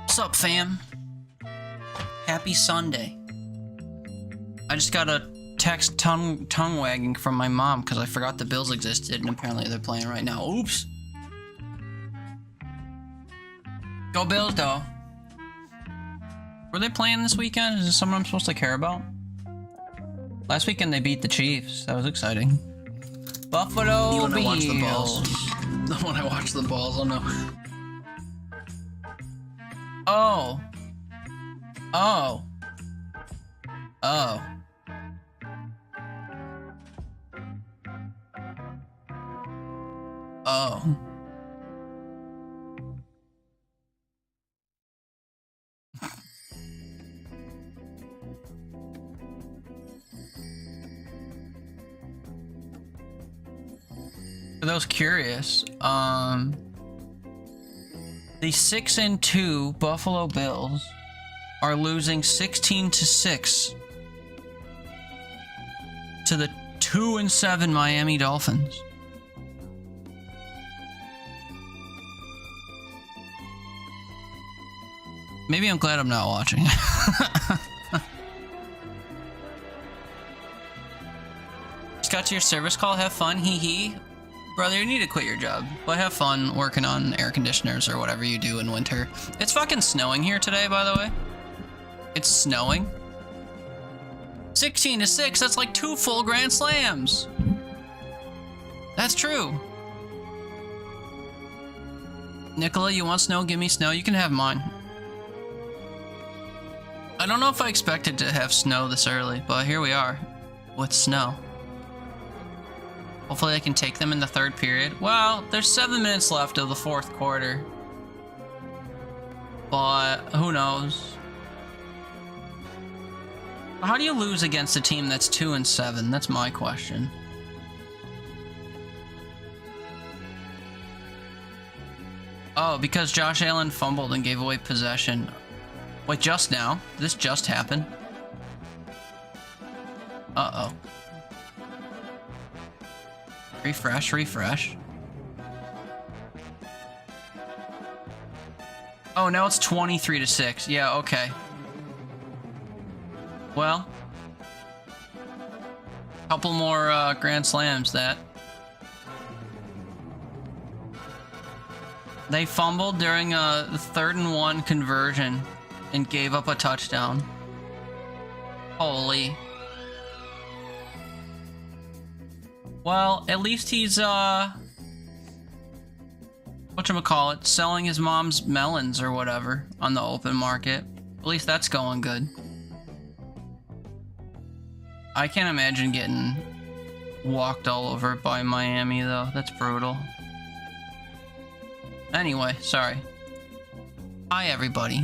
What's up, fam? Happy Sunday. I just got a text tongue wagging from my mom because I forgot the Bills existed and apparently they're playing right now. Oops. Go Bills, though. Were they playing this weekend? Is this someone I'm supposed to care about? Last weekend they beat the Chiefs. That was exciting. Buffalo Bills. When I watch the balls. When I watch the balls, I'll know. Oh. Oh. Oh. Oh. For those curious, the 6-2 Buffalo Bills are losing 16-6 to the 2-7 Miami Dolphins. Maybe I'm glad I'm not watching. Just got to your service call. Have fun. Hee hee. Brother, you need to quit your job, but have fun working on air conditioners or whatever you do in winter. It's fucking snowing here today, by the way. It's snowing. 16-6, that's like 2 full Grand Slams. That's true. Nicola, you want snow? Give me snow. You can have mine. I don't know if I expected to have snow this early, but here we are with snow. Hopefully I can take them in the third period. Well, there's 7 minutes left of the fourth quarter. But who knows? How do you lose against a team that's 2-7? That's my question. Oh, because Josh Allen fumbled and gave away possession. Wait, just now? Did this just happen? Uh-oh. Refresh, refresh. Oh, now it's 23-6. Yeah, okay. Well, couple more Grand Slams that. They fumbled during a 3rd and 1 conversion and gave up a touchdown. Holy. Well, at least he's, whatchamacallit, selling his mom's melons or whatever on the open market. At least that's going good. I can't imagine getting walked all over by Miami, though. That's brutal. Anyway, sorry. Hi, everybody.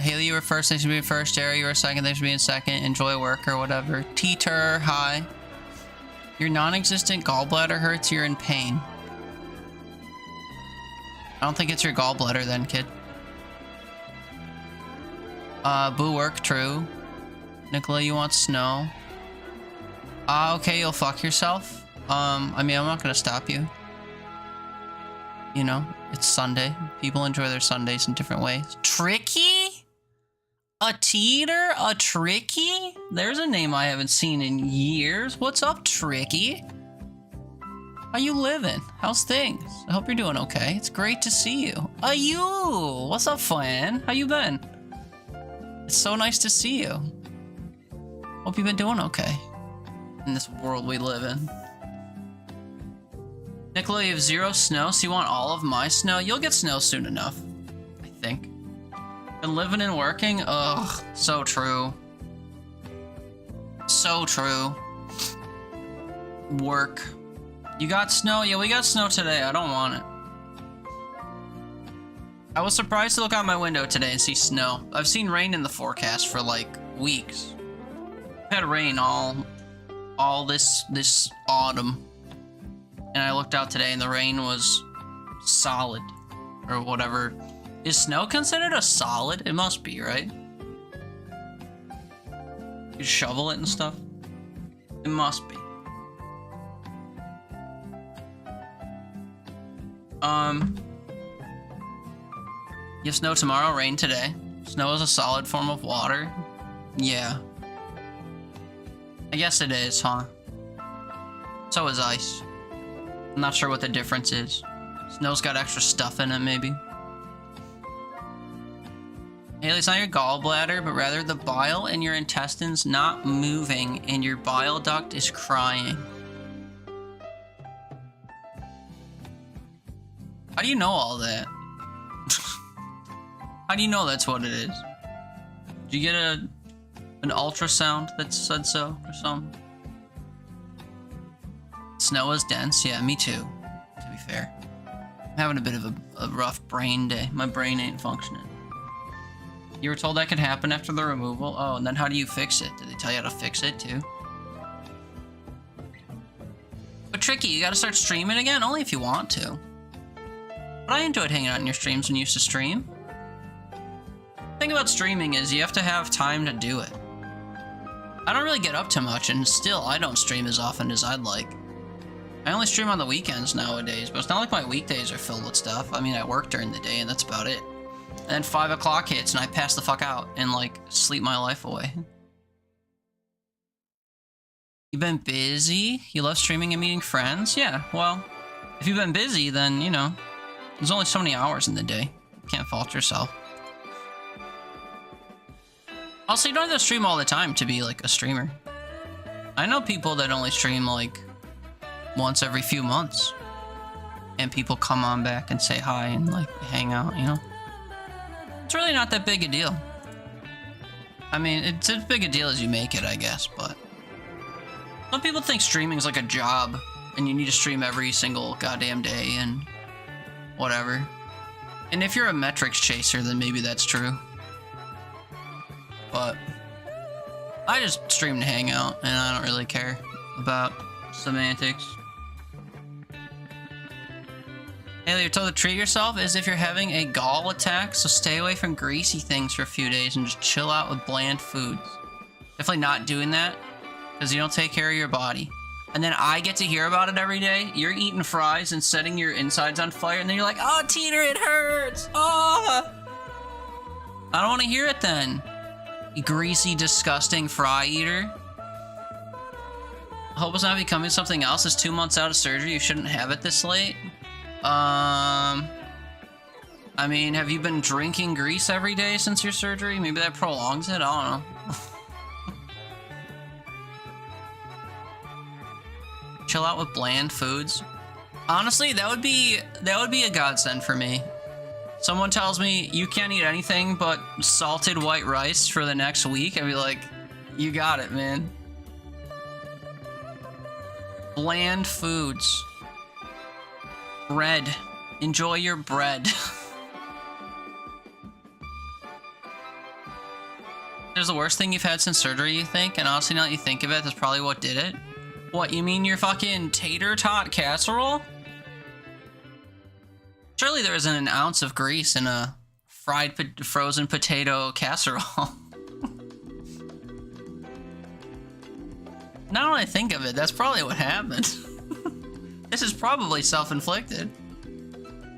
Haley, you were first. They should be first. Jerry, you were second. They should be in second. Enjoy work or whatever. Teeter, hi. Your non-existent gallbladder hurts. You're in pain. I don't think it's your gallbladder then, kid. Boo work, true. Nicola, you want snow? Okay, you'll fuck yourself. I mean, I'm not gonna stop you. You know, it's Sunday. People enjoy their Sundays in different ways. Tricky? A teeter? A Tricky? There's a name I haven't seen in years. What's up, Tricky? How you living? How's things? I hope you're doing okay. It's great to see you. You! What's up, fan? How you been? It's so nice to see you. Hope you've been doing okay in this world we live in. Nicola, you have 0 snow, so you want all of my snow? You'll get snow soon enough, I think. Been living and working? Ugh, so true. So true. Work. You got snow? Yeah, we got snow today. I don't want it. I was surprised to look out my window today and see snow. I've seen rain in the forecast for like weeks. I've had rain all this autumn. And I looked out today and the rain was solid or whatever. Is snow considered a solid? It must be, right? You shovel it and stuff? It must be. You have snow tomorrow, rain today. Snow is a solid form of water. Yeah. I guess it is, huh? So is ice. I'm not sure what the difference is. Snow's got extra stuff in it, maybe. Haley, it's not your gallbladder, but rather the bile in your intestines not moving and your bile duct is crying. How do you know all that? How do you know that's what it is? Did you get an ultrasound that said so or something? Snow is dense. Yeah, me too, to be fair. I'm having a bit of a rough brain day. My brain ain't functioning. You were told that could happen after the removal? Oh, and then how do you fix it? Did they tell you how to fix it too? But Tricky, you gotta start streaming again? Only if you want to. But I enjoyed hanging out in your streams when you used to stream. The thing about streaming is you have to have time to do it. I don't really get up to much, and still, I don't stream as often as I'd like. I only stream on the weekends nowadays, but it's not like my weekdays are filled with stuff. I mean, I work during the day, and that's about it. And then 5 o'clock hits, and I pass the fuck out and, like, sleep my life away. You've been busy? You love streaming and meeting friends? Yeah, well, if you've been busy, then, you know, there's only so many hours in the day. You can't fault yourself. Also, you don't have to stream all the time to be, like, a streamer. I know people that only stream, like, once every few months. And people come on back and say hi and, like, hang out, you know? It's really not that big a deal. I mean, it's as big a deal as you make it, I guess, but... Some people think streaming is like a job, and you need to stream every single goddamn day and... whatever. And if you're a metrics chaser, then maybe that's true. But... I just stream to hang out, and I don't really care about semantics. Haley, you're told to treat yourself as if you're having a gall attack, so stay away from greasy things for a few days and just chill out with bland foods. Definitely not doing that, because you don't take care of your body. And then I get to hear about it every day. You're eating fries and setting your insides on fire, and then you're like, oh, Teeter, it hurts! Oh! I don't want to hear it then. You greasy, disgusting fry eater. I hope it's not becoming something else. It's 2 months out of surgery. You shouldn't have it this late. I mean, have you been drinking grease every day since your surgery? Maybe that prolongs it? I don't know. Chill out with bland foods. Honestly, that would be a godsend for me. Someone tells me you can't eat anything but salted white rice for the next week. I'd be like, you got it, man. Bland foods. Bread. Enjoy your bread. There's the worst thing you've had since surgery, you think? And honestly, now that you think of it, that's probably what did it. What, you mean your fucking tater tot casserole? Surely there isn't an ounce of grease in a fried frozen potato casserole. Now that I think of it, that's probably what happened. This is probably self-inflicted.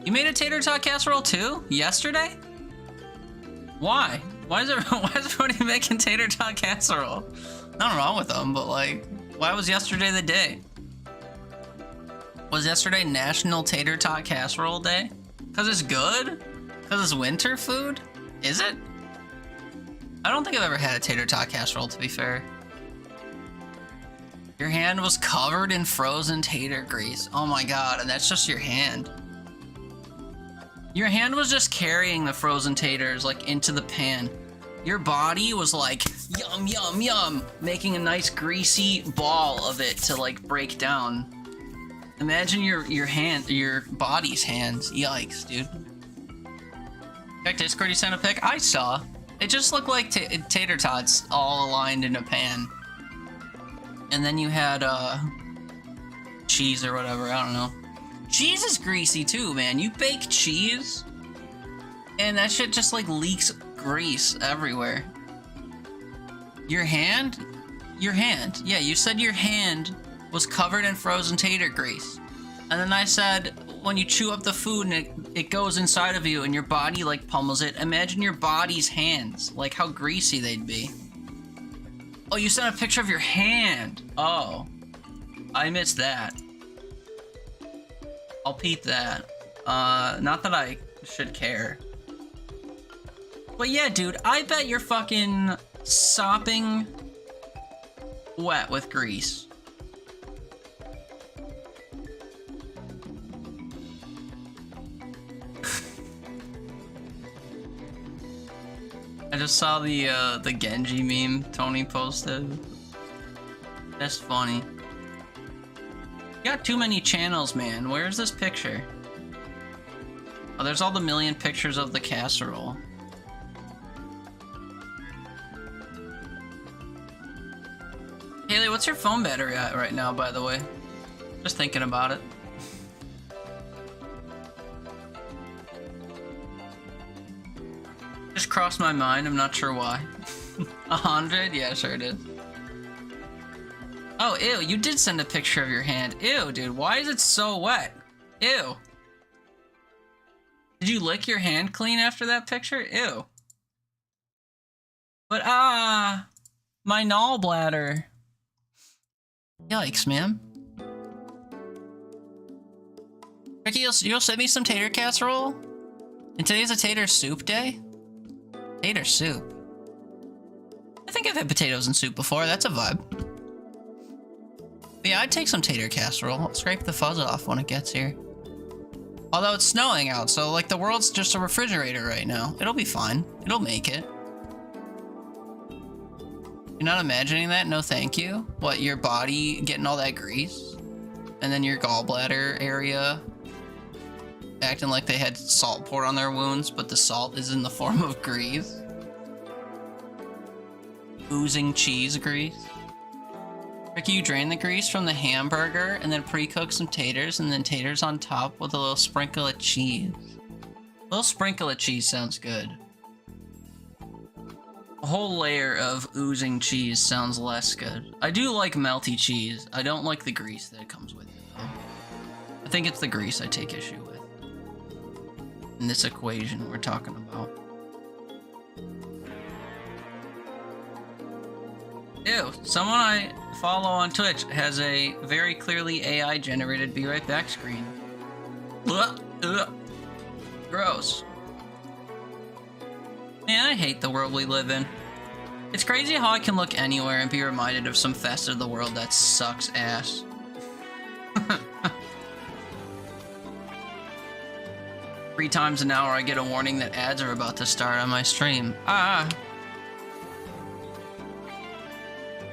You made a tater tot casserole too? Yesterday? Why? Why is everybody making tater tot casserole? Nothing wrong with them, but like, why was yesterday the day? Was yesterday National Tater Tot Casserole Day? Cause it's good? Cause it's winter food? Is it? I don't think I've ever had a tater tot casserole, to be fair. Your hand was covered in frozen tater grease. Oh my god, and that's just your hand. Your hand was just carrying the frozen taters, like, into the pan. Your body was like, yum, yum, yum, making a nice greasy ball of it to, like, break down. Imagine your body's hands. Yikes, dude. Check Discord, you sent a pic? I saw. It just looked like tater tots all aligned in a pan. And then you had, cheese or whatever, I don't know. Cheese is greasy too, man. You bake cheese, and that shit just, like, leaks grease everywhere. Your hand? Your hand. Yeah, you said your hand was covered in frozen tater grease. And then I said, when you chew up the food and it goes inside of you and your body, like, pummels it, imagine your body's hands, like how greasy they'd be. Oh, you sent a picture of your hand. Oh, I missed that. I'll peep that. Not that I should care. But yeah, dude, I bet you're fucking sopping wet with grease. I just saw the Genji meme Tony posted. That's funny. You got too many channels, man. Where's this picture? Oh, there's all the million pictures of the casserole. Haley, what's your phone battery at right now, by the way? Just thinking about it. Just crossed my mind, I'm not sure why. 100? Yeah, sure it is. Oh, ew, you did send a picture of your hand. Ew, dude, why is it so wet? Ew. Did you lick your hand clean after that picture? Ew. But, my gallbladder. Yikes, man. Ricky, you'll send me some tater casserole? And today's a tater soup day? Tater soup? I think I've had potatoes and soup before, that's a vibe. But yeah, I'd take some tater casserole. I'll scrape the fuzz off when it gets here. Although it's snowing out, so like the world's just a refrigerator right now. It'll be fine. It'll make it. You're not imagining that? No thank you? What, your body getting all that grease? And then your gallbladder area acting like they had salt poured on their wounds, but the salt is in the form of grease? Oozing cheese grease? Ricky, you drain the grease from the hamburger and then pre-cook some taters and then taters on top with a little sprinkle of cheese. A little sprinkle of cheese sounds good. A whole layer of oozing cheese sounds less good. I do like melty cheese. I don't like the grease that comes with it, though. I think it's the grease I take issue with in this equation we're talking about. Ew, someone I follow on Twitch has a very clearly AI generated be right back screen. Ugh, ugh. Gross. Man, I hate the world we live in. It's crazy how I can look anywhere and be reminded of some facet of the world that sucks ass. 3 times an hour I get a warning that ads are about to start on my stream.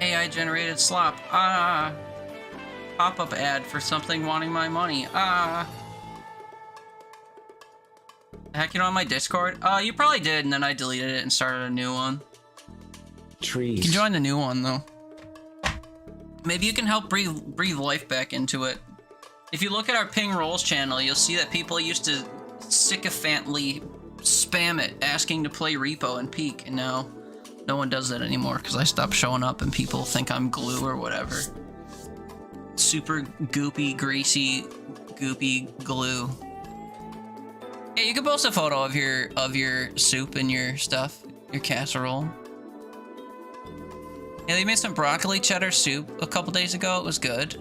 AI generated slop. Pop-up ad for something wanting my money. Heck, you know, on my Discord? You probably did, and then I deleted it and started a new one. Trees. You can join the new one, though. Maybe you can help breathe life back into it. If you look at our Ping Rolls channel, you'll see that people used to sycophantly spam it, asking to play Repo and Peak, and now no one does that anymore because I stopped showing up and people think I'm glue or whatever. Super goopy, greasy, goopy glue. Yeah, you can post a photo of your soup and your stuff, your casserole. Yeah, they made some broccoli cheddar soup a couple days ago. It was good.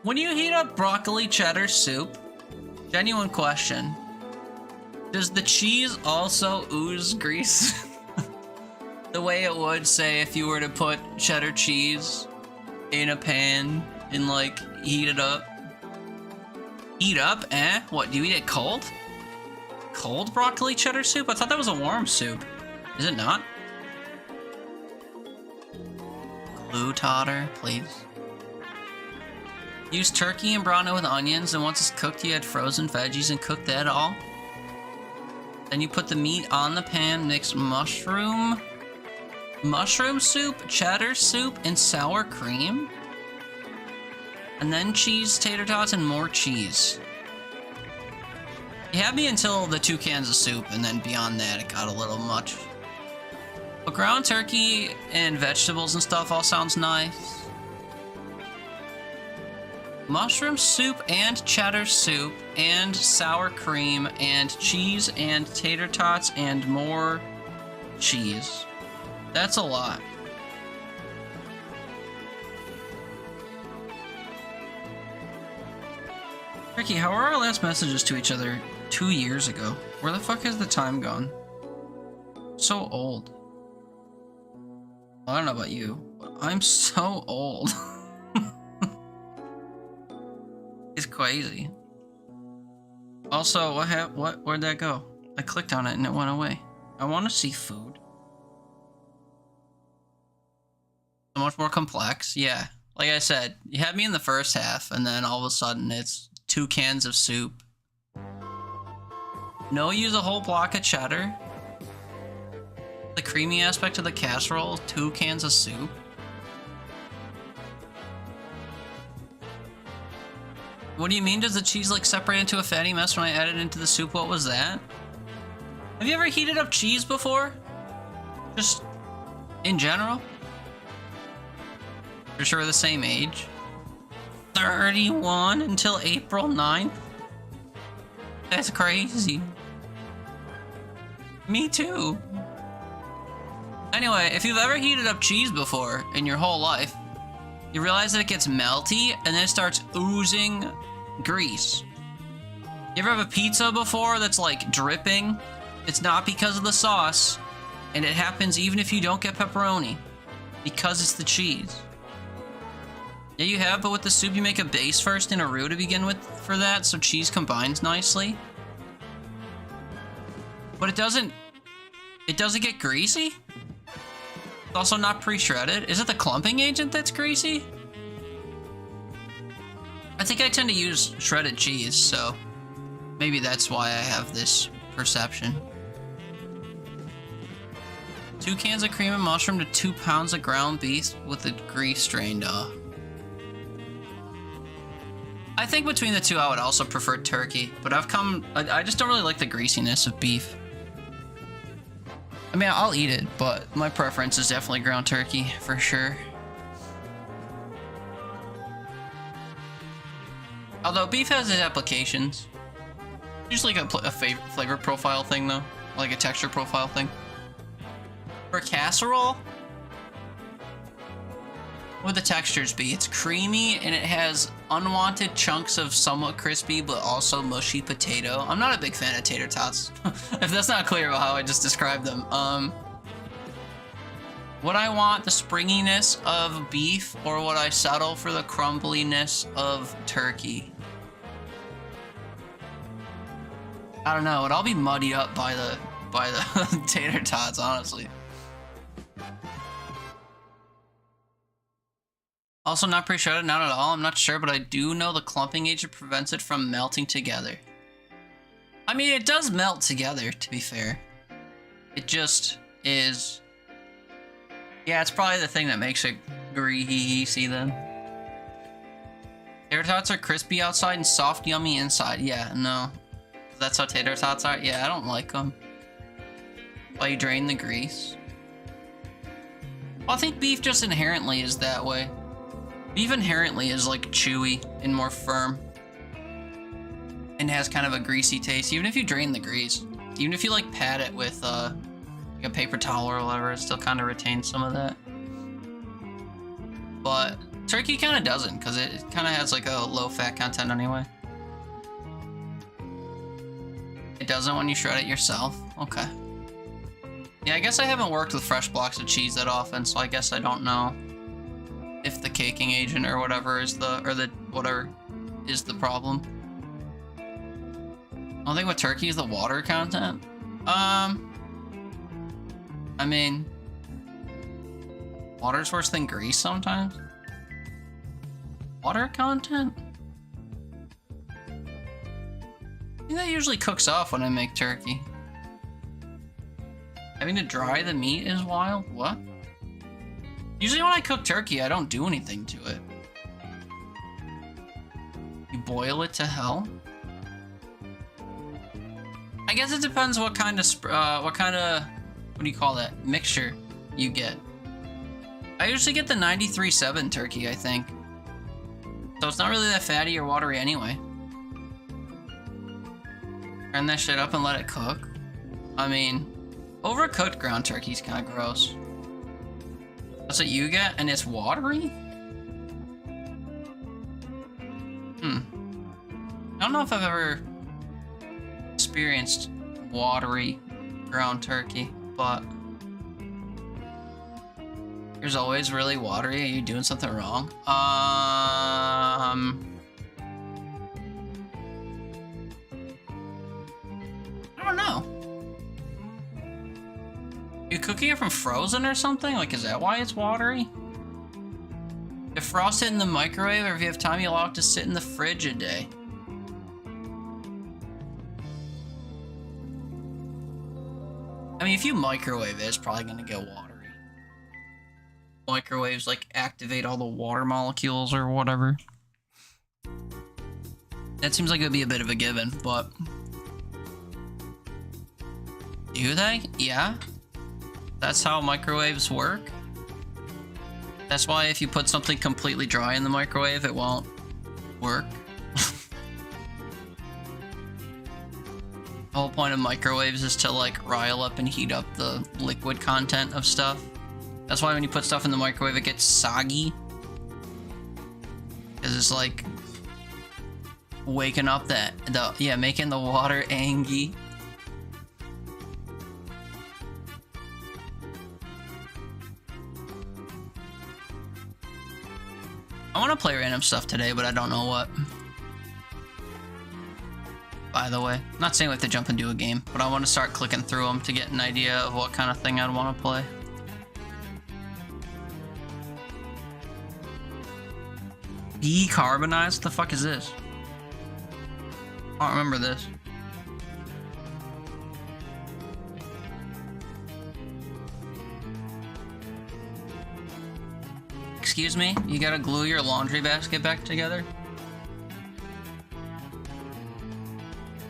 When you heat up broccoli cheddar soup, genuine question, does the cheese also ooze grease? The way it would, say, if you were to put cheddar cheese in a pan and, like, heat it up. Heat up? Eh? What, do you eat it cold? Cold broccoli cheddar soup? I thought that was a warm soup. Is it not? Glue totter, please. Use turkey and brown it with onions, and once it's cooked, you add frozen veggies and cook that all. Then you put the meat on the pan, mix mushroom soup, cheddar soup, and sour cream. And then cheese, tater tots, and more cheese. You had me until the 2 cans of soup, and then beyond that, it got a little much. But ground turkey and vegetables and stuff all sounds nice. Mushroom soup and cheddar soup and sour cream and cheese and tater tots and more cheese. That's a lot. Ricky, how were our last messages to each other 2 years ago? Where the fuck has the time gone? So old. I don't know about you, but I'm so old. It's crazy. Also, where'd that go? I clicked on it and it went away. I want to see food. So much more complex. Yeah, like I said, you had me in the first half, and then all of a sudden it's 2 cans of soup. No, use a whole block of cheddar. The creamy aspect of the casserole, 2 cans of soup. What do you mean? Does the cheese like separate into a fatty mess when I add it into the soup? What was that? Have you ever heated up cheese before? Just in general? For sure the same age. 31 until April 9th? That's crazy. Me too. Anyway, if you've ever heated up cheese before in your whole life, you realize that it gets melty and then it starts oozing grease. You ever have a pizza before that's like dripping? It's not because of the sauce, and it happens even if you don't get pepperoni, because it's the cheese. Yeah, you have, but with the soup you make a base first and a roux to begin with for that, so cheese combines nicely. But it doesn't get greasy? It's also not pre-shredded. Is it the clumping agent that's greasy? I think I tend to use shredded cheese, so maybe that's why I have this perception. 2 cans of cream and mushroom to 2 pounds of ground beef with the grease drained off. I think between the two I would also prefer turkey, but I just don't really like the greasiness of beef. I mean, I'll eat it, but my preference is definitely ground turkey, for sure. Although beef has its applications. Just like a flavor profile thing, though. Like a texture profile thing. For casserole, what would the textures be? It's creamy and it has unwanted chunks of somewhat crispy but also mushy potato. I'm not a big fan of tater tots. If that's not clear about how I just described them. Would I want the springiness of beef, or would I settle for the crumbliness of turkey? I don't know. It'd all be muddied up by the tater tots, honestly. Also not pre-shredded, not at all. I'm not sure, but I do know the clumping agent prevents it from melting together. I mean, it does melt together, to be fair. It just is... Yeah, it's probably the thing that makes it greasy then. Tater tots are crispy outside and soft, yummy inside. Yeah, no. That's how tater tots are? Yeah, I don't like them. While you drain the grease. Well, I think beef just inherently is that way. Beef inherently is like chewy and more firm. And has kind of a greasy taste, even if you drain the grease. Even if you like pat it with like a paper towel or whatever, it still kind of retains some of that. But turkey kind of doesn't, because it kind of has like a low fat content anyway. It doesn't when you shred it yourself? Okay. Yeah, I guess I haven't worked with fresh blocks of cheese that often, so I guess I don't know if the caking agent or whatever is the problem. The only thing with turkey is the water content. I mean, water's worse than grease sometimes. Water content? I think that usually cooks off when I make turkey. Having to dry the meat is wild? What? Usually when I cook turkey, I don't do anything to it. You boil it to hell? I guess it depends what kind of, what do you call that, mixture you get. I usually get the 93.7 turkey, I think. So it's not really that fatty or watery anyway. Turn that shit up and let it cook. I mean, overcooked ground turkey's kind of gross. That's what you get, and it's watery? I don't know if I've ever experienced watery ground turkey, but yours always really watery. Are you doing something wrong? I don't know. You cooking it from frozen or something? Like, is that why it's watery? Defrost it in the microwave, or if you have time, you allow it to sit in the fridge a day. I mean, if you microwave it, it's probably gonna get watery. Microwaves, like, activate all the water molecules or whatever. That seems like it would be a bit of a given, but... Do they? Yeah? That's how microwaves work? That's why if you put something completely dry in the microwave, it won't work. The whole point of microwaves is to, like, rile up and heat up the liquid content of stuff. That's why when you put stuff in the microwave, it gets soggy. Because it's, like, waking up making the water angy. I want to play random stuff today, but I don't know what. By the way, I'm not saying we have to jump into a game, but I want to start clicking through them to get an idea of what kind of thing I'd want to play. Beecarbonize? What the fuck is this? I don't remember this. Excuse me? You gotta glue your laundry basket back together?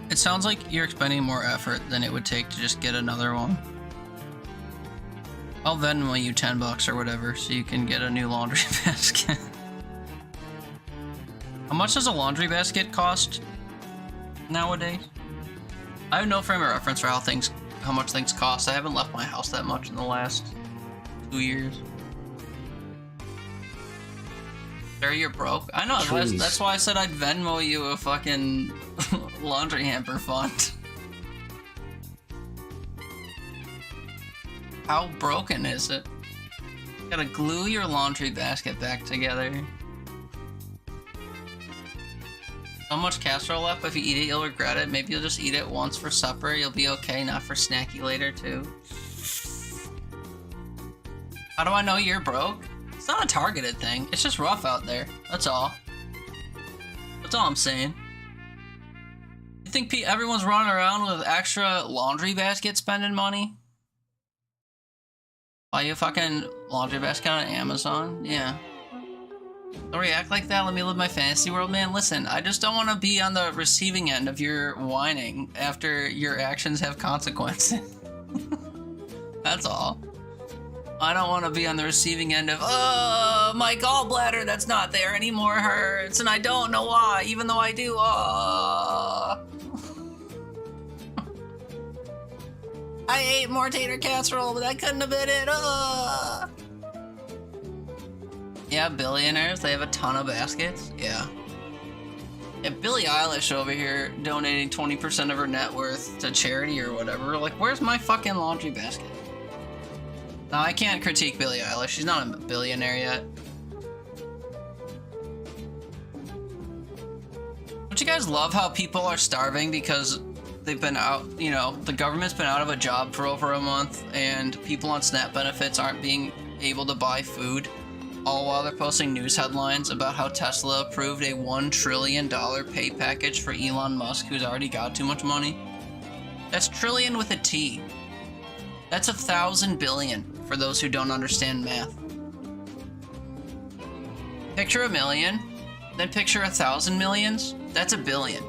It sounds like you're expending more effort than it would take to just get another one. I'll Venmo you $10 or whatever so you can get a new laundry basket. How much does a laundry basket cost nowadays? I have no frame of reference for how much things cost. I haven't left my house that much in the last 2 years. Sure, you're broke. I know, that's why I said I'd Venmo you a fucking laundry hamper fund. How broken is it? You gotta glue your laundry basket back together. So much casserole left, but if you eat it, you'll regret it. Maybe you'll just eat it once for supper. You'll be okay, not for snacky later, too. How do I know you're broke? It's not a targeted thing. It's just rough out there. That's all. That's all I'm saying. You think everyone's running around with extra laundry basket spending money? Buy you a fucking laundry basket on Amazon? Yeah. Don't react like that. Let me live my fantasy world, man. Listen, I just don't want to be on the receiving end of your whining after your actions have consequences. That's all. I don't want to be on the receiving end of, oh, my gallbladder that's not there anymore hurts, and I don't know why, even though I do. Oh. I ate more tater casserole, but that couldn't have been it. Oh. Yeah, billionaires, they have a ton of baskets. Yeah. Yeah, Billie Eilish over here donating 20% of her net worth to charity or whatever. Like, where's my fucking laundry basket? No, I can't critique Billie Eilish. She's not a billionaire yet. Don't you guys love how people are starving because they've been out, you know, the government's been out of a job for over a month and people on SNAP benefits aren't being able to buy food, all while they're posting news headlines about how Tesla approved a $1 trillion pay package for Elon Musk, who's already got too much money? That's trillion with a T. That's 1,000 billion for those who don't understand math. Picture a million, then picture 1,000 millions. That's a billion.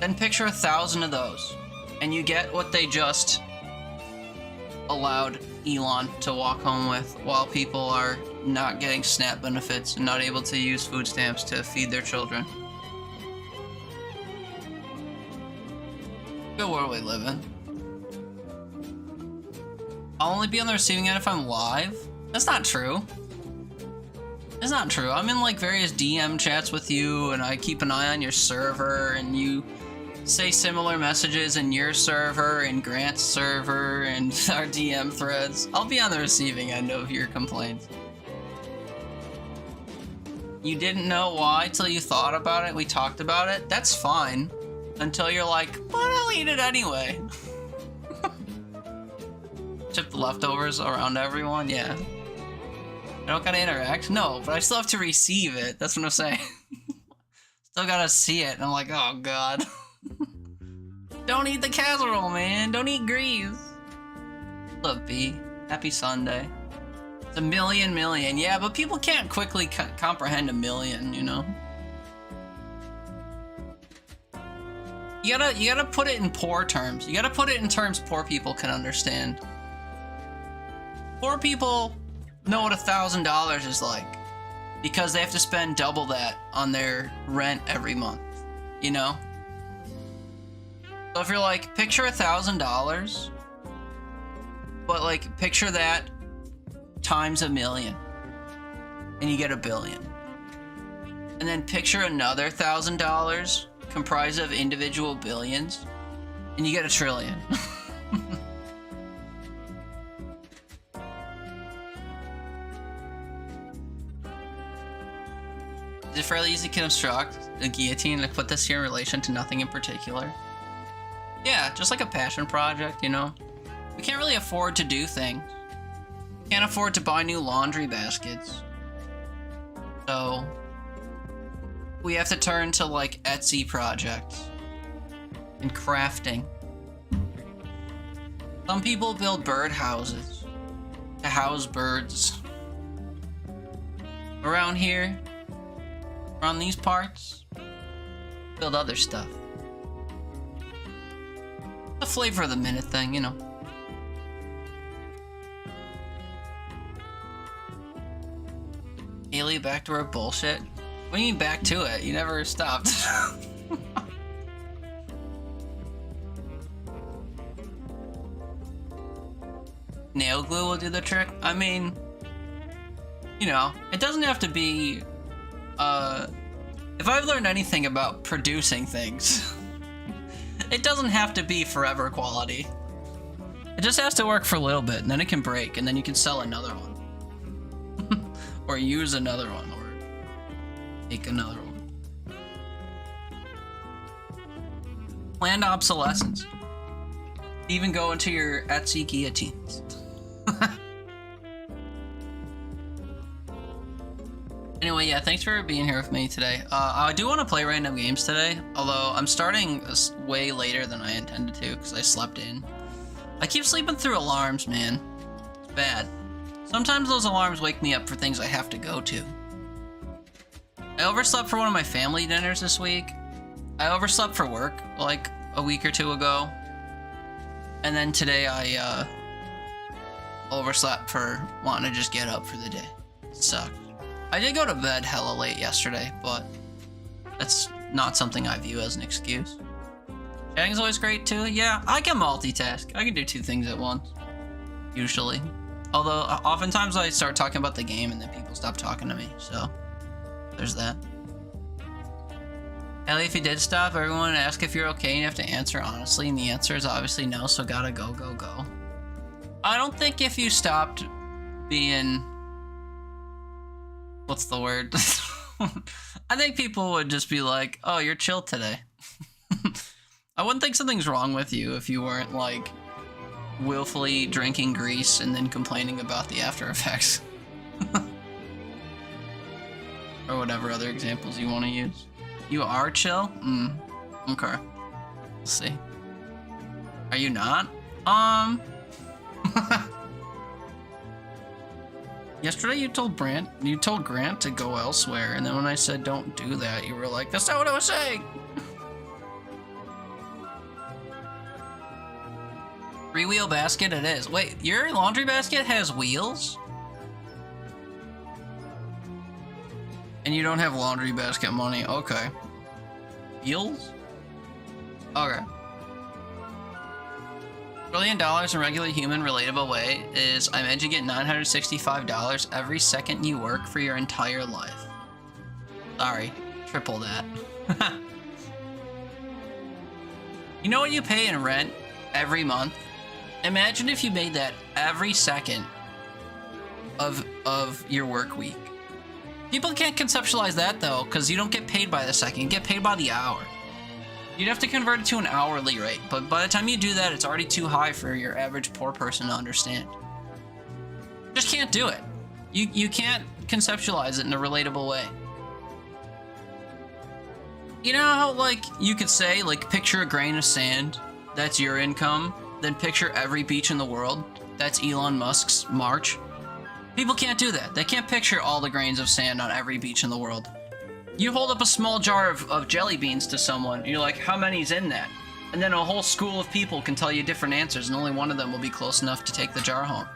Then picture 1,000 of those, and you get what they just allowed Elon to walk home with while people are not getting SNAP benefits and not able to use food stamps to feed their children. Good world we live in. I'll only be on the receiving end if I'm live? That's not true. It's not true. I'm in like various DM chats with you, and I keep an eye on your server, and you say similar messages in your server and Grant's server and our DM threads. I'll be on the receiving end of your complaints. You didn't know why till you thought about it, we talked about it? That's fine. Until you're like, but I'll eat it anyway. Chip the leftovers around everyone? Yeah. I don't gotta interact? No, but I still have to receive it. That's what I'm saying. Still gotta see it, and I'm like, oh god. Don't eat the casserole, man. Don't eat grease. What's up, B? Happy Sunday. It's a million. Yeah, but people can't quickly comprehend a million, you know? You gotta put it in poor terms. You gotta put it in terms poor people can understand. Poor people know what $1,000 is like because they have to spend double that on their rent every month, you know? So if you're like, picture $1,000, but like, picture that times 1,000,000, and you get 1 billion. And then picture another $1,000 comprised of individual billions, and you get 1 trillion. Is it fairly easy to construct a guillotine? Like, put this here in relation to nothing in particular? Yeah, just like a passion project, you know? We can't really afford to do things. Can't afford to buy new laundry baskets. So we have to turn to like Etsy projects and crafting. Some people build bird houses to house birds. Around here, around these parts, build other stuff. The flavor of the minute thing, you know. Haley, back to our bullshit? What do you mean back to it? You never stopped. Nail glue will do the trick? I mean, you know, it doesn't have to be, if I've learned anything about producing things, it doesn't have to be forever quality. It just has to work for a little bit, and then it can break, and then you can sell another one. Or use another one, or make another one. Planned obsolescence. Even go into your Etsy guillotines. Anyway, yeah, thanks for being here with me today. I do want to play random games today, although I'm starting way later than I intended to because I slept in. I keep sleeping through alarms, man. It's bad. Sometimes those alarms wake me up for things I have to go to. I overslept for one of my family dinners this week. I overslept for work like a week or two ago. And then today I overslept for wanting to just get up for the day. It sucked. I did go to bed hella late yesterday, but that's not something I view as an excuse. Chatting's always great too. Yeah, I can multitask. I can do 2 things at once. Usually. Although, oftentimes I start talking about the game and then people stop talking to me, so there's that. Ellie, if you did stop, everyone would ask if you're okay and you have to answer honestly, and the answer is obviously no, so gotta go. I don't think if you stopped being... What's the word? I think people would just be like, oh, you're chill today. I wouldn't think something's wrong with you if you weren't, like, willfully drinking grease and then complaining about the after effects. Or whatever other examples you want to use. You are chill? Okay. Let's see. Are you not? Yesterday you told Grant to go elsewhere, and then when I said don't do that, you were like, that's not what I was saying! 3-wheel basket it is. Wait, your laundry basket has wheels? And you don't have laundry basket money, okay. Wheels? Okay. $1 trillion in regular human relatable way is I imagine you get $965 every second you work for your entire life. Sorry, triple that. You know what you pay in rent every month? Imagine if you made that every second of your work week. People can't conceptualize that though, because you don't get paid by the second, you get paid by the hour. You'd have to convert it to an hourly rate, but by the time you do that, it's already too high for your average poor person to understand. Just can't do it. You can't conceptualize it in a relatable way. You know how, like, you could say, like, picture a grain of sand, that's your income, then picture every beach in the world, that's Elon Musk's March? People can't do that. They can't picture all the grains of sand on every beach in the world. You hold up a small jar of jelly beans to someone, and you're like, how many's in that? And then a whole school of people can tell you different answers, and only one of them will be close enough to take the jar home.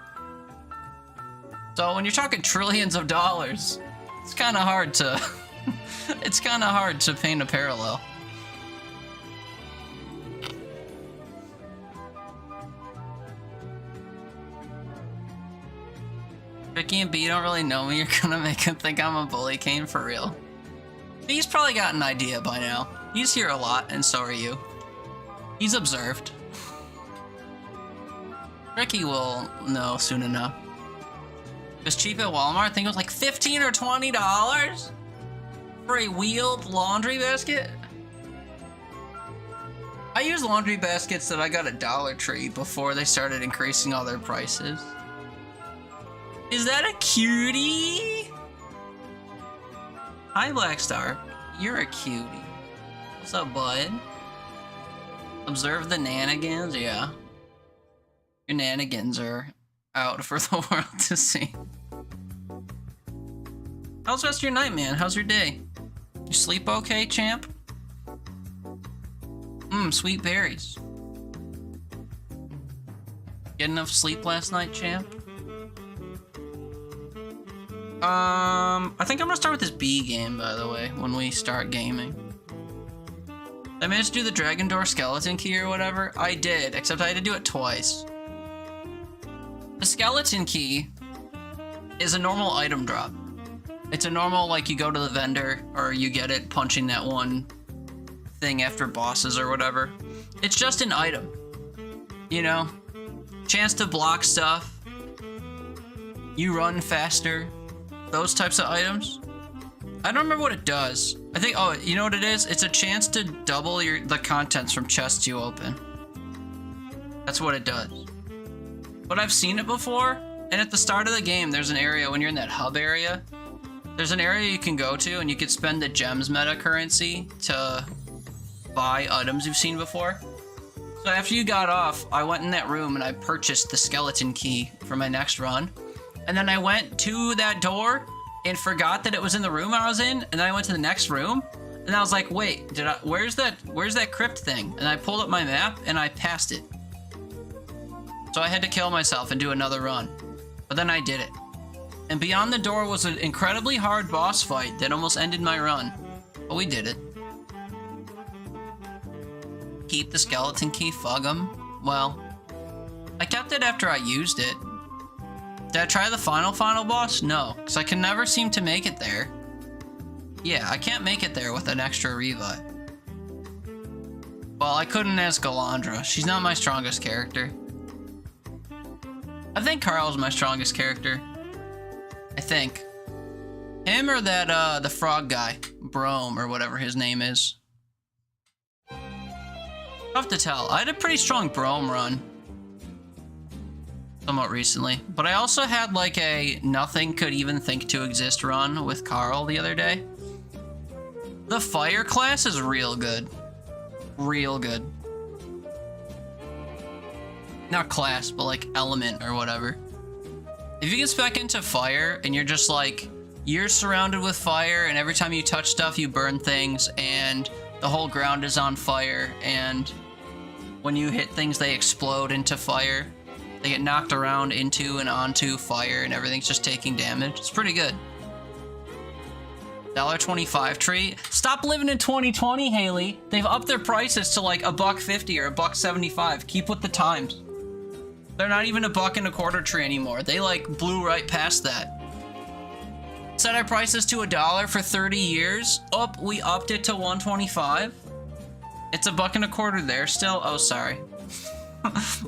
So when you're talking trillions of dollars, it's kind of hard to... it's kind of hard to paint a parallel. Ricky and B don't really know me. You're gonna make him think I'm a bully cane for real. He's probably got an idea by now. He's here a lot, and so are you. He's observed. Ricky will know soon enough. It was cheap at Walmart. I think it was like $15 or $20 for a wheeled laundry basket. I use laundry baskets that I got at Dollar Tree before they started increasing all their prices. Is that a cutie? Hi, Blackstar. You're a cutie. What's up, bud? Observe the nanigans? Yeah. Your nanigans are out for the world to see. How's the rest of your night, man? How's your day? You sleep okay, champ? Sweet berries. Get enough sleep last night, champ? I think I'm gonna start with this B game, by the way, when we start gaming. I managed to do the Dragon Door skeleton key or whatever. I did, except I had to do it twice. The skeleton key is a normal item drop. It's a normal, like, you go to the vendor, or you get it punching that one thing after bosses or whatever. It's just an item, you know? Chance to block stuff. You run faster. Those types of items. I don't remember what it does. I think, oh, you know what it is? It's a chance to double the contents from chests you open. That's what it does. But I've seen it before, and at the start of the game, there's an area, when you're in that hub area, there's an area you can go to, and you can spend the gems meta currency to buy items you've seen before. So after you got off, I went in that room and I purchased the skeleton key for my next run. And then I went to that door and forgot that it was in the room I was in, and then I went to the next room, and I was like, wait, where's that crypt thing? And I pulled up my map and I passed it. So I had to kill myself and do another run. But then I did it. And beyond the door was an incredibly hard boss fight that almost ended my run. But we did it. Keep the skeleton key, fug 'em. Well, I kept it after I used it. Did I try the final boss? No, because I can never seem to make it there. Yeah, I can't make it there with an extra revive. Well, I couldn't as Galandra. She's not my strongest character. I think Carl's my strongest character. I think. Him or that, the frog guy. Brome, or whatever his name is. Tough to tell. I had a pretty strong Brome run. Somewhat recently. But I also had like a nothing could even think to exist run with Carl the other day. The fire class is real good. Real good. Not class, but like element or whatever. If you get spec into fire and you're just like, you're surrounded with fire and every time you touch stuff you burn things and the whole ground is on fire and when you hit things they explode into fire. They get knocked around into and onto fire and everything's just taking damage. It's pretty good. $1.25 treat. Stop living in 2020, Haley. They've upped their prices to like $1.50 or $1.75. Keep with the times. They're not even $1.25 tree anymore. They like blew right past that. Set our prices to $1 for 30 years. We upped it to $1.25. It's $1.25 there still. Oh, sorry.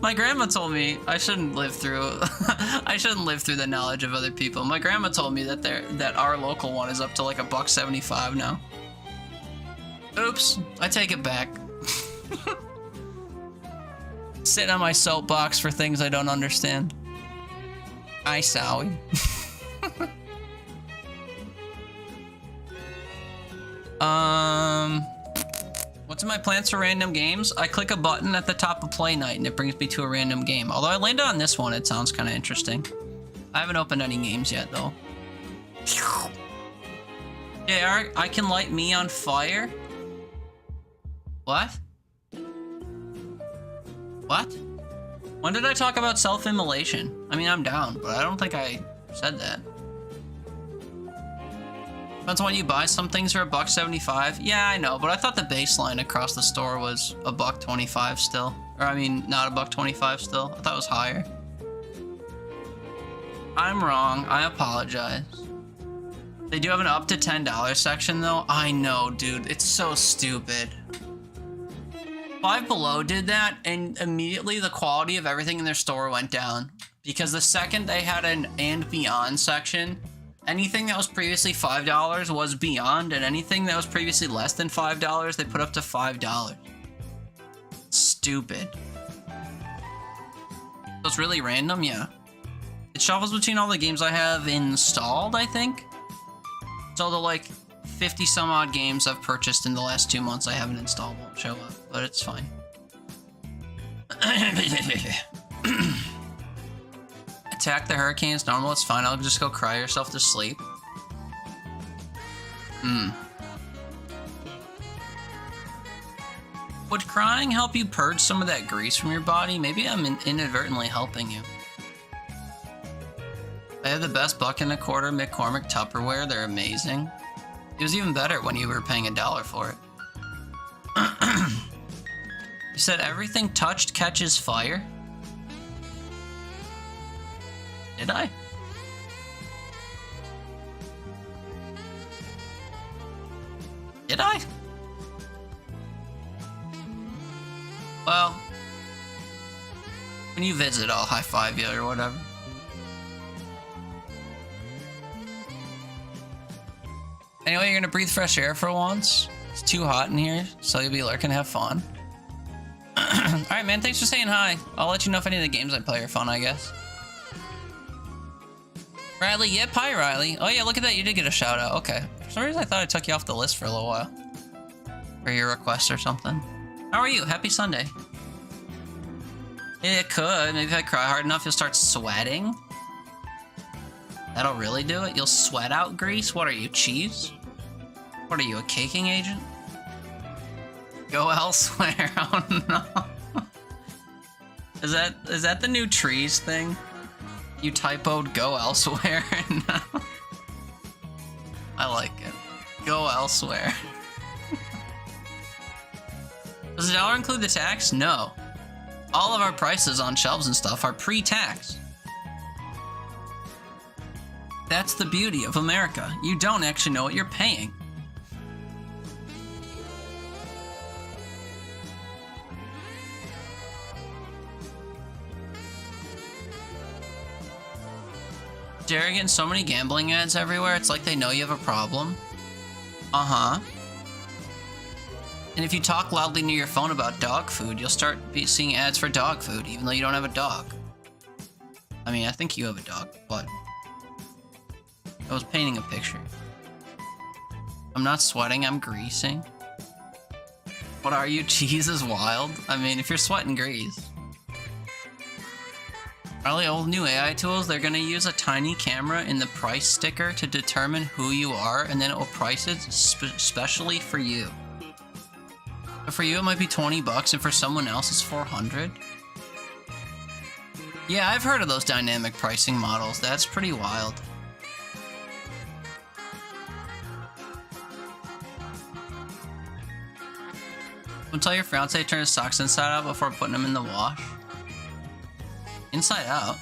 My grandma told me I shouldn't live through I shouldn't live through the knowledge of other people. My grandma told me that our local one is up to like $1.75 now. Oops, I take it back. Sit on my soapbox for things I don't understand. I Sowie. What's in my plans for random games? I click a button at the top of Play Night and it brings me to a random game. Although I landed on this one, it sounds kind of interesting. I haven't opened any games yet though. Yeah, I can light me on fire? What? What? When did I talk about self-immolation? I mean, I'm down, but I don't think I said that. Depends on when you buy. Some things are $1.75. Yeah, I know, but I thought the baseline across the store was $1.25 still. Or I mean, not $1.25 still. I thought it was higher. I'm wrong. I apologize. They do have an up to $10 section though. I know, dude. It's so stupid. Five Below did that, and immediately the quality of everything in their store went down. Because the second they had an and beyond section, anything that was previously $5 was beyond, and anything that was previously less than $5, they put up to $5. Stupid. So it's really random, yeah. It shuffles between all the games I have installed, I think. So the like 50 some odd games I've purchased in the last 2 months I haven't installed won't show up, but it's fine. Attack the Hurricane's normal, it's fine. I'll just go cry yourself to sleep. Would crying help you purge some of that grease from your body? Maybe I'm inadvertently helping you. I have the best $1.25 McCormick Tupperware. They're amazing. It was even better when you were paying $1 for it. You said everything touched catches fire? Did I? Did I? Well, when you visit, I'll high-five you or whatever. Anyway, you're gonna breathe fresh air for once. It's too hot in here, so you'll be lurking, have fun. Alright, man, thanks for saying hi. I'll let you know if any of the games I play are fun, I guess. Riley, yep, hi, Riley. Oh, yeah, look at that, you did get a shout-out. Okay. For some reason, I thought I took you off the list for a little while. For your request or something. How are you? Happy Sunday. It could. Maybe if I cry hard enough, you'll start sweating. That'll really do it? You'll sweat out grease? What are you, cheese? What are you, a caking agent? Go elsewhere. Oh no. Is that the new trees thing? You typoed go elsewhere? No. I like it. Go elsewhere. Does $1 include the tax? No. All of our prices on shelves and stuff are pre-tax. That's the beauty of America. You don't actually know what you're paying. Jerry getting so many gambling ads everywhere, it's like they know you have a problem. Uh-huh. And if you talk loudly near your phone about dog food, you'll start seeing ads for dog food, even though you don't have a dog. I mean, I think you have a dog, but I was painting a picture. I'm not sweating, I'm greasing. What are you? Cheese is wild? I mean, if you're sweating grease. Probably all new AI tools, they're gonna use a tiny camera in the price sticker to determine who you are, and then it will price it specially for you. But for you, it might be 20 bucks, and for someone else, it's 400. Yeah, I've heard of those dynamic pricing models. That's pretty wild. Don't tell your fiance to turn his socks inside out before putting them in the wash. Inside out?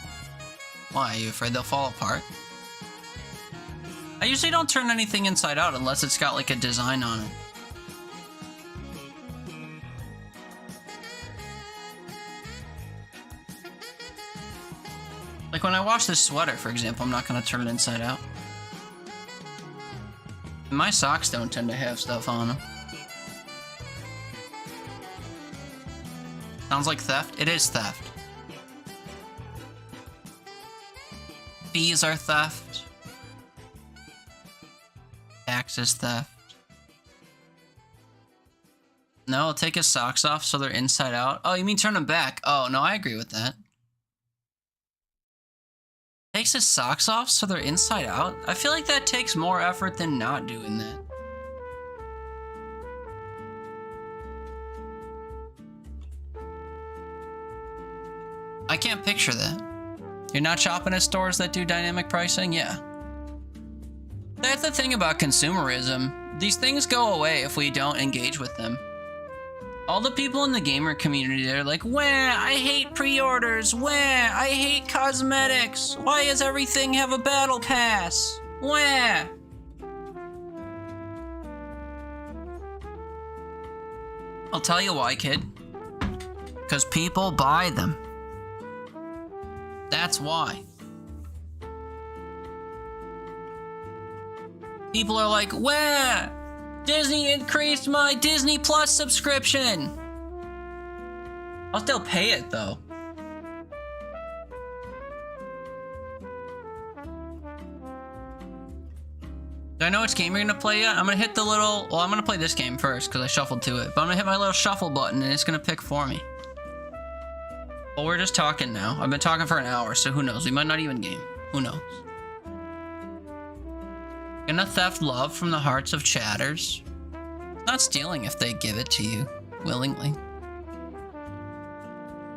Why, are you afraid they'll fall apart? I usually don't turn anything inside out unless it's got like a design on it. Like when I wash this sweater, for example, I'm not gonna turn it inside out. And my socks don't tend to have stuff on them. Sounds like theft? It is theft. Fees are theft. Taxes theft. No, take his socks off so they're inside out. Oh, you mean turn them back? Oh, no, I agree with that. Takes his socks off so they're inside out? I feel like that takes more effort than not doing that. I can't picture that. You're not shopping at stores that do dynamic pricing? Yeah. That's the thing about consumerism. These things go away if we don't engage with them. All the people in the gamer community, they're like, wah, I hate pre-orders. Wah, I hate cosmetics. Why does everything have a battle pass? Wah. I'll tell you why, kid. Because people buy them. That's why. People are like, wah! Disney increased my Disney Plus subscription! I'll still pay it, though. Do I know which game you're gonna play yet? I'm gonna hit the little... Well, I'm gonna play this game first, because I shuffled to it. But I'm gonna hit my little shuffle button, and it's gonna pick for me. Well, we're just talking now. I've been talking for an hour, so who knows? We might not even game. Who knows? Gonna theft love from the hearts of chatters. Not stealing if they give it to you willingly.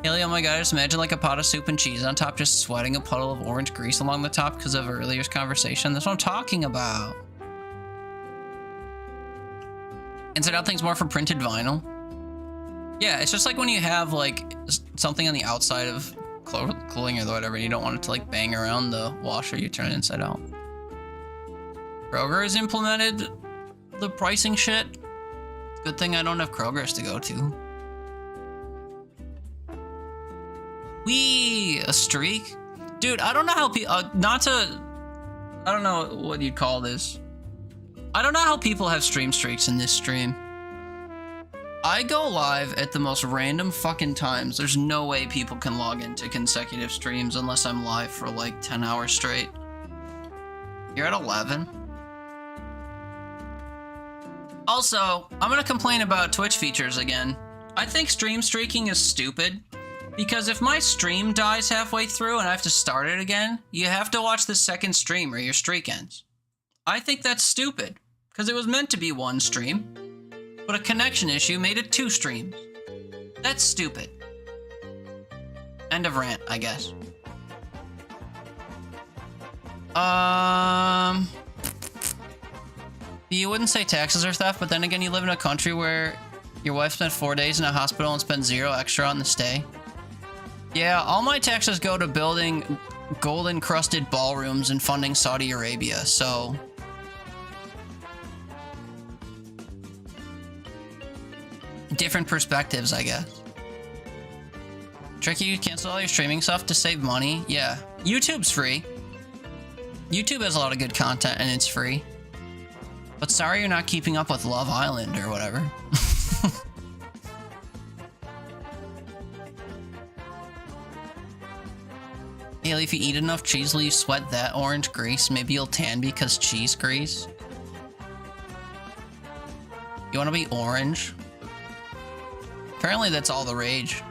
Haley, oh my god, I just imagine like a pot of soup and cheese on top, just sweating a puddle of orange grease along the top because of earlier's conversation. That's what I'm talking about. Inside out thing's more for printed vinyl. Yeah, it's just like when you have like something on the outside of clothing or whatever, and you don't want it to like bang around the washer, you turn it inside out. Kroger has implemented the pricing shit. Good thing I don't have Kroger's to go to. Wee, a streak? Dude, I don't know how people, I don't know what you'd call this. I don't know how people have stream streaks in this stream. I go live at the most random fucking times. There's no way people can log into consecutive streams unless I'm live for like 10 hours straight. You're at 11? Also, I'm gonna complain about Twitch features again. I think stream streaking is stupid. Because if my stream dies halfway through and I have to start it again, you have to watch the second stream or your streak ends. I think that's stupid. Because it was meant to be one stream. But a connection issue made it 2 streams. That's stupid. End of rant, I guess. You wouldn't say taxes are theft, but then again, you live in a country where your wife spent 4 days in a hospital and spent 0 extra on the stay. Yeah, all my taxes go to building gold-encrusted ballrooms and funding Saudi Arabia, so... different perspectives, I guess. Tricky, you cancel all your streaming stuff to save money? Yeah. YouTube's free. YouTube has a lot of good content and it's free. But sorry you're not keeping up with Love Island or whatever. Haley, if you eat enough cheese, will you sweat that orange grease? Maybe you'll tan because cheese grease? You want to be orange? Apparently that's all the rage.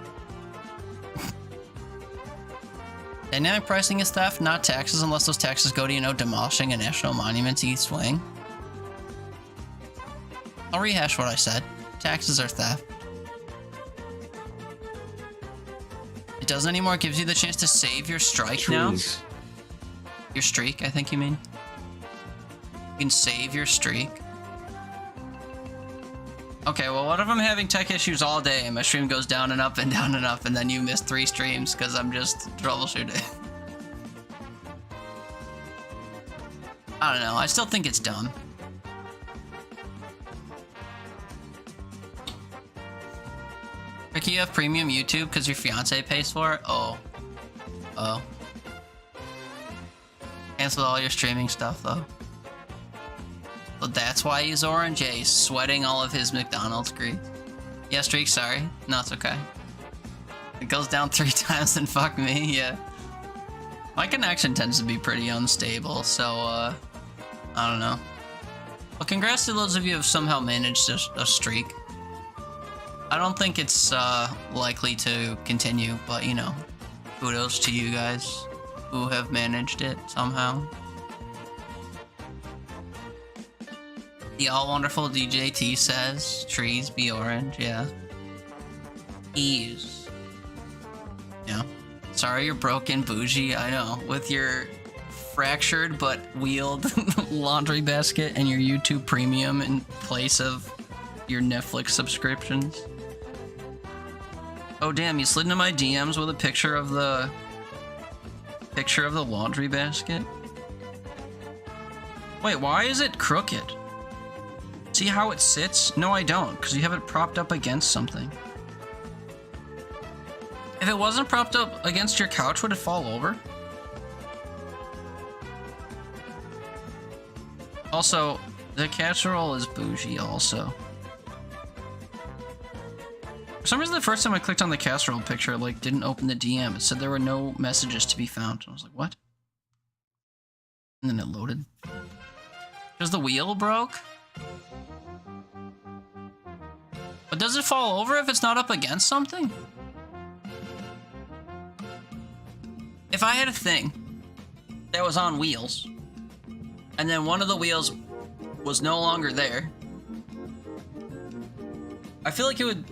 Dynamic pricing is theft, not taxes, unless those taxes go to, you know, demolishing a national monument to East Wing. I'll rehash what I said. Taxes are theft. It doesn't anymore. It gives you the chance to save your strike now. Your streak, I think you mean. You can save your streak. Okay, well, what if I'm having tech issues all day and my stream goes down and up and down and up, and then you miss 3 streams because I'm just troubleshooting? I don't know. I still think it's dumb. Ricky, you have premium YouTube because your fiance pays for it? Oh. Oh. Cancel all your streaming stuff, though. Well, that's why he's orange. Yeah, he's sweating all of his McDonald's grease. Yeah, Streak, sorry. No, it's okay. It goes down 3 times and fuck me, yeah. My connection tends to be pretty unstable, so, I don't know. Well, congrats to those of you who have somehow managed a streak. I don't think it's, likely to continue, but, you know, kudos to you guys who have managed it somehow. The all-wonderful DJT says, trees be orange, yeah. Ease. Yeah. Sorry you're broken, bougie, I know. With your fractured but wheeled laundry basket and your YouTube Premium in place of your Netflix subscriptions. Oh damn, you slid into my DMs with a picture of the laundry basket? Wait, why is it crooked? See how it sits? No, I don't, because you have it propped up against something. If it wasn't propped up against your couch, would it fall over? Also, the casserole is bougie also. For some reason, the first time I clicked on the casserole picture, it like didn't open the DM. It said there were no messages to be found. I was like, what? And then it loaded. Because the wheel broke? But does it fall over if it's not up against something? If I had a thing that was on wheels, and then one of the wheels was no longer there, I feel like it would...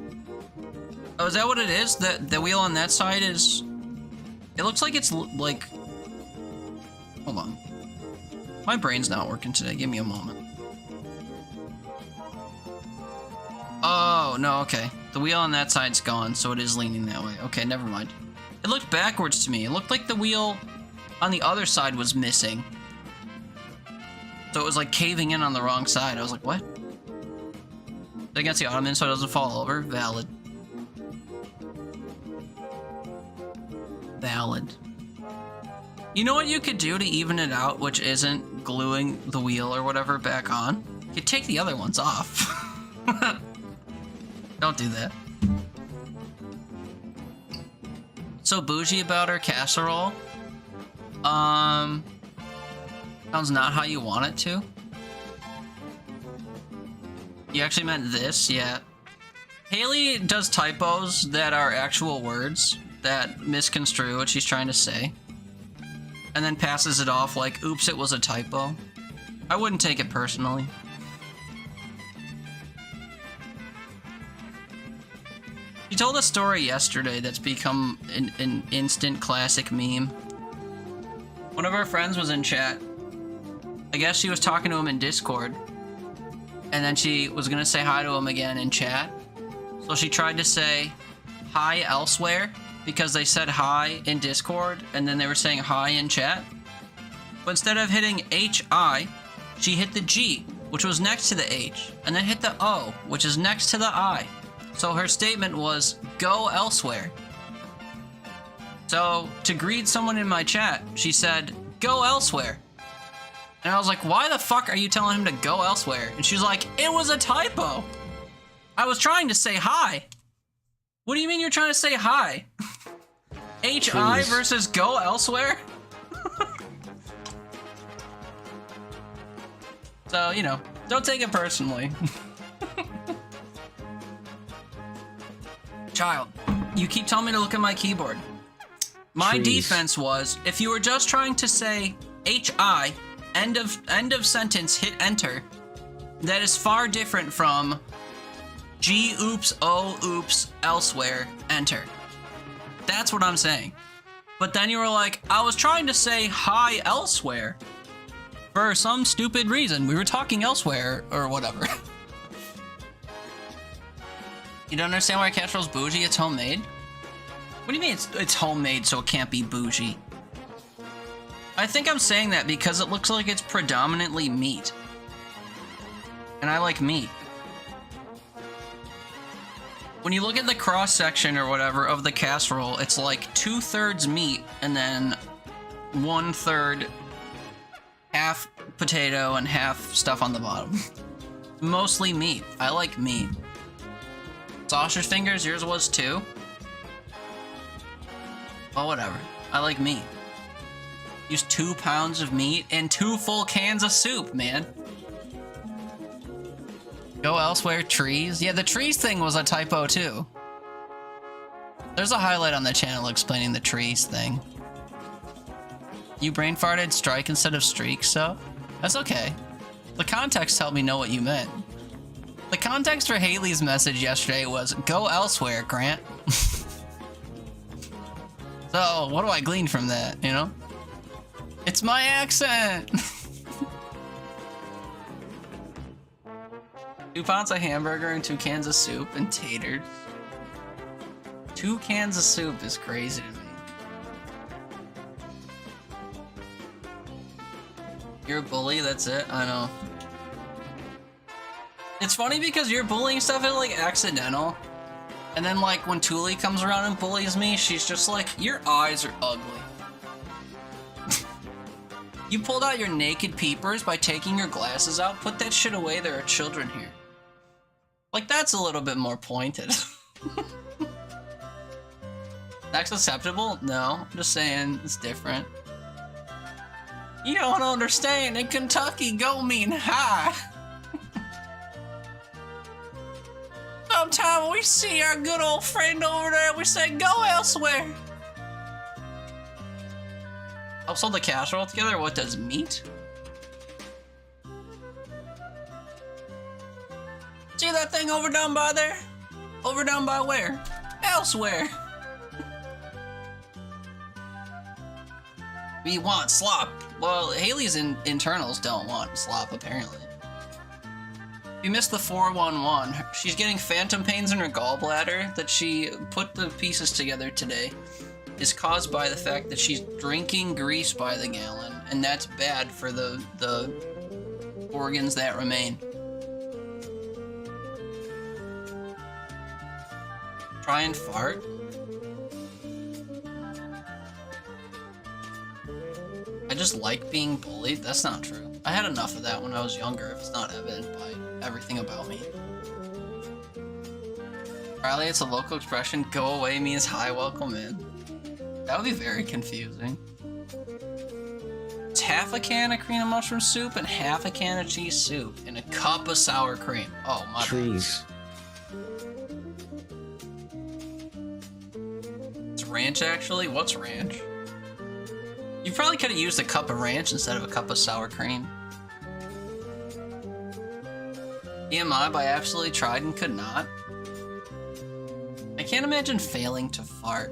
Oh, is that what it is? The wheel on that side is... It looks like it's like... Hold on. My brain's not working today. Give me a moment. Oh, no, okay. The wheel on that side's gone, so it is leaning that way. Okay, never mind. It looked backwards to me. It looked like the wheel on the other side was missing. So it was like caving in on the wrong side. I was like, what? Against the ottoman so it doesn't fall over? Valid. Valid. You know what you could do to even it out, which isn't gluing the wheel or whatever back on? You could take the other ones off. Don't do that. So bougie about her casserole. Sounds not how you want it to. You actually meant this, yeah. Haley does typos that are actual words that misconstrue what she's trying to say. And then passes it off like, oops, it was a typo. I wouldn't take it personally. She told a story yesterday that's become an instant classic meme. One of our friends was in chat. I guess she was talking to him in Discord. And then she was gonna say hi to him again in chat. So she tried to say hi elsewhere because they said hi in Discord and then they were saying hi in chat. But instead of hitting HI, she hit the G, which was next to the H, and then hit the O, which is next to the I. So her statement was, go elsewhere. So to greet someone in my chat, she said, go elsewhere. And I was like, why the fuck are you telling him to go elsewhere? And she's like, it was a typo. I was trying to say hi. What do you mean you're trying to say hi? HI versus go elsewhere? So, you know, don't take it personally. Child, you keep telling me to look at my keyboard. My defense was, if you were just trying to say HI, end of sentence, hit enter, that is far different from G oops, O oops, elsewhere, enter. That's what I'm saying. But then you were like, I was trying to say hi elsewhere. For some stupid reason. We were talking elsewhere, or whatever. You don't understand why casserole's bougie? It's homemade? What do you mean it's homemade so it can't be bougie? I think I'm saying that because it looks like it's predominantly meat. And I like meat. When you look at the cross-section or whatever of the casserole, it's like 2/3 meat and then 1/3 half potato and half stuff on the bottom. Mostly meat. I like meat. Sausage fingers, yours was too? Well, whatever. I like meat. Use 2 pounds of meat and 2 full cans of soup, man. Go elsewhere, trees. Yeah, the trees thing was a typo too. There's a highlight on the channel explaining the trees thing. You brain farted strike instead of streak, so? That's okay. The context helped me know what you meant. The context for Haley's message yesterday was, go elsewhere, Grant. So, what do I glean from that, you know? It's my accent! 2 pounds of hamburger and 2 cans of soup and taters. 2 cans of soup is crazy to me. You're a bully, that's it? I know. It's funny because your bullying stuff is like accidental. And then like when Thule comes around and bullies me, she's just like, your eyes are ugly. You pulled out your naked peepers by taking your glasses out. Put that shit away, there are children here. Like, that's a little bit more pointed. That's acceptable? No, I'm just saying it's different. You don't understand, in Kentucky, go mean hi. Sometimes we see our good old friend over there, we say, go elsewhere. Helps hold the casserole together? What does meat? See that thing over down by there? Over down by where? Elsewhere. We want slop. Well, Haley's internals don't want slop, apparently. If you missed the 411, she's getting phantom pains in her gallbladder that she put the pieces together today. Is caused by the fact that she's drinking grease by the gallon, and that's bad for the organs that remain. Try and fart? I just like being bullied? That's not true. I had enough of that when I was younger, if it's not evident by everything about me. Riley, it's a local expression. Go away means hi, welcome in. That would be very confusing. It's half a can of cream and mushroom soup and half a can of cheese soup in a cup of sour cream. Oh, my trees. It's ranch, actually? What's ranch? You probably could have used a cup of ranch instead of a cup of sour cream. TMI, I absolutely tried and could not. I can't imagine failing to fart.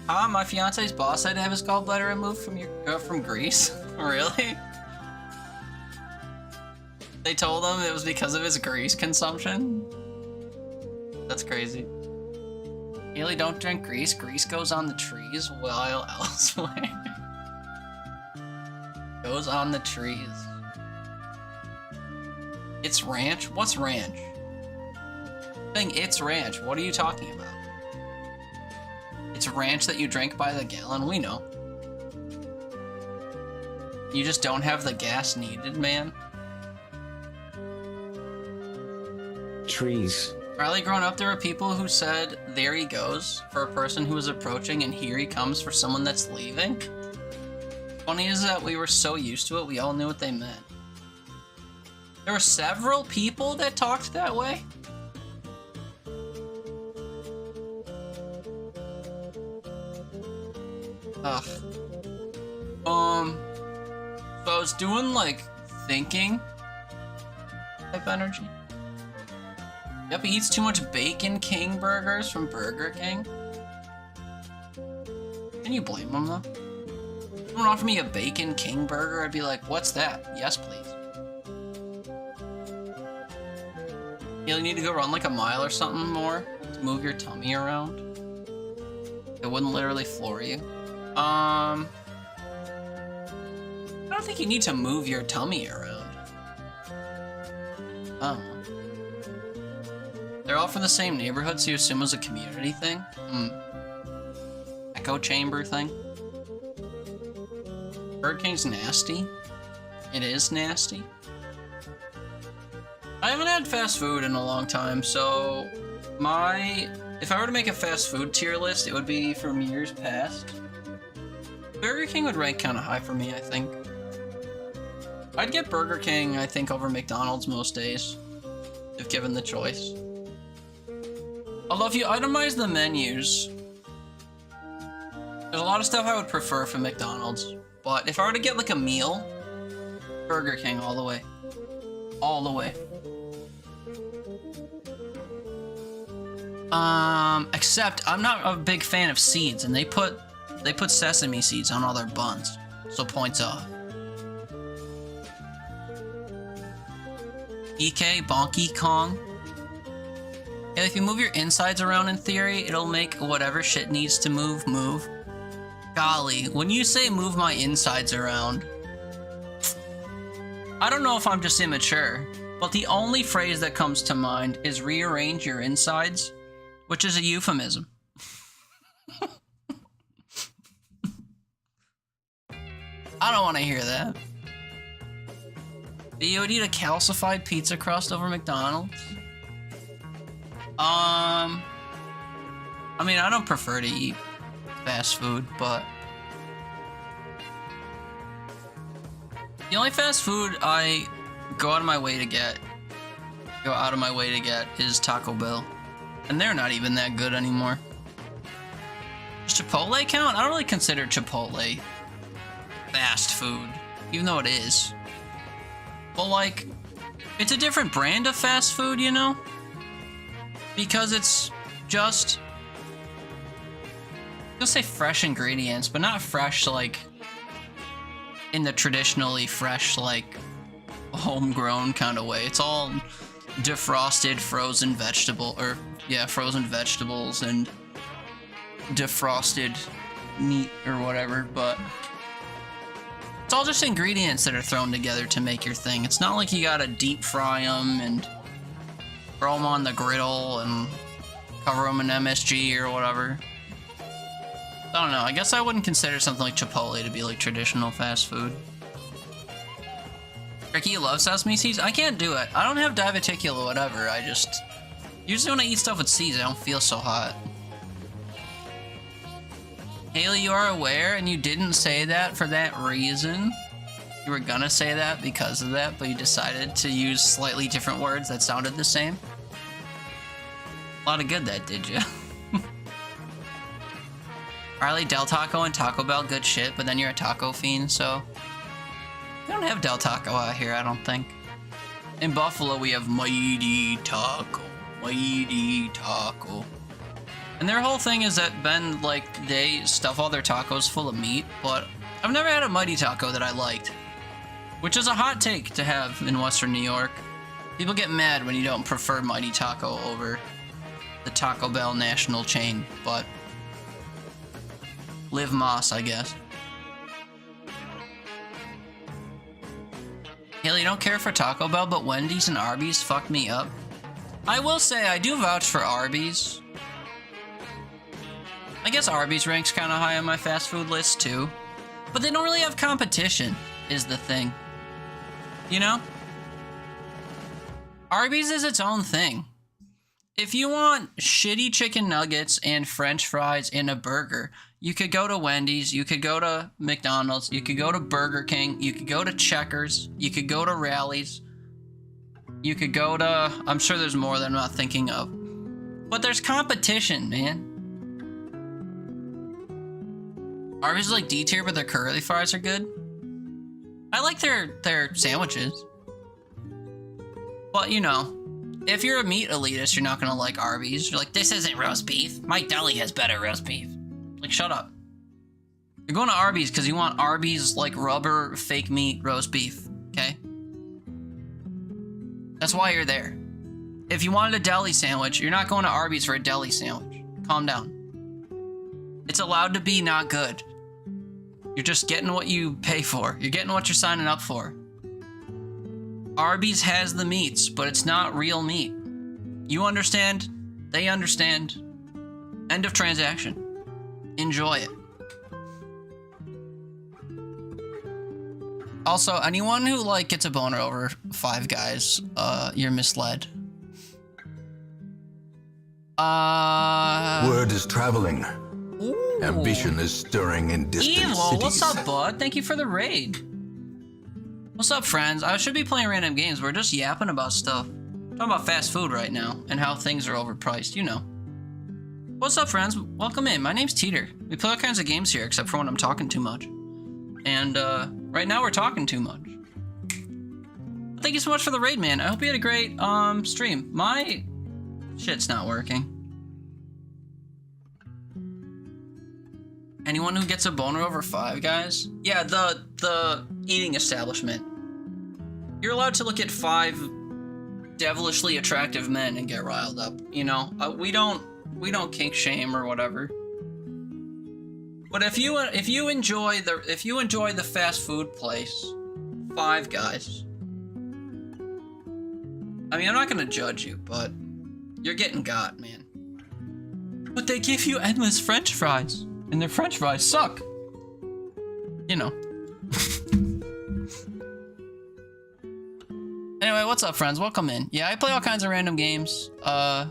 My fiance's boss had to have his gallbladder removed from Greece. Really? They told him it was because of his grease consumption? That's crazy. Haley, don't drink grease. Grease goes on the trees while elsewhere. Goes on the trees. It's ranch? What's ranch? It's ranch. What are you talking about? It's ranch that you drink by the gallon? We know. You just don't have the gas needed, man. Trees. Probably growing up, there were people who said, there he goes, for a person who was approaching, and here he comes for someone that's leaving. Funny is that we were so used to it, we all knew what they meant. There were several people that talked that way. Ugh. So I was doing like thinking type energy. Yep, he eats too much Bacon King burgers from Burger King. Can you blame him though? If someone offered me a Bacon King burger, I'd be like, what's that? Yes, please. You need to go run like a mile or something more to move your tummy around. It wouldn't literally floor you. I don't think you need to move your tummy around. I don't know. They're all from the same neighborhood, so you assume it was a community thing? Echo chamber thing? Burger King's nasty? It is nasty? I haven't had fast food in a long time, so if I were to make a fast food tier list, it would be from years past. Burger King would rank kind of high for me, I think. I'd get Burger King, I think, over McDonald's most days, if given the choice. Although if you itemize the menus, there's a lot of stuff I would prefer from McDonald's. But if I were to get like a meal, Burger King all the way. All the way. Except I'm not a big fan of seeds, and they put sesame seeds on all their buns, so points off. EK, Bonky Kong. Yeah, if you move your insides around in theory, it'll make whatever shit needs to move. Golly, when you say move my insides around, I don't know if I'm just immature, but the only phrase that comes to mind is rearrange your insides, which is a euphemism. I don't want to hear that. You would eat a calcified pizza crust over McDonald's? I mean, I don't prefer to eat fast food, but the only fast food I go out of my way to get is Taco Bell. And they're not even that good anymore. Does Chipotle count? I don't really consider Chipotle fast food, even though it is. But like, it's a different brand of fast food, you know? Because it's just, I'll say fresh ingredients, but not fresh like in the traditionally fresh, like homegrown kind of way. It's all defrosted frozen vegetables and defrosted meat or whatever, but it's all just ingredients that are thrown together to make your thing. It's not like you gotta deep fry them and throw them on the griddle and cover them in MSG or whatever. I don't know, I guess I wouldn't consider something like Chipotle to be like traditional fast food. Ricky, you love sesame seeds? I can't do it. I don't have diverticular or whatever, I just... Usually when I eat stuff with seeds, I don't feel so hot. Haley, you are aware, and you didn't say that for that reason. You were gonna say that because of that, but you decided to use slightly different words that sounded the same. A lot of good that did you. Riley, Del Taco and Taco Bell, good shit, but then you're a taco fiend, so... We don't have Del Taco out here, I don't think. In Buffalo, we have Mighty Taco. Mighty Taco. And their whole thing is that Ben, like, they stuff all their tacos full of meat, but I've never had a Mighty Taco that I liked. Which is a hot take to have in Western New York. People get mad when you don't prefer Mighty Taco over the Taco Bell national chain, but... Live Moss, I guess. Haley, you don't care for Taco Bell, but Wendy's and Arby's fucked me up. I will say, I do vouch for Arby's. I guess Arby's ranks kind of high on my fast food list, too. But they don't really have competition, is the thing. You know? Arby's is its own thing. If you want shitty chicken nuggets and french fries and a burger, you could go to Wendy's, you could go to McDonald's, you could go to Burger King, you could go to Checkers, you could go to Rally's, you could go to... I'm sure there's more that I'm not thinking of. But there's competition, man. Arby's is like D tier, but their curly fries are good. I like their sandwiches. But you know, if you're a meat elitist, you're not gonna like Arby's. You're like, this isn't roast beef. My deli has better roast beef. Like, shut up. You're going to Arby's because you want Arby's like rubber fake meat roast beef, okay? That's why you're there. If you wanted a deli sandwich, you're not going to Arby's for a deli sandwich. Calm down. It's allowed to be not good. You're just getting what you pay for. You're getting what you're signing up for. Arby's has the meats, but it's not real meat. You understand? They understand. End of transaction. Enjoy it. Also, anyone who like gets a boner over Five Guys, you're misled. Word is traveling. Ooh. Ambition is stirring in distant Evil, cities. what's up, bud? Thank you for the raid. What's up, friends? I should be playing random games. We're just yapping about stuff. Talking about fast food right now and how things are overpriced, you know. What's up, friends? Welcome in. My name's Teeter. We play all kinds of games here, except for when I'm talking too much. And right now we're talking too much. But thank you so much for the raid, man. I hope you had a great stream. My shit's not working. Anyone who gets a boner over Five Guys? Yeah, the eating establishment. You're allowed to look at 5 devilishly attractive men and get riled up. You know, we don't kink shame or whatever. But if you enjoy the fast food place, Five Guys. I mean, I'm not gonna judge you, but you're getting got, man. But they give you endless French fries, and their French fries suck. You know. Anyway, what's up, friends? Welcome in. Yeah, I play all kinds of random games. We're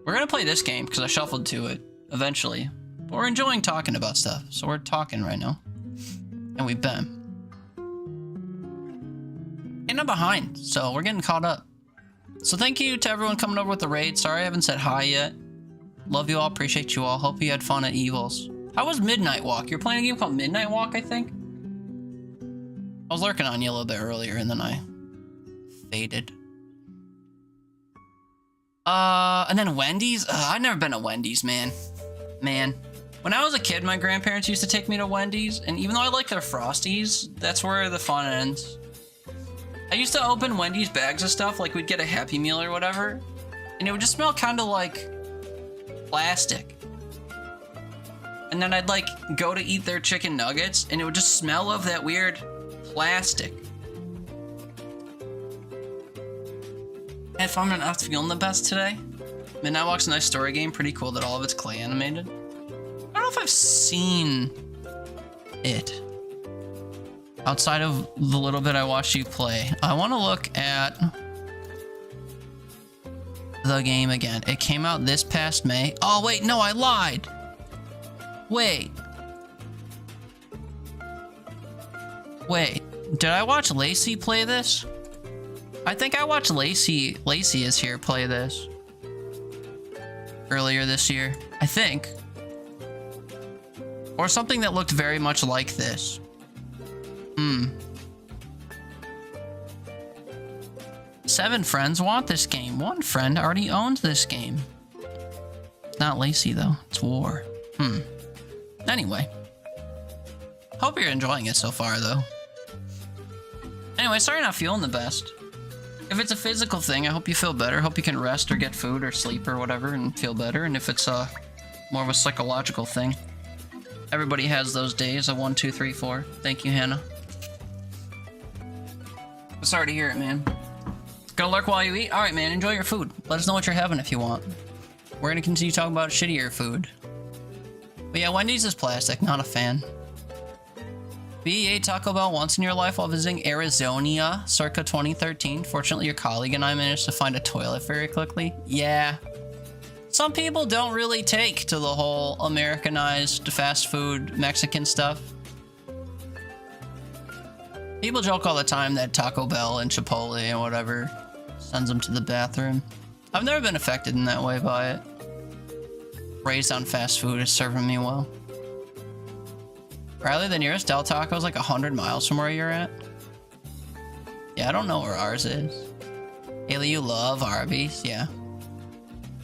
gonna play this game because I shuffled to it eventually. But we're enjoying talking about stuff, so we're talking right now. And we've been. And I'm behind, so we're getting caught up. So thank you to everyone coming over with the raid. Sorry I haven't said hi yet. Love you all, appreciate you all. Hope you had fun at Evils. How was Midnight Walk? You're playing a game called Midnight Walk, I think? I was lurking on you a little bit earlier, and then I faded. And then Wendy's? I've never been to Wendy's, man. When I was a kid, my grandparents used to take me to Wendy's, and even though I like their Frosties, that's where the fun ends. I used to open Wendy's bags of stuff, like we'd get a Happy Meal or whatever, and it would just smell kind of like plastic. And then I'd like go to eat their chicken nuggets, and it would just smell of that weird plastic. And if I'm not feeling the best today, Midnight Walk's a nice story game, pretty cool that all of it's clay animated. I don't know if I've seen it. Outside of the little bit I watched you play, I want to look at the game again. It came out this past May. Oh, wait, no, I lied. Wait, did I watch Lacey play this? I think I watched Lacey is here play this earlier this year, I think. Or something that looked very much like this. 7 friends want this game. 1 friend already owns this game. It's not Lacey though, it's War. Anyway. Hope you're enjoying it so far though. Anyway, sorry not feeling the best. If it's a physical thing, I hope you feel better. Hope you can rest or get food or sleep or whatever and feel better. And if it's more of a psychological thing, everybody has those days, a 1, 2, 3, 4. Thank you, Hannah. Sorry to hear it, man. Gonna lurk while you eat? Alright, man, enjoy your food. Let us know what you're having if you want. We're gonna continue talking about shittier food. But yeah, Wendy's is plastic, not a fan. You ate Taco Bell once in your life while visiting Arizona circa 2013. Fortunately, your colleague and I managed to find a toilet very quickly. Yeah. Some people don't really take to the whole Americanized fast food Mexican stuff. People joke all the time that Taco Bell and Chipotle and whatever sends them to the bathroom. I've never been affected in that way by it. Raised on fast food is serving me well. Riley, the nearest Del Taco is like 100 miles from where you're at. Yeah, I don't know where ours is. Haley, you love Arby's? Yeah.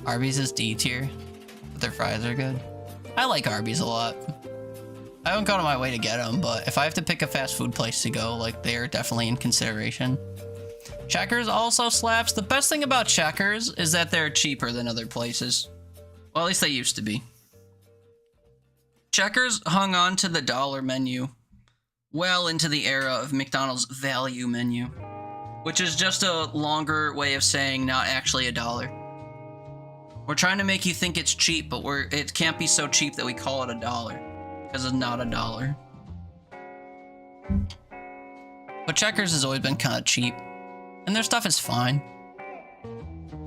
Arby's is D tier, but their fries are good. I like Arby's a lot. I haven't gone on my way to get them, but if I have to pick a fast food place to go, like, they are definitely in consideration. Checkers also slaps. The best thing about Checkers is that they're cheaper than other places. Well, at least they used to be. Checkers hung on to the dollar menu well into the era of McDonald's value menu, which is just a longer way of saying not actually a dollar. We're trying to make you think it's cheap, but it can't be so cheap that we call it a dollar, because it's not a dollar. But Checkers has always been kind of cheap, and their stuff is fine.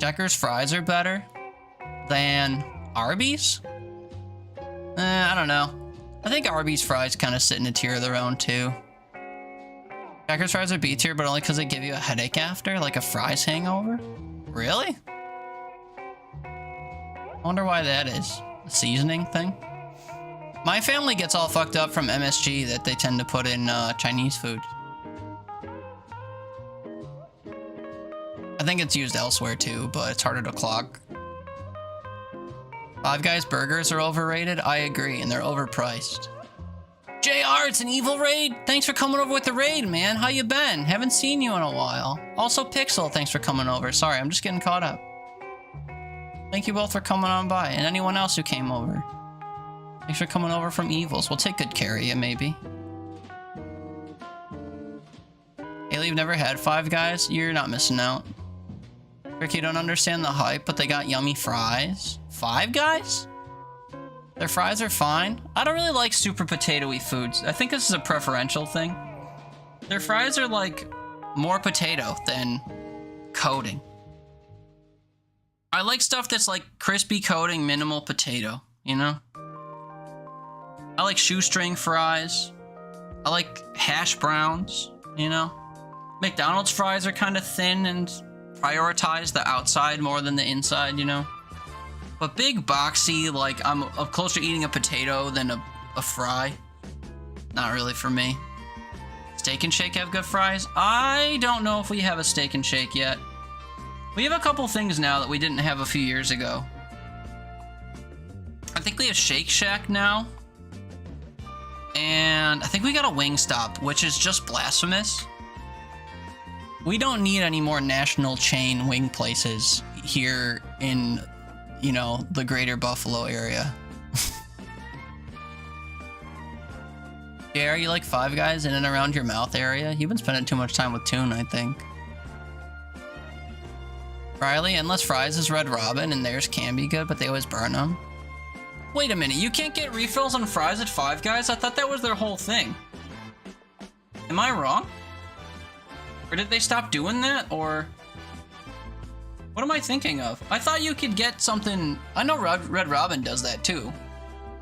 Checkers fries are better than Arby's? I don't know. I think Arby's fries kind of sit in a tier of their own too. Checkers fries are B tier, but only because they give you a headache after, like a fries hangover. Really? I wonder why that is. A seasoning thing? My family gets all fucked up from MSG that they tend to put in Chinese food. I think it's used elsewhere too, but it's harder to clock. Five Guys burgers are overrated. I agree, and they're overpriced. JR, it's an evil raid. Thanks for coming over with the raid, man. How you been? Haven't seen you in a while. Also, Pixel, thanks for coming over. Sorry, I'm just getting caught up. Thank you both for coming on by, and anyone else who came over. Thanks for coming over from Evils. We'll take good care of you, maybe. Haley, you've never had Five Guys? You're not missing out. Rick, you don't understand the hype, but they got yummy fries. Five Guys? Their fries are fine. I don't really like super potato-y foods. I think this is a preferential thing. Their fries are like more potato than coating. I like stuff that's like crispy coating, minimal potato, you know? I like shoestring fries. I like hash browns, you know? McDonald's fries are kind of thin and prioritize the outside more than the inside, you know? But big boxy, like I'm closer to eating a potato than a fry. Not really for me. Steak and Shake have good fries? I don't know if we have a Steak and Shake yet. We have a couple things now that we didn't have a few years ago. I think we have Shake Shack now. And I think we got a Wingstop, which is just blasphemous. We don't need any more national chain wing places here in, you know, the greater Buffalo area. JR, you like Five Guys in and around your mouth area? You've been spending too much time with Toon, I think. Riley, Endless Fries is Red Robin, and theirs can be good, but they always burn them. Wait a minute, you can't get refills on fries at Five Guys? I thought that was their whole thing. Am I wrong? Or did they stop doing that, or... What am I thinking of? I thought you could get something... I know Red Robin does that too.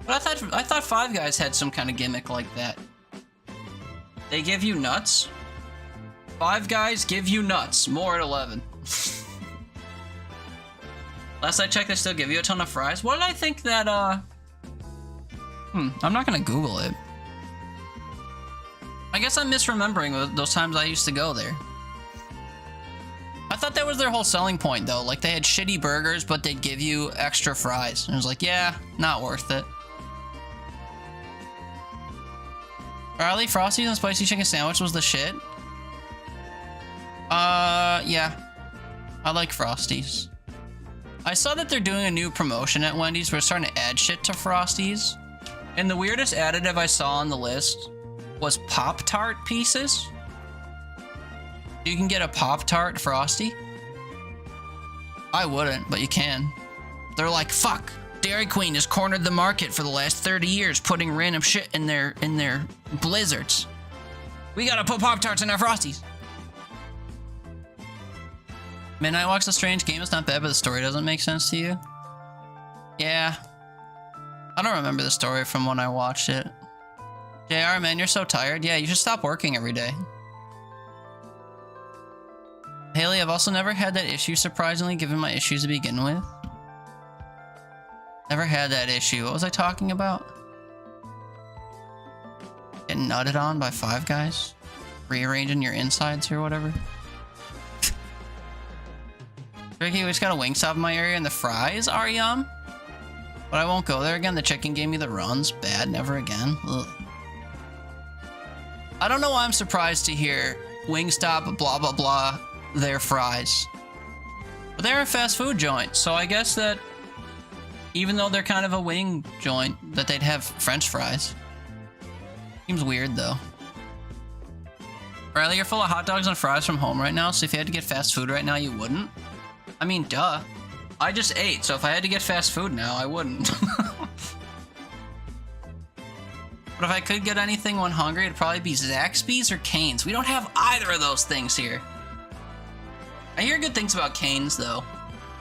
But I thought Five Guys had some kind of gimmick like that. They give you nuts? Five Guys give you nuts. More at 11. Last I checked, they still give you a ton of fries. What did I think that, I'm not gonna Google it. I guess I'm misremembering those times I used to go there. I thought that was their whole selling point, though. Like, they had shitty burgers, but they'd give you extra fries. And I was like, yeah, not worth it. Riley, Frosties and Spicy Chicken Sandwich was the shit. Yeah. I like Frosties. I saw that they're doing a new promotion at Wendy's. We're starting to add shit to Frosties. And the weirdest additive I saw on the list was Pop-Tart pieces. You can get a Pop-Tart Frosty. I wouldn't, but you can. They're like, fuck, Dairy Queen has cornered the market for the last 30 years, putting random shit in their blizzards. We gotta put Pop-Tarts in our Frosties. Midnight Walk's a strange game. It's not bad, but the story doesn't make sense to you. Yeah. I don't remember the story from when I watched it. JR, man, you're so tired. Yeah, you should stop working every day. Haley, I've also never had that issue, surprisingly, given my issues to begin with. Never had that issue. What was I talking about? getting nutted on by Five Guys? Rearranging your insides or whatever? Ricky, we just got a Wingstop in my area and the fries are yum. But I won't go there again. The chicken gave me the runs. Bad, never again. Ugh. I don't know why I'm surprised to hear Wingstop, blah, blah, blah, their fries. But they're a fast food joint, so I guess that even though they're kind of a wing joint, that they'd have French fries. Seems weird, though. Riley, you're full of hot dogs and fries from home right now, so if you had to get fast food right now, you wouldn't? I mean, duh. I just ate, so if I had to get fast food now, I wouldn't. But if I could get anything when hungry, it'd probably be Zaxby's or Cane's. We don't have either of those things here. I hear good things about Cane's, though.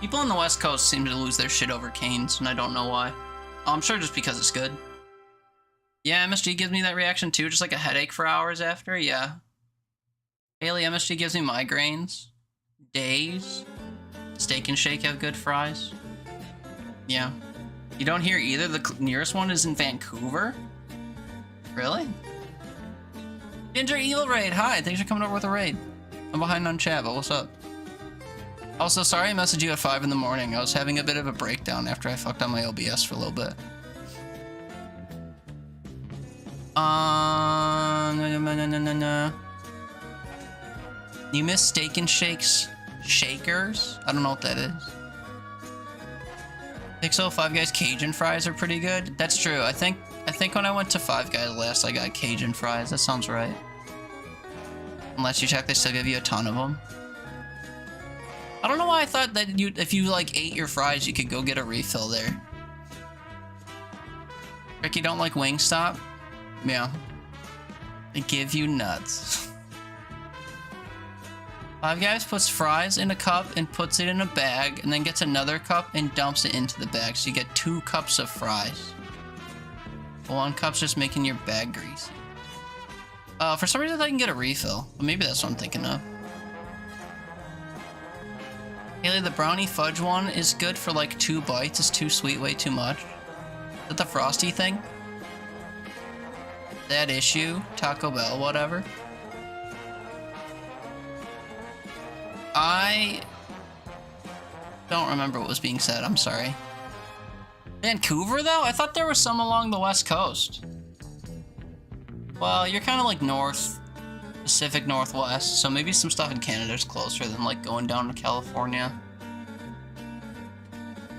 People on the West Coast seem to lose their shit over Cane's, and I don't know why. Oh, I'm sure just because it's good. Yeah, MSG gives me that reaction too, just like a headache for hours after, yeah. Haley, MSG gives me migraines. Days. Steak and Shake have good fries. Yeah. You don't hear either? The nearest one is in Vancouver? Really? Ginger Evil Raid, hi, thanks for coming over with a raid. I'm behind on chat, but what's up? Also, sorry I messaged you at 5 in the morning. I was having a bit of a breakdown after I fucked on my OBS for a little bit. You miss Steak and Shakes Shakers? I don't know what that is. I think so. Five Guys Cajun fries are pretty good. That's true. I think when I went to Five Guys last, I got Cajun fries. That sounds right. Unless you check, they still give you a ton of them. I don't know why I thought that if you like ate your fries, you could go get a refill there. Ricky, don't like Wingstop? Yeah. They give you nuts. Five Guys puts fries in a cup and puts it in a bag, and then gets another cup and dumps it into the bag, so you get 2 cups of fries. 1 cup's just making your bag greasy. For some reason I can get a refill. Well, maybe that's what I'm thinking of. Haley, the brownie fudge one is good for like 2 bites. It's too sweet, way too much. Is that the Frosty thing? That issue? Taco Bell, whatever. I don't remember what was being said. I'm sorry. Vancouver, though? I thought there was some along the West Coast. Well, you're kind of like North, Pacific Northwest, so maybe some stuff in Canada's closer than like going down to California.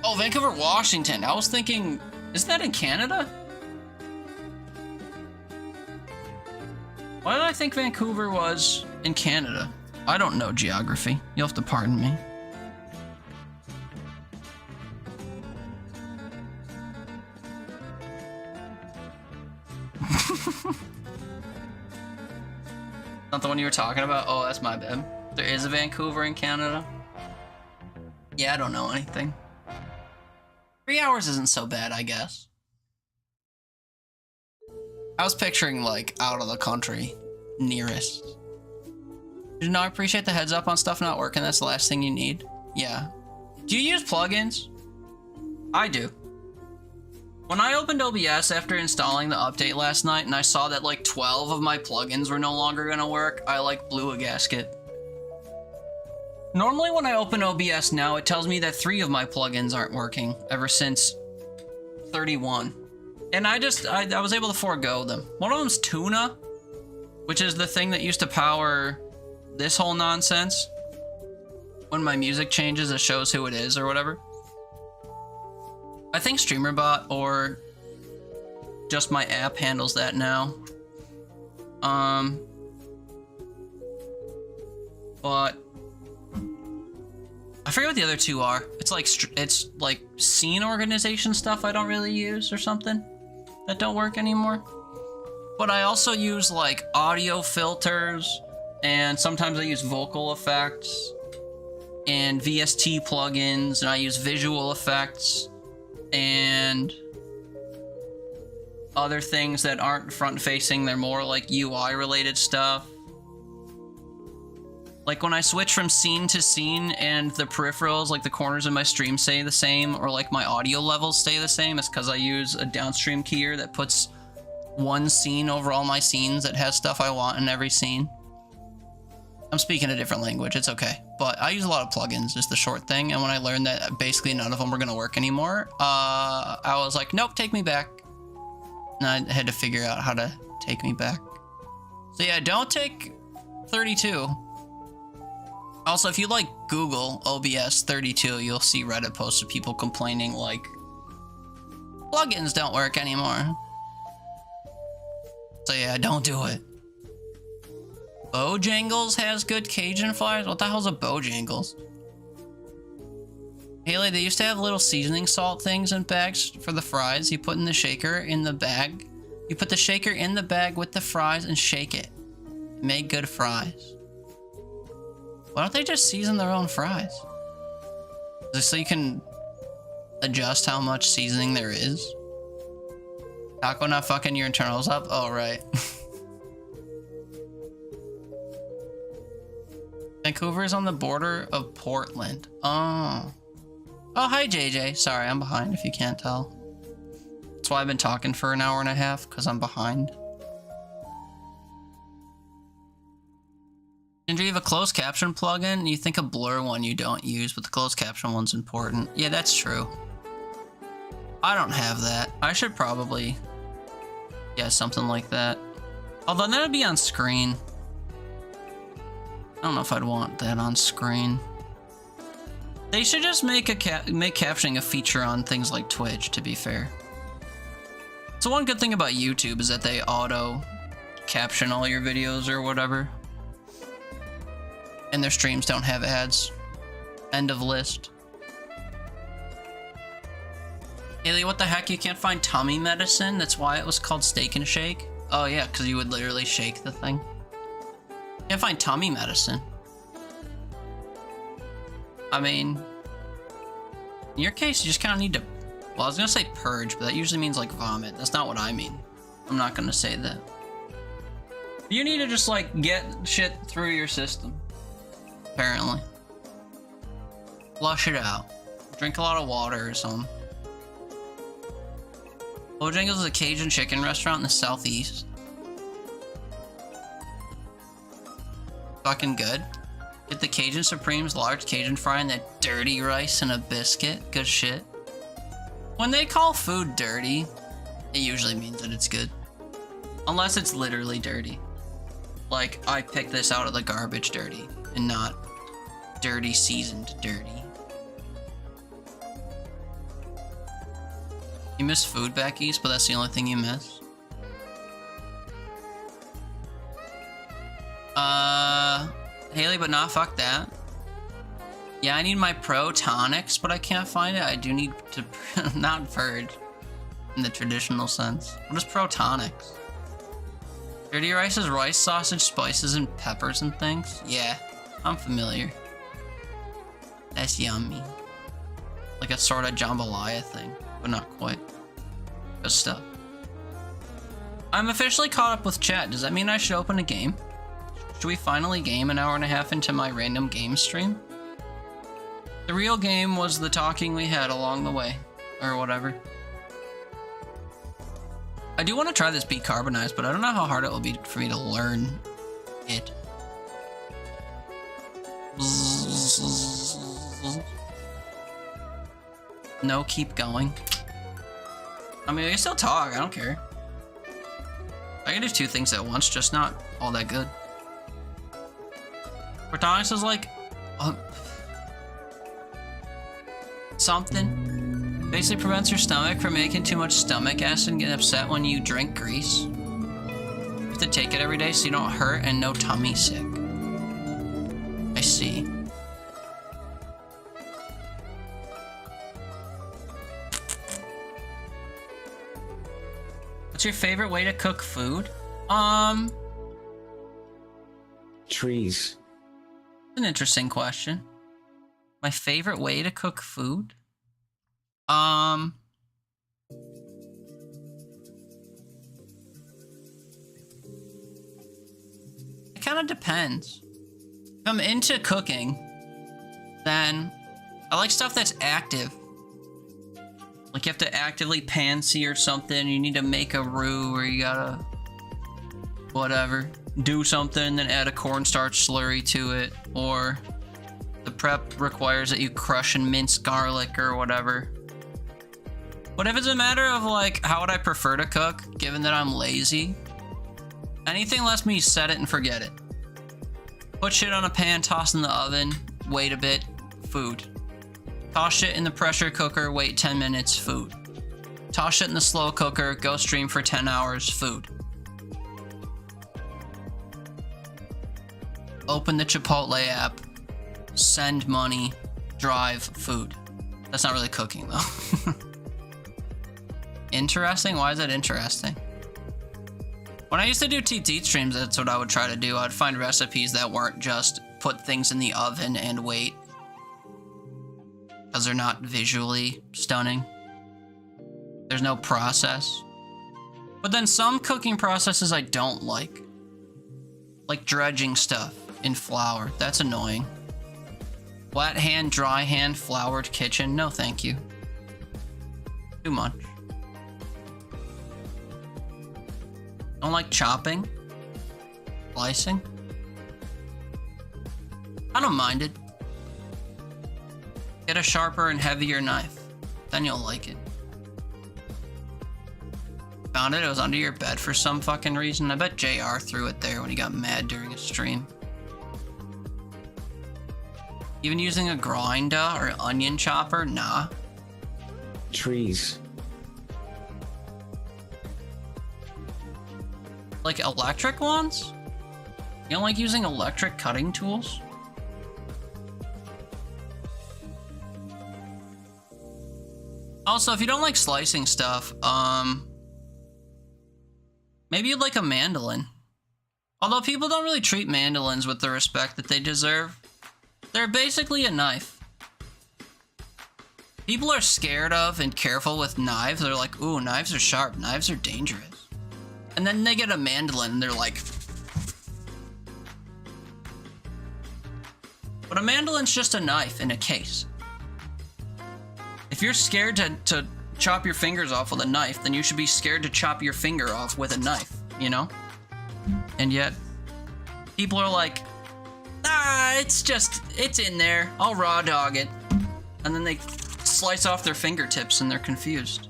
Oh, Vancouver, Washington. I was thinking, isn't that in Canada? Why did I think Vancouver was in Canada? I don't know geography. You'll have to pardon me. Not the one you were talking about? Oh, that's my bad. There is a Vancouver in Canada? Yeah, I don't know anything. 3 hours isn't so bad, I guess. I was picturing, like, out of the country. Nearest. You know, I appreciate the heads up on stuff not working. That's the last thing you need. Yeah. Do you use plugins? I do. When I opened OBS after installing the update last night and I saw that like 12 of my plugins were no longer gonna work, I like blew a gasket. Normally when I open OBS now, it tells me that 3 of my plugins aren't working ever since 31. And I was able to forego them. One of them's Tuna, which is the thing that used to power this whole nonsense. When my music changes, it shows who it is or whatever. I think StreamerBot or just my app handles that now. But I forget what the other 2 are. It's like scene organization stuff I don't really use or something that don't work anymore. But I also use like audio filters, and sometimes I use vocal effects and VST plugins, and I use visual effects and other things that aren't front facing. They're more like UI related stuff. Like when I switch from scene to scene and the peripherals, like the corners of my stream stay the same, or like my audio levels stay the same, it's because I use a downstream keyer that puts one scene over all my scenes that has stuff I want in every scene. I'm speaking a different language, it's okay. But I use a lot of plugins, is the short thing, and when I learned that basically none of them were gonna work anymore, I was like, nope, take me back. And I had to figure out how to take me back. So yeah, don't take 32. Also, if you like Google OBS 32, you'll see Reddit posts of people complaining like, plugins don't work anymore. So yeah, don't do it. Bojangles has good Cajun fries? What the hell's a Bojangles? Haley, they used to have little seasoning salt things in bags for the fries. You put in the shaker in the bag. You put the shaker in the bag with the fries and shake it. Make good fries. Why don't they just season their own fries? Just so you can adjust how much seasoning there is? Taco not fucking your internals up? Oh, right. Vancouver is on the border of Portland. Oh. Oh, hi, JJ. Sorry, I'm behind if you can't tell. That's why I've been talking for an hour and a half, because I'm behind. Ginger, you have a closed caption plugin? You think a blur one you don't use, but the closed caption one's important. Yeah, that's true. I don't have that. I should probably... yeah, something like that. Although that would be on screen. I don't know if I'd want that on screen. They should just make captioning a feature on things like Twitch, to be fair. So one good thing about YouTube is that they auto caption all your videos or whatever. And their streams don't have ads. End of list. Haley, what the heck? You can't find tummy medicine? That's why it was called Steak and Shake? Oh yeah, because you would literally shake the thing. Can't find tummy medicine. I mean, in your case, you just kind of need to... well, I was going to say purge, but that usually means like vomit. That's not what I mean. I'm not going to say that. You need to just like get shit through your system. Apparently. Flush it out. Drink a lot of water or something. Bojangles is a Cajun chicken restaurant in the southeast. Fucking good. Get the Cajun Supremes large Cajun fry and that dirty rice and a biscuit. Good shit. When they call food dirty, it usually means that it's good. Unless it's literally dirty. Like, I picked this out of the garbage dirty and not dirty seasoned dirty. You miss food back east, but that's the only thing you miss. Haley, but nah, fuck that. Yeah, I need my pro tonics, but I can't find it. I do need to, not purge in the traditional sense. What is pro tonics? Dirty rice is rice, sausage, spices, and peppers and things? Yeah, I'm familiar. That's yummy. Like a sort of jambalaya thing, but not quite. Good stuff. I'm officially caught up with chat. Does that mean I should open a game? Should we finally game an hour and a half into my random game stream? The real game was the talking we had along the way, or whatever. I do want to try this Beecarbonize, but I don't know how hard it will be for me to learn it. No, keep going. I mean, I can still talk, I don't care. I can do two things at once, just not all that good. Protonics is like... something. Basically prevents your stomach from making too much stomach acid and getting upset when you drink grease. You have to take it every day so you don't hurt and no tummy sick. I see. What's your favorite way to cook food? Trees. An interesting question. My favorite way to cook food? It kind of depends. If I'm into cooking, then I like stuff that's active. Like you have to actively pan sear something, you need to make a roux, or you gotta whatever, do something, then add a cornstarch slurry to it, or the prep requires that you crush and mince garlic or whatever. But if it's a matter of like, how would I prefer to cook, given that I'm lazy? Anything lets me set it and forget it. Put shit on a pan, toss in the oven, wait a bit, food. Toss shit in the pressure cooker, wait 10 minutes, food. Toss shit in the slow cooker, go stream for 10 hours, food. Open the Chipotle app, send money, drive, food. That's not really cooking though. Interesting? Why is that interesting? When I used to do TT streams, that's what I would try to do. I'd find recipes that weren't just put things in the oven and wait, because they're not visually stunning. There's no process. But then some cooking processes I don't like dredging stuff in flour. That's annoying. Wet hand, dry hand, floured kitchen. No, thank you. Too much. Don't like chopping, slicing. I don't mind it. Get a sharper and heavier knife, then you'll like it. Found it, it was under your bed for some fucking reason. I bet JR threw it there when he got mad during a stream. Even using a grinder or onion chopper? Nah. Trees. Like electric ones? You don't like using electric cutting tools? Also, if you don't like slicing stuff, maybe you'd like a mandolin. Although people don't really treat mandolins with the respect that they deserve. They're basically a knife. People are scared of and careful with knives. They're like, ooh, knives are sharp, knives are dangerous. And then they get a mandolin and they're like... But a mandolin's just a knife in a case. If you're scared to chop your fingers off with a knife, then you should be scared to chop your finger off with a knife, you know? And yet, people are like, it's in there, I'll raw dog it. And then they slice off their fingertips and they're confused.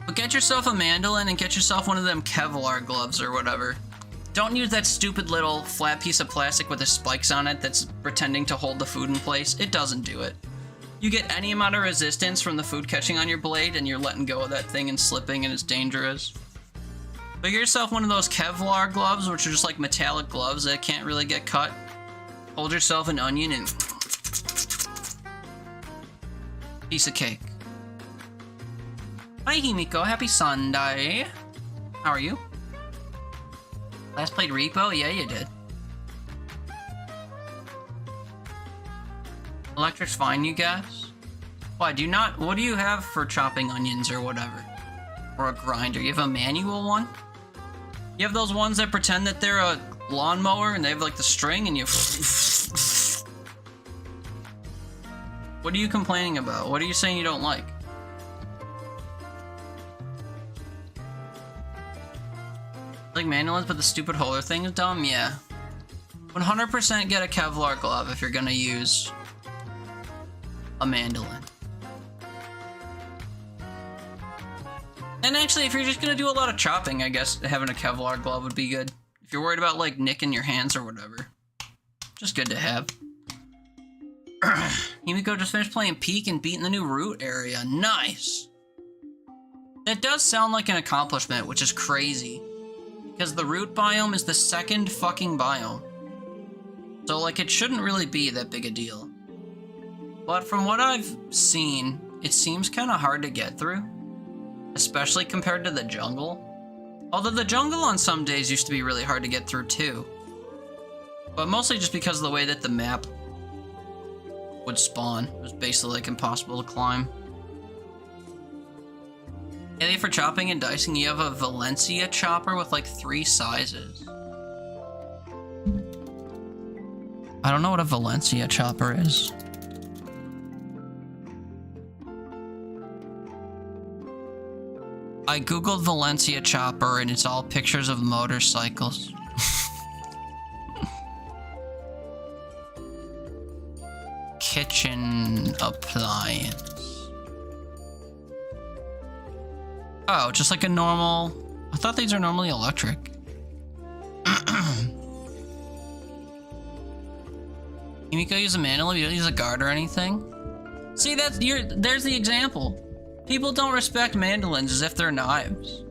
But get yourself a mandolin and get yourself one of them Kevlar gloves or whatever. Don't use that stupid little flat piece of plastic with the spikes on it that's pretending to hold the food in place. It doesn't do it. You get any amount of resistance from the food catching on your blade and you're letting go of that thing and slipping and it's dangerous. But get yourself one of those Kevlar gloves, which are just like metallic gloves that can't really get cut. Hold yourself an onion and... piece of cake. Hi Himiko, happy Sunday. How are you? Last played Repo? Yeah, you did. Electric's fine, you guys? Why, what do you have for chopping onions or whatever? Or a grinder? You have a manual one? You have those ones that pretend that they're a lawnmower and they have like the string and you... What are you complaining about? What are you saying you don't like? Like mandolins, but the stupid holder thing is dumb? Yeah. 100% get a Kevlar glove if you're gonna use a mandolin. And actually, if you're just gonna do a lot of chopping, I guess having a Kevlar glove would be good. If you're worried about like nicking your hands or whatever. Just good to have. Himiko just finished playing Peak and beating the new root area. Nice! That does sound like an accomplishment, which is crazy. Because the root biome is the second fucking biome. So, like, it shouldn't really be that big a deal. But from what I've seen, it seems kind of hard to get through. Especially compared to the jungle. Although the jungle on some days used to be really hard to get through too. But mostly just because of the way that the map would spawn. It was basically like impossible to climb. And for chopping and dicing, you have a Valencia chopper with like 3 sizes. I don't know what a Valencia chopper is. I googled Valencia chopper and it's all pictures of motorcycles. Kitchen appliance. Oh, just like a normal... I thought these are normally electric. Yumiko use a mandolin, you don't use a guard or anything? See, there's the example. People don't respect mandolins as if they're knives.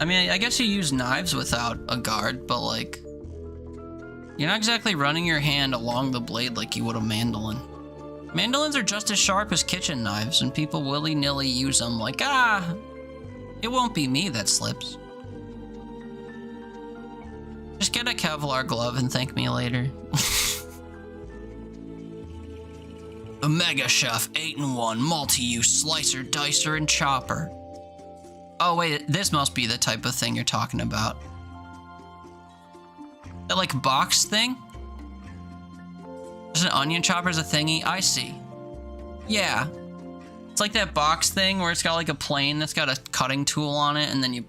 I mean, I guess you use knives without a guard, but like... You're not exactly running your hand along the blade like you would a mandolin. Mandolins are just as sharp as kitchen knives, and people willy-nilly use them like, ah, it won't be me that slips. Just get a Kevlar glove and thank me later. A Mega Chef 8-in-1 multi-use slicer, dicer, and chopper. Oh wait, this must be the type of thing you're talking about. That like box thing? There's an onion chopper as a thingy? I see. Yeah. It's like that box thing where it's got like a plane that's got a cutting tool on it, and then you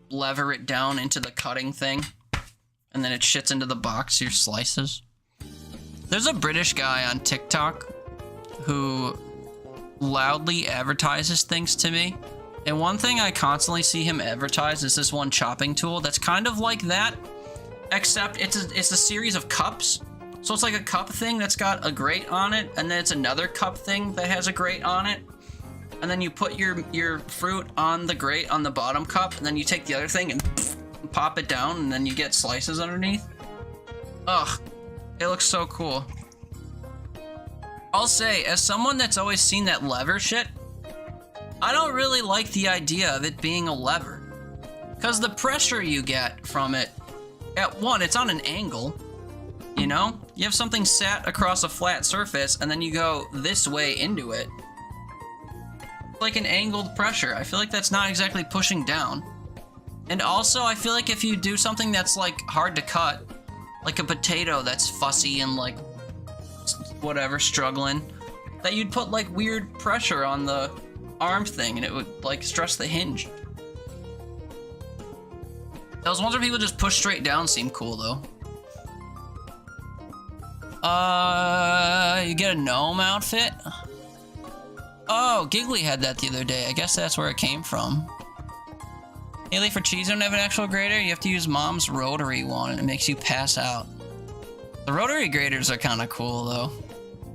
lever it down into the cutting thing, and then it shits into the box your slices. There's a British guy on TikTok who loudly advertises things to me. And one thing I constantly see him advertise is this one chopping tool that's kind of like that, except it's a series of cups. So it's like a cup thing that's got a grate on it, and then it's another cup thing that has a grate on it. And then you put your fruit on the grate on the bottom cup, and then you take the other thing and pop it down, and then you get slices underneath. Ugh, it looks so cool. I'll say, as someone that's always seen that lever shit, I don't really like the idea of it being a lever. Because the pressure you get from it, at one, it's on an angle, you know? You have something sat across a flat surface, and then you go this way into it. It's like an angled pressure. I feel like that's not exactly pushing down. And also, I feel like if you do something that's like hard to cut, like a potato that's fussy and like whatever, struggling, that you'd put like weird pressure on the arm thing and it would like stress the hinge. Those ones where people just push straight down seem cool though. You get a gnome outfit? Oh, Giggly had that the other day. I guess that's where it came from. Haley, for cheese, don't have an actual grater. You have to use mom's rotary one and it makes you pass out. The rotary graters are kind of cool though.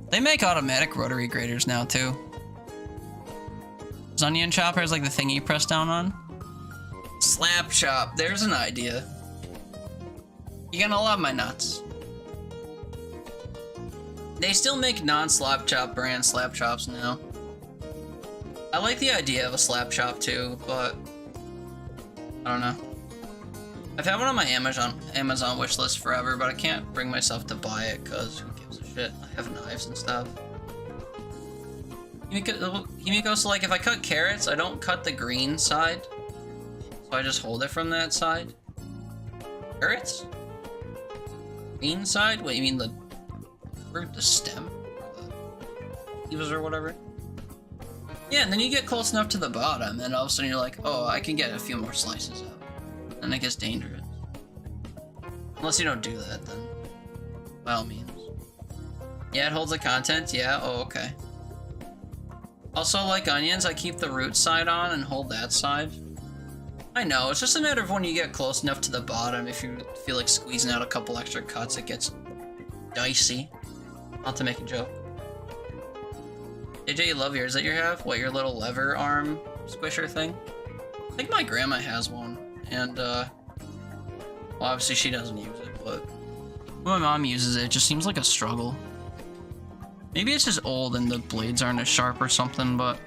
They make automatic rotary graters now too. Is onion chopper is like the thing you press down on? Slap chop, there's an idea. You're gonna love my nuts. They still make non-slap chop brand slap chops now. I like the idea of a slap chop too, but I don't know. I've had one on my Amazon wish list forever, but I can't bring myself to buy it because who gives a shit? I have knives and stuff. Himiko, so like if I cut carrots, I don't cut the green side. So I just hold it from that side. Carrots? Green side? What, you mean the stem? Or the leaves or whatever? Yeah, and then you get close enough to the bottom, and all of a sudden you're like, oh, I can get a few more slices out. And it gets dangerous. Unless you don't do that, then by all means. Yeah, it holds the contents, yeah, oh, okay. Also, like onions, I keep the root side on and hold that side. I know, it's just a matter of when you get close enough to the bottom, if you feel like squeezing out a couple extra cuts, it gets dicey. Not to make a joke. AJ, you love yours that you have? What, your little lever arm squisher thing? I think my grandma has one, and, well, obviously she doesn't use it, but when my mom uses it, it just seems like a struggle. Maybe it's just old and the blades aren't as sharp or something, but...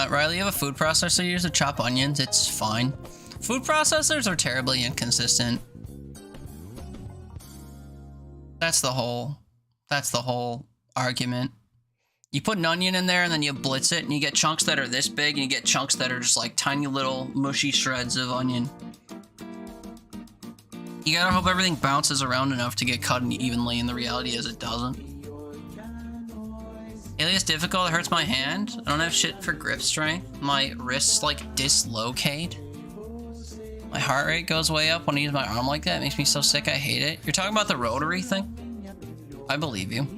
Riley, you have a food processor you use to chop onions? It's fine. Food processors are terribly inconsistent. That's the whole argument. You put an onion in there and then you blitz it and you get chunks that are this big and you get chunks that are just like tiny little mushy shreds of onion. You gotta hope everything bounces around enough to get cut evenly, and the reality is it doesn't. Alias difficult, it hurts my hand. I don't have shit for grip strength. My wrists like dislocate. My heart rate goes way up when I use my arm like that. It makes me so sick, I hate it. You're talking about the rotary thing? I believe you.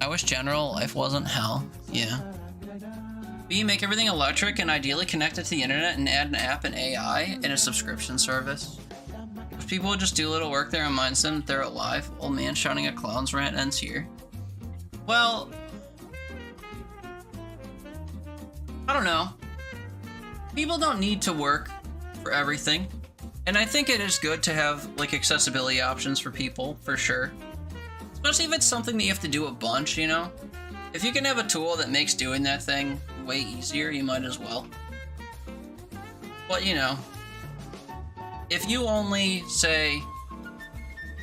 I wish general life wasn't hell. Yeah. B, make everything electric and ideally connect it to the internet and add an app and AI in a subscription service. If people would just do a little work there and reminds them that they're alive. Old man shouting a clown's rant ends here. Well, I don't know. People don't need to work for everything. And I think it is good to have like accessibility options for people, for sure. Especially if it's something that you have to do a bunch, you know? If you can have a tool that makes doing that thing way easier, you might as well. But you know, if you only, say,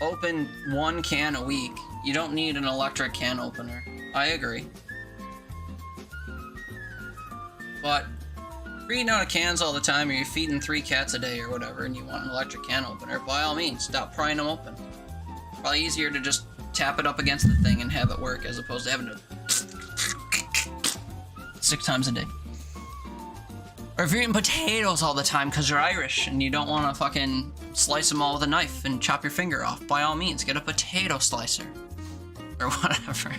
open one can a week, you don't need an electric can opener. I agree. But if you're eating out of cans all the time, or you're feeding 3 cats a day or whatever, and you want an electric can opener, by all means, stop prying them open. Probably easier to just tap it up against the thing and have it work, as opposed to having to 6 times a day. Or if you're eating potatoes all the time because you're Irish and you don't want to fucking slice them all with a knife and chop your finger off, by all means, get a potato slicer. Or whatever.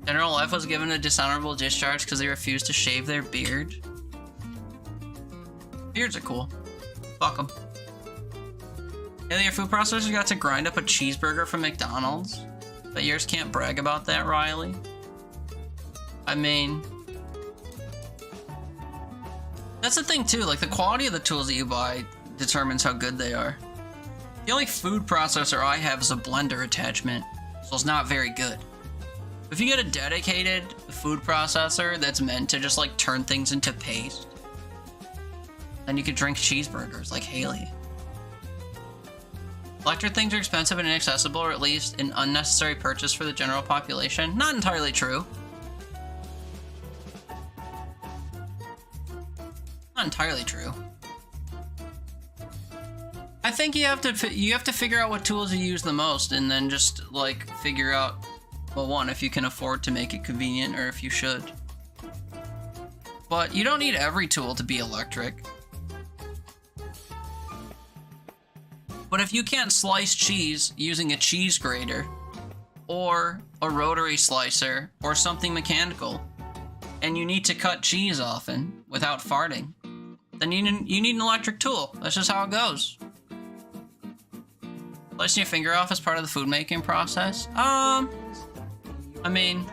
General Life was given a dishonorable discharge because they refused to shave their beard. Beards are cool. Fuck them. Yeah, your food processor got to grind up a cheeseburger from McDonald's. But yours can't brag about that, Riley. I mean, that's the thing too, like the quality of the tools that you buy determines how good they are. The only food processor I have is a blender attachment, so it's not very good. If you get a dedicated food processor that's meant to just like turn things into paste, then you could drink cheeseburgers like Haley. Electric things are expensive and inaccessible, or at least an unnecessary purchase for the general population. Not entirely true. Not entirely true. I think you have to figure out what tools you use the most, and then just like figure out, well, one, if you can afford to make it convenient, or if you should. But you don't need every tool to be electric. But if you can't slice cheese using a cheese grater, or a rotary slicer, or something mechanical, and you need to cut cheese often without farting, then you need an electric tool. That's just how it goes. Slicing your finger off as part of the food making process? I mean,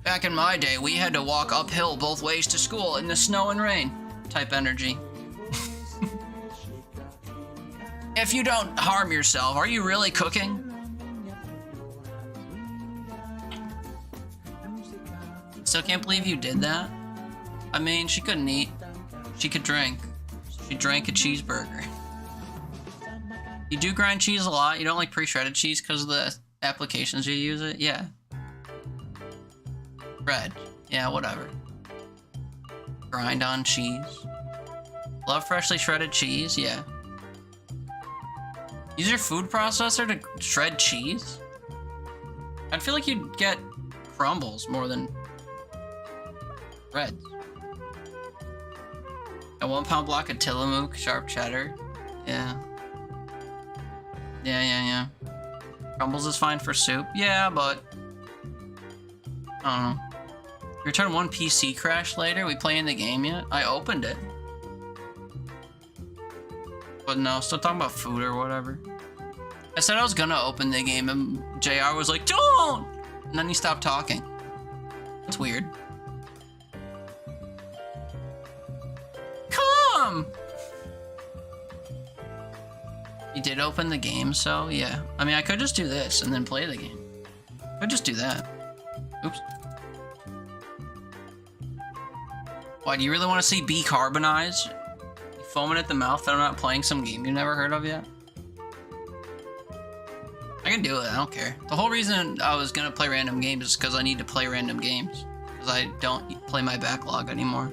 back in my day, we had to walk uphill both ways to school in the snow and rain type energy. If you don't harm yourself, are you really cooking? Still can't believe you did that. I mean, she couldn't eat. She could drink. She drank a cheeseburger. You do grind cheese a lot. You don't like pre-shredded cheese because of the applications you use it? Yeah. Bread. Yeah, whatever. Grind on cheese. Love freshly shredded cheese? Yeah. Use your food processor to shred cheese? I'd feel like you'd get crumbles more than breads. A 1 pound block of Tillamook sharp cheddar. Yeah. Yeah. Crumbles is fine for soup. Yeah, but I don't know. Return 1 PC crash later. We playing the game yet? I opened it. But no, still talking about food or whatever. I said I was gonna open the game and JR was like, don't! And then he stopped talking. That's weird. Come! You did open the game, so yeah. I mean, I could just do this and then play the game. I could just do that. Oops. Why, do you really want to see Beecarbonize? You foaming at the mouth that I'm not playing some game you've never heard of yet? I can do it, I don't care. The whole reason I was gonna play random games is because I need to play random games. Because I don't play my backlog anymore.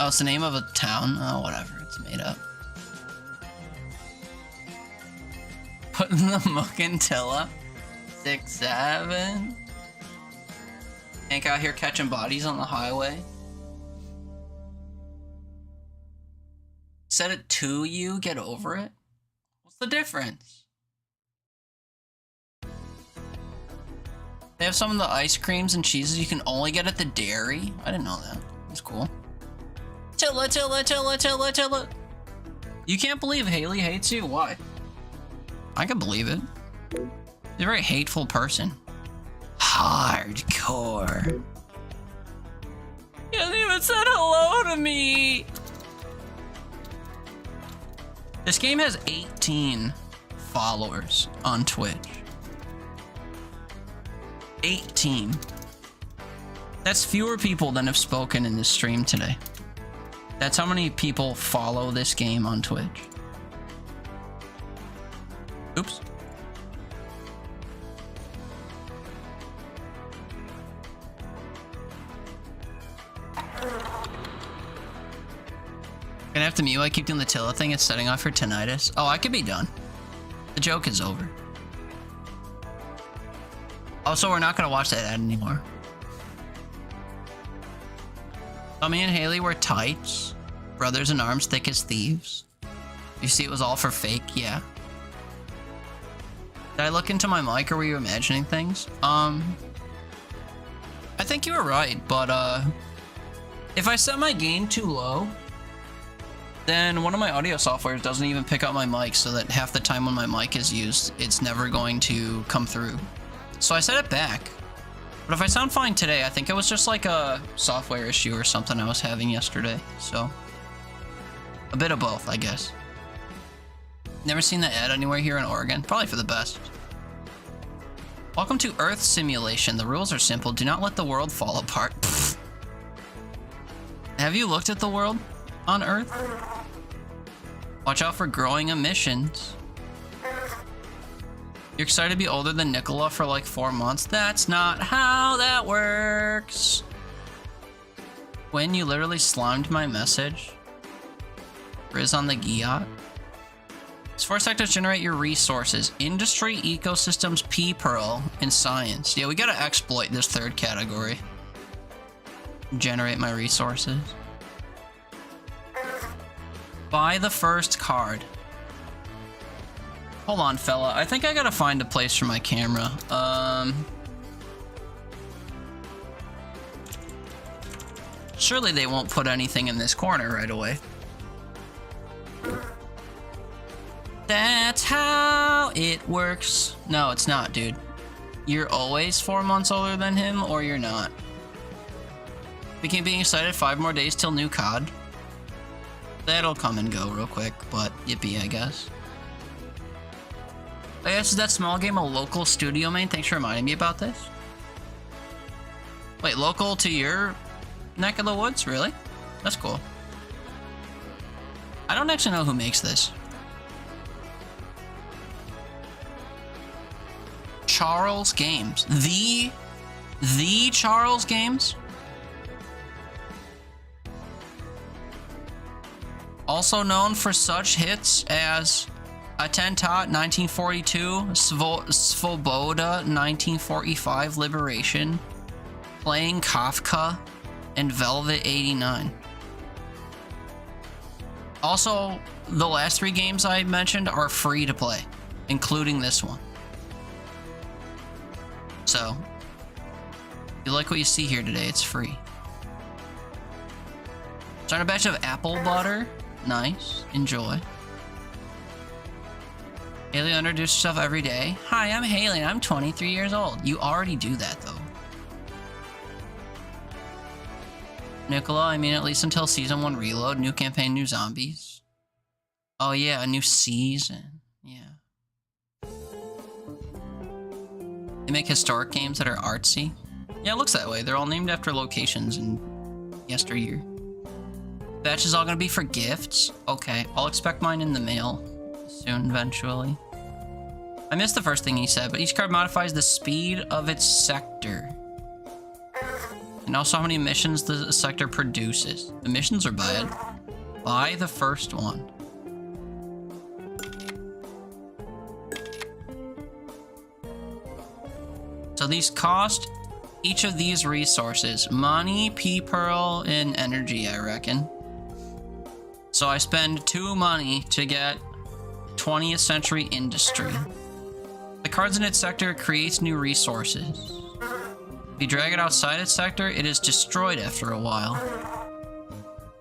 Oh, it's the name of a town? Oh, whatever. It's made up. Putting the Mookantilla. 6-7. Hank out here catching bodies on the highway. Said it to you, get over it. What's the difference? They have some of the ice creams and cheeses you can only get at the dairy. I didn't know that. That's cool. Tilla, Tilla, Tilla, Tilla, Tilla. You can't believe Haley hates you? Why? I can believe it. He's a very hateful person. Hardcore. He hasn't even said hello to me. This game has 18 followers on Twitch. 18. That's fewer people than have spoken in this stream today. That's how many people follow this game on Twitch. Oops. Gonna have to mute. I keep doing the Tilla thing. It's setting off her tinnitus. Oh, I could be done. The joke is over. Also, we're not gonna watch that ad anymore. Tommy and Haley were tights. Brothers in arms, thick as thieves. You see, it was all for fake. Yeah. Did I look into my mic, or were you imagining things? I think you were right, but if I set my gain too low, then one of my audio softwares doesn't even pick up my mic, so that half the time when my mic is used, it's never going to come through. So I set it back. But if I sound fine today, I think it was just like a software issue or something I was having yesterday. So a bit of both, I guess. Never seen the ad anywhere here in Oregon. Probably for the best. Welcome to Earth Simulation. The rules are simple. Do not let the world fall apart. Pfft. Have you looked at the world on Earth? Watch out for growing emissions. You're excited to be older than Nicola for like 4 months? That's not how that works. When you literally slimed my message. Riz on the Giat. These 4 sectors generate your resources. Industry, ecosystems, P-Pearl, and science. Yeah, we gotta exploit this third category. Generate my resources. Buy the first card. Hold on, fella. I think I gotta find a place for my camera. Surely they won't put anything in this corner right away. That's how it works. No, it's not, dude. You're always 4 months older than him, or you're not. Begin being excited. 5 more days till new COD. That'll come and go real quick, but yippee, I guess. I guess is that small game a local studio main? Thanks for reminding me about this. Wait, local to your neck of the woods? Really? That's cool. I don't actually know who makes this. Charles Games. The Charles Games? Also known for such hits as Attentat 1942, Svoboda 1945, Liberation, Playing Kafka, and Velvet 89. Also, the last 3 games I mentioned are free to play, including this one. So, if you like what you see here today, it's free. Start a batch of apple butter. Nice. Enjoy. Haley, introduce yourself every day. Hi, I'm Haley, and I'm 23 years old. You already do that, though. Nicola, I mean, at least until Season 1 Reload. New campaign, new zombies. Oh, yeah, a new season. Yeah. They make historic games that are artsy. Yeah, it looks that way. They're all named after locations in yesteryear. Batch is all gonna be for gifts? Okay, I'll expect mine in the mail soon, eventually. I missed the first thing he said, but each card modifies the speed of its sector. And also how many emissions the sector produces. Emissions are bad. Buy the first one. So these cost each of these resources. Money, P-Pearl, and energy, I reckon. So I spend 2 money to get 20th century industry. The cards in its sector creates new resources. If you drag it outside its sector, it is destroyed after a while.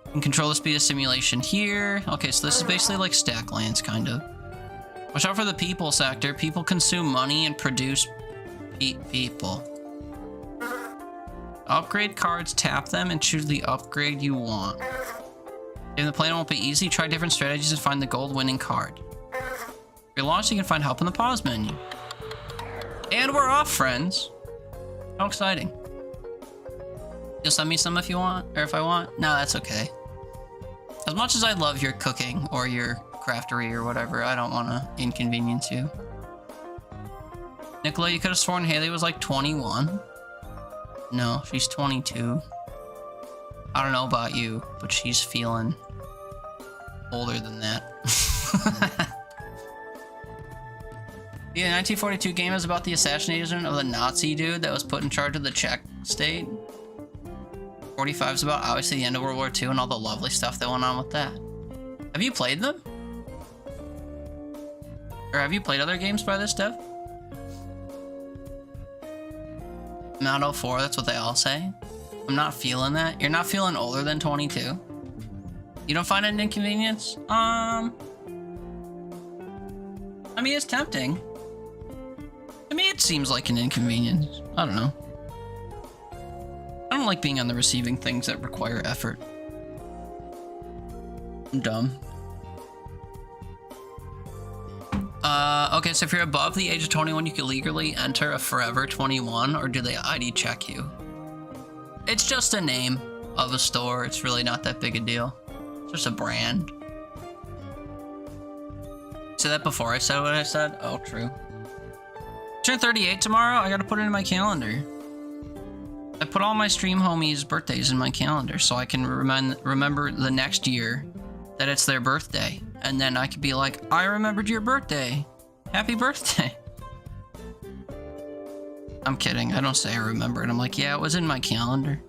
You can control the speed of simulation here. Okay, so this is basically like stack lands, kind of. Watch out for the people sector. People consume money and produce people. Upgrade cards, tap them, and choose the upgrade you want. If the plan won't be easy, try different strategies and find the gold winning card. If you're lost, you can find help in the pause menu. And we're off, friends. How exciting. You'll send me some if you want, or if I want? No, that's okay. As much as I love your cooking or your craftery or whatever, I don't want to inconvenience you. Nicola, you could have sworn Haley was like 21. No, she's 22. I don't know about you, but she's feeling older than that. Yeah, 1942 game is about the assassination of the Nazi dude that was put in charge of the Czech state. 45 is about obviously the end of World War II and all the lovely stuff that went on with that. Have you played them? Or have you played other games by this dev? Not 04, that's what they all say. I'm not feeling that. You're not feeling older than 22? You don't find it an inconvenience? I mean, it's tempting. To me, it seems like an inconvenience. I don't know. I don't like being on the receiving things that require effort. I'm dumb. Okay, so if you're above the age of 21, you can legally enter a Forever 21, or do they ID check you? It's just a name of a store. It's really not that big a deal. It's just a brand. Say that before I said what I said? Oh, true. Turn 38 tomorrow? I gotta put it in my calendar. I put all my stream homies' birthdays in my calendar so I can remember the next year that it's their birthday. And then I could be like, I remembered your birthday. Happy birthday. I'm kidding. I don't say I remember it. I'm like, yeah, it was in my calendar.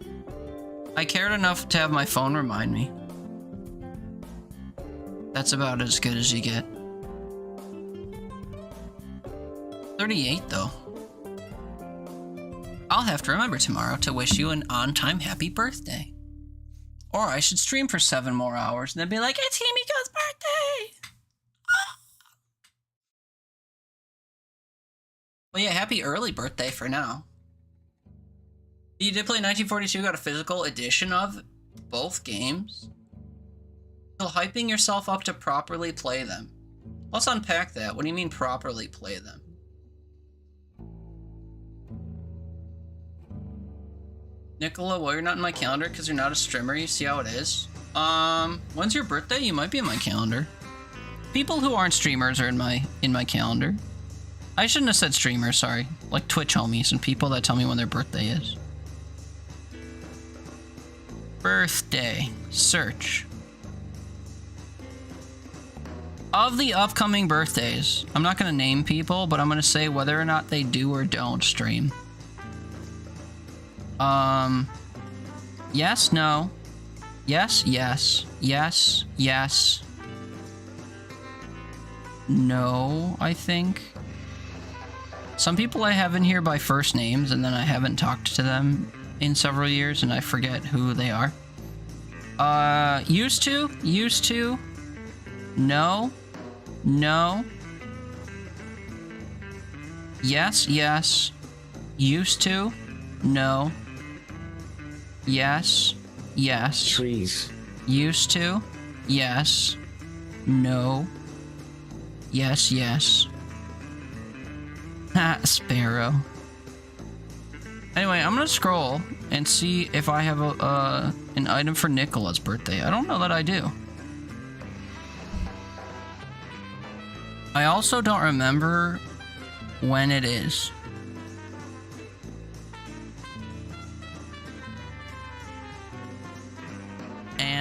I cared enough to have my phone remind me. That's about as good as you get. 38, though. I'll have to remember tomorrow to wish you an on-time happy birthday. Or I should stream for 7 more hours and then be like, it's Himiko's birthday! Well, yeah, happy early birthday for now. You did play 1942, got a physical edition of both games. Still hyping yourself up to properly play them. Let's unpack that. What do you mean properly play them? Nicola, well, you're not in my calendar because you're not a streamer. You see how it is? When's your birthday? You might be in my calendar. People who aren't streamers are in my calendar. I shouldn't have said streamers, sorry. Like Twitch homies and people that tell me when their birthday is. Birthday. Search. Of the upcoming birthdays, I'm not going to name people, but I'm going to say whether or not they do or don't stream. Yes, no. Yes, yes. Yes, yes. No, I think. Some people I have in here by first names, and then I haven't talked to them in several years, and I forget who they are. Used to. No. No. Yes, yes. Used to. No. Yes. Yes. Trees. Used to. Yes. No. Yes, yes. Ha, Sparrow. Anyway, I'm gonna scroll and see if I have an item for Nicola's birthday. I don't know that I do. I also don't remember when it is.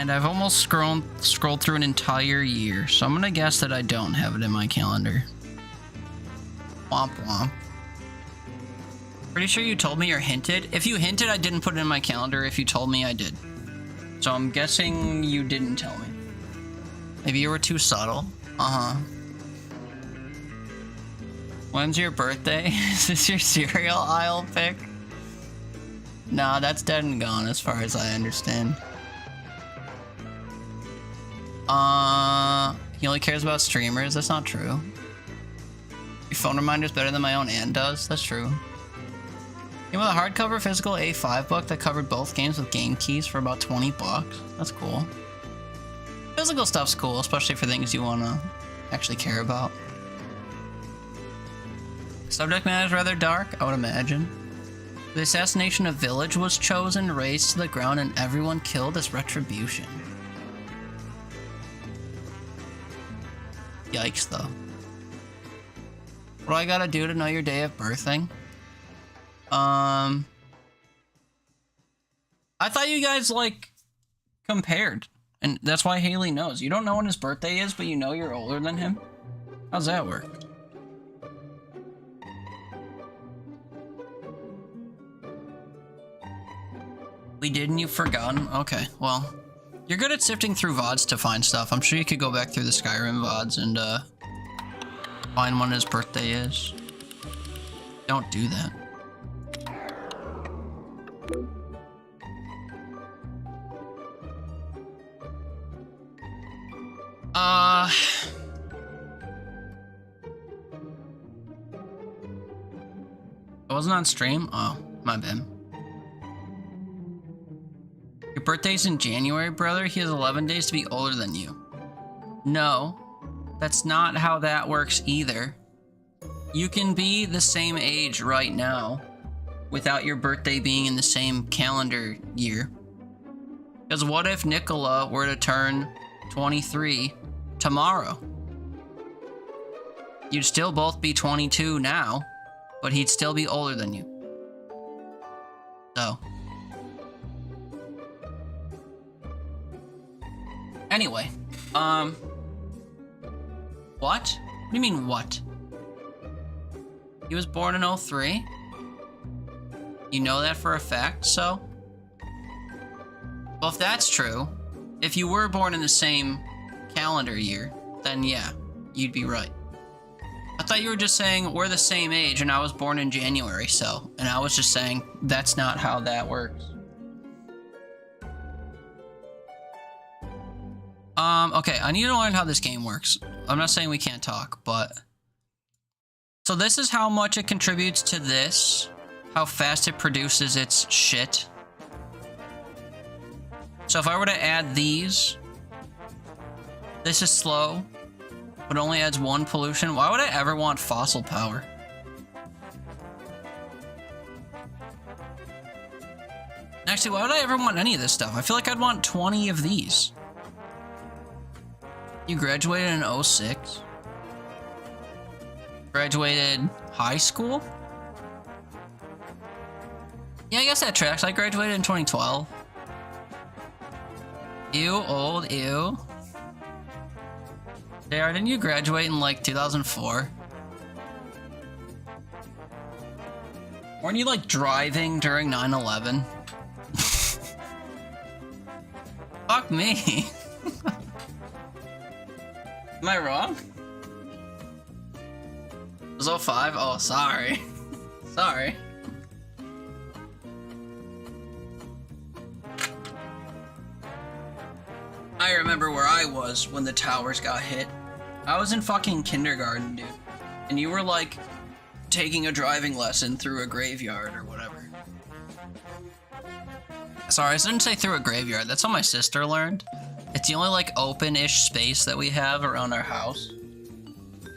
And I've almost scrolled through an entire year, so I'm gonna guess that I don't have it in my calendar. Womp womp. Pretty sure you told me or hinted. If you hinted, I didn't put it in my calendar. If you told me, I did. So I'm guessing you didn't tell me. Maybe you were too subtle. Uh-huh. When's your birthday? Is this your cereal aisle pick? Nah, that's dead and gone as far as I understand. He only cares about streamers. That's not true. Your phone reminder's better than my own aunt does. That's true. Came with a hardcover physical A5 book that covered both games with game keys for about 20 bucks. That's cool. Physical stuff's cool, especially for things you want to actually care about. Subject matter is rather dark, I would imagine. The assassination of Village was chosen, razed to the ground, and everyone killed as retribution. Yikes, though. What do I gotta do to know your day of birthing? I thought you guys, like, compared. And that's why Haley knows. You don't know when his birthday is, but you know you're older than him? How's that work? We didn't, you've forgotten? Okay, well. You're good at sifting through VODs to find stuff. I'm sure you could go back through the Skyrim VODs and, find when his birthday is. Don't do that. I wasn't on stream? Oh, my bad. Your birthday's in January, brother? He has 11 days to be older than you. No, that's not how that works either. You can be the same age right now without your birthday being in the same calendar year. Because what if Nicola were to turn 23 tomorrow? You'd still both be 22 now, but he'd still be older than you. So. Anyway, what? What do you mean, what? He was born in 03? You know that for a fact, so? Well, if that's true, if you were born in the same calendar year, then yeah, you'd be right. I thought you were just saying we're the same age and I was born in January, so. And I was just saying that's not how that works. Okay, I need to learn how this game works. I'm not saying we can't talk, but... So this is how much it contributes to this. How fast it produces its shit. So if I were to add these... This is slow, but only adds 1 pollution. Why would I ever want fossil power? Actually, why would I ever want any of this stuff? I feel like I'd want 20 of these. You graduated in 06? Graduated high school? Yeah, I guess that tracks. I graduated in 2012. Ew, old, ew. JR, didn't you graduate in like 2004? Weren't you like driving during 9/11? Fuck me. Am I wrong? It was 05? Oh, sorry. Sorry. I remember where I was when the towers got hit. I was in fucking kindergarten, dude. And you were like taking a driving lesson through a graveyard or whatever. Sorry, I didn't say through a graveyard. That's how my sister learned. It's the only like open-ish space that we have around our house.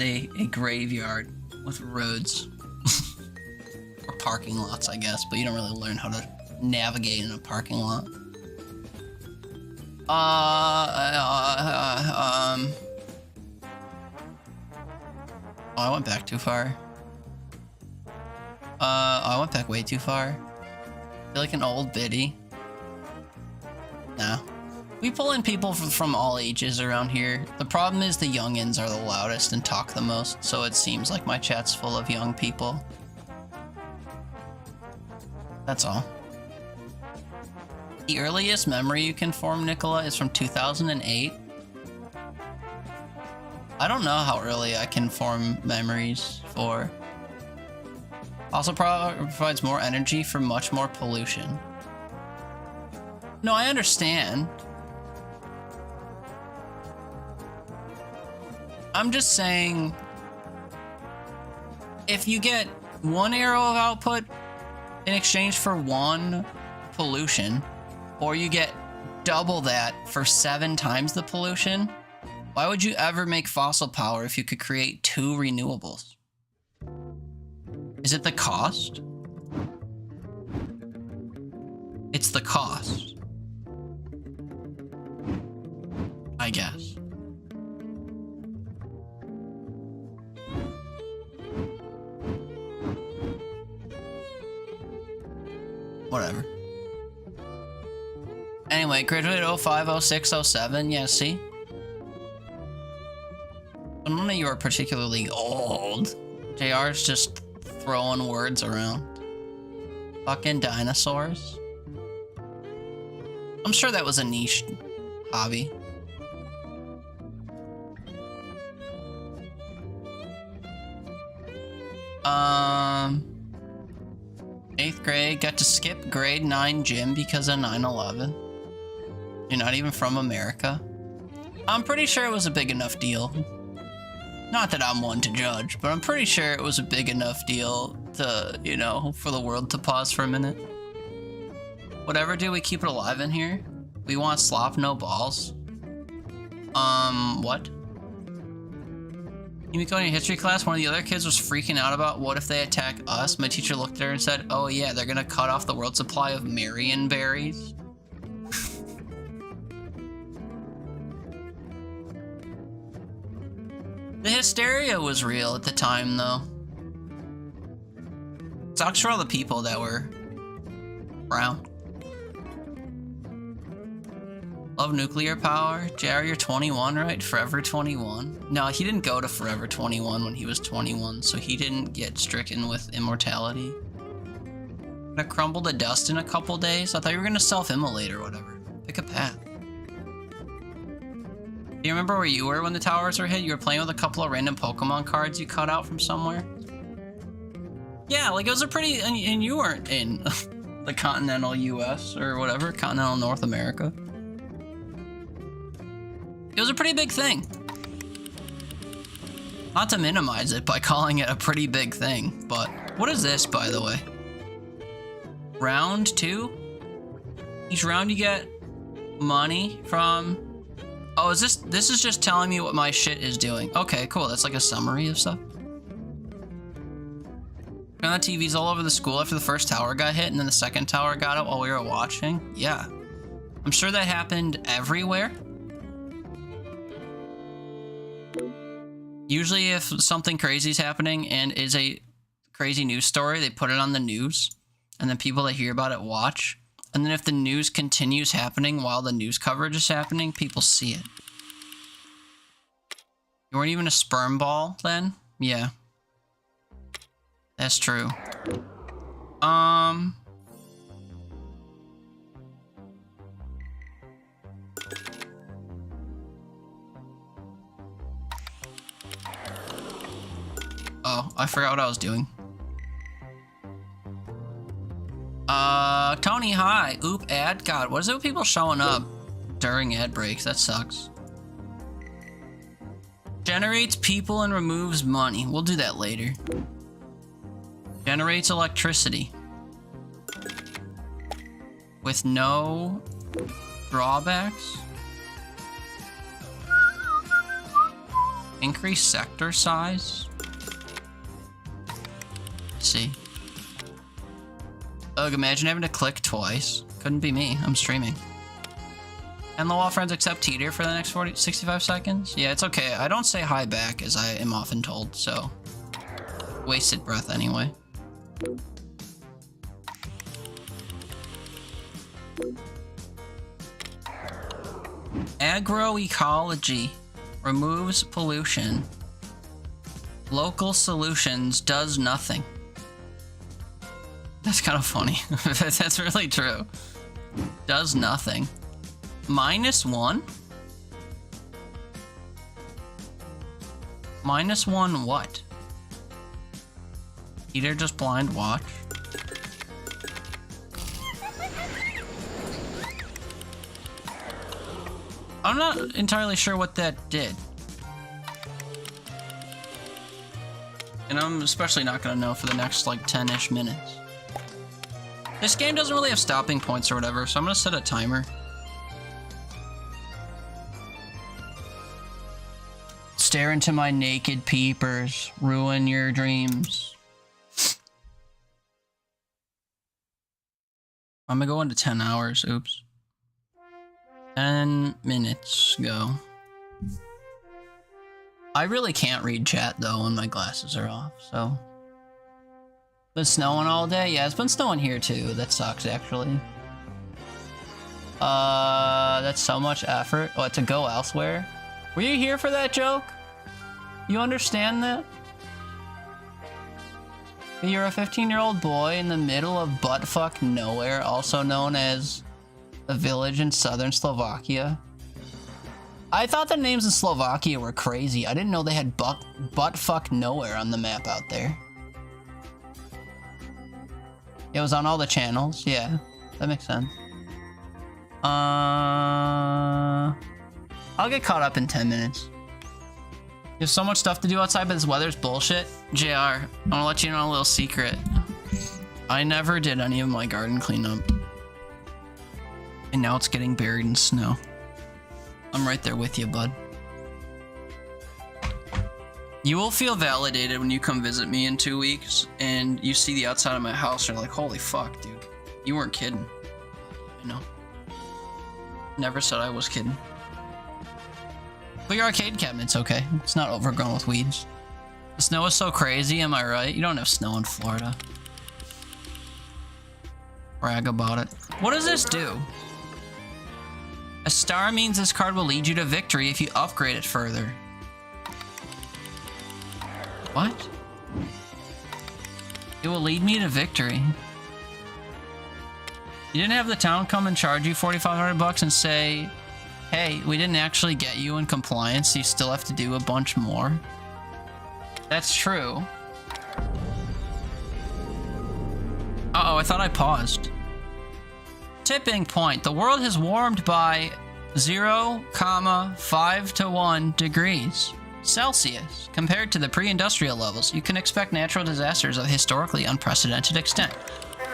A graveyard with roads. Or parking lots, I guess, but you don't really learn how to navigate in a parking lot. Oh, I went back too far. I went back way too far. I feel like an old biddy. No. We pull in people from all ages around here. The problem is the youngins are the loudest and talk the most, so it seems like my chat's full of young people. That's all. The earliest memory you can form, Nicola, is from 2008. I don't know how early I can form memories for. Also provides more energy for much more pollution. No, I understand. I'm just saying, if you get 1 arrow of output in exchange for 1 pollution, or you get double that for 7 times the pollution, why would you ever make fossil power if you could create 2 renewables? Is it the cost? It's the cost, I guess. Whatever. Anyway, graduated 05, 06, 07. Yeah, see? None of you are particularly old. JR's just throwing words around. Fucking dinosaurs. I'm sure that was a niche hobby. Eighth grade, got to skip grade 9 gym because of 9/11. You're not even from America. I'm pretty sure it was a big enough deal. Not that I'm one to judge, but I'm pretty sure it was a big enough deal to, you know, for the world to pause for a minute. Whatever, do we keep it alive in here? We want slop, no balls. What? Yumiko, in your history class, one of the other kids was freaking out about what if they attack us. My teacher looked at her and said, oh yeah, they're gonna cut off the world supply of Marion berries. The hysteria was real at the time, though. Sucks for all the people that were brown. Love nuclear power. JR, you're 21, right? Forever 21. No, he didn't go to Forever 21 when he was 21, so he didn't get stricken with immortality. Gonna crumble to dust in a couple days? I thought you were gonna self-immolate or whatever. Pick a path. Do you remember where you were when the towers were hit? You were playing with a couple of random Pokemon cards you cut out from somewhere? Yeah, like it was a pretty... And you weren't in the continental US or whatever, continental North America. It was a pretty big thing. Not to minimize it by calling it a pretty big thing, but... What is this, by the way? Round 2? Each round you get money from... Oh, is this... This is just telling me what my shit is doing. Okay, cool. That's like a summary of stuff. And the TV's all over the school after the first tower got hit and then the second tower got up while we were watching. Yeah. I'm sure that happened everywhere. Usually if something crazy is happening and is a crazy news story, they put it on the news. And then people that hear about it watch. And then if the news continues happening while the news coverage is happening, people see it. You weren't even a sperm ball then? Yeah. That's true. Oh, I forgot what I was doing. Tony, hi. Oop, ad. God, what is it with people showing up during ad breaks? That sucks. Generates people and removes money. We'll do that later. Generates electricity. With no drawbacks. Increase sector size. Let's see. Ugh, imagine having to click twice. Couldn't be me. I'm streaming. And the wall friends accept Teeter for the next 65 seconds? Yeah, it's okay. I don't say hi back, as I am often told, so... Wasted breath anyway. Agroecology removes pollution. Local solutions does nothing. That's kind of funny. That's really true. Does nothing. -1? -1 what? Either just blind watch. I'm not entirely sure what that did. And I'm especially not gonna know for the next like 10-ish minutes. This game doesn't really have stopping points or whatever, so I'm gonna set a timer. Stare into my naked peepers, ruin your dreams. I'm gonna go into 10 hours, oops. 10 minutes, go. I really can't read chat though when my glasses are off, so. Been snowing all day? Yeah, it's been snowing here too. That sucks actually. That's so much effort. What, to go elsewhere? Were you here for that joke? You understand that? You're a 15-year-old boy in the middle of buttfuck nowhere, also known as a village in southern Slovakia. I thought the names in Slovakia were crazy. I didn't know they had buttfuck nowhere on the map out there. It was on all the channels. Yeah, that makes sense. I'll get caught up in 10 minutes. There's so much stuff to do outside, but this weather's bullshit. JR, I wanna let you know a little secret. I never did any of my garden cleanup. And now it's getting buried in snow. I'm right there with you, bud. You will feel validated when you come visit me in 2 weeks and you see the outside of my house and you're like, holy fuck, dude. You weren't kidding. I know. Never said I was kidding. But your arcade cabinet's okay. It's not overgrown with weeds. The snow is so crazy, am I right? You don't have snow in Florida. Brag about it. What does this do? A star means this card will lead you to victory if you upgrade it further. What? It will lead me to victory. You didn't have the town come and charge you 4,500 bucks and say, hey, we didn't actually get you in compliance, so you still have to do a bunch more. That's true. Uh-oh, I thought I paused. Tipping point. The world has warmed by 0,5 to 1 degrees Celsius. Compared to the pre-industrial levels, you can expect natural disasters of historically unprecedented extent.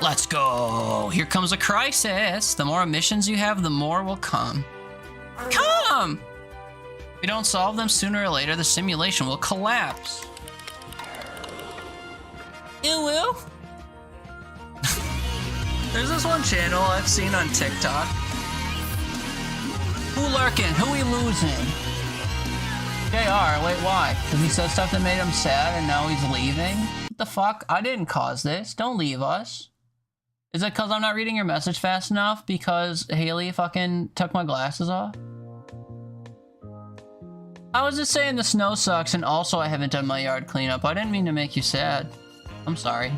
Let's go! Here comes a crisis! The more emissions you have, the more will come. Come! If you don't solve them sooner or later, the simulation will collapse. It will? There's this one channel I've seen on TikTok. Who lurking? Who we losing? JR, wait, why? Because he said stuff that made him sad and now he's leaving? What the fuck? I didn't cause this. Don't leave us. Is it because I'm not reading your message fast enough? Because Haley fucking took my glasses off? I was just saying the snow sucks and also I haven't done my yard cleanup. I didn't mean to make you sad. I'm sorry.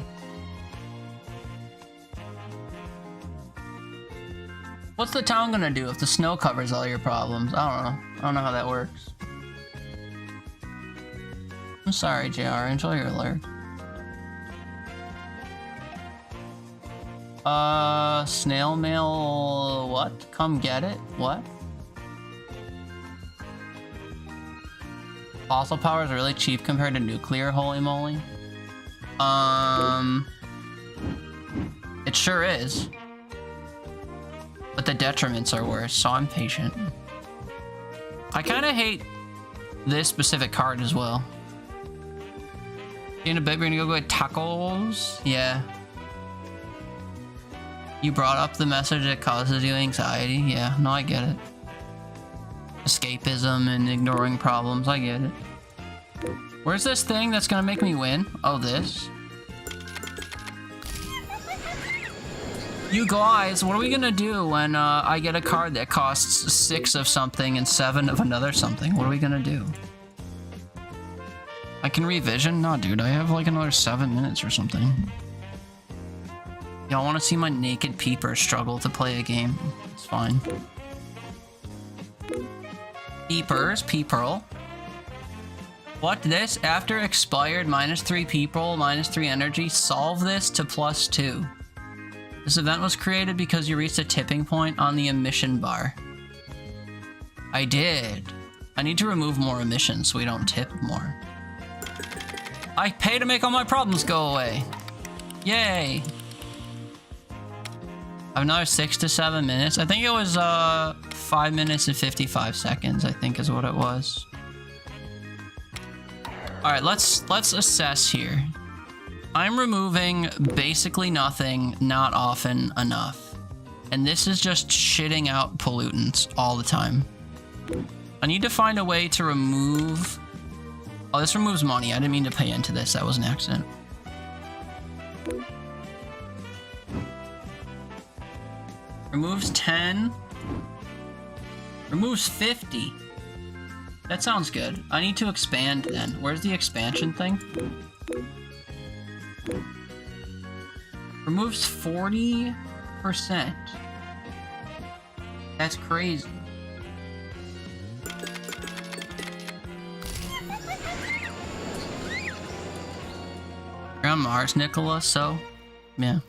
What's the town gonna do if the snow covers all your problems? I don't know. I don't know how that works. I'm sorry, JR. Enjoy your alert. Snail mail... what? Come get it? What? Fossil power is really cheap compared to nuclear, holy moly. It sure is. But the detriments are worse, so I'm patient. I kind of hate this specific card as well. In a bit, we're gonna go get tacos. Yeah. You brought up the message that causes you anxiety. Yeah, no, I get it. Escapism and ignoring problems, I get it. Where's this thing that's gonna make me win? Oh, this. You guys, what are we gonna do when I get a card that costs 6 of something and 7 of another something? What are we gonna do? I can revision? No, dude, I have like another 7 minutes or something. Y'all wanna see my naked peeper struggle to play a game? It's fine. Peepers, Peepearl. What this? After expired, -3 people, -3 energy. Solve this to +2. This event was created because you reached a tipping point on the emission bar. I did. I need to remove more emissions so we don't tip more. I pay to make all my problems go away. Yay. I have another 6 to 7 minutes. I think it was 5 minutes and 55 seconds, I think is what it was. Alright, let's assess here. I'm removing basically nothing, not often enough. And this is just shitting out pollutants all the time. I need to find a way to remove... Oh, this removes money. I didn't mean to pay into this. That was an accident. Removes 10. Removes 50. That sounds good. I need to expand then. Where's the expansion thing? Removes 40%. That's crazy. You're on Mars, Nicola, so yeah.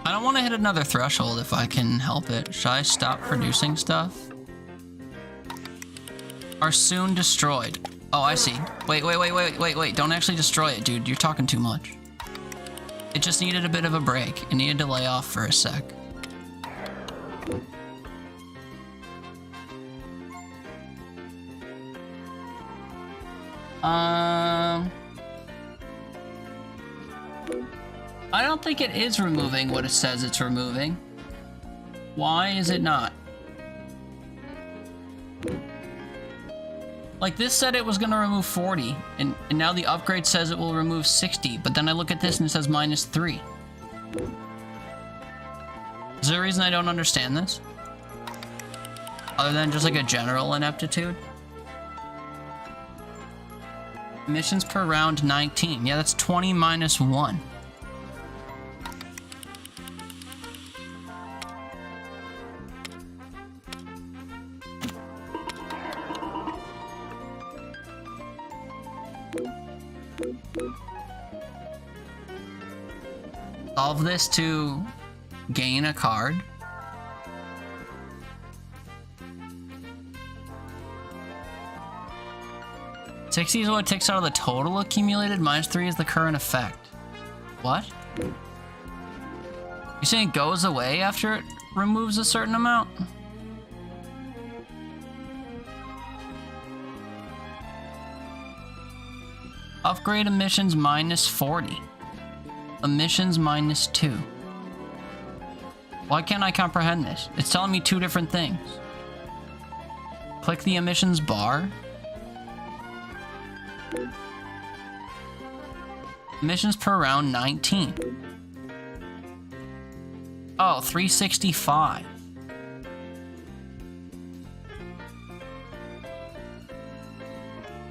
I don't want to hit another threshold if I can help it. Should I stop producing stuff? Are soon destroyed. Oh, I see. Wait. Don't actually destroy it, dude. You're talking too much. It just needed a bit of a break. It needed to lay off for a sec. I don't think it is removing what it says it's removing. Why is it not? Like, this said it was gonna remove 40, and now the upgrade says it will remove 60, but then I look at this and it says -3. Is there a reason I don't understand this? Other than just like a general ineptitude? Emissions per round 19. Yeah, that's 20 minus 1. Solve this to gain a card. $60 is what it takes out of the total accumulated. -3 is the current effect. What? You saying it goes away after it removes a certain amount? Upgrade emissions -40. Emissions -2. Why can't I comprehend this? It's telling me two different things. Click the emissions bar. Emissions per round 19. Oh, 365.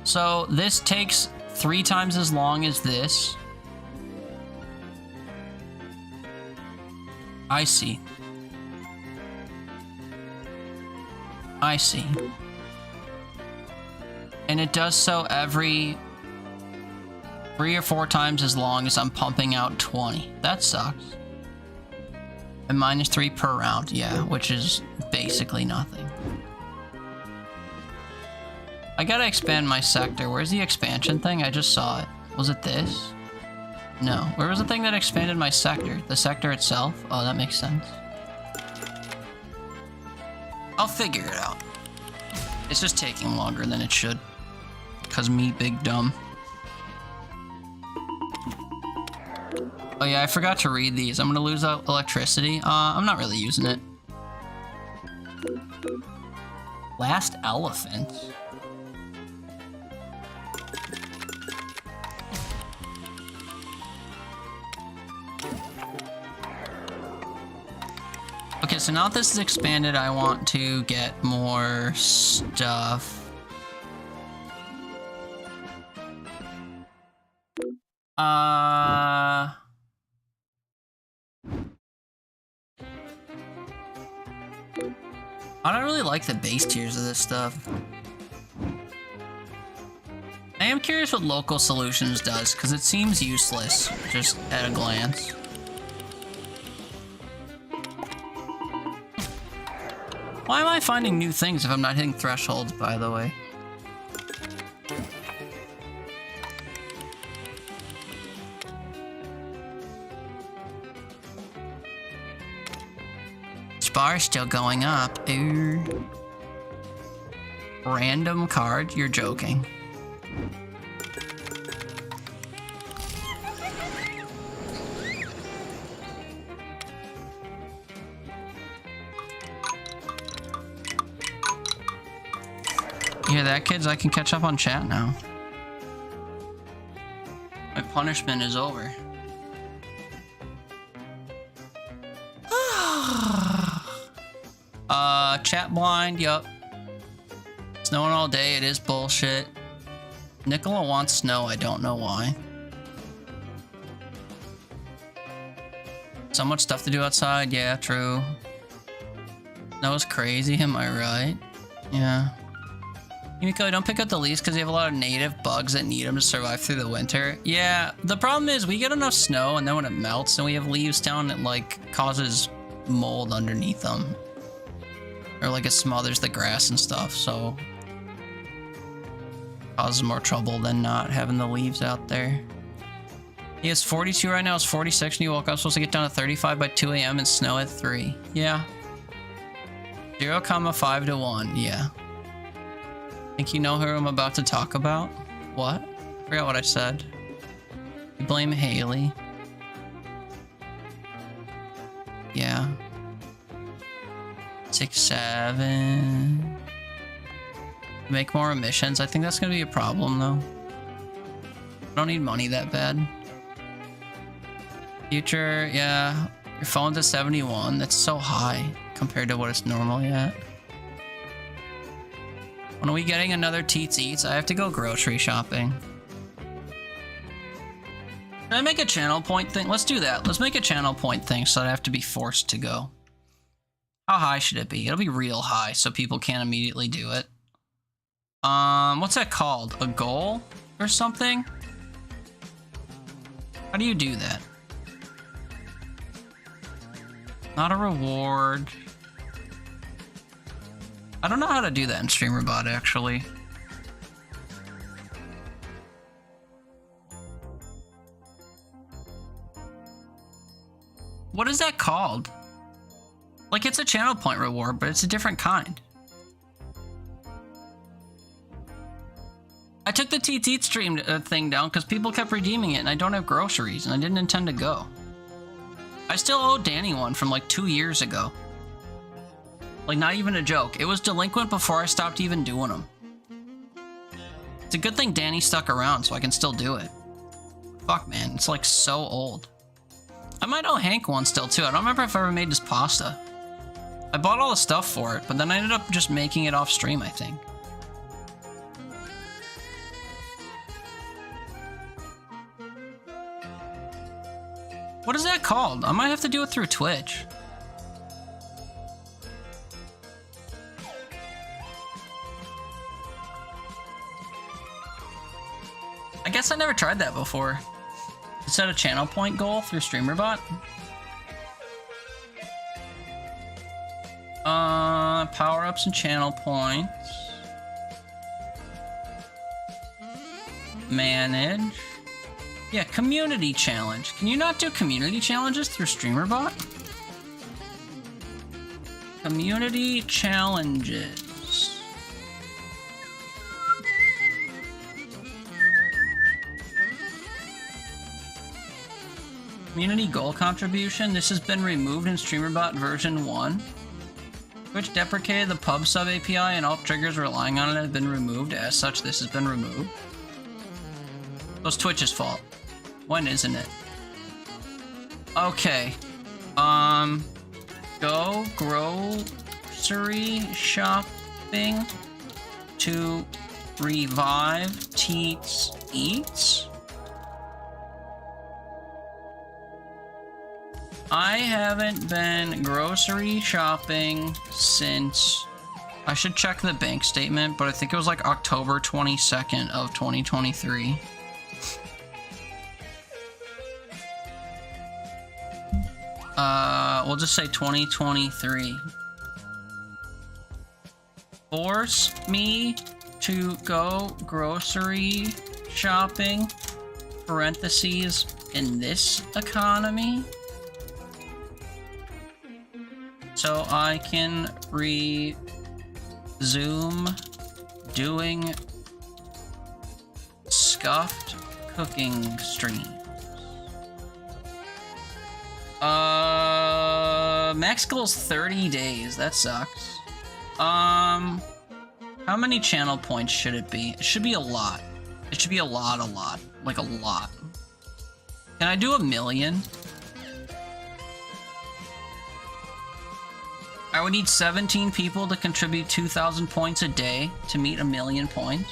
So this takes 3 times as long as this. I see. I see. And it does so every 3 or 4 times as long as I'm pumping out 20. That sucks. And -3 per round, yeah, which is basically nothing. I gotta expand my sector. Where's the expansion thing? I just saw it. Was it this? No. Where was the thing that expanded my sector? The sector itself? Oh, that makes sense. I'll figure it out. It's just taking longer than it should. 'Cause me, big dumb. Oh yeah, I forgot to read these. I'm gonna lose electricity. I'm not really using it. Last elephant? Okay, so now that this is expanded, I want to get more stuff. I don't really like the base tiers of this stuff. I am curious what local solutions does, because it seems useless, just at a glance. Why am I finding new things if I'm not hitting thresholds, by the way? Bar's still going up. Ooh. Random card? You're joking. You hear that, kids? I can catch up on chat now. My punishment is over. Chat blind, yup. Snowing all day, it is bullshit. Nicola wants snow, I don't know why. So much stuff to do outside, yeah, true. That was crazy, am I right? Yeah. Nicola, don't pick up the leaves because they have a lot of native bugs that need them to survive through the winter. Yeah, the problem is we get enough snow and then when it melts and we have leaves down, it like causes mold underneath them. Or like it smothers the grass and stuff, so causes more trouble than not having the leaves out there. He has 42 right now, it's 46 when you woke up. Supposed to get down to 35 by 2 a.m. and snow at 3. Yeah. 0,5 to 1, yeah. Think you know who I'm about to talk about? What? I forgot what I said. You blame Haley. Yeah. 6, 7. Make more emissions. I think that's gonna be a problem though. I don't need money that bad. Future, yeah. Your phone's at 71. That's so high compared to what it's normally at. When are we getting another Teats Eats? I have to go grocery shopping. Can I make a channel point thing? Let's do that. Let's make a channel point thing so that I have to be forced to go. How high should it be? It'll be real high so people can't immediately do it. What's that called? A goal or something? How do you do that? Not a reward. I don't know how to do that in StreamerBot, actually. What is that called? Like, it's a channel point reward, but it's a different kind. I took the TT stream thing down because people kept redeeming it and I don't have groceries and I didn't intend to go. I still owe Danny one from like 2 years ago. Like, not even a joke. It was delinquent before I stopped even doing them. It's a good thing Danny stuck around so I can still do it. Fuck, man. It's like so old. I might owe Hank one still too. I don't remember if I ever made this pasta. I bought all the stuff for it, but then I ended up just making it off stream, I think. What is that called? I might have to do it through Twitch. I guess I never tried that before. To set a channel point goal through StreamerBot? Power-ups and channel points. Manage. Yeah, community challenge. Can you not do community challenges through StreamerBot? Community challenges. Community goal contribution. This has been removed in StreamerBot version 1. Twitch deprecated the pub sub API and all triggers relying on it have been removed. As such, this has been removed. So it's Twitch's fault. When isn't it? Okay. Go grocery shopping to revive Teats Eats? I haven't been grocery shopping since... I should check the bank statement, but I think it was like October 22nd of 2023. We'll just say 2023. Force me to go grocery shopping, parentheses, in this economy, so I can resume doing scuffed cooking streams. Max goal's 30 days. That sucks. How many channel points should it be? It should be a lot. It should be a lot. Like a lot. Can I do 1 million? I would need 17 people to contribute 2,000 points a day to meet 1 million points.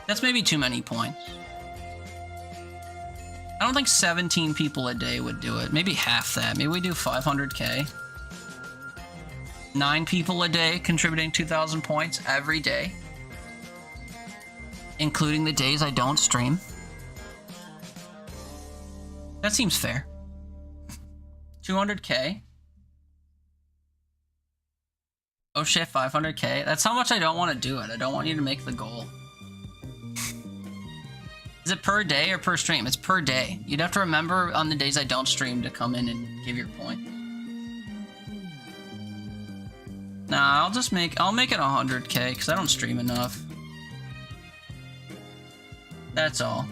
That's maybe too many points. I don't think 17 people a day would do it. Maybe half that. Maybe we do 500k. 9 people a day contributing 2,000 points every day, including the days I don't stream. That seems fair. 200k. Oh shit, 500k. That's how much I don't want to do it. I don't want you to make the goal. Is it per day or per stream? It's per day. You'd have to remember on the days I don't stream to come in and give your point. Nah, I'll make it 100k because I don't stream enough. That's all.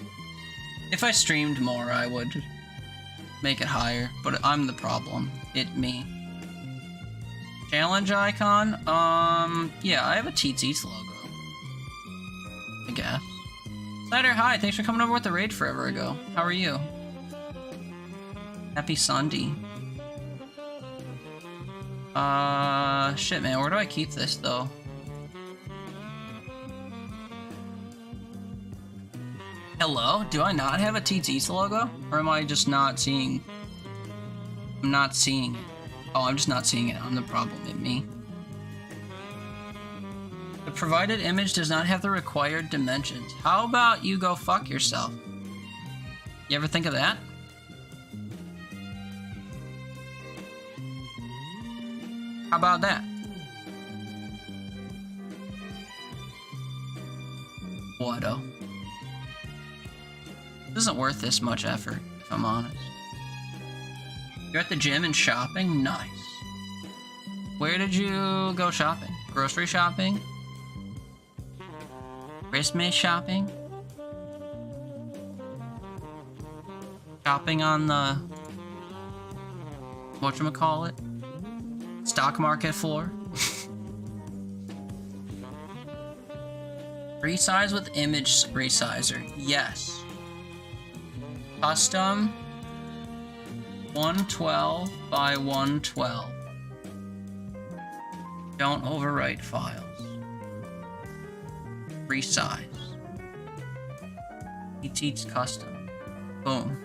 If I streamed more, I would make it higher, but I'm the problem. Me. Challenge icon? Yeah, I have a Teats Eats logo. I guess. Slider, hi, thanks for coming over with the raid forever ago. How are you? Happy Sunday. Shit, man, where do I keep this, though? Hello? Do I not have a Teats Eats logo? Or am I just not seeing... I'm not seeing it. Oh, I'm just not seeing it. I'm the problem, me. The provided image does not have the required dimensions. How about you go fuck yourself? You ever think of that? How about that? Whatto? This isn't worth this much effort, if I'm honest. You're at the gym and shopping? Nice. Where did you go shopping? Grocery shopping? Christmas shopping? Shopping on the... whatchamacallit? Stock market floor? Resize with image resizer. Yes. Custom 112 by 112. Don't overwrite files. Resize. Teats custom. Boom.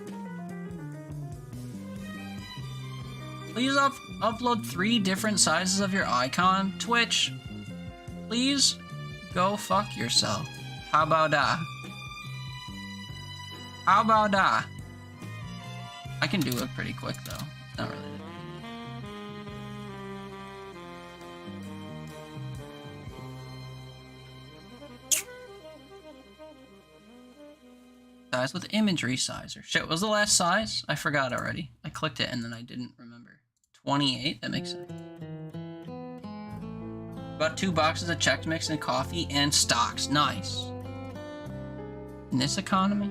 Please upload 3 different sizes of your icon. Twitch, please go fuck yourself. How about that? How about that? I can do it pretty quick though. It's not really. Size with image resizer. Shit, what was the last size? I forgot already. I clicked it and then I didn't remember. 28? That makes sense. About 2 boxes of Chex Mix and coffee and stocks. Nice. In this economy?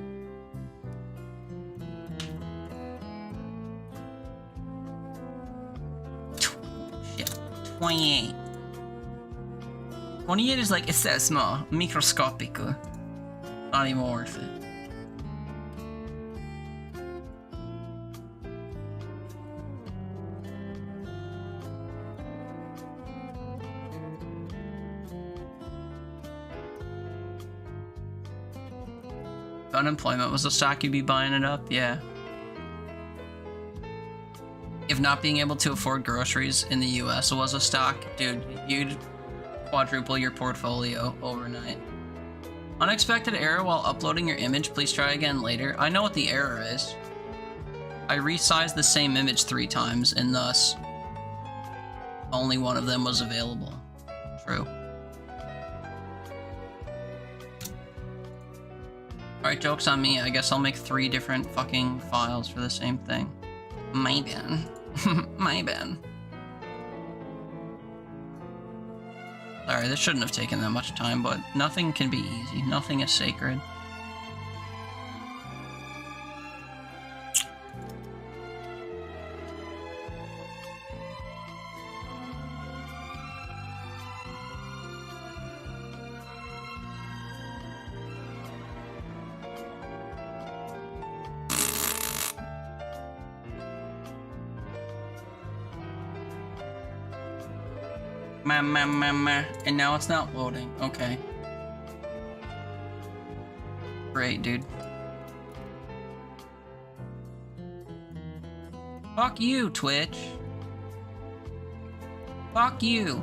Shit. 28. 28 is like, it's that small. Microscopic. Not even worth it. Unemployment was the stock you'd be buying it up? Yeah. If not being able to afford groceries in the US was a stock, dude, you'd quadruple your portfolio overnight. Unexpected error while uploading your image. Please try again later. I know what the error is. I resized the same image 3 times, and thus only one of them was available. True. Alright, joke's on me. I guess I'll make 3 different fucking files for the same thing. My bad. My bad. Sorry, this shouldn't have taken that much time, but nothing can be easy. Nothing is sacred. And now it's not loading. Okay. Great, dude. Fuck you, Twitch. Fuck you.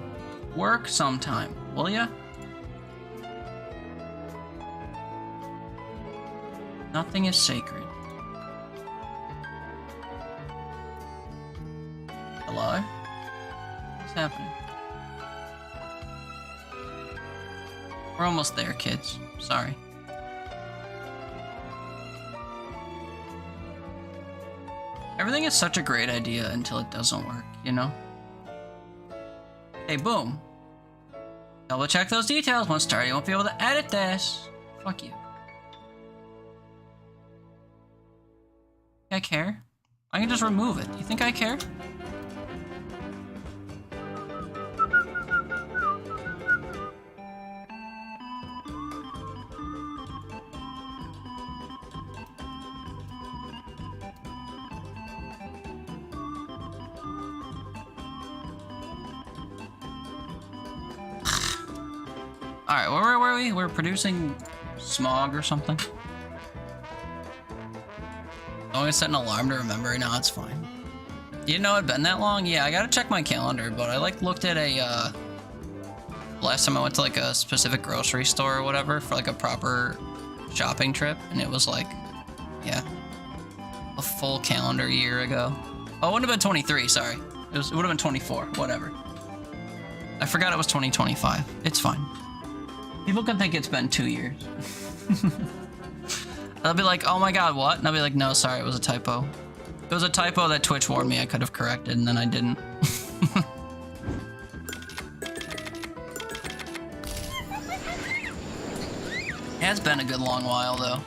Work sometime, will ya? Nothing is sacred. Hello? What's happening? We're almost there, kids. Sorry. Everything is such a great idea until it doesn't work, you know? Hey, boom. Double check those details. Once started, you won't be able to edit this. Fuck you. I care? I can just remove it. You think I care? Alright, where were we? We're producing smog or something. I'm gonna set an alarm to remember. No, it's fine. You didn't know it'd been that long? Yeah, I gotta check my calendar, but I like looked at a last time I went to like a specific grocery store or whatever for like a proper shopping trip, and it was like, yeah, a full calendar year ago. Oh, it wouldn't have been 23, sorry. It would have been 24, whatever. I forgot it was 2025. It's fine. People can think it's been 2 years. They'll be like, oh my god, what? And I'll be like, no, sorry, it was a typo. It was a typo that Twitch warned me I could have corrected, and then I didn't. It has been a good long while, though.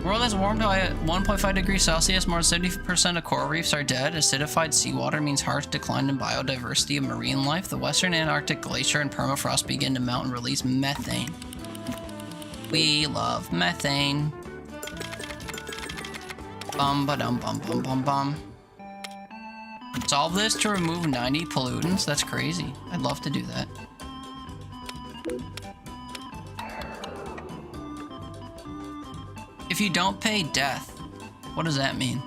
World has warmed by 1.5 degrees Celsius. More than 70% of coral reefs are dead. Acidified seawater means harsh decline in biodiversity of marine life. The Western Antarctic glacier and permafrost begin to melt and release methane. We love methane. Bum ba dum bum bum bum bum. Solve this to remove 90 pollutants? That's crazy. I'd love to do that. If you don't pay, death. What does that mean?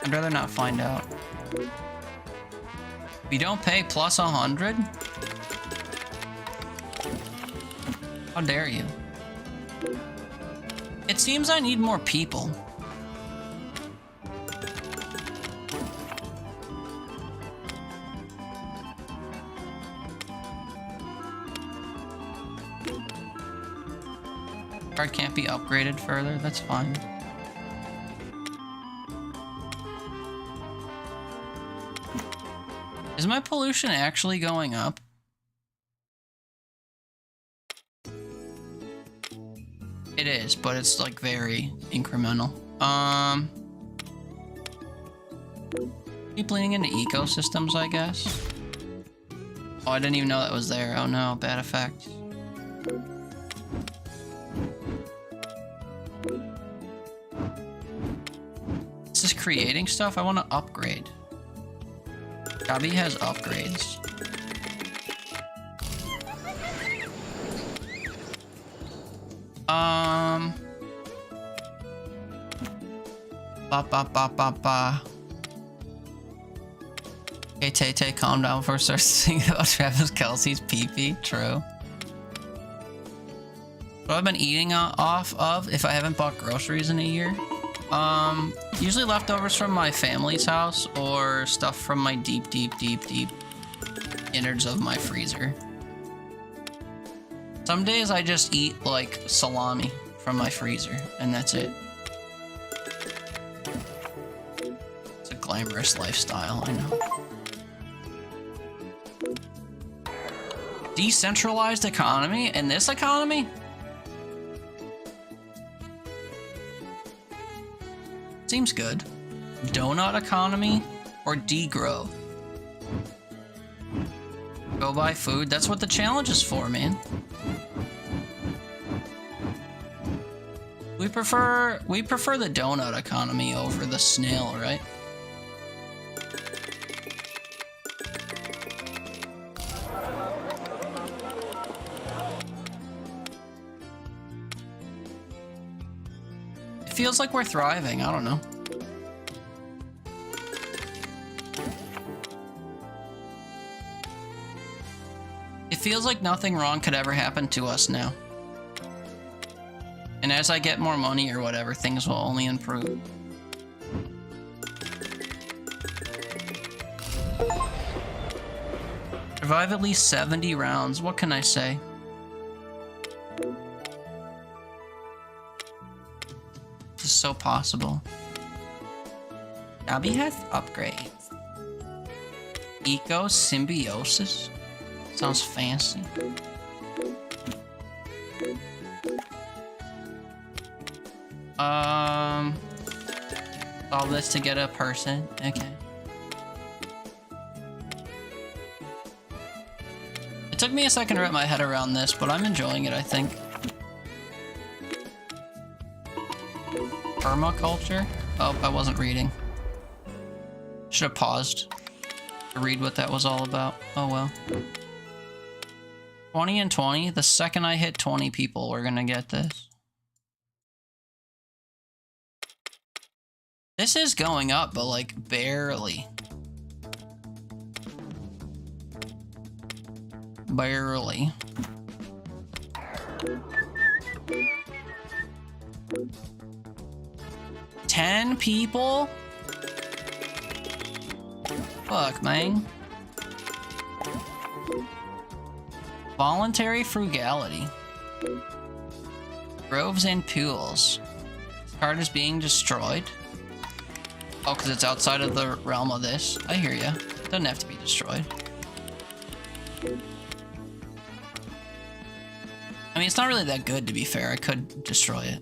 I'd rather not find out. If you don't pay plus 100? How dare you? It seems I need more people. Card can't be upgraded further, that's fine. Is my pollution actually going up? It is, but it's like very incremental. Keep leaning into ecosystems, I guess. Oh, I didn't even know that was there. Oh no, bad effect. Is this creating stuff? I want to upgrade. Gabby has upgrades. Ba ba ba ba ba. Hey Tay, calm down before I start singing about Travis Kelce's pee-pee. True. What I've been eating off of if I haven't bought groceries in a year? Usually leftovers from my family's house or stuff from my deep innards of my freezer. Some days I just eat like salami from my freezer and that's it. It's a glamorous lifestyle, I know. Decentralized economy? In this economy? Seems good. Donut economy or degrowth? Go buy food. That's what the challenge is for, man. We prefer the donut economy over the snail, right? It feels like we're thriving. I don't know. It feels like nothing wrong could ever happen to us now. And as I get more money or whatever, things will only improve. Survive at least 70 rounds. What can I say? This is so possible. Abby has upgrades. Eco symbiosis? Sounds fancy. All this to get a person. Okay. It took me a second to wrap my head around this, but I'm enjoying it, I think. Permaculture? Oh, I wasn't reading. Should have paused to read what that was all about. Oh well. 20 and 20. The second I hit 20 people, we're gonna get this. This is going up, but like barely. Barely. $10 people? Fuck, man. Voluntary frugality. Groves and pools. This card is being destroyed. Oh, because it's outside of the realm of this. I hear ya. Doesn't have to be destroyed. I mean, it's not really that good, to be fair. I could destroy it.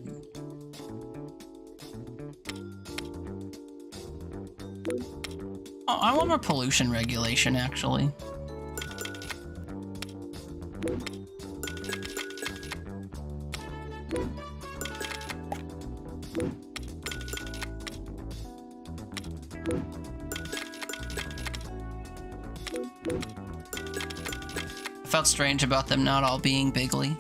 Oh, I want more pollution regulation, actually. Felt strange about them not all being bigly.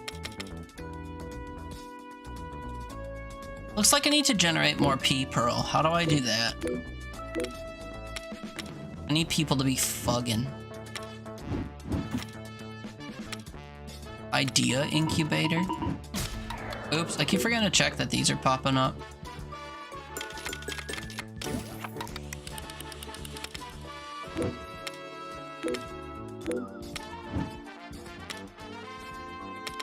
Looks like I need to generate more pea pearl. How do I do that? I need people to be fugging. Idea incubator. Oops, I keep forgetting to check that these are popping up.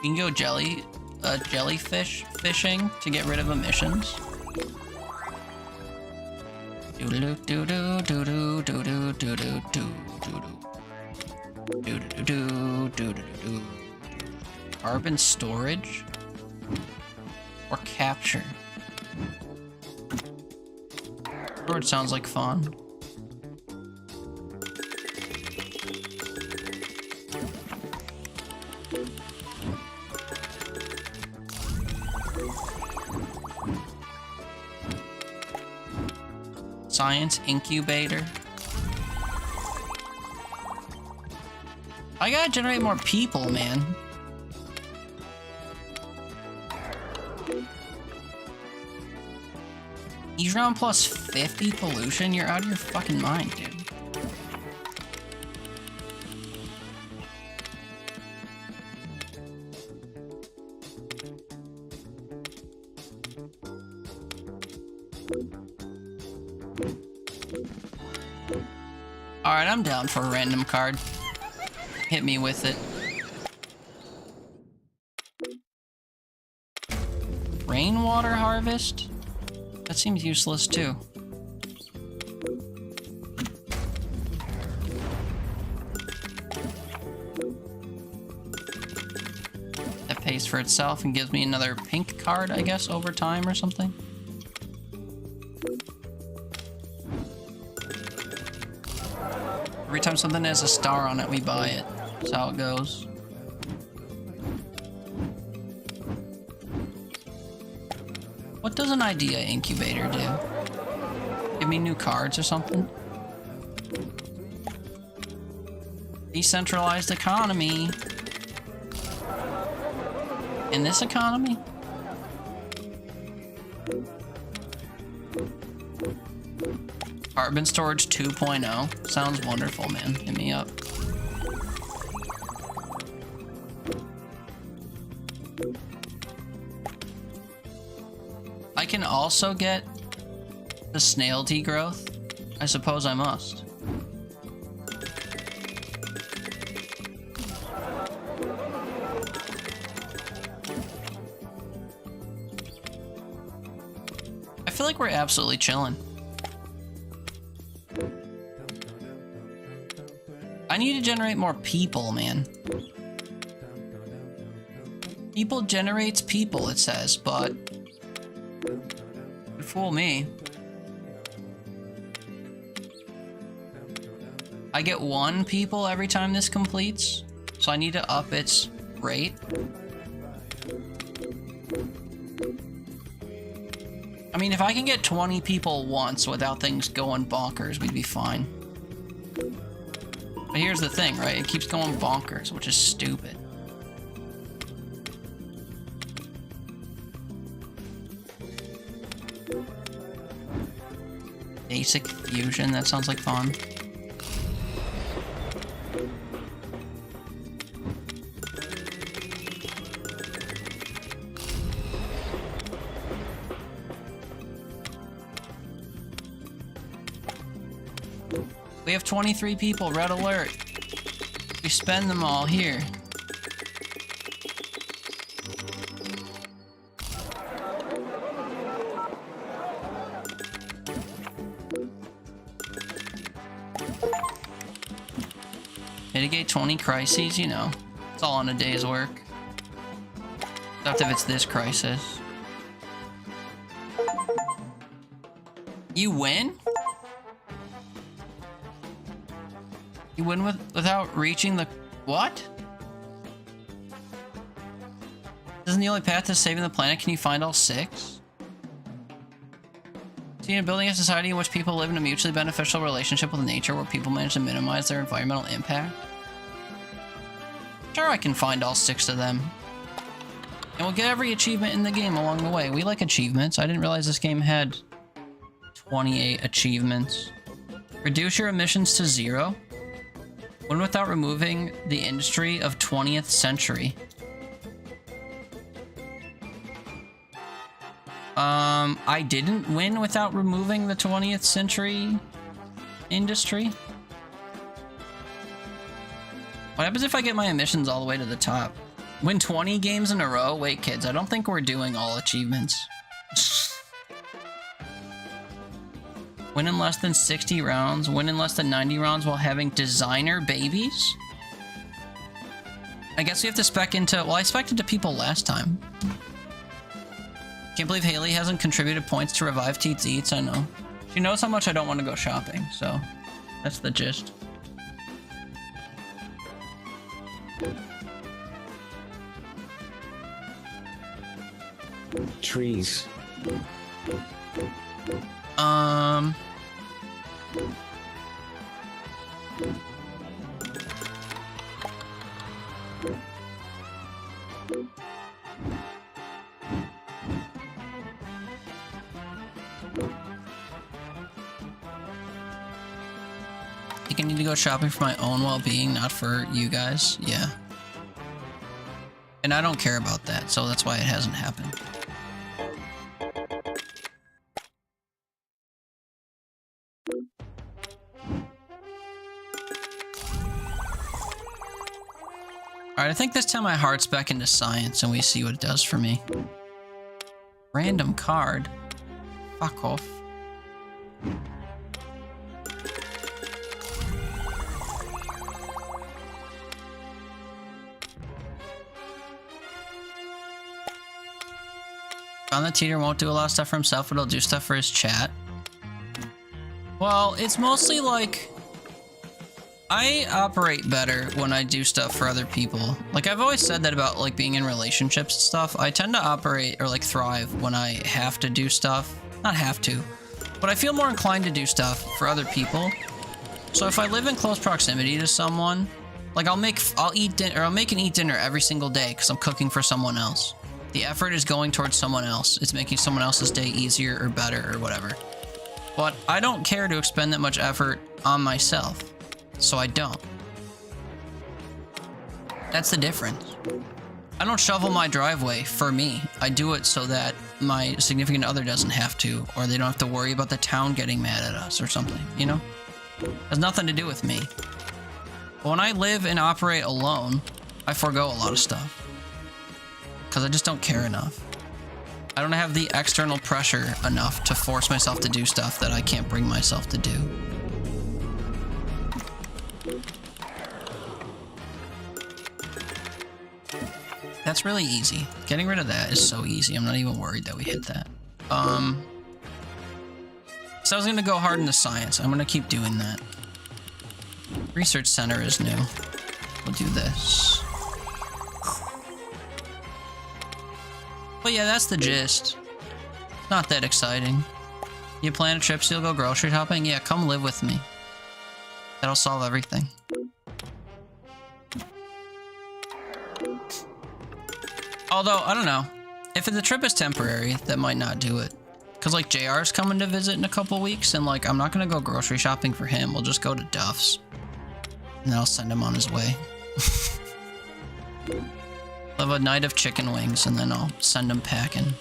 You can go jellyfish fishing to get rid of emissions. Carbon storage or capture. Storage sounds like fun. Science incubator. I gotta generate more people, man. Each round plus 50 pollution? You're out of your fucking mind, dude. Alright, I'm down for a random card. Hit me with it. Rainwater harvest? That seems useless too. That pays for itself and gives me another pink card, I guess, over time or something. Every time something has a star on it, we buy it. That's how it goes. What does an idea incubator do? Give me new cards or something? Decentralized economy. In this economy? Carbon storage 2.0. Sounds wonderful, man. Hit me up. I can also get the snail degrowth. I suppose I must. I feel like we're absolutely chilling. I need to generate more people, man. People generates people, it says, but it'd fool me. I get 1 people every time this completes, so I need to up its rate. I mean, if I can get 20 people once without things going bonkers, we'd be fine. But here's the thing, right? It keeps going bonkers, which is stupid. Basic fusion, that sounds like fun. We have 23 people, red alert. We spend them all here. Mitigate 20 crises, you know. It's all on a day's work. Except if it's this crisis. You win? You win without reaching the... What? Isn't the only path to saving the planet? Can you find all 6? See, in building a society in which people live in a mutually beneficial relationship with nature where people manage to minimize their environmental impact. Sure, I can find all 6 of them. And we'll get every achievement in the game along the way. We like achievements. I didn't realize this game had 28 achievements. Reduce your emissions to 0. Win without removing the industry of 20th century. I didn't win without removing the 20th century industry. What happens if I get my emissions all the way to the top? Win 20 games in a row? Wait, kids, I don't think we're doing all achievements. Win in less than 60 rounds. Win in less than 90 rounds while having designer babies? I guess we have to spec into... Well, I spec'd into people last time. Can't believe Haley hasn't contributed points to revive Teats Eats. I know. She knows how much I don't want to go shopping, so that's the gist. Trees. think I need to go shopping for my own well-being, not for you guys. Yeah. And I don't care about that, so that's why it hasn't happened. Alright, I think this time my heart's back into science and we see what it does for me. Random card. Fuck off. Found that Teeter won't do a lot of stuff for himself, but he'll do stuff for his chat. Well, it's mostly like... I operate better when I do stuff for other people. Like, I've always said that about, like, being in relationships and stuff. I tend to operate, or, like, thrive when I have to do stuff. Not have to, but I feel more inclined to do stuff for other people. So if I live in close proximity to someone, like, I'll make and eat dinner every single day because I'm cooking for someone else. The effort is going towards someone else. It's making someone else's day easier or better or whatever. But I don't care to expend that much effort on myself. So I don't. That's the difference. I don't shovel my driveway for me. I do it so that my significant other doesn't have to, or they don't have to worry about the town getting mad at us or something, you know? It has nothing to do with me. But when I live and operate alone, I forego a lot of stuff. Because I just don't care enough. I don't have the external pressure enough to force myself to do stuff that I can't bring myself to do. That's really easy. Getting rid of that is so easy. I'm not even worried that we hit that. So I was gonna go hard into science. I'm gonna keep doing that. Research center is new. We'll do this. But yeah, that's the gist. It's not that exciting. You plan a trip so you'll go grocery shopping? Yeah, come live with me. That'll solve everything. Although, I don't know. If the trip is temporary, that might not do it. Because, like, JR's coming to visit in a couple weeks, and, like, I'm not going to go grocery shopping for him. We'll just go to Duff's. And then I'll send him on his way. We'll have a night of chicken wings, and then I'll send him packing.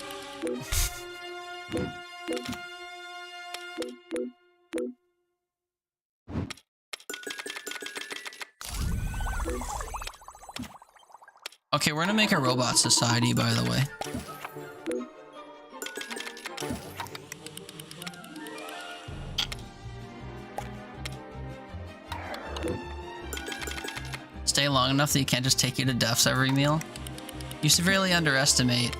Okay, we're gonna make a robot society, by the way. Stay long enough that you can't just take you to Duff's every meal. You severely underestimate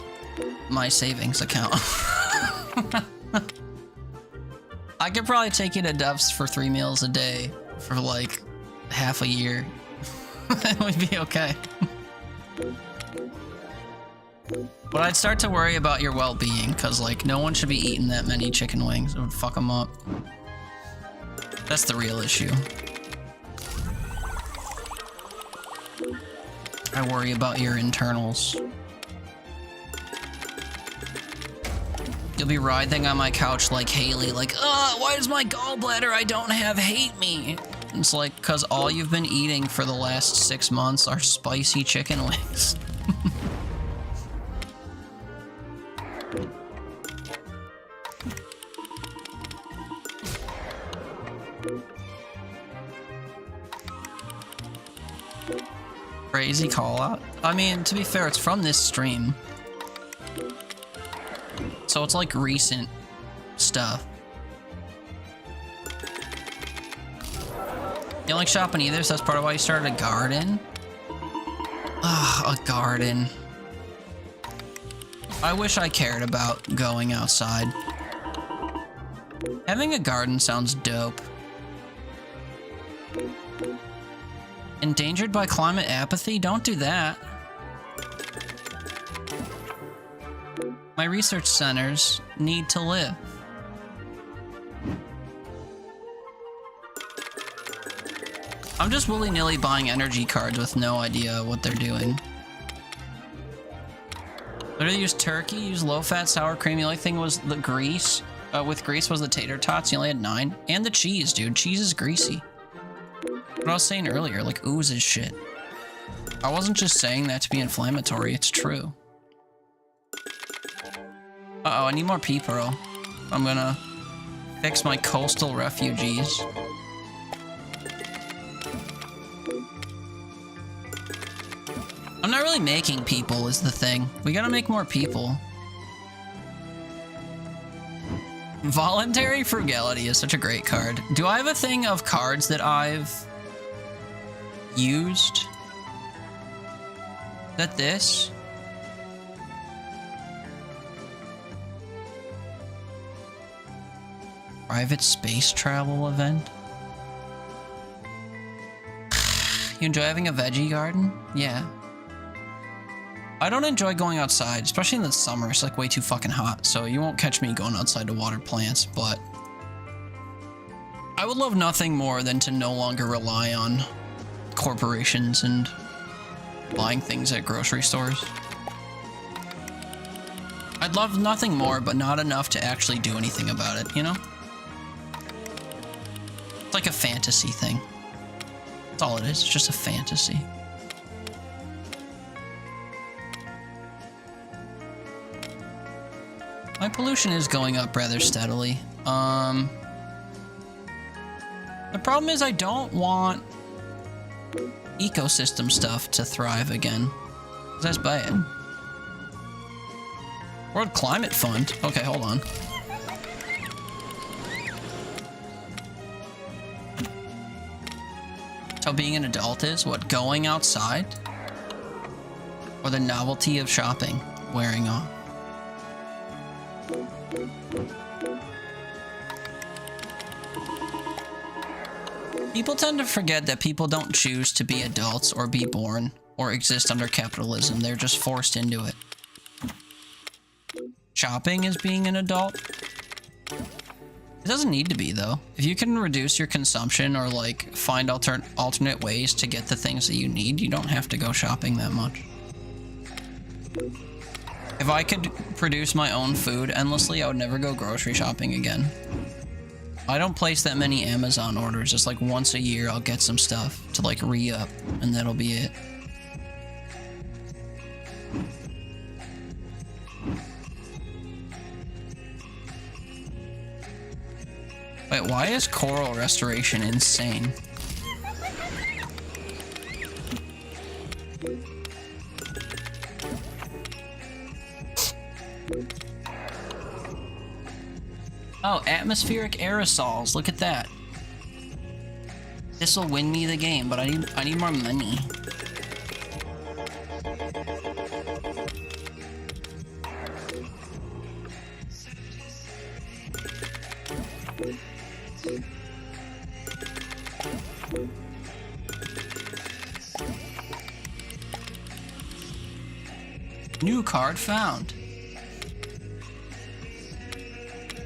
my savings account. I could probably take you to Duff's for 3 meals a day for like half a year. It would be okay. But I'd start to worry about your well-being, because, like, no one should be eating that many chicken wings. It would fuck them up. That's the real issue. I worry about your internals. You'll be writhing on my couch like Haley, like, why does my gallbladder I don't have hate me? It's like, because all you've been eating for the last 6 months are spicy chicken wings. Crazy call out. I mean, to be fair, it's from this stream. So it's like recent stuff. You don't like shopping either, so that's part of why you started a garden? Ah, a garden. I wish I cared about going outside. Having a garden sounds dope. Endangered by climate apathy? Don't do that. My research centers need to live. I'm just willy-nilly buying energy cards with no idea what they're doing. Literally use turkey, use low-fat sour cream. The only thing was the grease. With grease was the tater tots. You only had 9. And the cheese, dude. Cheese is greasy. What I was saying earlier, like ooze is shit. I wasn't just saying that to be inflammatory, it's true. Uh-oh, I need more pea pearl. I'm gonna fix my coastal refugees. I'm not really making people is the thing. We gotta make more people. Voluntary frugality is such a great card. Do I have a thing of cards that I've used? Is that this? Private space travel event? You enjoy having a veggie garden? Yeah. I don't enjoy going outside, especially in the summer. It's like way too fucking hot, so you won't catch me going outside to water plants, but I would love nothing more than to no longer rely on corporations and buying things at grocery stores. I'd love nothing more, but not enough to actually do anything about it, you know? It's like a fantasy thing. That's all it is, it's just a fantasy. My pollution is going up rather steadily. The problem is I don't want ecosystem stuff to thrive again. That's bad. World Climate Fund. Okay, hold on. That's how being an adult is? What, going outside? Or the novelty of shopping wearing off? People tend to forget that people don't choose to be adults or be born or exist under capitalism. They're just forced into it. Shopping is being an adult. It doesn't need to be, though. If you can reduce your consumption or like find alternate ways to get the things that you need, you don't have to go shopping that much. If I could produce my own food endlessly, I would never go grocery shopping again. I don't place that many Amazon orders. It's like once a year I'll get some stuff to like re-up, and that'll be it. Wait, why is coral restoration insane? Oh, atmospheric aerosols. Look at that. This will win me the game, but I need more money. New card found.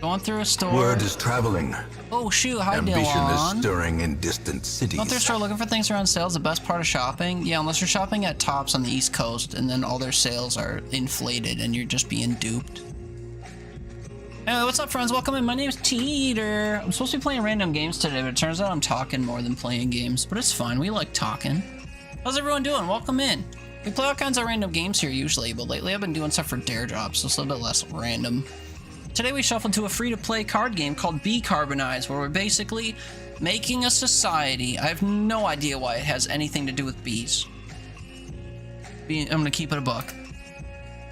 Going through a store. Word is traveling. Oh shoot, hi Ambition Dylan. is stirring in distant cities. Going through a store looking for things around sales, the best part of shopping? Yeah, unless you're shopping at Tops on the East Coast and then all their sales are inflated and you're just being duped. Hey, what's up friends? Welcome in. My name's Teeter. I'm supposed to be playing random games today, but it turns out I'm talking more than playing games. But it's fine, we like talking. How's everyone doing? Welcome in. We play all kinds of random games here usually, but lately I've been doing stuff for Dare Drops, so it's a little bit less random. Today we shuffled to a free-to-play card game called Beecarbonize, where we're basically making a society. I have no idea why it has anything to do with bees. I'm gonna keep it a buck.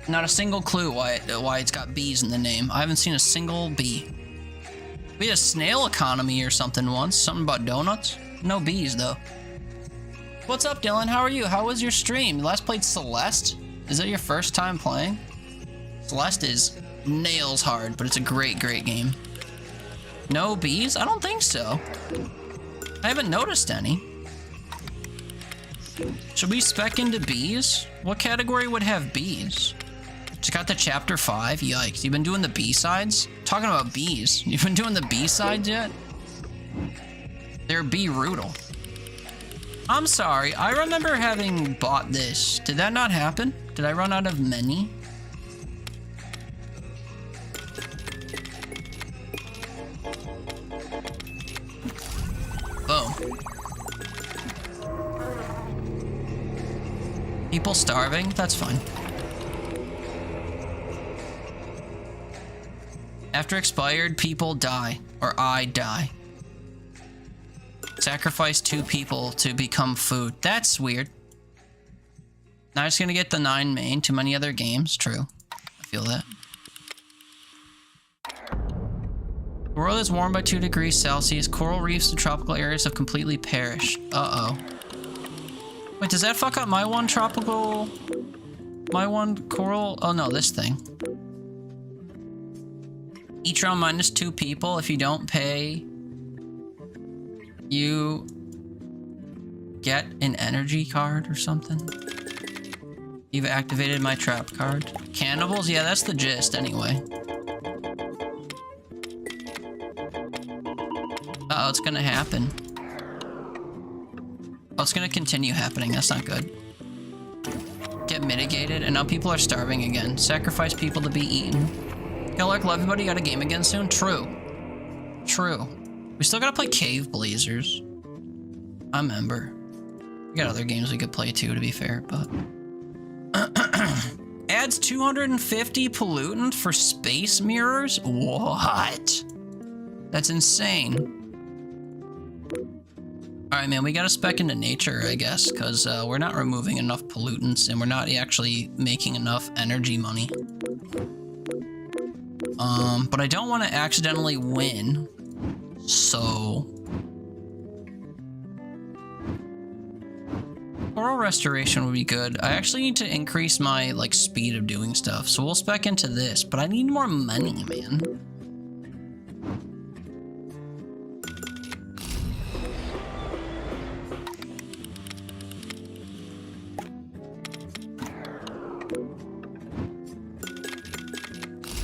Not a single clue why it's got bees in the name. I haven't seen a single bee. We had a snail economy or something once. Something about donuts. No bees though. What's up, Dylan? How are you? How was your stream? You last played Celeste? Is that your first time playing? Celeste is nails hard, but it's a great game. No bees? I don't think so. I haven't noticed any. Should we spec into bees? What category would have bees? Just got to chapter 5? Yikes. You've been doing the B-sides? Talking about bees. You've been doing the B-sides yet? They're bee-roodle. I'm sorry. I remember having bought this. Did that not happen? Did I run out of many? Boom. People starving? That's fine. After expired, people die. Or I die. Sacrifice 2 people to become food. That's weird. Now I'm just gonna get the 9 main. Too many other games. True. I feel that. The world is warmed by 2 degrees Celsius. Coral reefs and tropical areas have completely perished. Uh-oh. Wait, does that fuck up my one tropical... My one coral? Oh no, this thing. Each round minus 2 people. If you don't pay... You... get an energy card or something. You've activated my trap card. Cannibals? Yeah, that's the gist anyway. Uh-oh, it's gonna happen. Oh, it's gonna continue happening. That's not good. Get mitigated, and now people are starving again. Sacrifice people to be eaten. Yo, love everybody, got a game again soon? True. True. We still gotta play Cave Blazers. I remember. We got other games we could play too, to be fair, but... Adds 250 pollutant for space mirrors? What? That's insane. Alright, man, we gotta spec into nature, I guess, because we're not removing enough pollutants and we're not actually making enough energy money. But I don't want to accidentally win, so... Coral restoration would be good. I actually need to increase my, like, speed of doing stuff, so we'll spec into this, but I need more money, man.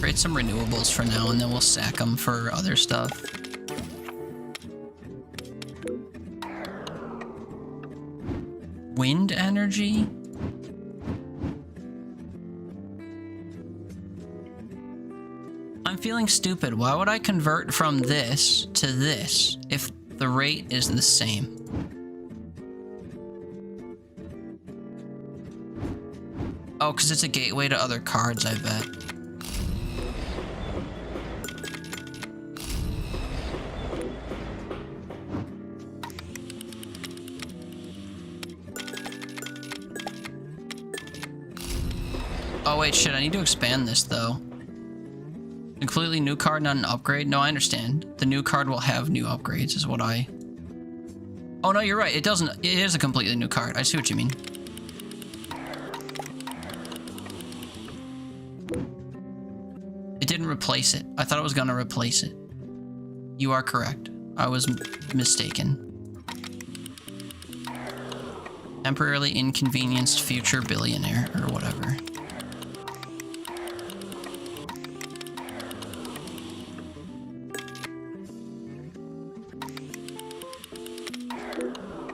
Create some renewables for now, and then we'll sack them for other stuff. Wind energy? I'm feeling stupid. Why would I convert from this to this if the rate is the same? Oh, because it's a gateway to other cards, I bet. Oh wait, shit, I need to expand this though. Completely new card, not an upgrade? No, I understand. The new card will have new upgrades is what I... Oh no, you're right, it doesn't... It is a completely new card. I see what you mean. It didn't replace it. I thought it was gonna replace it. You are correct. I was mistaken. Temporarily inconvenienced future billionaire or whatever.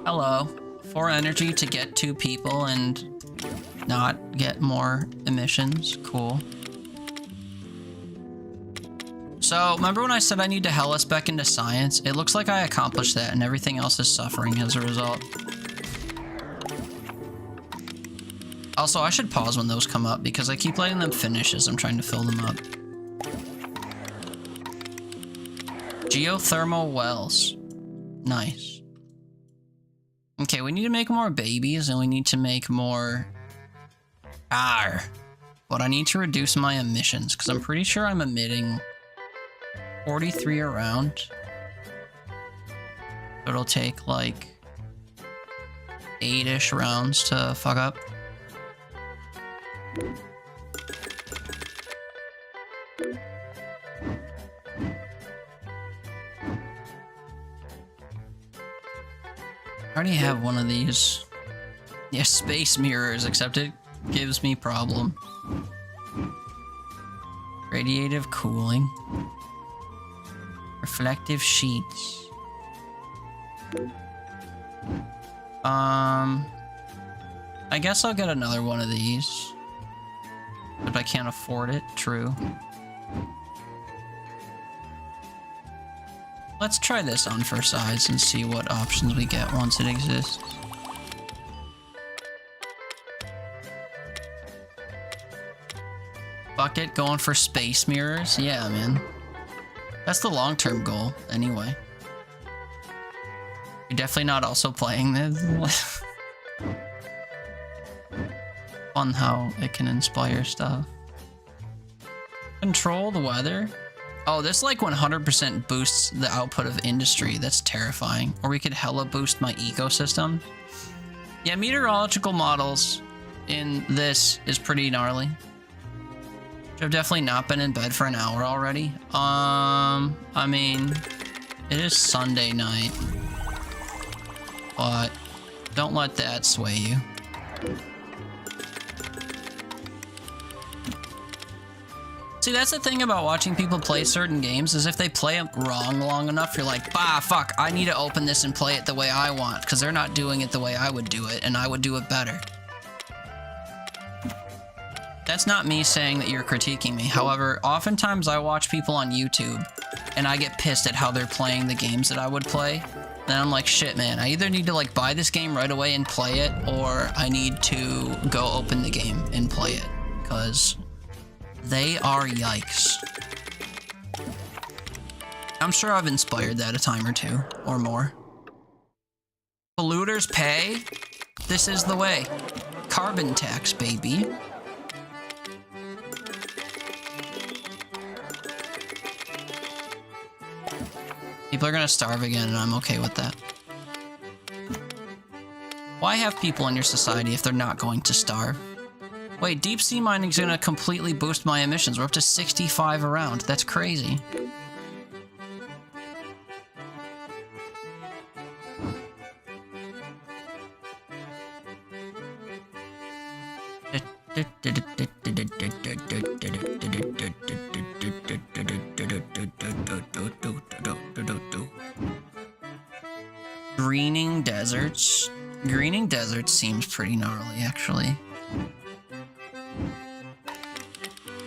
Hello. 4 energy to get 2 people and not get more emissions. Cool. So, remember when I said I need to hella spec into science? It looks like I accomplished that and everything else is suffering as a result. Also, I should pause when those come up because I keep letting them finish as I'm trying to fill them up. Geothermal wells. Nice. Okay, we need to make more babies and we need to make more... But I need to reduce my emissions because I'm pretty sure I'm emitting 43 around. It'll take like 8-ish rounds to fuck up. I already have one of these. Yeah, space mirrors, except it gives me problem. Radiative cooling. Reflective sheets. I guess I'll get another one of these. If I can't afford it, true. Let's try this on for size and see what options we get once it exists. Bucket going for space mirrors. Yeah, man. That's the long-term goal, anyway. You're definitely not also playing this. Fun how it can inspire stuff. Control the weather. Oh, this like 100% boosts the output of industry. That's terrifying. Or we could hella boost my ecosystem. Yeah, meteorological models in this is pretty gnarly. I've definitely not been in bed for an hour already. I mean, it is Sunday night. But don't let that sway you. See, that's the thing about watching people play certain games, is if they play it wrong long enough, you're like, bah, fuck, I need to open this and play it the way I want, because they're not doing it the way I would do it, and I would do it better. That's not me saying that you're critiquing me. However, oftentimes I watch people on YouTube, and I get pissed at how they're playing the games that I would play. Then I'm like, shit, man, I either need to like buy this game right away and play it, or I need to go open the game and play it, because they are yikes. I'm sure I've inspired that a time or two, or more. Polluters pay? This is the way. Carbon tax, baby. People are gonna starve again, and I'm okay with that. Why have people in your society if they're not going to starve? Wait, deep sea mining is gonna completely boost my emissions. We're up to 65 around. That's crazy. Greening deserts. Greening deserts seems pretty gnarly, actually.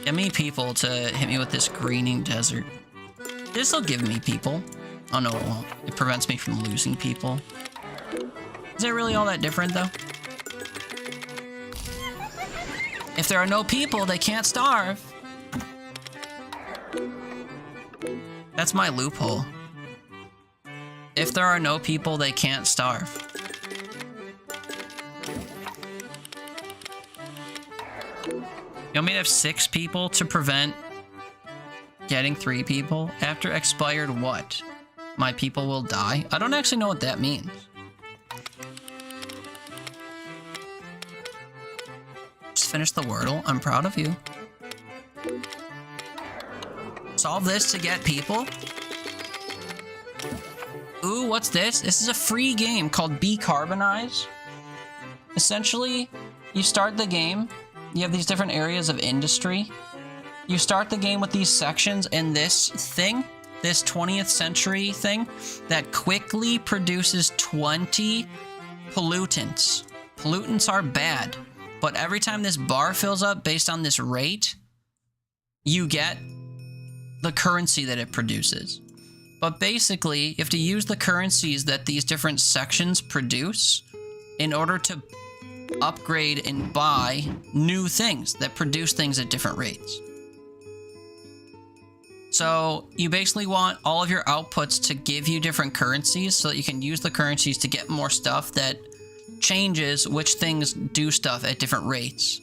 Get me people to hit me with this greening desert. This'll give me people. Oh no, it won't. It prevents me from losing people. Is it really all that different, though? If there are no people, they can't starve. That's my loophole. If there are no people, they can't starve. You want me to have 6 people to prevent getting 3 people? After expired what? My people will die? I don't actually know what that means. Just finished the Wordle. I'm proud of you. Solve this to get people? Ooh, what's this? This is a free game called Beecarbonize. Essentially, you start the game. You have these different areas of industry. You start the game with these sections, and this thing, this 20th century thing, that quickly produces 20 pollutants. Pollutants are bad, but every time this bar fills up based on this rate, you get the currency that it produces. But basically, you have to use the currencies that these different sections produce in order to upgrade and buy new things that produce things at different rates. So you basically want all of your outputs to give you different currencies so that you can use the currencies to get more stuff that changes which things do stuff at different rates.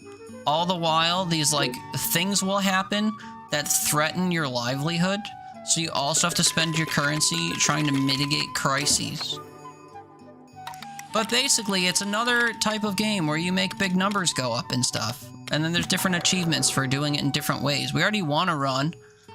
All the while, these like things will happen that threaten your livelihood. So you also have to spend your currency trying to mitigate crises. But basically, it's another type of game where you make big numbers go up and stuff. And then there's different achievements for doing it in different ways. We already won a run.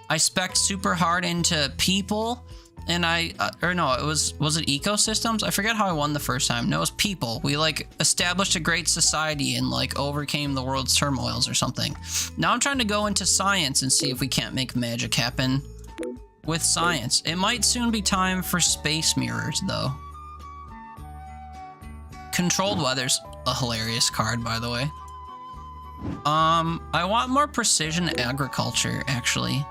I spec'd super hard into people. And was it ecosystems? I forget how I won the first time. No, it was people. We like established a great society and like overcame the world's turmoils or something. Now I'm trying to go into science and see if we can't make magic happen with science. It might soon be time for space mirrors though. Controlled weather's a hilarious card, by the way. I want more precision agriculture, actually.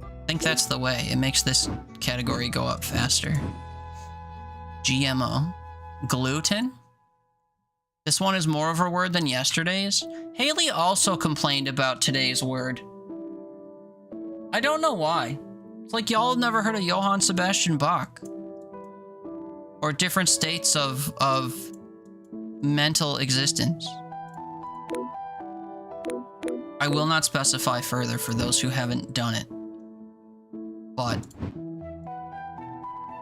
I think that's the way. It makes this category go up faster. GMO. Gluten? This one is more of a word than yesterday's. Haley also complained about today's word. I don't know why. It's like y'all have never heard of Johann Sebastian Bach. Or different states of mental existence. I will not specify further for those who haven't done it. But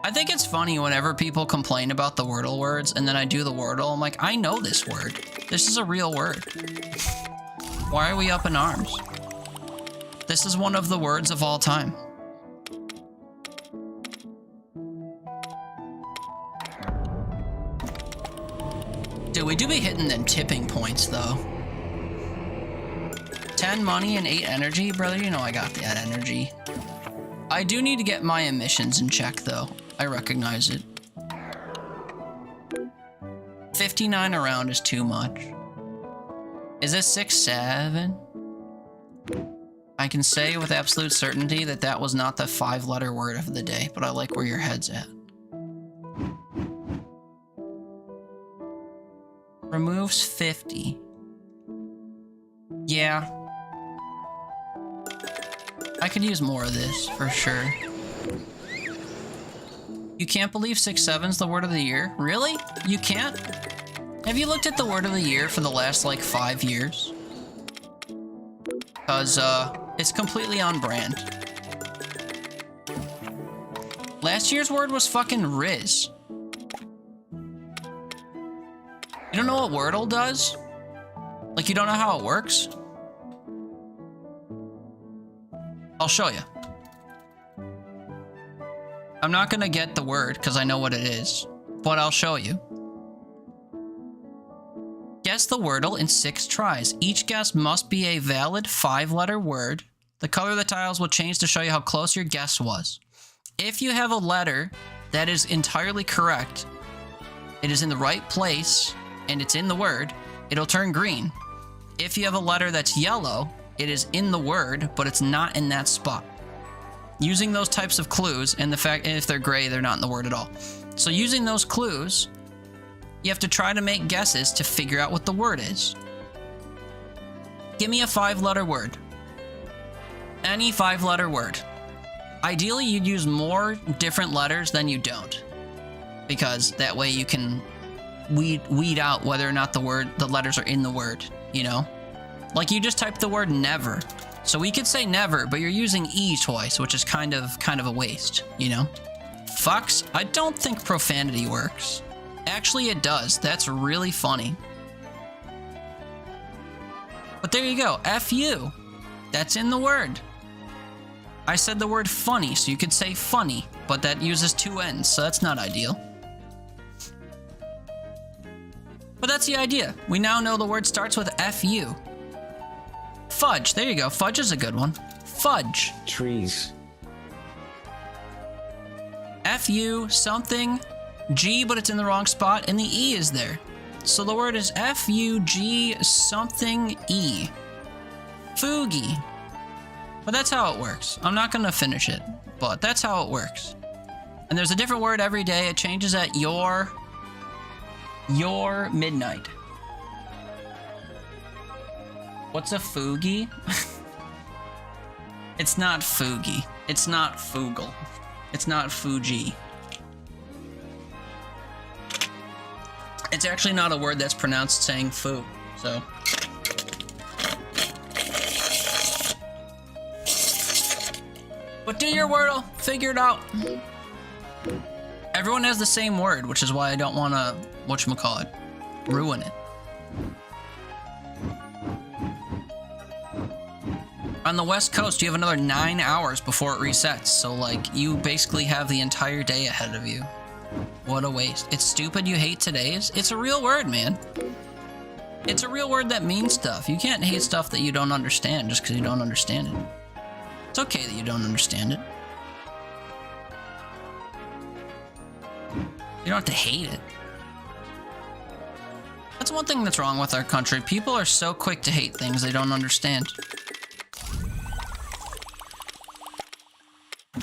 I think it's funny whenever people complain about the Wordle words and then I do the Wordle, I'm like, I know this word. This is a real word. Why are we up in arms? This is one of the words of all time. Dude, we do be hitting them tipping points though. 10 money and 8 energy, brother. You know I got that energy. I do need to get my emissions in check though. I recognize it. 59 around is too much. Is this 6, 7? I can say with absolute certainty that that was not the 5-letter word of the day, but I like where your head's at. Removes 50. Yeah. I could use more of this, for sure. You can't believe 6-7's the word of the year? Really? You can't? Have you looked at the word of the year for the last, like, 5 years? Because, it's completely on brand. Last year's word was fucking Riz. You don't know what Wordle does? Like, you don't know how it works? I'll show you. I'm not gonna get the word because I know what it is, but I'll show you. Guess the Wordle in 6 tries. Each guess must be a valid 5-letter word. The color of the tiles will change to show you how close your guess was. If you have a letter that is entirely correct, it is in the right place, and it's in the word, it'll turn green. If you have a letter that's yellow, it is in the word, but it's not in that spot. Using those types of clues, and the fact, and if they're gray, they're not in the word at all. So using those clues, you have to try to make guesses to figure out what the word is. Give me a 5-letter word. Any 5-letter word. Ideally, you'd use more different letters than you don't, because that way you can weed out whether or not the letters are in the word, you know? Like you just type the word never. So we could say never, but you're using E twice, which is kind of a waste, you know? Fucks, I don't think profanity works. Actually, it does. That's really funny. But there you go, F you. That's in the word. I said the word funny, so you could say funny, but that uses 2 N's, so that's not ideal. But that's the idea. We now know the word starts with F-U. Fudge, there you go. Fudge is a good one. Fudge. Trees. F-U, something, G, but it's in the wrong spot, and the E is there. So the word is F-U-G something E. Foogie. But that's how it works. I'm not going to finish it, but that's how it works. And there's a different word every day. It changes at your midnight. What's a foogie? It's not foogie. It's not foogle. It's not Fuji. It's actually not a word that's pronounced saying foo, so. But do your Wordle, figure it out. Everyone has the same word, which is why I don't want to, whatchamacallit, ruin it. On the West Coast, you have another 9 hours before it resets, so like, you basically have the entire day ahead of you. What a waste. It's stupid you hate today's. It's a real word, man. It's a real word that means stuff. You can't hate stuff that you don't understand just because you don't understand it. It's okay that you don't understand it. You don't have to hate it. That's one thing that's wrong with our country. People are so quick to hate things they don't understand.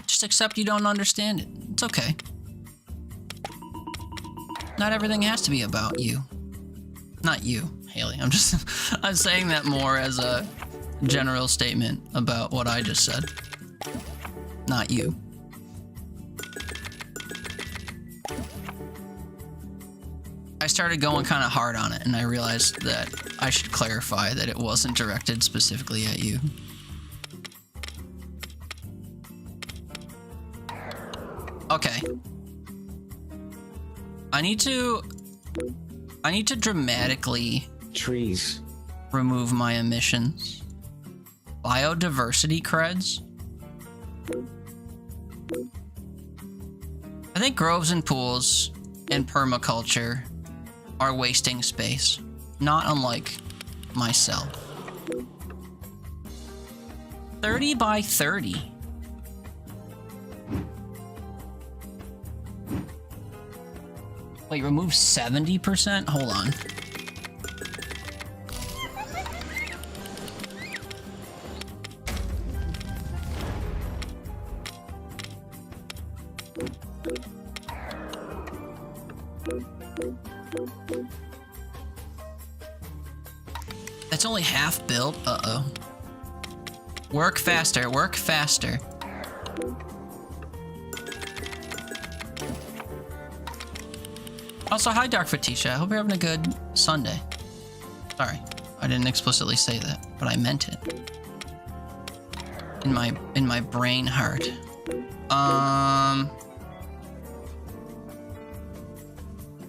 Just accept you don't understand it. It's okay. Not everything has to be about you. Not you, Haley. I'm saying that more as a general statement about what I just said. Not you. I started going kind of hard on it, and I realized that I should clarify that it wasn't directed specifically at you. Okay. I need to dramatically Trees. remove my emissions. Biodiversity creds. I think groves and pools and permaculture are wasting space, not unlike myself. 30 by 30. Wait, remove 70%? Hold on. That's only half built? Uh-oh. Work faster, work faster. Also, hi Dark Fatisha. I hope you're having a good Sunday. Sorry, I didn't explicitly say that, but I meant it. In my brain heart.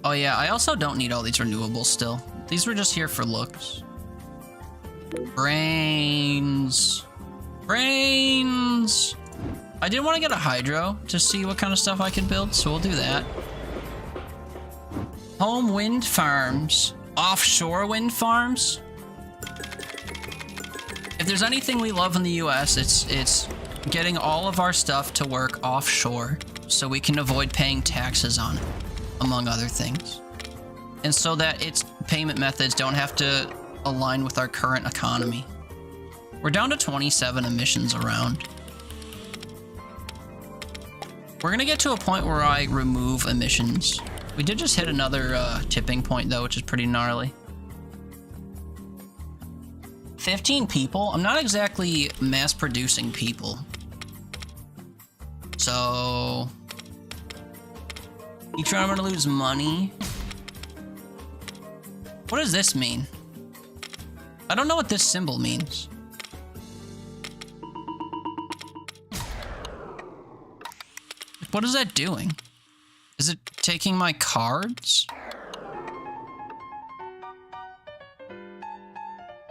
Oh yeah, I also don't need all these renewables still. These were just here for looks. Brains. Brains! I did want to get a hydro to see what kind of stuff I could build, so we'll do that. Home wind farms. Offshore wind farms? If there's anything we love in the US, it's getting all of our stuff to work offshore so we can avoid paying taxes on it, among other things. And so that its payment methods don't have to align with our current economy. We're down to 27 emissions around. We're gonna get to a point where I remove emissions. We did just hit another tipping point though, which is pretty gnarly. 15 people? I'm not exactly mass producing people. So... you try I'm gonna lose money? What does this mean? I don't know what this symbol means. What is that doing? Is it taking my cards?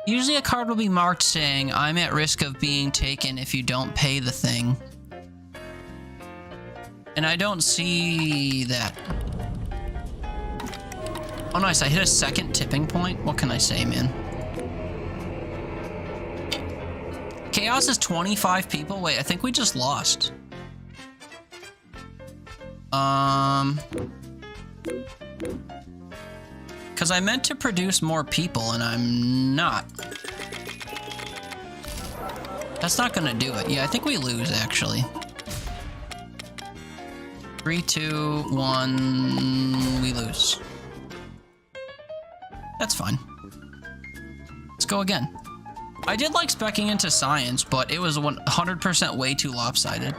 Usually a card will be marked saying, I'm at risk of being taken if you don't pay the thing. And I don't see that. Oh nice, I hit a second tipping point. What can I say, man? Chaos is 25 people? Wait, I think we just lost. Because I meant to produce more people, and I'm not. That's not gonna do it. Yeah, I think we lose, actually. 3, 2, 1... we lose. That's fine. Let's go again. I did like speccing into science, but it was 100% way too lopsided.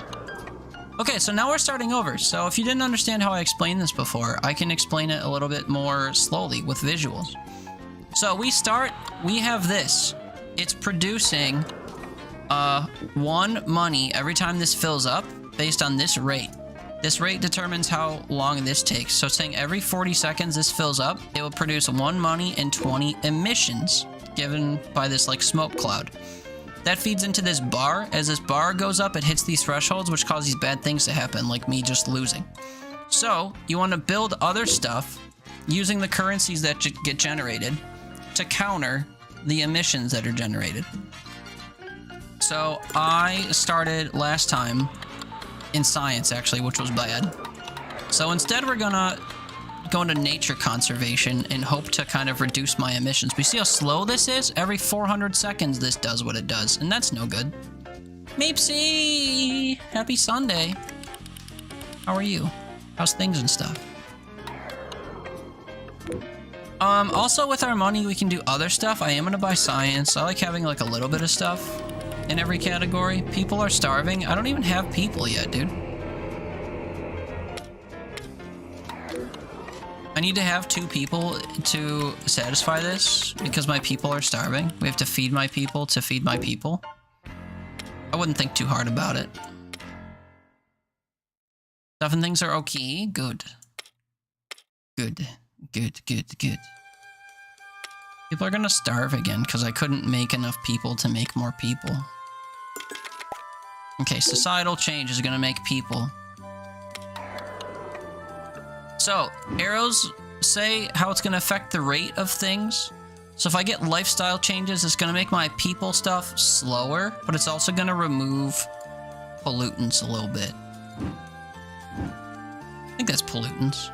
Okay, so now we're starting over. So if you didn't understand how I explained this before, I can explain it a little bit more slowly with visuals. So we have this. It's producing 1 money every time this fills up based on this rate. This rate determines how long this takes. So saying every 40 seconds this fills up, it will produce 1 money and 20 emissions given by this like smoke cloud. That feeds into this bar. As this bar goes up, it hits these thresholds, which cause these bad things to happen, like me just losing. So you want to build other stuff using the currencies that get generated to counter the emissions that are generated. So I started last time in science, actually, which was bad. So instead we're gonna go into nature conservation and hope to kind of reduce my emissions. We see how slow this is? Every 400 seconds this does what it does, and that's no good. Meepsy! Happy Sunday. How are you? How's things and stuff? Also with our money, we can do other stuff. I am gonna buy science. I like having like a little bit of stuff in every category. People are starving. I don't even have people yet, dude. I need to have 2 people to satisfy this because my people are starving. We have to feed my people to feed my people. I wouldn't think too hard about it. Stuff and things are okay. Good. Good. Good, good, good. People are gonna starve again because I couldn't make enough people to make more people. Okay, societal change is gonna make people. So, arrows say how it's gonna affect the rate of things. So if I get lifestyle changes, it's gonna make my people stuff slower, but it's also gonna remove pollutants a little bit. I think that's pollutants.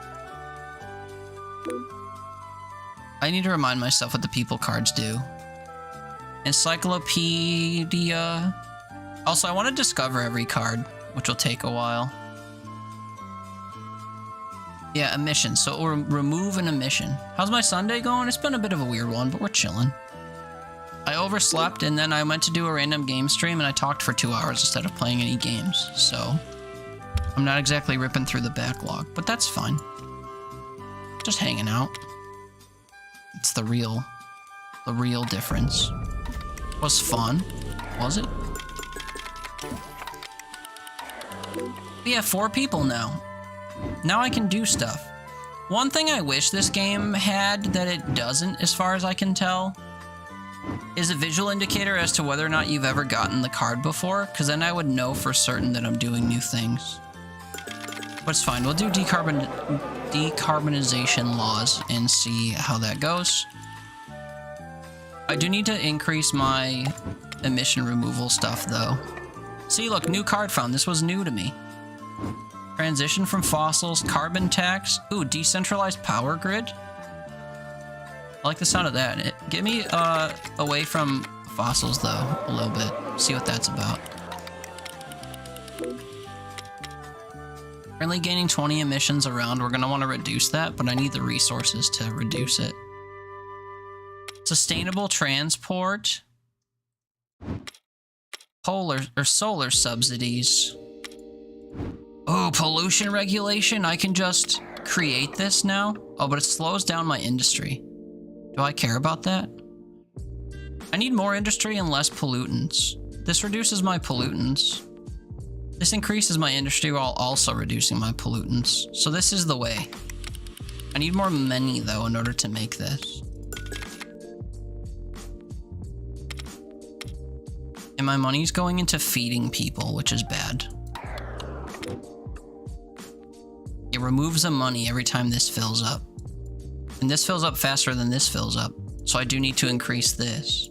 I need to remind myself what the people cards do. Encyclopedia. Also, I want to discover every card, which will take a while. Yeah, emission. So it will remove an emission. How's my Sunday going? It's been a bit of a weird one, but we're chilling. I overslept and then I went to do a random game stream and I talked for 2 hours instead of playing any games. So I'm not exactly ripping through the backlog, but that's fine. Just hanging out. It's the real difference. Was fun, was it? We have 4 people now. Now I can do stuff. One thing I wish this game had that it doesn't, as far as I can tell, is a visual indicator as to whether or not you've ever gotten the card before, because then I would know for certain that I'm doing new things. But it's fine. We'll do decarbonization laws and see how that goes. I do need to increase my emission removal stuff, though. See, look, new card found. This was new to me. Transition from fossils, carbon tax. Ooh, decentralized power grid. I like the sound of that. Get me away from fossils, though, a little bit. See what that's about. Currently gaining 20 emissions around. We're going to want to reduce that, but I need the resources to reduce it. Sustainable transport. Solar subsidies. Oh, pollution regulation. I can just create this now. Oh, but it slows down my industry. Do I care about that? I need more industry and less pollutants. This reduces my pollutants. This increases my industry while also reducing my pollutants. So this is the way. I need more money, though, in order to make this. And my money's going into feeding people, which is bad. It removes the money every time this fills up. And this fills up faster than this fills up. So I do need to increase this.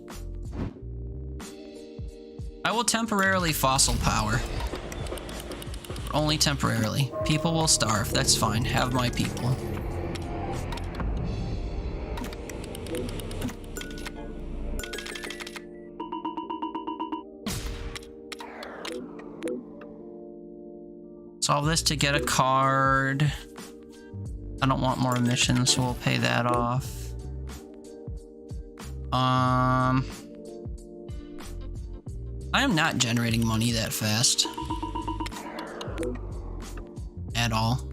I will temporarily fossil power. Only temporarily. People will starve. That's fine. Have my people. Solve this to get a card. I don't want more emissions, so we'll pay that off. I am not generating money that fast. At all.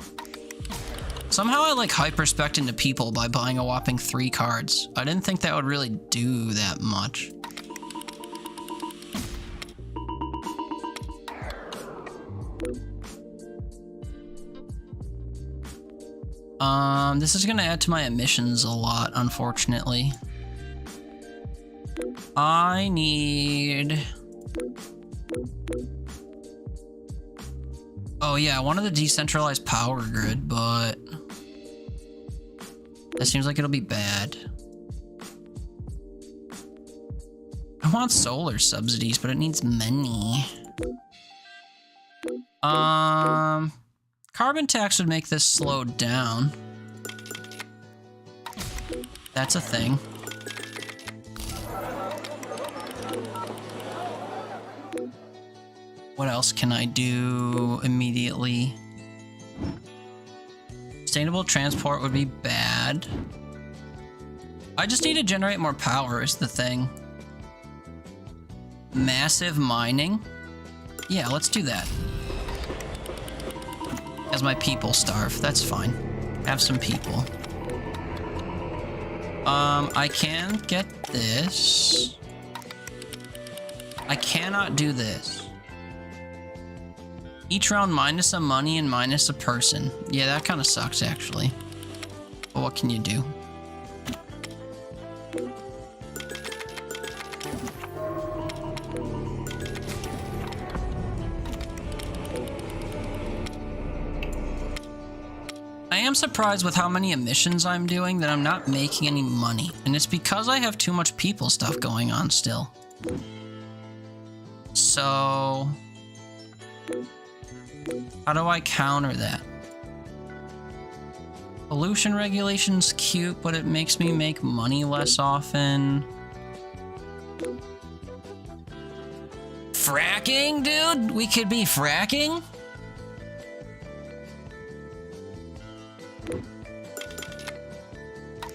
Somehow I like hyperspect into people by buying a whopping 3 cards. I didn't think that would really do that much. This is gonna add to my emissions a lot, unfortunately. I need... Oh yeah, I wanted the decentralized power grid, but... that seems like it'll be bad. I want solar subsidies, but it needs money. Carbon tax would make this slow down. That's a thing. What else can I do immediately? Sustainable transport would be bad. I just need to generate more power is the thing. Massive mining? Yeah, let's do that. As my people starve, that's fine. Have some people. I can get this. I cannot do this. Each round minus a money and minus a person. Yeah, that kind of sucks actually. But what can you do? I am surprised with how many emissions I'm doing that I'm not making any money. And it's because I have too much people stuff going on still. So... how do I counter that? Pollution regulation's cute, but it makes me make money less often. Fracking, dude? We could be fracking?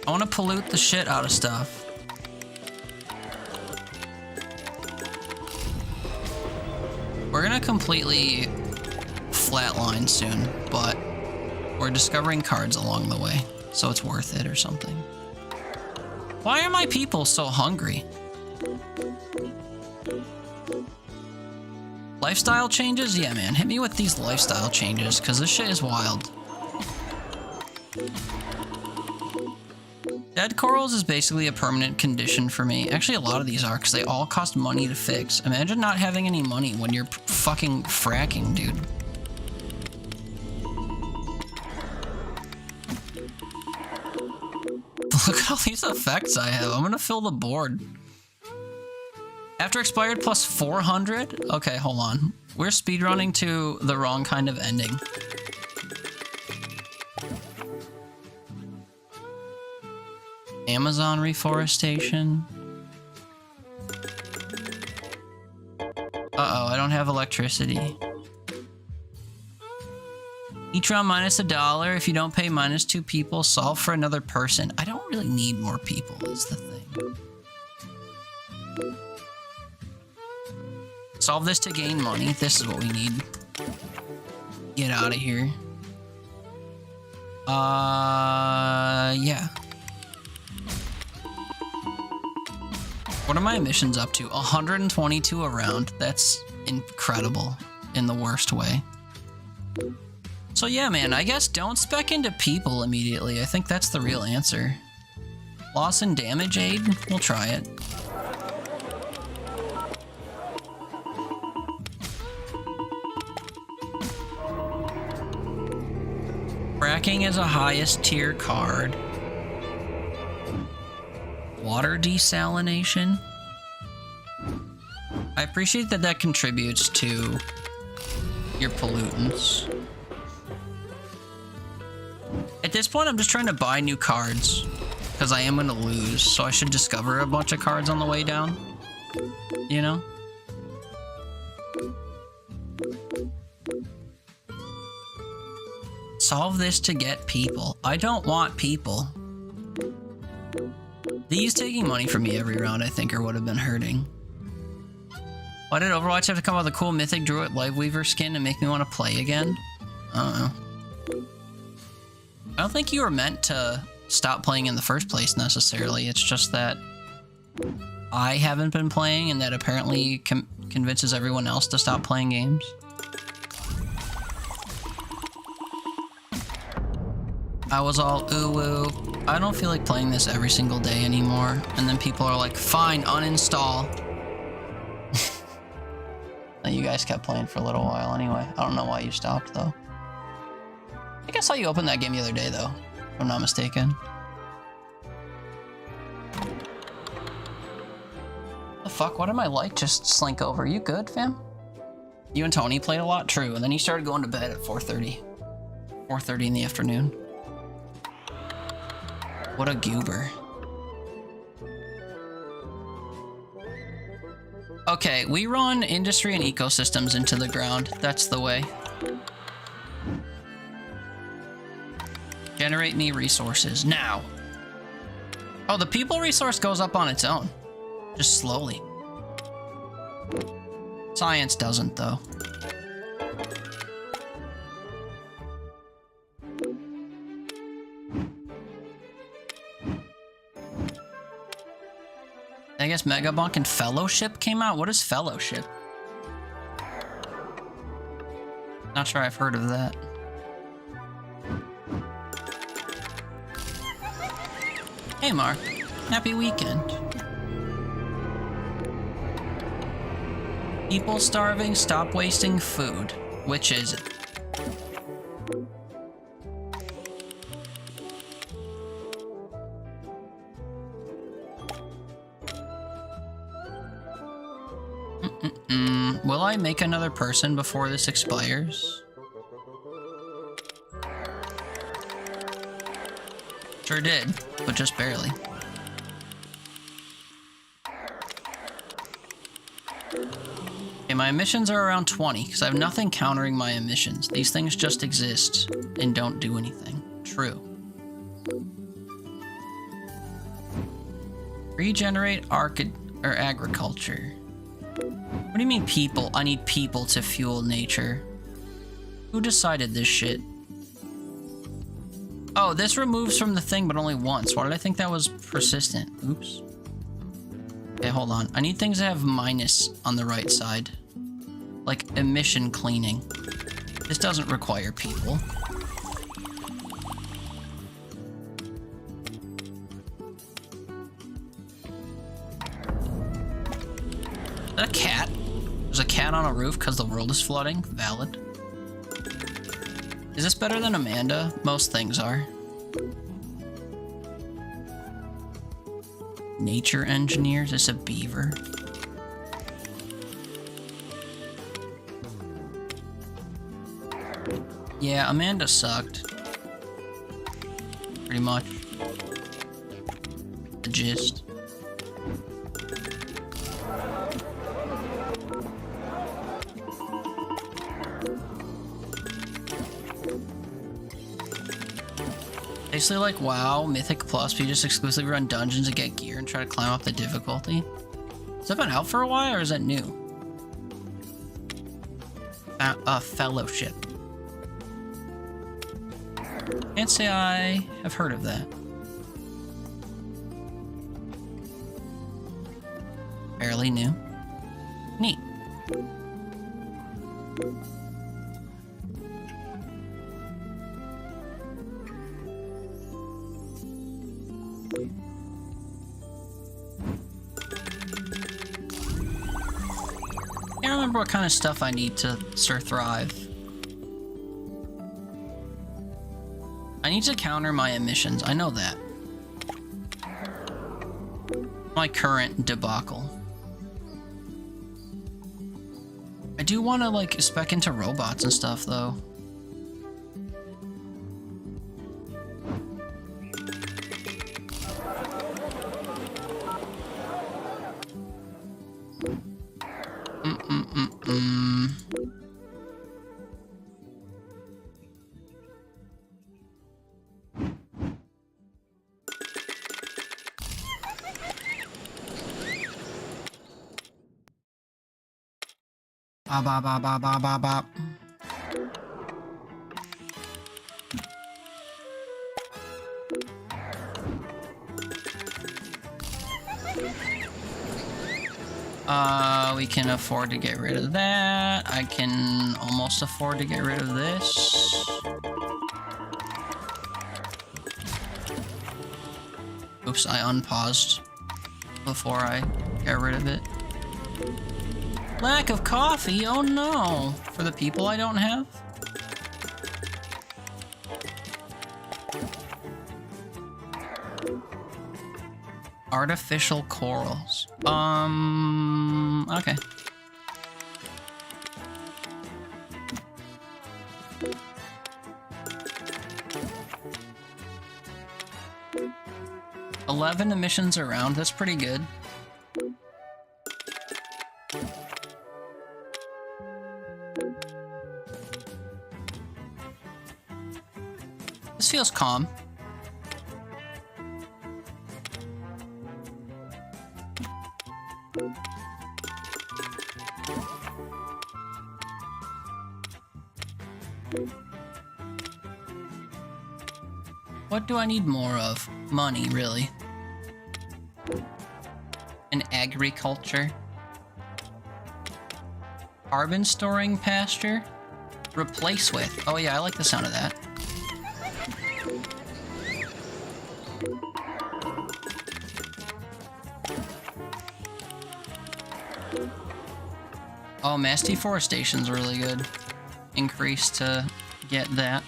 I want to pollute the shit out of stuff. We're gonna completely flatline soon, but we're discovering cards along the way, so it's worth it or something. Why are my people so hungry? Lifestyle changes? Yeah, man, hit me with these lifestyle changes, because this shit is wild. Dead corals is basically a permanent condition for me. Actually, a lot of these are, because they all cost money to fix. Imagine not having any money when you're fucking fracking, dude. Look at all these effects I have. I'm gonna fill the board. After expired plus 400? Okay, hold on. We're speedrunning to the wrong kind of ending. Amazon reforestation. Uh-oh, I don't have electricity. Each round minus $1. If you don't pay minus 2 people, solve for another person. I don't really need more people, is the thing. Solve this to gain money. This is what we need. Get out of here. Yeah. What are my emissions up to? 122 a round. That's incredible in the worst way. So yeah, man, I guess don't spec into people immediately. I think that's the real answer. Loss and damage aid? We'll try it. Fracking is a highest tier card. Water desalination? I appreciate that that contributes to your pollutants. At this point, I'm just trying to buy new cards, because I am going to lose, so I should discover a bunch of cards on the way down. You know? Solve this to get people. I don't want people. These taking money from me every round, I think, are what have been hurting. Why did Overwatch have to come out with a cool Mythic Druid Liveweaver skin to make me want to play again? I don't know. I don't think you were meant to stop playing in the first place, necessarily. It's just that I haven't been playing, and that apparently convinces everyone else to stop playing games. I was all ooh-woo. I don't feel like playing this every single day anymore. And then people are like, fine, uninstall. You guys kept playing for a little while anyway. I don't know why you stopped, though. I think I saw you open that game the other day, though, if I'm not mistaken. The fuck? Why did my light just slink over? You good, fam? You and Tony played a lot? True. And then you started going to bed at 4:30. 4:30 in the afternoon. What a goober. Okay, we run industry and ecosystems into the ground. That's the way. Generate me resources now. Oh, the people resource goes up on its own. Just slowly. Science doesn't, though. I guess Megabunk and Fellowship came out? What is Fellowship? Not sure I've heard of that. Hey Mark, happy weekend. People starving, stop wasting food. Which is it? Will I make another person before this expires? Sure did, but just barely. Okay, my emissions are around 20, because I have nothing countering my emissions. These things just exist and don't do anything. True. Regenerate agriculture. What do you mean people? I need people to fuel nature. Who decided this shit? Oh, this removes from the thing, but only once. Why did I think that was persistent? Oops. Okay, hold on. I need things that have minus on the right side. Like emission cleaning. This doesn't require people. Is that a cat? There's a cat on a roof because the world is flooding? Valid. Is this better than Amanda? Most things are. Nature engineers? Is a beaver? Yeah, Amanda sucked. Pretty much. The gist. Basically like WoW, Mythic Plus, but you just exclusively run dungeons and get gear and try to climb up the difficulty. Has that been out for a while or is that new? Fellowship. Can't say I have heard of that. Fairly new. Neat. I can't remember what kind of stuff I need to thrive. I need to counter my emissions. I know that. My current debacle. I do want to like spec into robots and stuff though. Ba ba ba ba ba ba. We can afford to get rid of that. I can almost afford to get rid of this. Oops, I unpaused before I got rid of it. Lack of coffee? Oh no! For the people I don't have? Artificial corals. Okay. $11 emissions around, that's pretty good. This feels calm. What do I need more of? Money, really. And agriculture. Carbon storing pasture. Replace with. Oh yeah, I like the sound of that. Oh, mass deforestation's really good. Increase to get that.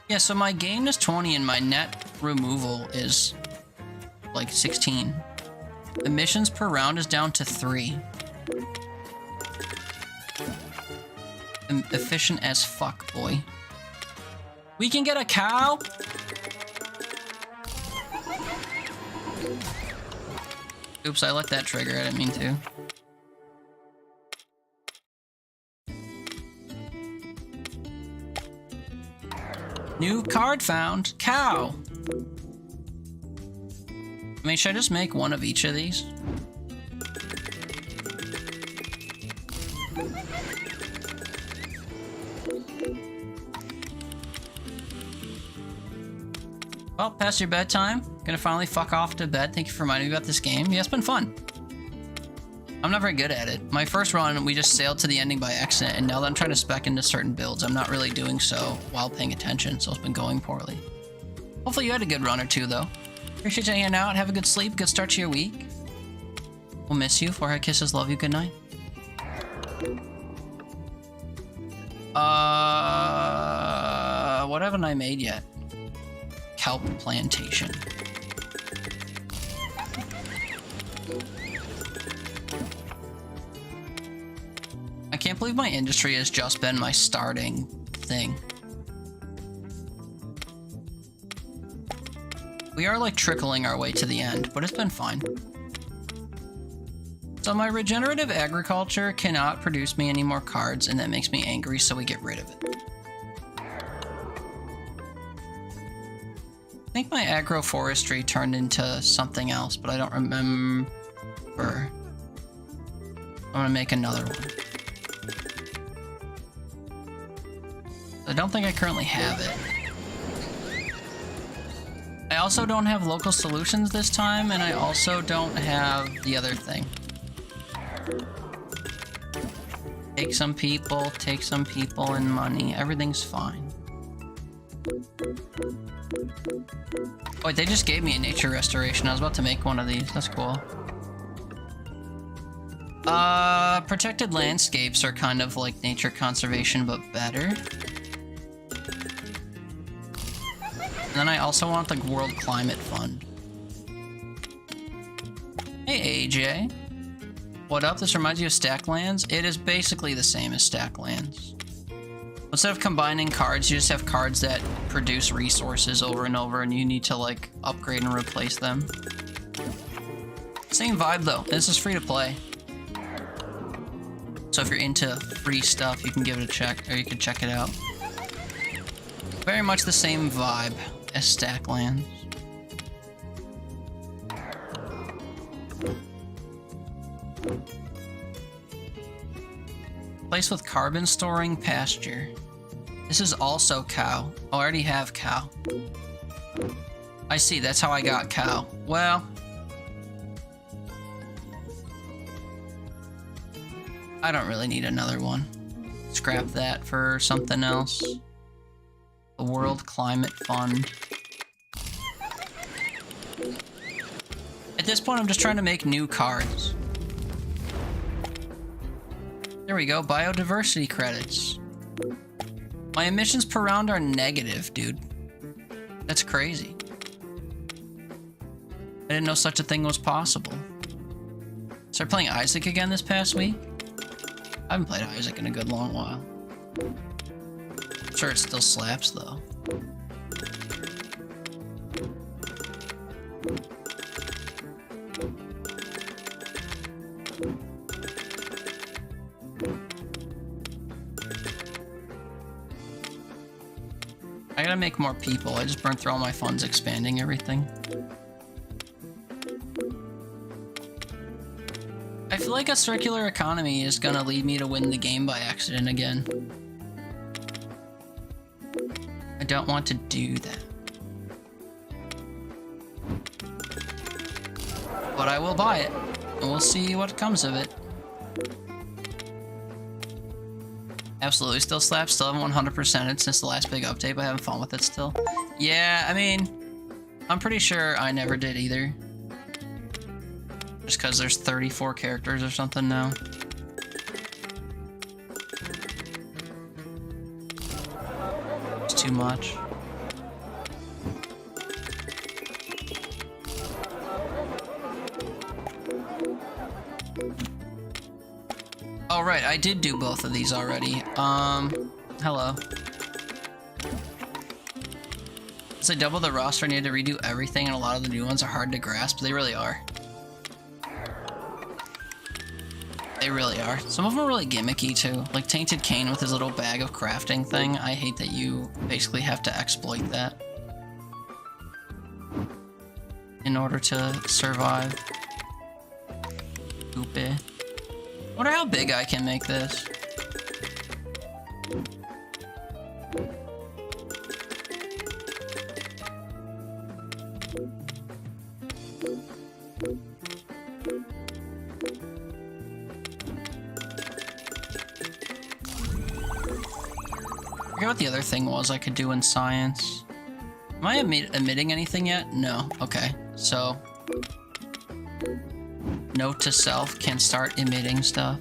Yeah, so my gain is 20 and my net removal is like 16. Emissions per round is down to 3. Efficient as fuck, boy. We can get a cow? Oops, I let that trigger. I didn't mean to. New card found. Cow. I mean, should I just make one of each of these? Well, past your bedtime. Gonna finally fuck off to bed. Thank you for reminding me about this game. Yeah, it's been fun. I'm not very good at it. My first run, we just sailed to the ending by accident, and now that I'm trying to spec into certain builds, I'm not really doing so while paying attention, so it's been going poorly. Hopefully you had a good run or two, though. Appreciate you hanging out. Have a good sleep. Good start to your week. We'll miss you. Forehead kisses. Love you. Good night. What haven't I made yet? Kelp plantation. I can't believe my industry has just been my starting thing. We are like trickling our way to the end, but it's been fine. So my regenerative agriculture cannot produce me any more cards, and that makes me angry, so we get rid of it. I think my agroforestry turned into something else, but I don't remember. I'm gonna make another one. I don't think I currently have it. I also don't have local solutions this time, and I also don't have the other thing. Take some people and money. Everything's fine. Oh, wait, they just gave me a nature restoration. I was about to make one of these. That's cool. Protected landscapes are kind of like nature conservation, but better. And then I also want the World Climate Fund. Hey, AJ. What up? This reminds you of Stack Lands? It is basically the same as Stack Lands. Instead of combining cards, you just have cards that produce resources over and over, and you need to, like, upgrade and replace them. Same vibe, though. This is free to play. So if you're into free stuff, you can give it a check, or you can check it out. Very much the same vibe as Stack Lands. Place with carbon storing pasture. This is also cow. Oh, I already have cow. I see, that's how I got cow. Well, I don't really need another one. Scrap that for something else. The World Climate Fund. At this point, I'm just trying to make new cards. There we go, biodiversity credits. My emissions per round are negative, dude. That's crazy. I didn't know such a thing was possible. Started playing Isaac again this past week. I haven't played Isaac in a good long while. I'm sure it still slaps, though. I gotta make more people. I just burned through all my funds expanding everything. I feel like a circular economy is gonna lead me to win the game by accident again. I don't want to do that. But I will buy it, and we'll see what comes of it. Absolutely, still slaps, still haven't 100%ed since the last big update, but having fun with it still. Yeah, I mean, I'm pretty sure I never did either. Just because there's 34 characters or something now. It's too much. Oh, right, I did do both of these already. Hello. As I doubled the roster, I needed to redo everything, and a lot of the new ones are hard to grasp. They really are. They really are. Some of them are really gimmicky, too. Like Tainted Cain with his little bag of crafting thing. I hate that you basically have to exploit that in order to survive. Stupid. Wonder how big I can make this. I forget what the other thing was I could do in science. Am I emitting anything yet? No. Okay. So, note to self, can start emitting stuff.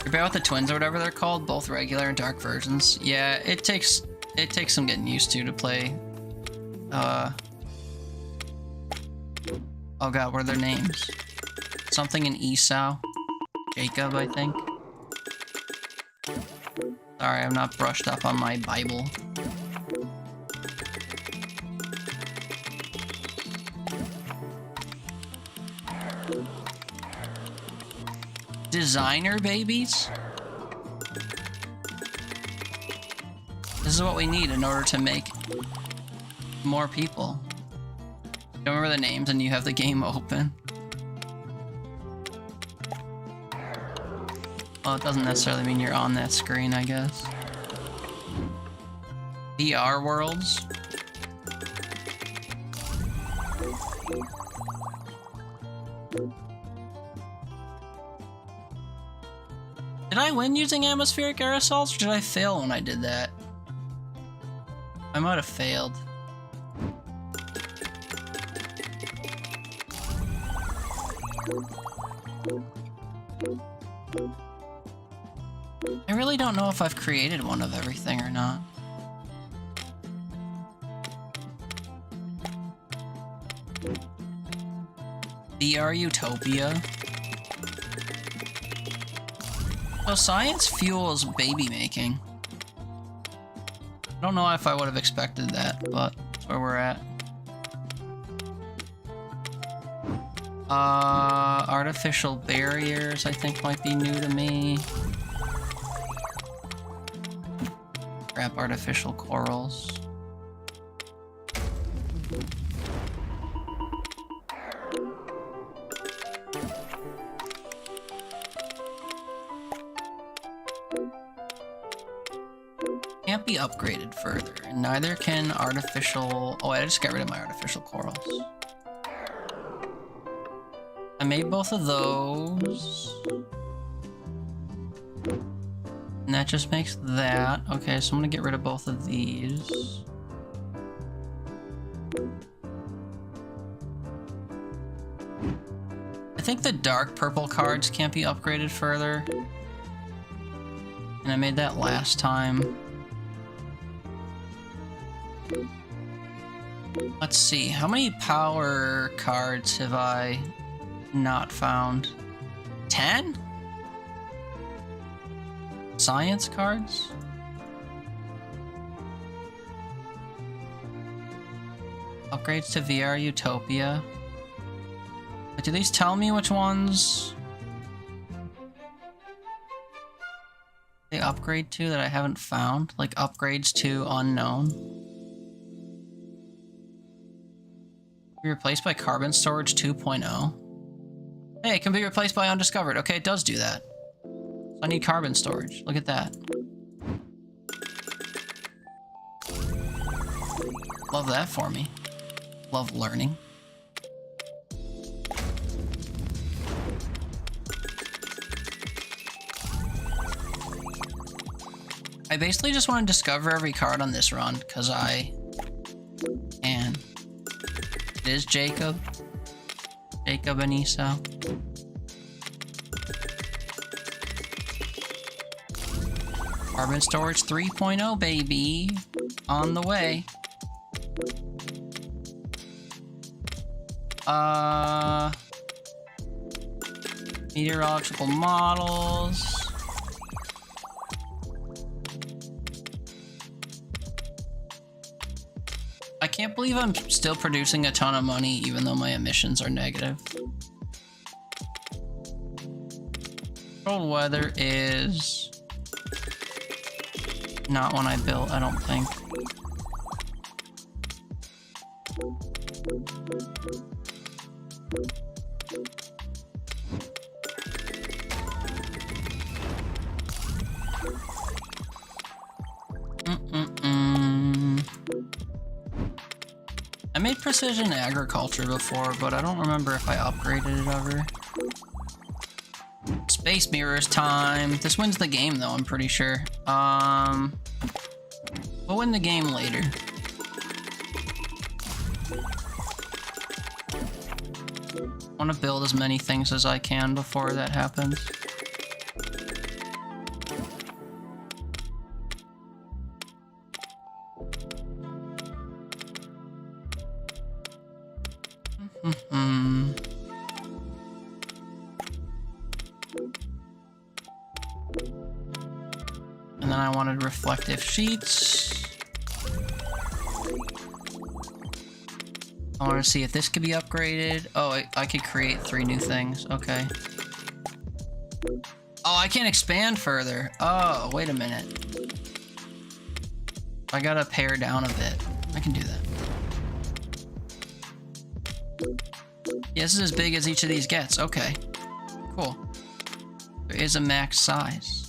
You're bad with the twins or whatever they're called, both regular and dark versions. Yeah, it takes some getting used to play. Oh god, what are their names? Something in Esau. Jacob, I think. Sorry, I'm not brushed up on my Bible. Designer babies? This is what we need in order to make more people. Don't remember the names and you have the game open. Well, it doesn't necessarily mean you're on that screen, I guess. VR worlds. Did I win using atmospheric aerosols, or did I fail when I did that? I might have failed. I really don't know if I've created one of everything or not. VR Utopia. So science fuels baby making. I don't know if I would have expected that, but that's where we're at. Artificial barriers I think might be new to me. Crap, artificial corals. Can't be upgraded further, and neither can artificial... Oh, I just got rid of my artificial corals. I made both of those. And that just makes that. Okay, so I'm gonna get rid of both of these. I think the dark purple cards can't be upgraded further. And I made that last time. Let's see, how many power cards have I not found? 10? Science cards? Upgrades to VR Utopia. But do these tell me which ones they upgrade to that I haven't found? Like upgrades to unknown? Be replaced by carbon storage 2.0. Hey, it can be replaced by undiscovered. Okay, it does do that. So I need carbon storage. Look at that. Love that for me. Love learning. I basically just want to discover every card on this run, because I can. It is Jacob. Jacob and Esau. Carbon storage 3.0, baby. On the way. Meteorological models. I can't believe I'm still producing a ton of money even though my emissions are negative. Cold weather is not one I built, I don't think. I made precision agriculture before, but I don't remember if I upgraded it ever. Space mirrors time. This wins the game though, I'm pretty sure. We'll win the game later. I want to build as many things as I can before that happens. And then I wanted reflective sheets. I want to see if this could be upgraded. Oh, I could create 3 new things. Okay. Oh, I can't expand further. Oh, wait a minute. I gotta pare down a bit. I can do that. Yeah, this is as big as each of these gets. Okay. Cool. There is a max size.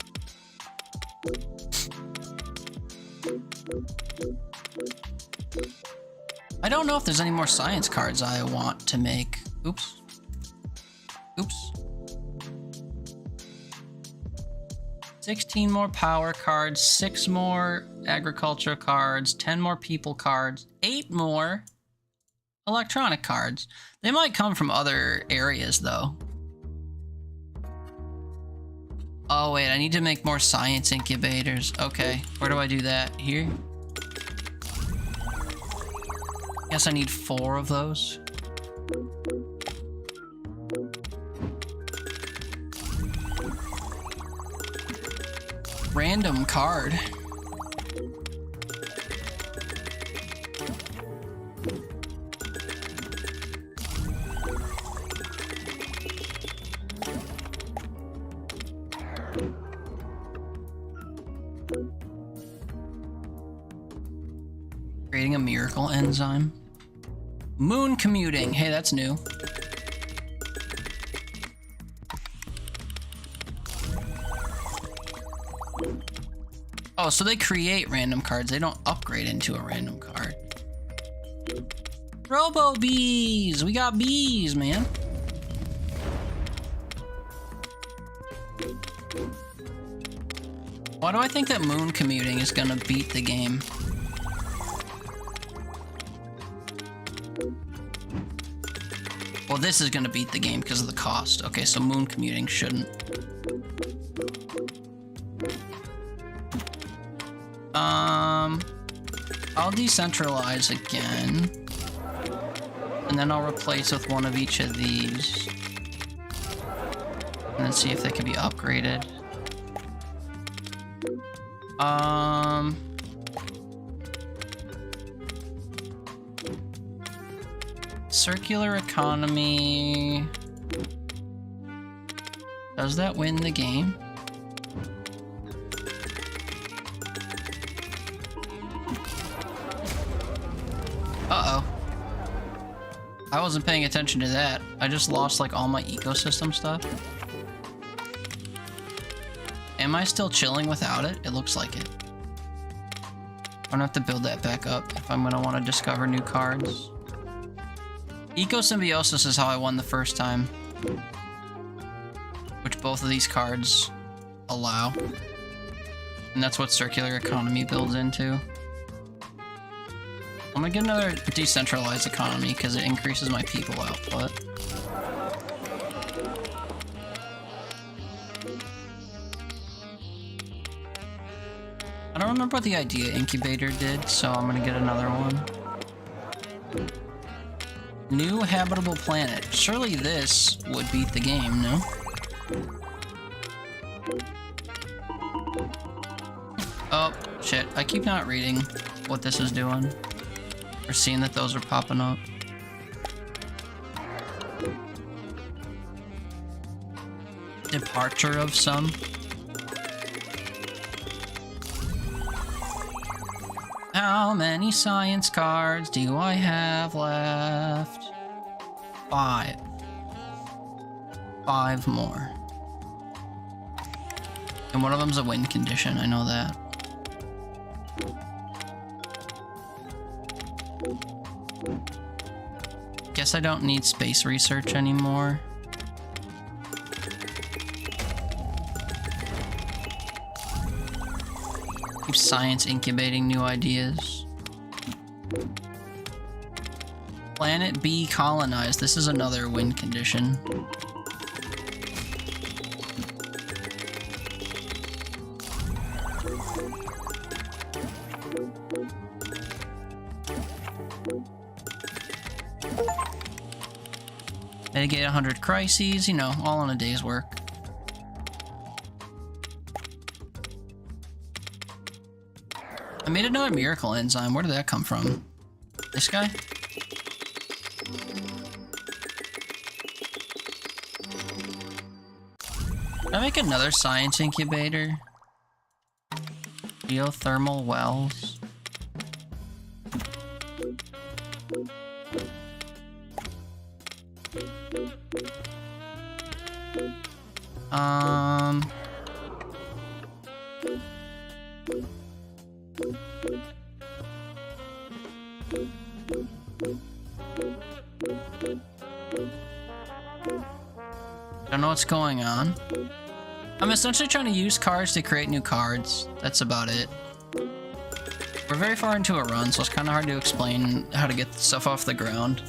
I don't know if there's any more science cards I want to make. Oops. Oops. 16 more power cards, 6 more agriculture cards, 10 more people cards, 8 more electronic cards. They might come from other areas though. Oh wait, I need to make more science incubators. Okay, where do I do that? Here? Guess I need 4 of those. Random card. Creating a miracle enzyme. Moon commuting. Hey, that's new. Oh, so they create random cards. They don't upgrade into a random card. Robo bees! We got bees, man. Why do I think that moon commuting is gonna beat the game? Well, this is gonna beat the game because of the cost. Okay, so moon commuting shouldn't. I'll decentralize again. And then I'll replace with one of each of these. And then see if they can be upgraded. Circular economy. Does that win the game? Uh-oh. I wasn't paying attention to that. I just lost like all my ecosystem stuff. Am I still chilling without it? It looks like it. I'm gonna have to build that back up if I'm gonna want to discover new cards. Eco-symbiosis is how I won the first time, which both of these cards allow. And that's what circular economy builds into. I'm gonna get another decentralized economy because it increases my people output. I don't remember what the idea incubator did, so I'm gonna get another one. New habitable planet. Surely this would beat the game, no? Oh, shit. I keep not reading what this is doing. Or seeing that those are popping up. Departure of some. How many science cards do I have left? 5. 5 more. And one of them's a win condition, I know that. Guess I don't need space research anymore. Keep science incubating new ideas. Planet Beecarbonize. This is another win condition. Mitigate 100 crises, you know, all in a day's work. I made another miracle enzyme. Where did that come from? This guy? Can I make another science incubator? Geothermal wells. Don't know what's going on. I'm essentially trying to use cards to create new cards. That's about it. We're very far into a run, so it's kind of hard to explain how to get stuff off the ground.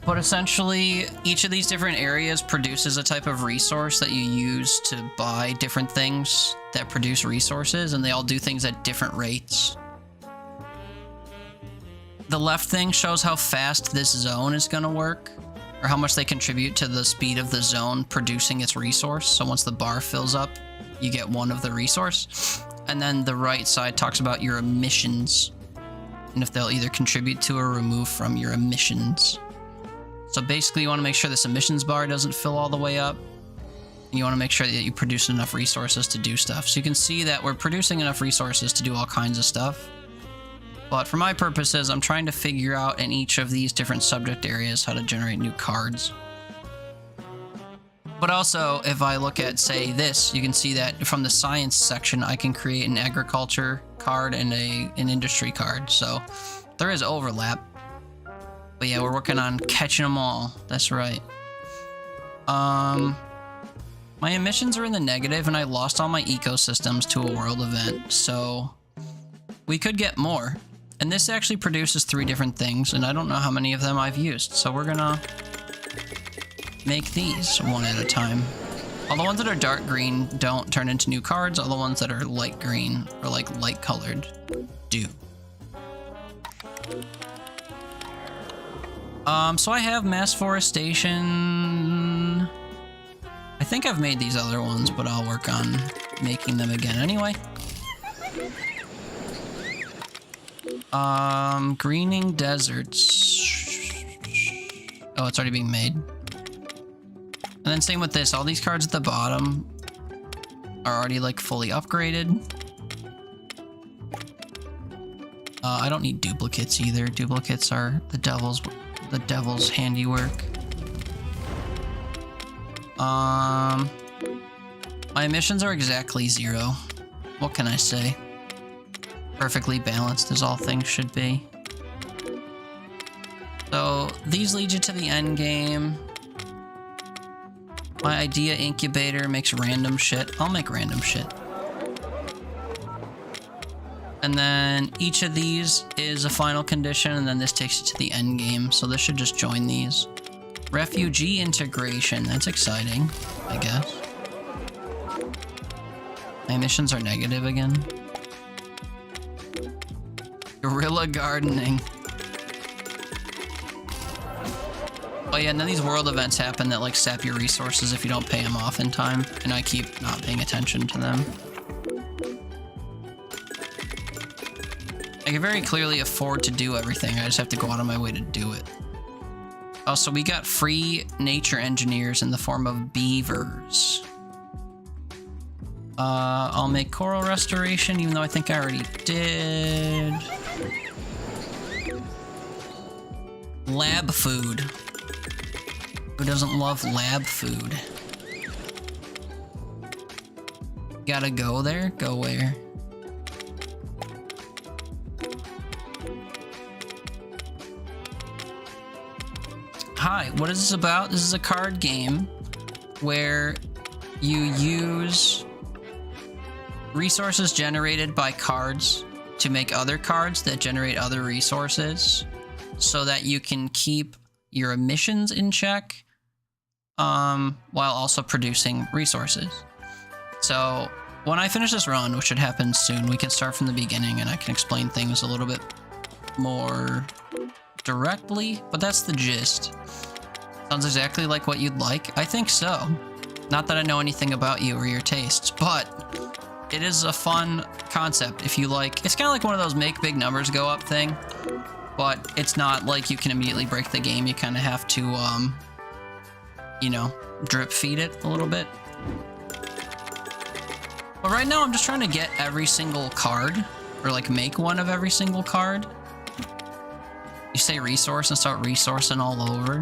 But essentially, each of these different areas produces a type of resource that you use to buy different things that produce resources, and they all do things at different rates. The left thing shows how fast this zone is going to work, or how much they contribute to the speed of the zone producing its resource. So once the bar fills up, you get one of the resource. And then the right side talks about your emissions, and if they'll either contribute to or remove from your emissions. So basically, you want to make sure this emissions bar doesn't fill all the way up. You want to make sure that you produce enough resources to do stuff. So you can see that we're producing enough resources to do all kinds of stuff. But for my purposes, I'm trying to figure out in each of these different subject areas how to generate new cards. But also, if I look at, say, this, you can see that from the science section, I can create an agriculture card and an industry card. So there is overlap. But yeah, we're working on catching them all. That's right. My emissions are in the negative, and I lost all my ecosystems to a world event. So we could get more. And this actually produces 3 different things, and I don't know how many of them I've used. So we're gonna make these one at a time. All the ones that are dark green don't turn into new cards. All the ones that are light green, or like light colored, do. So I have mass forestation. I think I've made these other ones, but I'll work on making them again anyway. Greening deserts. Oh, it's already being made. And then same with this. All these cards at the bottom are already like fully upgraded. I don't need duplicates either. Duplicates are the devil's handiwork. My emissions are exactly 0. What can I say? perfectly balanced as all things should be. So these lead you to the end game. My idea incubator makes random shit. I'll make random shit. And then each of these is a final condition, and then this takes you to the end game. So this should just join these. Refugee integration. That's exciting, I guess. My emissions are negative again. Guerrilla gardening. Oh yeah, and then these world events happen that like sap your resources if you don't pay them off in time, and I keep not paying attention to them. I can very clearly afford to do everything, I just have to go out of my way to do it. Oh, so we got free nature engineers in the form of beavers. I'll make coral restoration, even though I think I already did. Lab food. Who doesn't love lab food? Gotta go there? Go where? Hi, what is this about? This is a card game where you use resources generated by cards to make other cards that generate other resources so that you can keep your emissions in check while also producing resources. So when I finish this run, which should happen soon, we can start from the beginning and I can explain things a little bit more directly, but that's the gist. Sounds exactly like what you'd like. I think so. Not that I know anything about you or your tastes, but it is a fun concept if you like. It's kind of like one of those make big numbers go up thing, but it's not like you can immediately break the game. You kind of have to, you know, drip feed it a little bit. But right now I'm just trying to get every single card, or like make one of every single card. You say resource and start resourcing all over.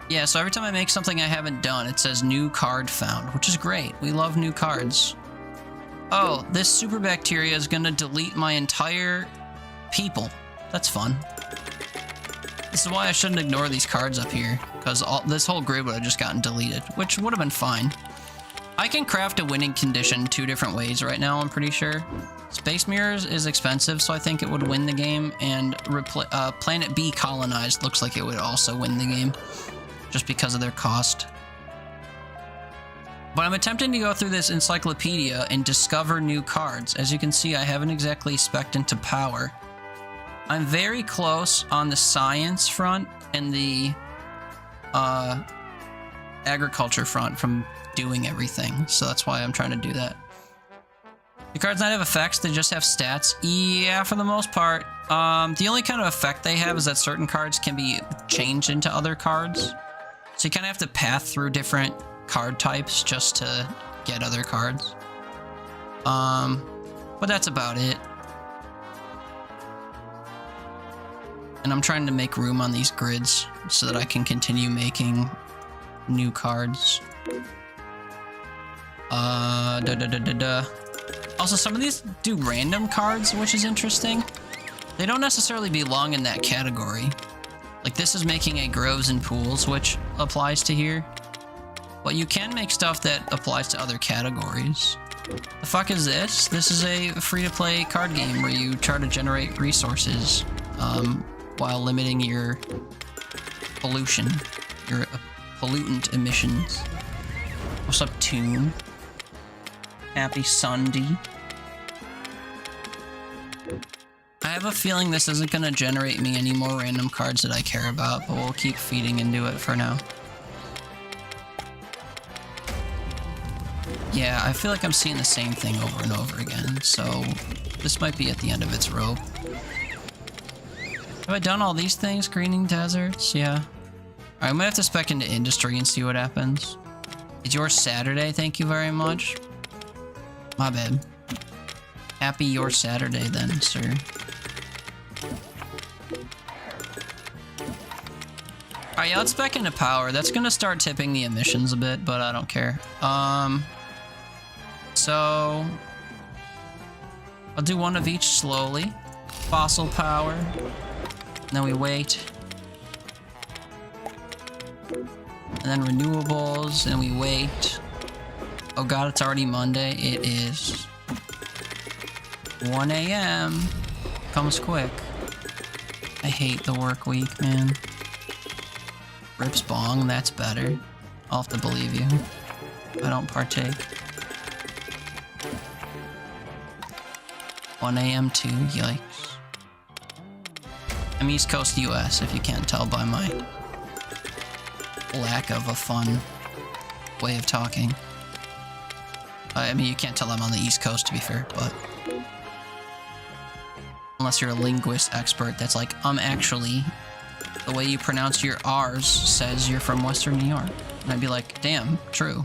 Yeah, so every time I make something I haven't done, it says new card found, which is great. We love new cards. Oh, this super bacteria is gonna delete my entire people. That's fun. This is why I shouldn't ignore these cards up here, because this whole grid would have just gotten deleted, which would have been fine. I can craft a winning condition 2 different ways right now, I'm pretty sure. Space Mirrors is expensive, so I think it would win the game, and Planet Beecarbonize looks like it would also win the game, just because of their cost. But I'm attempting to go through this encyclopedia and discover new cards. As you can see, I haven't exactly spec'd into power. I'm very close on the science front and the agriculture front from doing everything, so that's why I'm trying to do that. The cards not have effects, they just have stats. Yeah, for the most part. The only kind of effect they have is that certain cards can be changed into other cards. So you kind of have to path through different card types just to get other cards. But that's about it. And I'm trying to make room on these grids so that I can continue making new cards. Also, some of these do random cards, which is interesting. They don't necessarily belong in that category. Like this is making a groves and pools, which applies to here. But you can make stuff that applies to other categories. The fuck is this? This is a free-to-play card game where you try to generate resources while limiting your pollution, your pollutant emissions. What's up, Toon? Happy Sunday. I have a feeling this isn't going to generate me any more random cards that I care about, but we'll keep feeding into it for now. Yeah, I feel like I'm seeing the same thing over and over again, so this might be at the end of its rope. Have I done all these things? Greening deserts? Yeah. Alright, I'm gonna have to spec into industry and see what happens. It's your Saturday, thank you very much. My bad. Happy your Saturday then, sir. Alright, yeah, let's spec into power. That's gonna start tipping the emissions a bit, but I don't care. So I'll do one of each slowly. Fossil power. And then we wait. And then renewables, and we wait. Oh god, it's already Monday. It is 1 a.m. Comes quick. I hate the work week, man. Rips bong, that's better. I'll have to believe you. I don't partake. 1 a.m. too, yikes. I'm East Coast US, if you can't tell by my lack of a fun way of talking. I mean, you can't tell I'm on the East Coast, to be fair, but... Unless you're a linguist expert that's like, actually, the way you pronounce your R's says you're from Western New York. And I'd be like, damn, true.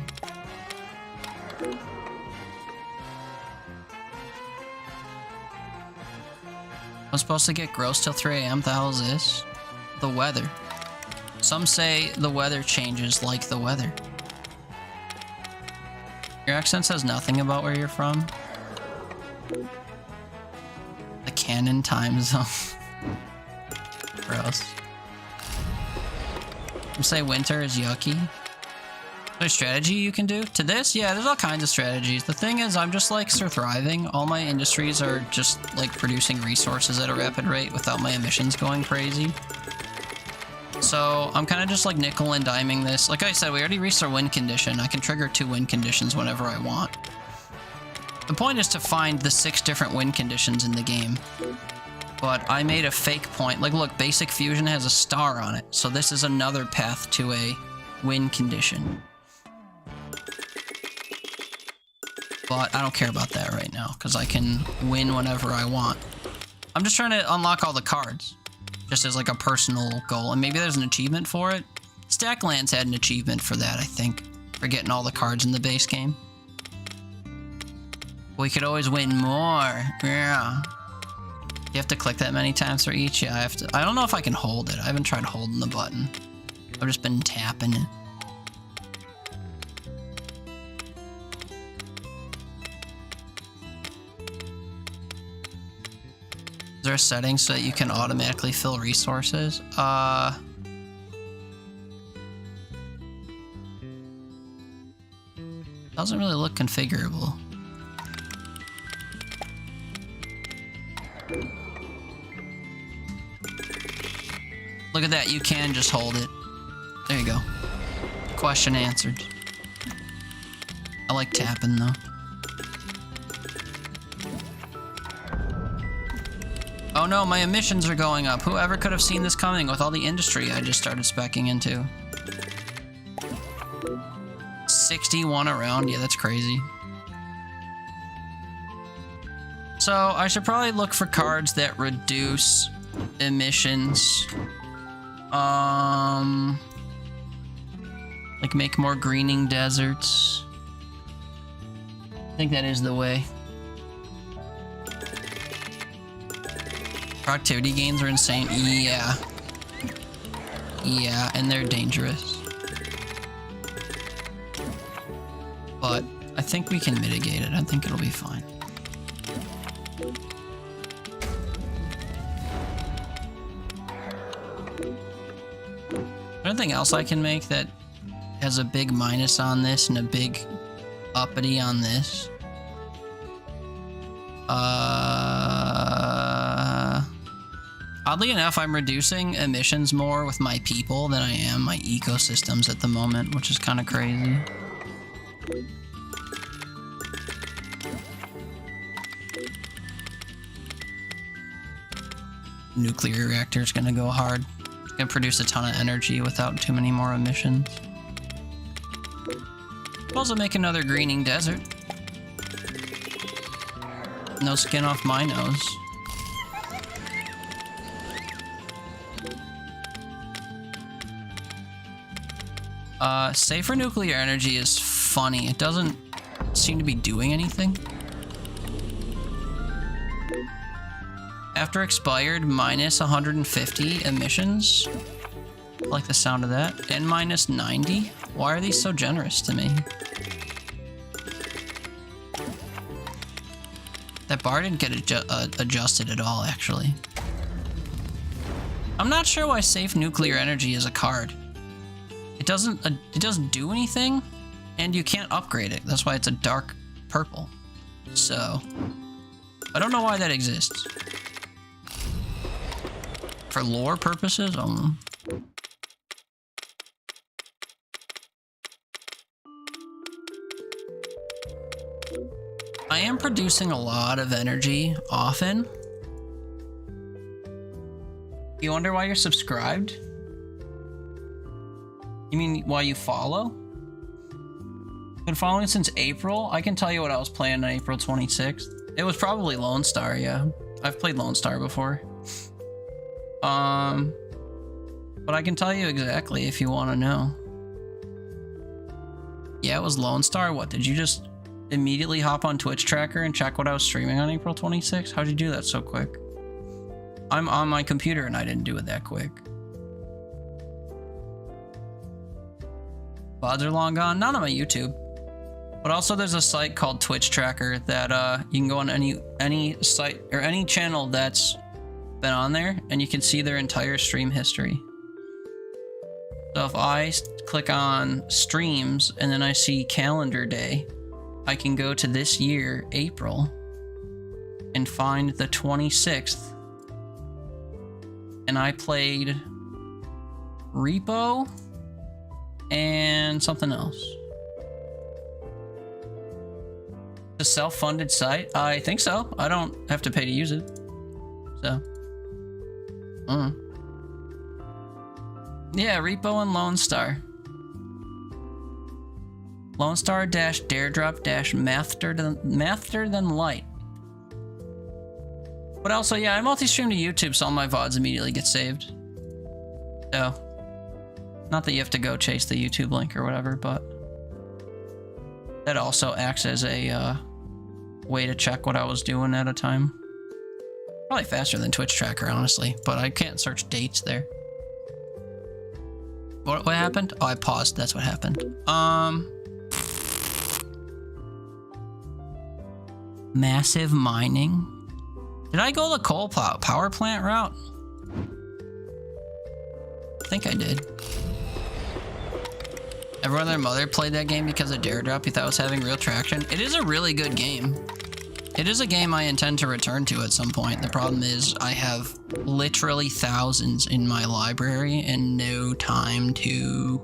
I'm supposed to get gross till 3 a.m. The hell is this? The weather. Some say the weather changes like the weather. Your accent says nothing about where you're from. The canon time zone. Gross. Some say winter is yucky. There's strategy you can do to this? Yeah, there's all kinds of strategies. The thing is, I'm just like thriving. All my industries are just like producing resources at a rapid rate without my emissions going crazy. So I'm kind of just like nickel and diming this. Like I said, we already reached our win condition. I can trigger 2 win conditions whenever I want. The point is to find the 6 different win conditions in the game. But I made a fake point. Like, look, basic fusion has a star on it. So this is another path to a win condition. But I don't care about that right now, because I can win whenever I want. I'm just trying to unlock all the cards, just as like a personal goal. And maybe there's an achievement for it. Stacklands had an achievement for that, I think, for getting all the cards in the base game. We could always win more. Yeah. You have to click that many times for each? Yeah, I have to. I don't know if I can hold it. I haven't tried holding the button. I've just been tapping it. Is there a setting so that you can automatically fill resources? Doesn't really look configurable. Look at that, you can just hold it. There you go. Question answered. I like tapping though. Oh no, my emissions are going up. Whoever could have seen this coming with all the industry I just started speccing into. 61 around, yeah, that's crazy. So I should probably look for cards that reduce emissions. Like make more greening deserts. I think that is the way. Productivity gains are insane. Yeah. Yeah, and they're dangerous. But I think we can mitigate it. I think it'll be fine. Anything else I can make that has a big minus on this and a big uppity on this? Oddly enough, I'm reducing emissions more with my people than I am my ecosystems at the moment, which is kind of crazy. Nuclear reactor is gonna go hard. It's gonna produce a ton of energy without too many more emissions. Also make another greening desert. No skin off my nose. Safer nuclear energy is funny. It doesn't seem to be doing anything. After expired, minus 150 emissions. I like the sound of that. And minus 90? Why are these so generous to me? That bar didn't get adjusted at all, actually. I'm not sure why safe nuclear energy is a card. It doesn't do anything, and you can't upgrade it. That's why it's a dark purple. So, I don't know why that exists. For lore purposes, I am producing a lot of energy often. You wonder why you're subscribed? You mean why you follow? Been following since April. I can tell you what I was playing on April 26th. It was probably Lone Star, yeah. I've played Lone Star before. But I can tell you exactly if you want to know. Yeah, it was Lone Star. What, did you just immediately hop on Twitch Tracker and check what I was streaming on April 26th? How'd you do that so quick? I'm on my computer and I didn't do it that quick. VODs are long gone. Not on my YouTube. But also there's a site called Twitch Tracker that you can go on any site or any channel that's been on there and you can see their entire stream history. So if I click on streams and then I see calendar day, I can go to this year, April, and find the 26th. And I played Repo and something else. A self-funded site? I think so. I don't have to pay to use it. So. Yeah, Repo and Lone Star. Lone Star dash Daredrop dash Master than Light. But also, yeah, I multi-stream to YouTube, so all my VODs immediately get saved. So, not that you have to go chase the YouTube link or whatever, but that also acts as a way to check what I was doing at a time. Probably faster than Twitch Tracker, honestly, but I can't search dates there. What happened? Oh, I paused. That's what happened. Massive mining. Did I go the coal power plant route? I think I did. Everyone and their mother played that game because of Daredrop. You thought it was having real traction. It is a really good game. It is a game I intend to return to at some point. The problem is I have literally thousands in my library and no time to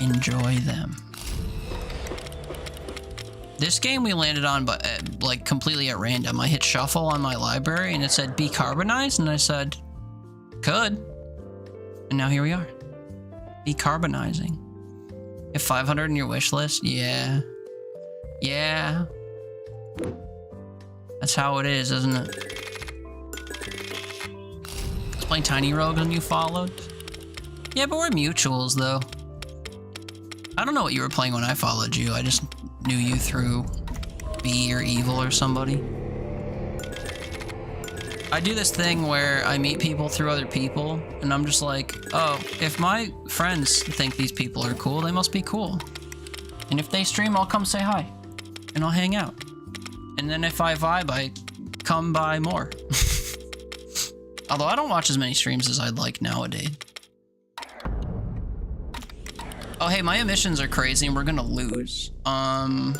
enjoy them. This game we landed on, but like completely at random. I hit shuffle on my library and it said Beecarbonize, and I said, could. And now here we are. Beecarbonizing. You have 500 in your wish list? Yeah. Yeah. That's how it is, isn't it? Let's play Tiny Rogue and you followed. Yeah, but we're mutuals, though. I don't know what you were playing when I followed you. I just knew you through B or Evil or somebody. I do this thing where I meet people through other people, and I'm just like, oh, if my friends think these people are cool, they must be cool. And if they stream, I'll come say hi, and I'll hang out. And then if I vibe, I come by more. Although I don't watch as many streams as I'd like nowadays. Oh, hey, my emissions are crazy and we're gonna lose. I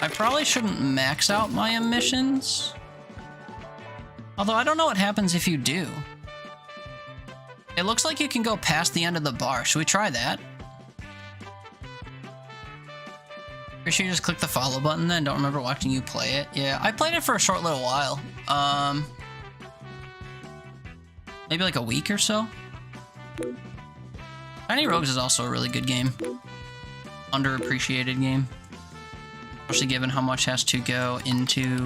probably shouldn't max out my emissions. Although I don't know what happens if you do. It looks like you can go past the end of the bar. Should we try that? Or should you just click the follow button then? Don't remember watching you play it. Yeah, I played it for a short little while. Maybe like a week or so. Tiny Rogues is also a really good game. Underappreciated game. Especially given how much has to go into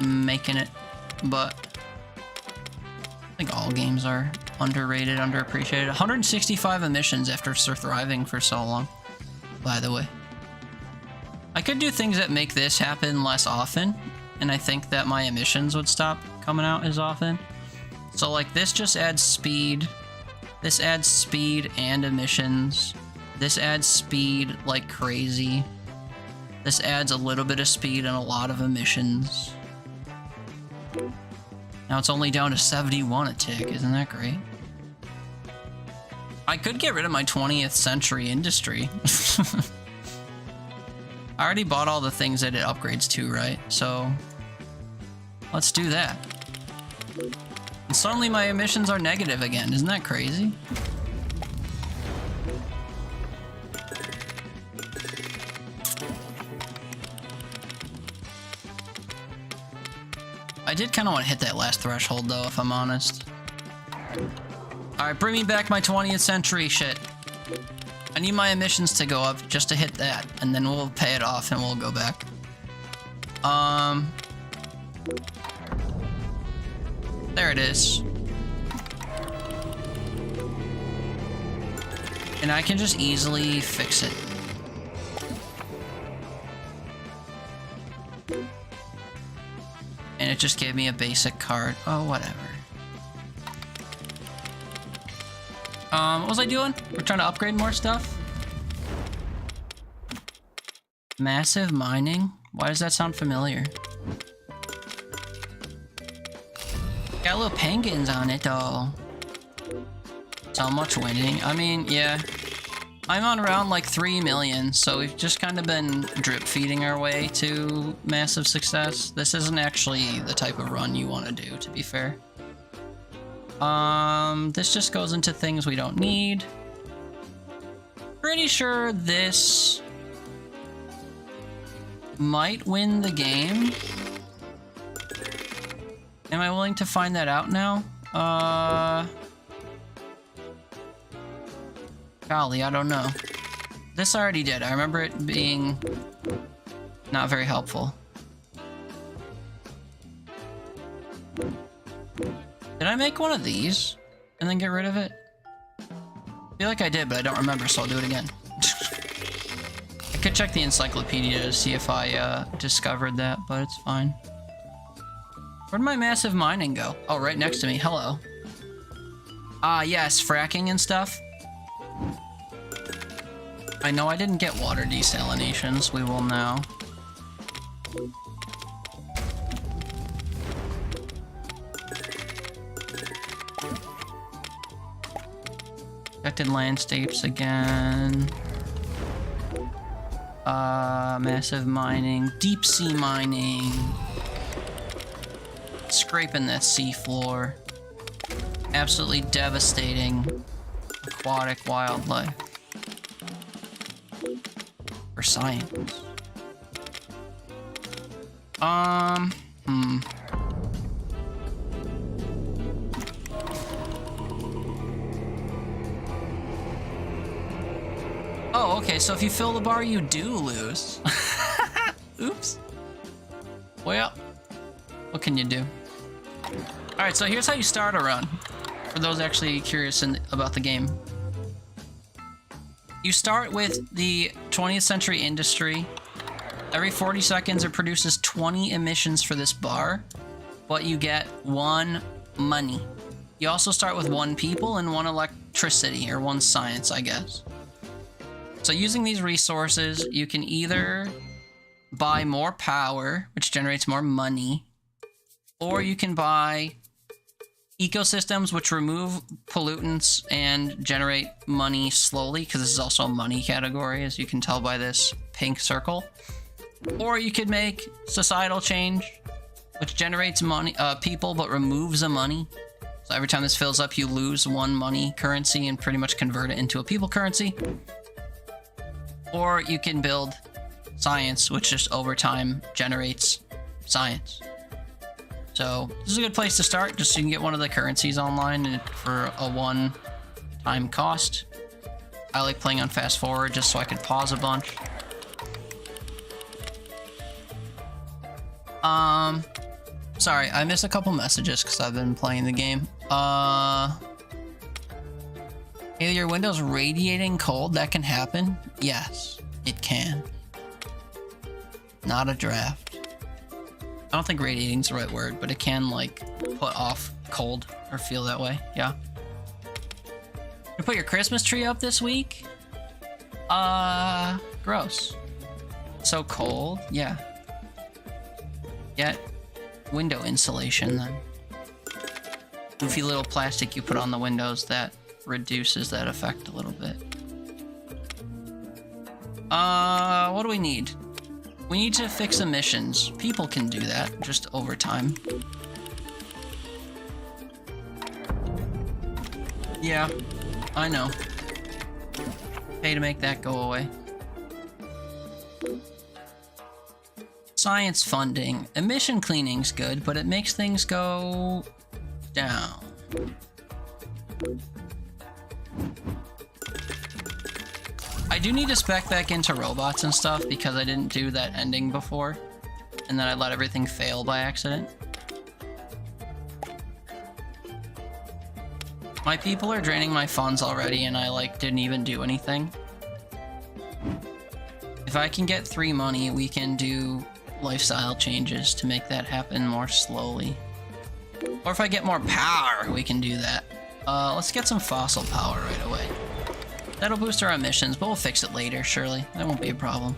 making it. But I think all games are underrated, underappreciated. 165 emissions after thriving for so long, by the way. I could do things that make this happen less often, and I think that my emissions would stop coming out as often. So like this just adds speed. This adds speed and emissions. This adds speed like crazy. This adds a little bit of speed and a lot of emissions. Now it's only down to 71 a tick. Isn't that great? I could get rid of my 20th century industry. I already bought all the things that it upgrades to, right? So let's do that. And suddenly my emissions are negative again. Isn't that crazy? I did kind of want to hit that last threshold though, if I'm honest. Alright, bring me back my 20th century shit. I need my emissions to go up just to hit that, and then we'll pay it off and we'll go back. There it is. And I can just easily fix it. And it just gave me a basic card. Oh, whatever. What was I doing? We're trying to upgrade more stuff? Massive mining? Why does that sound familiar? Got little penguins on it, though. So much winning. I mean, yeah. I'm on around like 3 million, so we've just kind of been drip feeding our way to massive success. This isn't actually the type of run you want to do, to be fair. This just goes into things we don't need. Pretty sure this might win the game. Am I willing to find that out now? Golly, I don't know. This I already did. I remember it being not very helpful. Did I make one of these and then get rid of it? I feel like I did, but I don't remember, so I'll do it again. I could check the encyclopedia to see if I discovered that, but it's fine. Where'd my massive mining go? Oh, right next to me. Hello. Ah, yes, fracking and stuff. I know I didn't get water desalinations. We will now. Protected landscapes again. Massive mining. Deep sea mining. Scraping that sea floor. Absolutely devastating aquatic wildlife. For science. Oh, okay, so if you fill the bar, you do lose. Oops. Well, what can you do? Alright, so here's how you start a run. For those actually curious about the game. You start with the 20th century industry. Every 40 seconds it produces 20 emissions for this bar, but you get 1 money. You also start with 1 people and 1 electricity, or 1 science, I guess. So using these resources, you can either buy more power, which generates more money, or you can buy ecosystems, which remove pollutants and generate money slowly, because this is also a money category, as you can tell by this pink circle. Or you could make societal change, which generates money, people, but removes the money. So every time this fills up, you lose 1 money currency and pretty much convert it into a people currency. Or you can build science, which just over time generates science. So this is a good place to start, just so you can get one of the currencies online for a 1-time cost. I like playing on fast forward just so I can pause a bunch. Sorry, I missed a couple messages because I've been playing the game. Hey, your window's radiating cold? That can happen? Yes, it can. Not a draft. I don't think radiating's the right word, but it can, like, put off cold or feel that way. Yeah. You put your Christmas tree up this week? Gross. So cold? Yeah. Get window insulation then. Goofy little plastic you put on the windows that reduces that effect a little bit. What do we need? We need to fix emissions. People can do that, just over time. Yeah, I know. Pay to make that go away. Science funding. Emission cleaning's good, but it makes things go down. I do need to spec back into robots and stuff because I didn't do that ending before. And then I let everything fail by accident. My people are draining my funds already and I like didn't even do anything. If I can get 3 money, we can do lifestyle changes to make that happen more slowly. Or if I get more power, we can do that. Let's get some fossil power right away. That'll boost our emissions, but we'll fix it later, surely. That won't be a problem.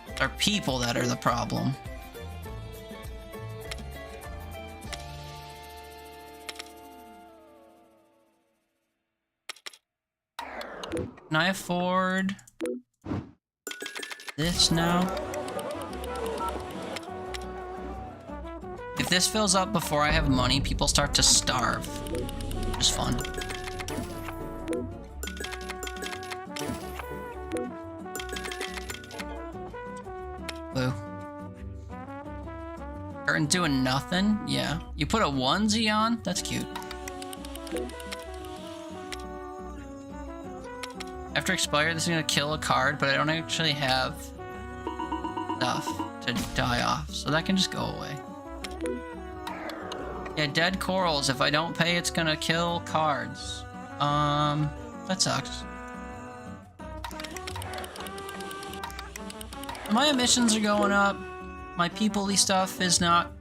It's our people that are the problem. Can I afford this now? If this fills up before I have money, people start to starve. Which is fun. Boo. Curtain doing nothing? Yeah. You put a onesie on? That's cute. After expired, this is gonna kill a card, but I don't actually have stuff to die off, so that can just go away. Yeah, dead corals. If I don't pay, it's gonna kill cards. That sucks. My emissions are going up. My people-y stuff is not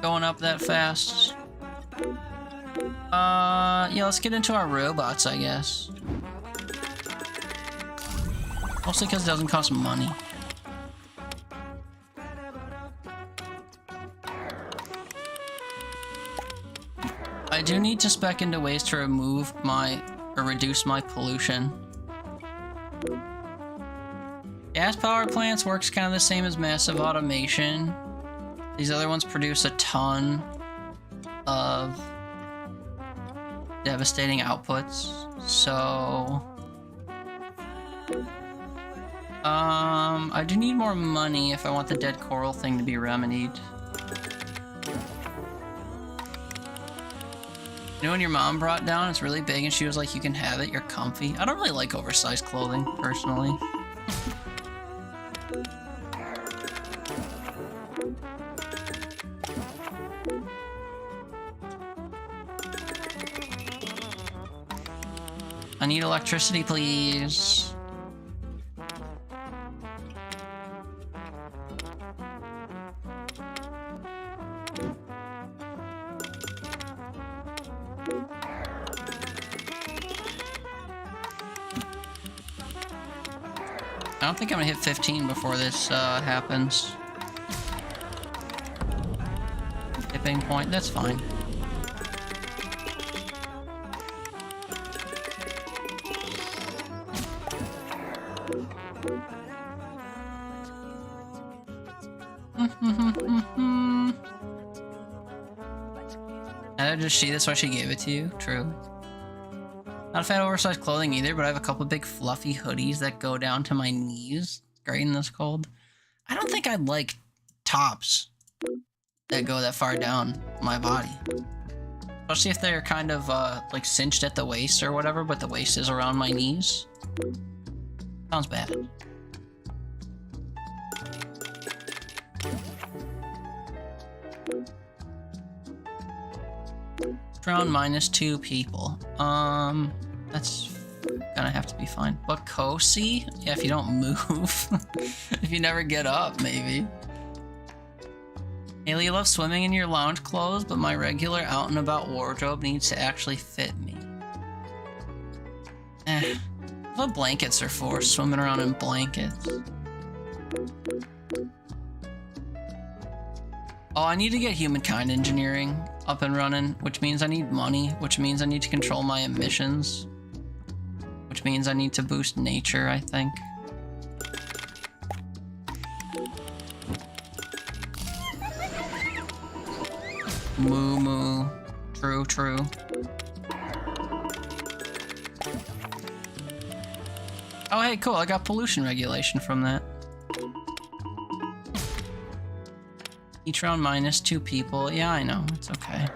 going up that fast. Yeah, let's get into our robots, I guess. Mostly because it doesn't cost money. I do need to spec into ways to remove my, or reduce my pollution. Gas power plants works kind of the same as massive automation. These other ones produce a ton of devastating outputs. So I do need more money if I want the dead coral thing to be remedied. You know when your mom brought down, it's really big and she was like, you can have it, you're comfy. I don't really like oversized clothing, personally. I need electricity, please. I don't think I'm gonna hit 15 before this happens. Tipping point, that's fine. Did she? That's why she gave it to you? True. Not a fan of oversized clothing either, but I have a couple big fluffy hoodies that go down to my knees. Great in this cold. I don't think I'd like tops that go that far down my body. Especially if they're kind of like cinched at the waist or whatever, but the waist is around my knees. Sounds bad. Around -2 people. That's gonna have to be fine. But cozy? Yeah, if you don't move. If you never get up, maybe. Haley, you love swimming in your lounge clothes, but my regular out and about wardrobe needs to actually fit me. That's what blankets are for, swimming around in blankets. Oh, I need to get humankind engineering up and running, which means I need money, which means I need to control my emissions, which means I need to boost nature, I think. Moo moo. True, true. Oh, hey, cool. I got pollution regulation from that. Each round minus 2 people. Yeah, I know. It's okay.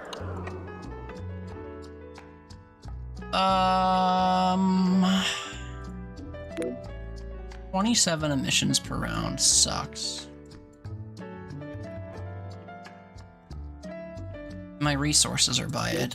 27 emissions per round sucks. My resources are by it.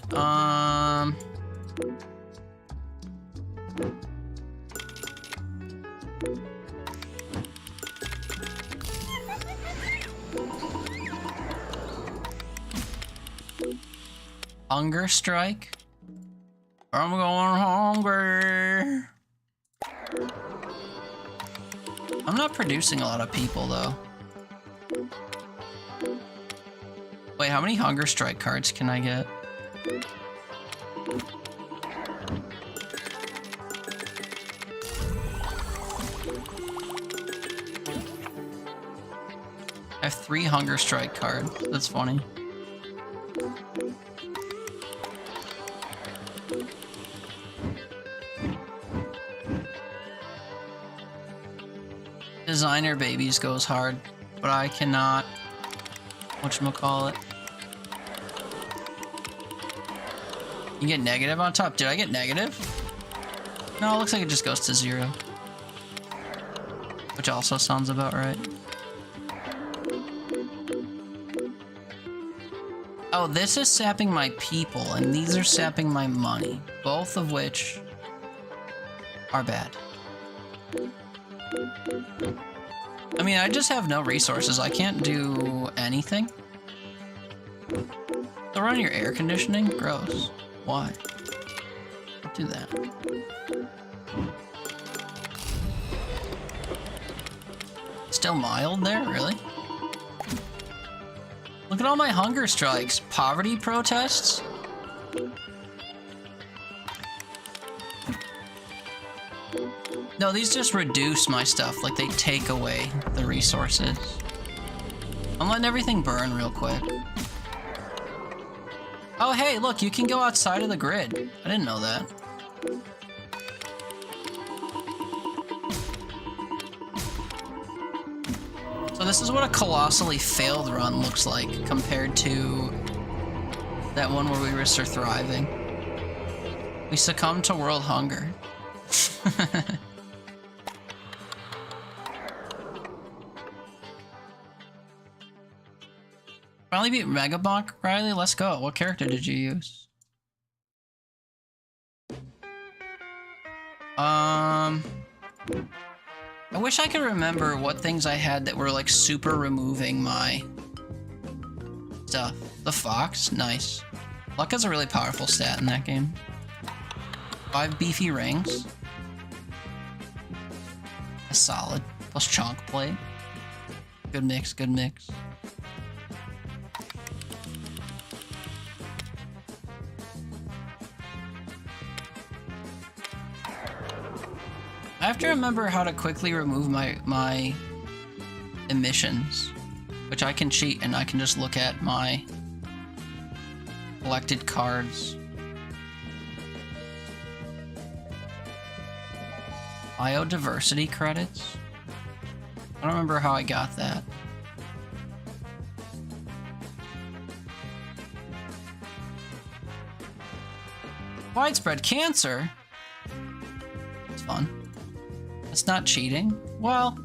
Hunger strike? I'm going hungry. I'm not producing a lot of people though. Wait, how many hunger strike cards can I get? I have 3 hunger strike cards. That's funny. Designer babies goes hard, but I cannot. Whatchamacallit. You get negative on top? Did I get negative? No, it looks like it just goes to 0. Which also sounds about right. Oh, this is sapping my people, and these are sapping my money. Both of which are bad. I mean, I just have no resources. I can't do anything. They'll run your air conditioning? Gross. Why? Don't do that. Still mild there? Really? Look at all my hunger strikes. Poverty protests? No, these just reduce my stuff. Like, they take away the resources. I'm letting everything burn real quick. Oh, hey, look, you can go outside of the grid. I didn't know that. So this is what a colossally failed run looks like compared to that one where we were thriving. We succumbed to world hunger. Finally beat Megabonk, Riley. Let's go. What character did you use? I wish I could remember what things I had that were like super removing my stuff. The fox, nice. Luck is a really powerful stat in that game. 5 beefy rings. That's solid. Plus chonk plate. Good mix, good mix. I have to remember how to quickly remove my emissions, which I can cheat and I can just look at my collected cards. Biodiversity credits? I don't remember how I got that. Widespread cancer? It's fun. It's not cheating. Well,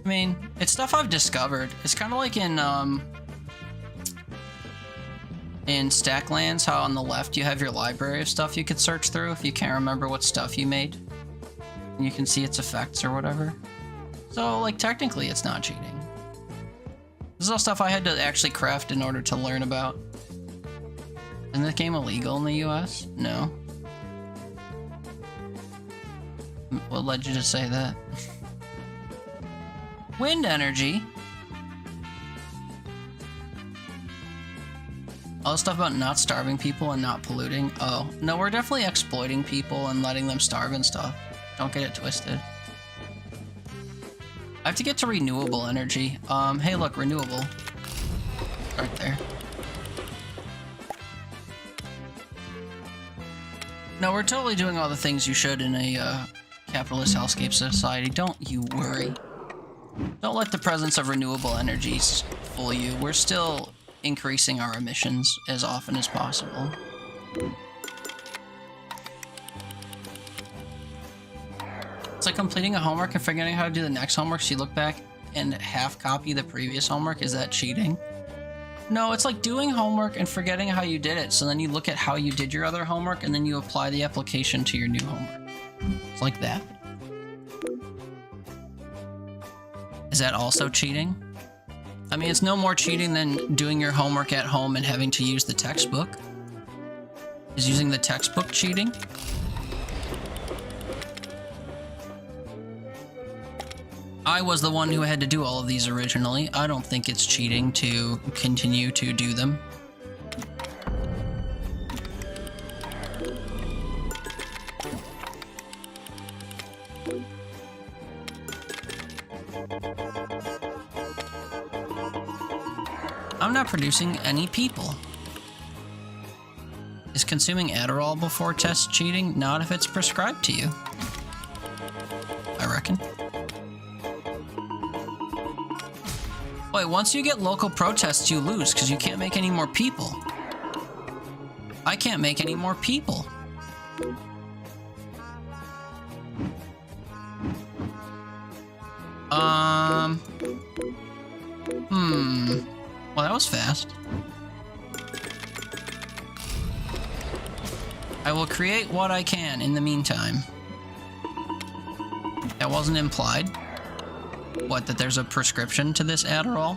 I mean, it's stuff I've discovered. It's kind of like in Stacklands, how on the left you have your library of stuff you could search through if you can't remember what stuff you made. And you can see its effects or whatever. So, like, technically it's not cheating. This is all stuff I had to actually craft in order to learn about. Isn't this game illegal in the US? No. What led you to say that? Wind energy? All the stuff about not starving people and not polluting. Oh, no, we're definitely exploiting people and letting them starve and stuff. Don't get it twisted. I have to get to renewable energy. Hey, look, renewable. Right there. No, we're totally doing all the things you should in a capitalist hellscape society. Don't you worry. Don't let the presence of renewable energies fool you. We're still increasing our emissions as often as possible. It's like completing a homework and forgetting how to do the next homework, so you look back and half copy the previous homework. Is that cheating? No, it's like doing homework and forgetting how you did it, so then you look at how you did your other homework and then you apply the application to your new homework. It's like that. Is that also cheating? I mean, it's no more cheating than doing your homework at home and having to use the textbook. Is using the textbook cheating? I was the one who had to do all of these originally. I don't think it's cheating to continue to do them. I'm not producing any people. Is consuming Adderall before test cheating? Not if it's prescribed to you, I reckon. Wait, once you get local protests, you lose because you can't make any more people. I can't make any more people. Well, that was fast. I will create what I can in the meantime. That wasn't implied. What, that there's a prescription to this Adderall?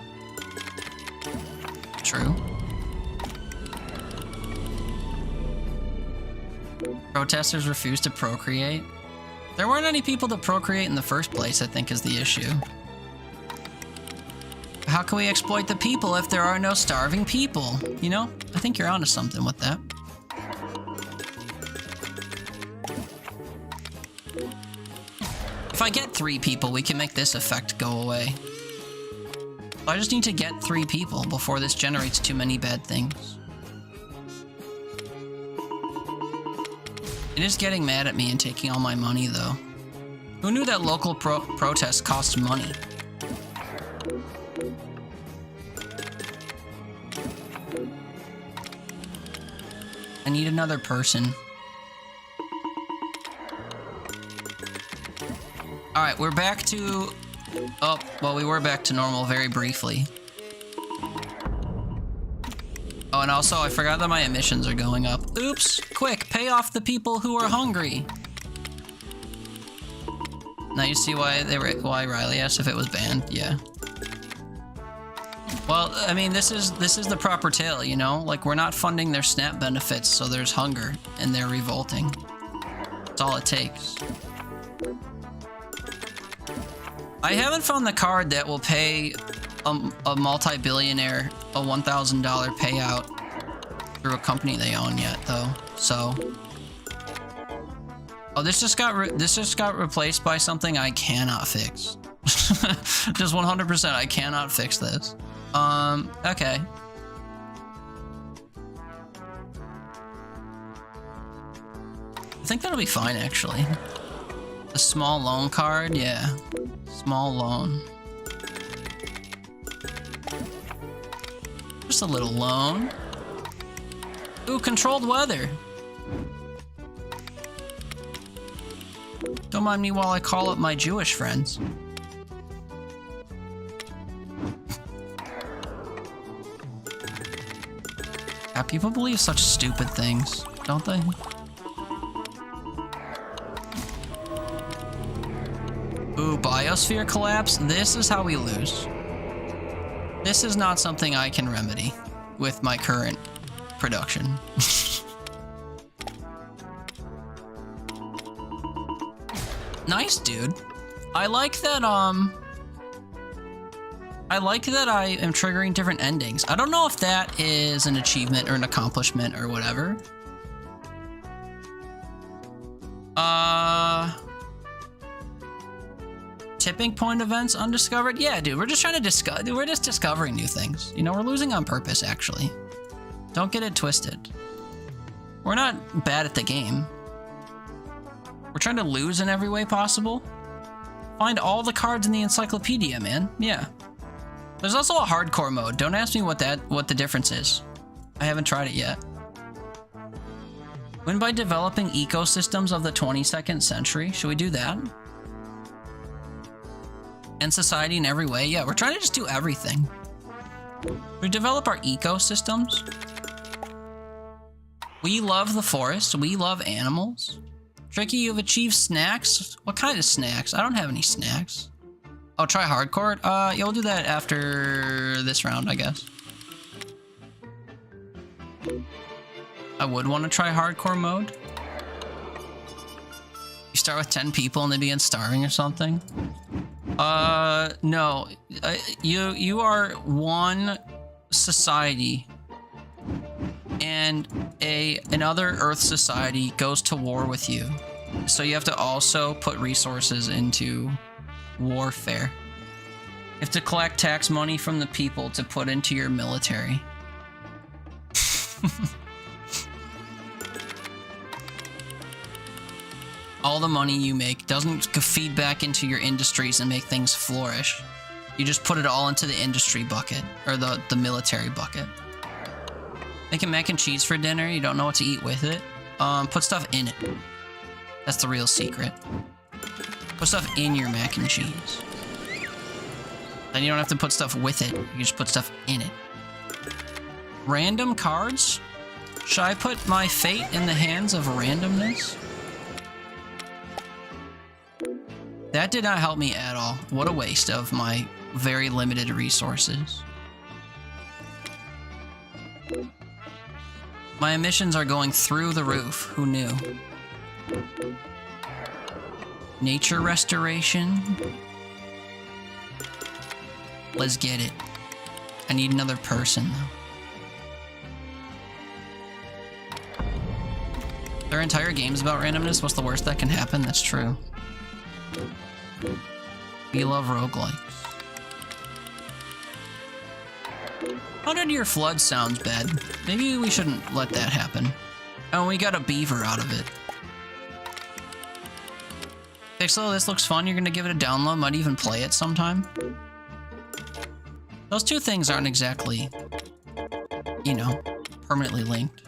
True. Protesters refuse to procreate. There weren't any people to procreate in the first place, I think, is the issue. How can we exploit the people if there are no starving people? You know, I think you're onto something with that. If I get 3 people, we can make this effect go away. I just need to get 3 people before this generates too many bad things. It is getting mad at me and taking all my money, though. Who knew that local protests cost money? I need another person. Alright, we're back to... Oh, well, we were back to normal very briefly. Oh, and also, I forgot that my emissions are going up. Oops! Quick, pay off the people who are hungry! Now you see why Riley asked if it was banned? Yeah. Well, I mean, this is the proper tale, you know? Like, we're not funding their SNAP benefits, so there's hunger, and they're revolting. That's all it takes. I haven't found the card that will pay a multi-billionaire a $1,000 payout through a company they own yet, though. So, oh, this just got replaced by something I cannot fix. Just 100%, I cannot fix this. Okay. I think that'll be fine, actually. A small loan card, yeah. Small loan. Just a little loan. Ooh, controlled weather. Don't mind me while I call up my Jewish friends. Yeah, people believe such stupid things, don't they? Ooh, biosphere collapse? This is how we lose. This is not something I can remedy with my current production. Nice, dude. I like that, I like that I am triggering different endings. I don't know if that is an achievement or an accomplishment or whatever. Tipping point events undiscovered? Yeah, dude, we're just trying to discover, we're just discovering new things. You know, we're losing on purpose, actually. Don't get it twisted. We're not bad at the game. We're trying to lose in every way possible. Find all the cards in the encyclopedia, man. Yeah. There's also a hardcore mode. Don't ask me what the difference is. I haven't tried it yet. Win by developing ecosystems of the 22nd century. Should we do that? And society in every way. Yeah, we're trying to just do everything. We develop our ecosystems. We love the forest. We love animals. Tricky, you've achieved snacks. What kind of snacks? I don't have any snacks. Oh, try hardcore? Yeah, we'll do that after this round, I guess. I would want to try hardcore mode. You start with 10 people and they begin starving or something? No. You are one society, and another Earth society goes to war with you. So you have to also put resources into warfare. You have to collect tax money from the people to put into your military. All the money you make doesn't feed back into your industries and make things flourish. You just put it all into the industry bucket, or the military bucket. Making mac and cheese for dinner, you don't know what to eat with it. Put stuff in it. That's the real secret. Put stuff in your mac and cheese. Then you don't have to put stuff with it. You just put stuff in it. Random cards? Should I put my fate in the hands of randomness? That did not help me at all. What a waste of my very limited resources. My emissions are going through the roof. Who knew? Nature restoration. Let's get it. I need another person, though. Their entire game's about randomness. What's the worst that can happen? That's true. We love roguelikes. 100-year flood sounds bad. Maybe we shouldn't let that happen. Oh, we got a beaver out of it. Pixel, this looks fun. You're gonna give it a download. Might even play it sometime. Those two things aren't exactly, you know, permanently linked.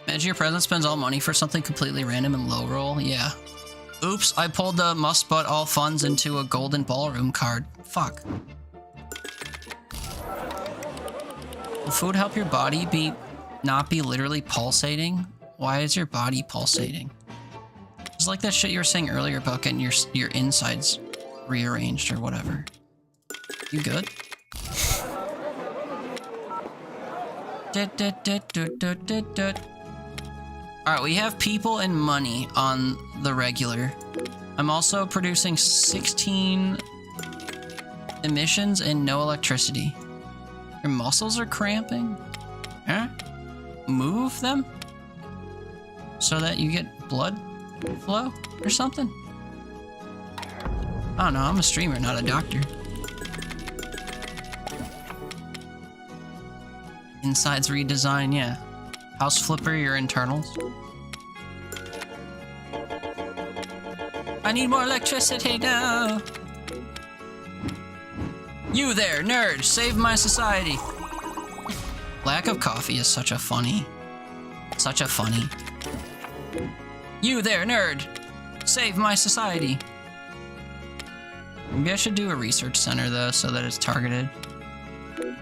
Imagine your president spends all money for something completely random and low roll. Yeah. Oops, I pulled the must put all funds into a golden ballroom card. Fuck. Will food help your body not be literally pulsating? Why is your body pulsating? It's like that shit you were saying earlier about getting your insides rearranged or whatever. You good? Alright, we have people and money on the regular. I'm also producing 16 emissions and no electricity. Your muscles are cramping? Huh? Move them? So that you get blood flow or something? I don't know, I'm a streamer, not a doctor. Insides redesign, yeah. House flipper your internals. I need more electricity now. You there, nerd, save my society. Lack of coffee is such a funny. You there, nerd, save my society. Maybe I should do a research center though, so that it's targeted.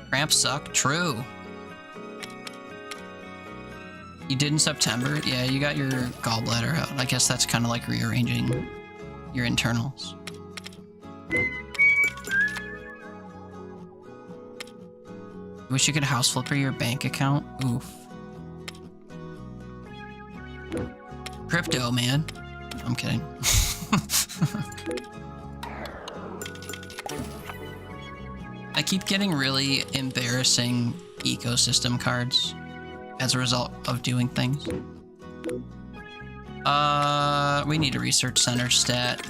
Cramps suck, true. You did in September? Yeah, you got your gallbladder out. I guess that's kind of like rearranging your internals. Wish you could house flipper your bank account. Oof. crypto, man. I'm kidding. I keep getting really embarrassing ecosystem cards as a result of doing things. We need a research center stat.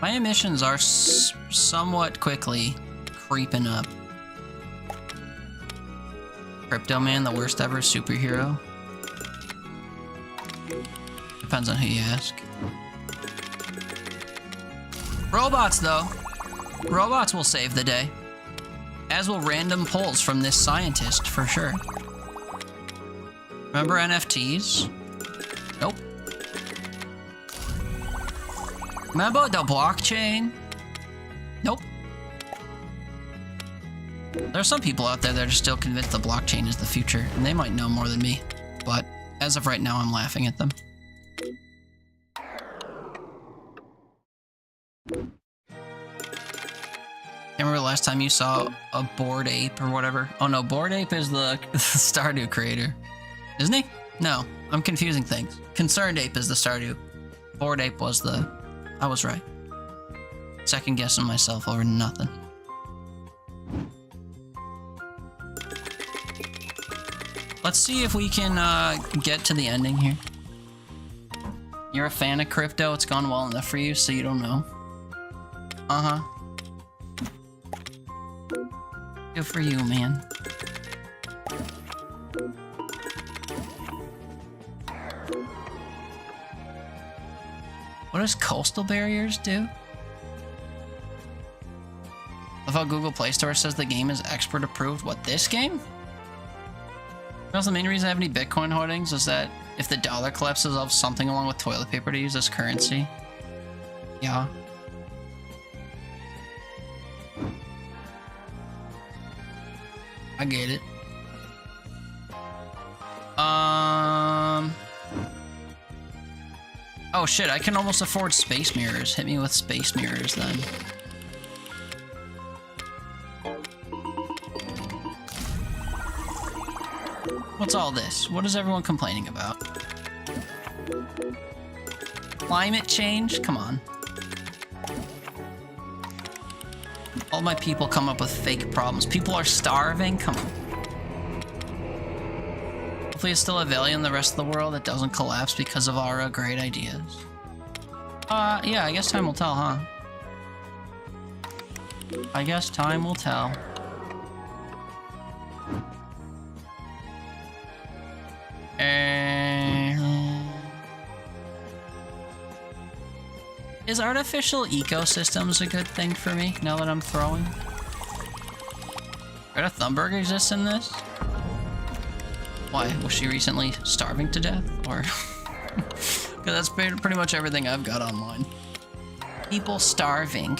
My emissions are somewhat quickly creeping up. Crypto Man, the worst ever superhero. Depends on who you ask. Robots, though. Robots will save the day. As will random polls from this scientist, for sure. Remember NFTs? Nope. Remember the blockchain? Nope. There's some people out there that are still convinced the blockchain is the future, and they might know more than me. But as of right now, I'm laughing at them. Can't remember the last time you saw a Bored Ape or whatever. Oh no, Bored Ape is the Stardew creator. Isn't he? No, I'm confusing things. Concerned Ape is the Stardew. Bored Ape was the... I was right. Second guessing myself over nothing. Let's see if we can get to the ending here. You're a fan of crypto, it's gone well enough for you so you don't know. Uh-huh. Good for you, man. What does coastal barriers do? Love how Google Play Store says the game is expert approved. What, this game? That's the main reason I have any Bitcoin holdings is that if the dollar collapses, I'll have something along with toilet paper to use as currency. Yeah. I get it. Oh shit, I can almost afford space mirrors. Hit me with space mirrors then. What's all this? What is everyone complaining about? Climate change? Come on. All my people come up with fake problems. People are starving? Come on. Hopefully it's still a value in the rest of the world that doesn't collapse because of our great ideas. Yeah, I guess time will tell, huh? I guess time will tell. Is artificial ecosystems a good thing for me now that I'm throwing? Greta Thunberg exists in this? Why? Was she recently starving to death? Or... Because that's pretty much everything I've got online. People starving.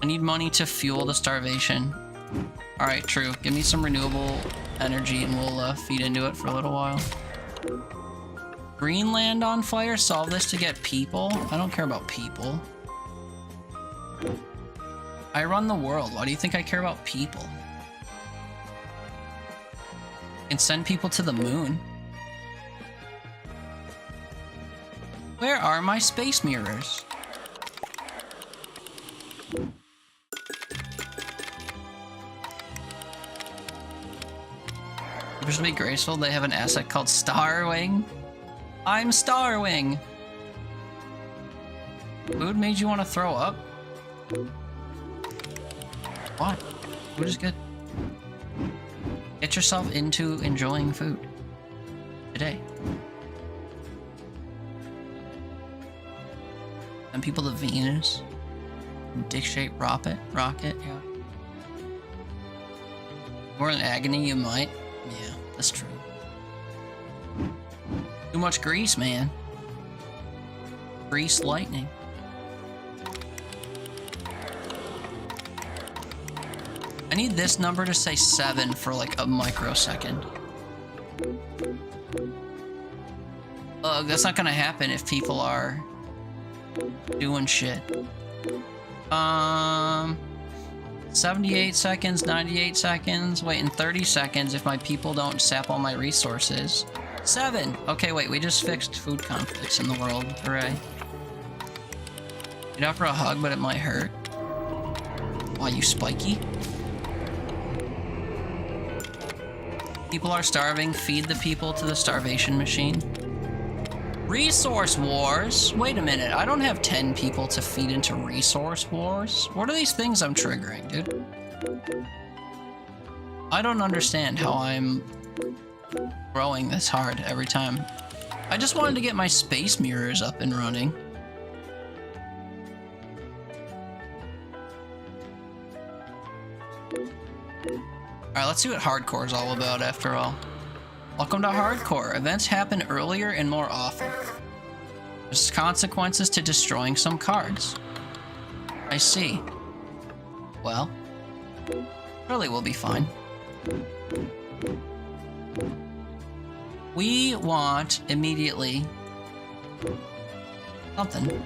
I need money to fuel the starvation. Alright, true. Give me some renewable energy and we'll feed into it for a little while. Greenland on fire? Solve this to get people? I don't care about people. I run the world. Why do you think I care about people? And send people to the moon. Where are my space mirrors? Just to be graceful, they have an asset called Starwing. I'm Starwing. Food made you want to throw up? What? Food is good. Get yourself into enjoying food today. Send people to Venus. Dick-shaped rocket, yeah. More than agony, you might. Yeah, that's true. Too much grease, man. Grease lightning. I need this number to say 7 for like a microsecond. Ugh, that's not gonna happen if people are 78 seconds, 98 seconds, waiting 30 seconds if my people don't sap all my resources. 7! Okay, wait, we just fixed food conflicts in the world. Hooray. You'd offer a hug, but it might hurt. Why, you spiky? People are starving. Feed the people to the starvation machine. Resource wars? Wait a minute, I don't have 10 people to feed into resource wars. What are these things I'm triggering, dude? I don't understand how I'm growing this hard every time. I just wanted to get my space mirrors up and running. Alright, let's see what hardcore is all about after all. Welcome to hardcore. Events happen earlier and more often. There's consequences to destroying some cards. I see. Well, surely we'll be fine. We want immediately something.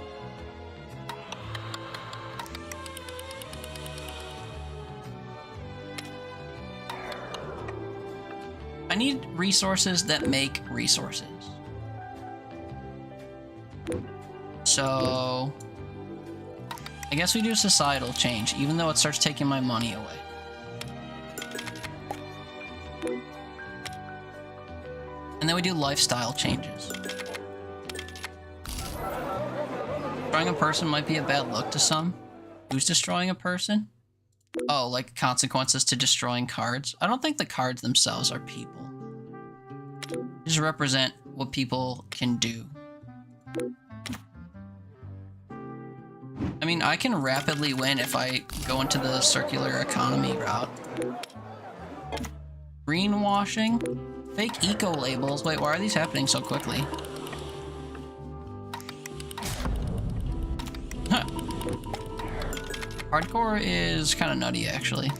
I need resources that make resources. So I guess we do societal change, even though it starts taking my money away. And then we do lifestyle changes. Destroying a person might be a bad look to some. Who's destroying a person? Oh, like consequences to destroying cards? I don't think the cards themselves are people. They just represent what people can do. I mean, I can rapidly win if I go into the circular economy route. Greenwashing? Fake eco labels. Wait, why are these happening so quickly? Huh. Hardcore is kind of nutty, actually.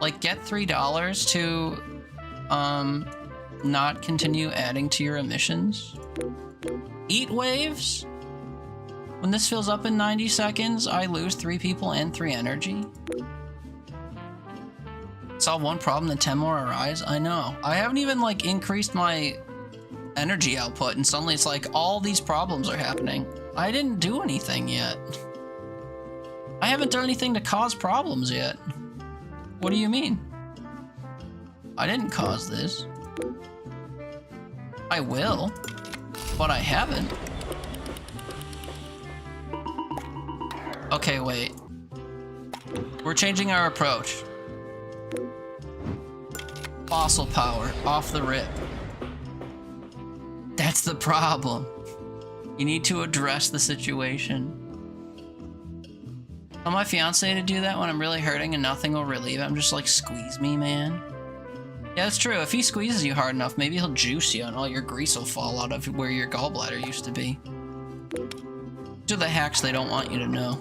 Like, get $3 to, not continue adding to your emissions. Heat waves? When this fills up in 90 seconds, I lose 3 people and 3 energy. Solve one problem, then 10 more arise? I know. I haven't even, like, increased my energy output, and suddenly it's like, all these problems are happening. I didn't do anything yet. I haven't done anything to cause problems yet. What do you mean? I didn't cause this. I will, but I haven't. Okay, wait. We're changing our approach. Fossil power, off the rip. That's the problem. You need to address the situation. Tell my fiance to do that when I'm really hurting and nothing will relieve it. I'm just like, squeeze me, man. Yeah, that's true. If he squeezes you hard enough, maybe he'll juice you and all your grease will fall out of where your gallbladder used to be. These are the hacks they don't want you to know.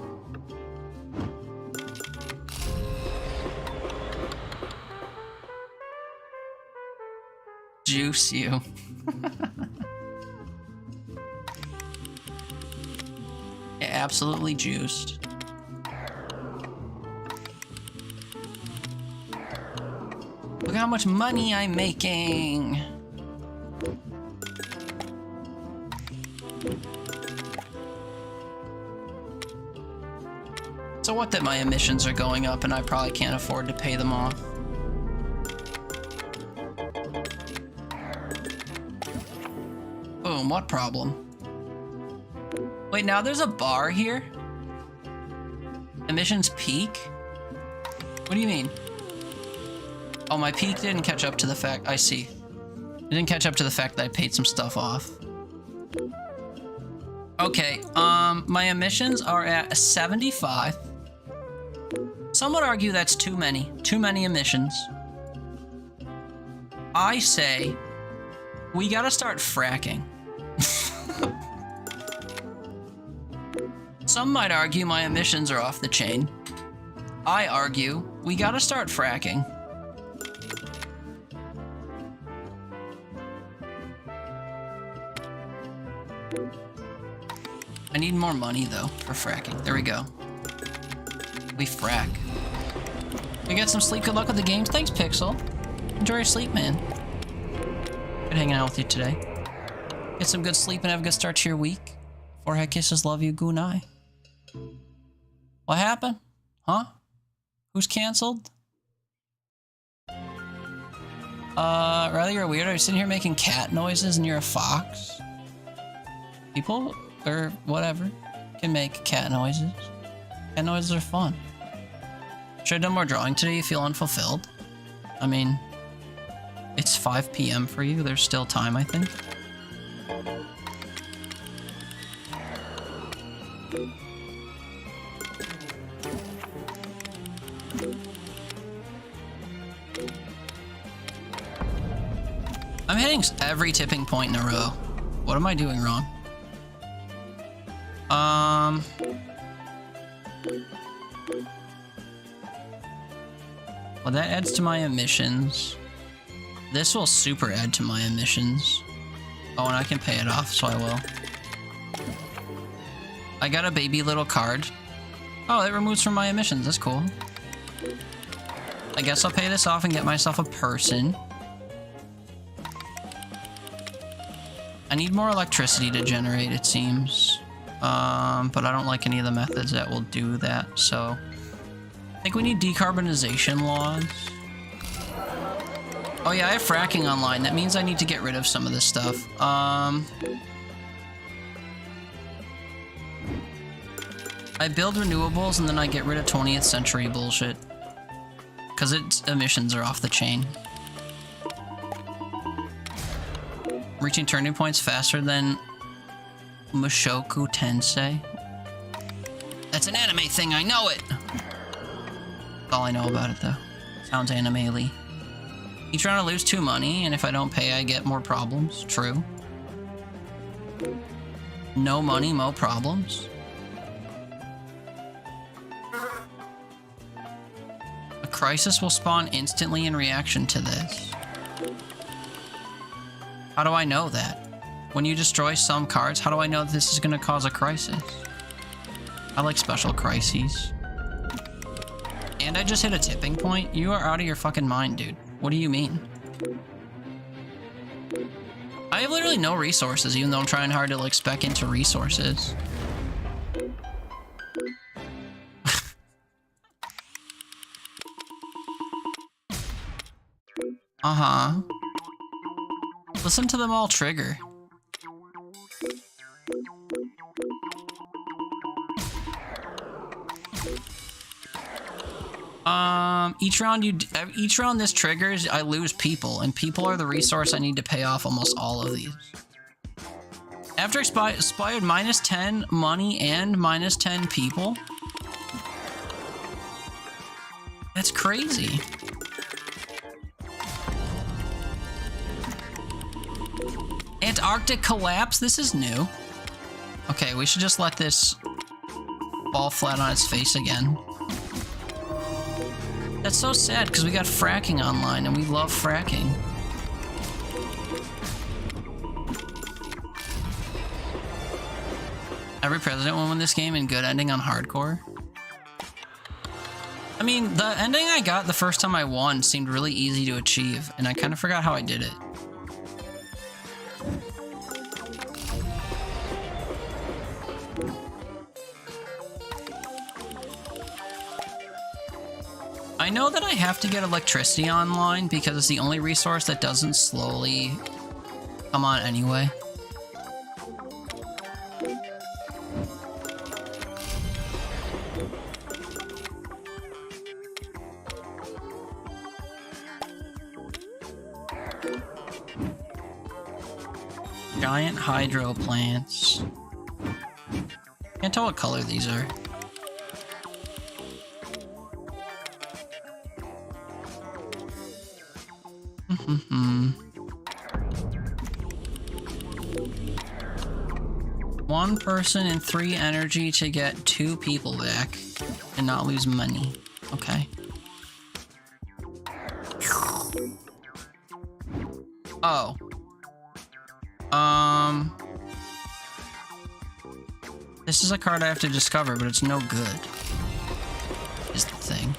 Juice you. Yeah, absolutely juiced. Look how much money I'm making. So what that my emissions are going up and I probably can't afford to pay them off. Boom, what problem? Wait, now there's a bar here? Emissions peak? What do you mean? Oh, my peak didn't catch up to the fact... I see. It didn't catch up to the fact that I paid some stuff off. Okay, my emissions are at 75. Some would argue that's too many. Too many emissions. I say, we gotta start fracking. Some might argue my emissions are off the chain. I argue, we gotta start fracking. I need more money, though, for fracking. There we go. We frack. We get some sleep. Good luck with the games. Thanks, Pixel. Enjoy your sleep, man. Good hanging out with you today. Get some good sleep and have a good start to your week. Forehead kisses, love you, good night. What happened? Huh? Who's canceled? Rather you're a weirdo. You're sitting here making cat noises and you're a fox. People, or whatever, can make cat noises. Cat noises are fun. Should have done more drawing today. You feel unfulfilled? I mean, it's 5 p.m. for you. There's still time, I think. I'm hitting every tipping point in a row. What am I doing wrong? Well, that adds to my emissions. This will super add to my emissions. Oh, and I can pay it off, so I will. I got a baby little card. Oh, it removes from my emissions. That's cool. I guess I'll pay this off and get myself a person. I need more electricity to generate, it seems. But I don't like any of the methods that will do that, so... I think we need decarbonization laws. Oh yeah, I have fracking online. That means I need to get rid of some of this stuff. I build renewables and then I get rid of 20th century bullshit. Because its emissions are off the chain. Reaching turning points faster than Mushoku Tensei. That's an anime thing, I know it! That's all I know about it, though. Sounds anime-ly. Each round I lose 2 money, and if I don't pay, I get more problems. True. No money, no problems. A crisis will spawn instantly in reaction to this. How do I know that? When you destroy some cards, how do I know that this is going to cause a crisis? I like special crises. And I just hit a tipping point? You are out of your fucking mind, dude. What do you mean? I have literally no resources, even though I'm trying hard to, like, spec into resources. Uh-huh. Listen to them all trigger. Each round this triggers, I lose people, and people are the resource I need to pay off almost all of these. After expired -10 money and -10 people? That's crazy. Antarctic collapse? This is new. Okay, we should just let this fall flat on its face again. That's so sad, because we got fracking online, and we love fracking. Every president will win this game and good ending on hardcore. I mean, the ending I got the first time I won seemed really easy to achieve, and I kind of forgot how I did it. I know that I have to get electricity online because it's the only resource that doesn't slowly come on anyway. Giant hydro plants. Can't tell what color these are. One person and 3 energy to get 2 people back and not lose money. Okay. Oh. This is a card I have to discover, but it's no good. is the thing.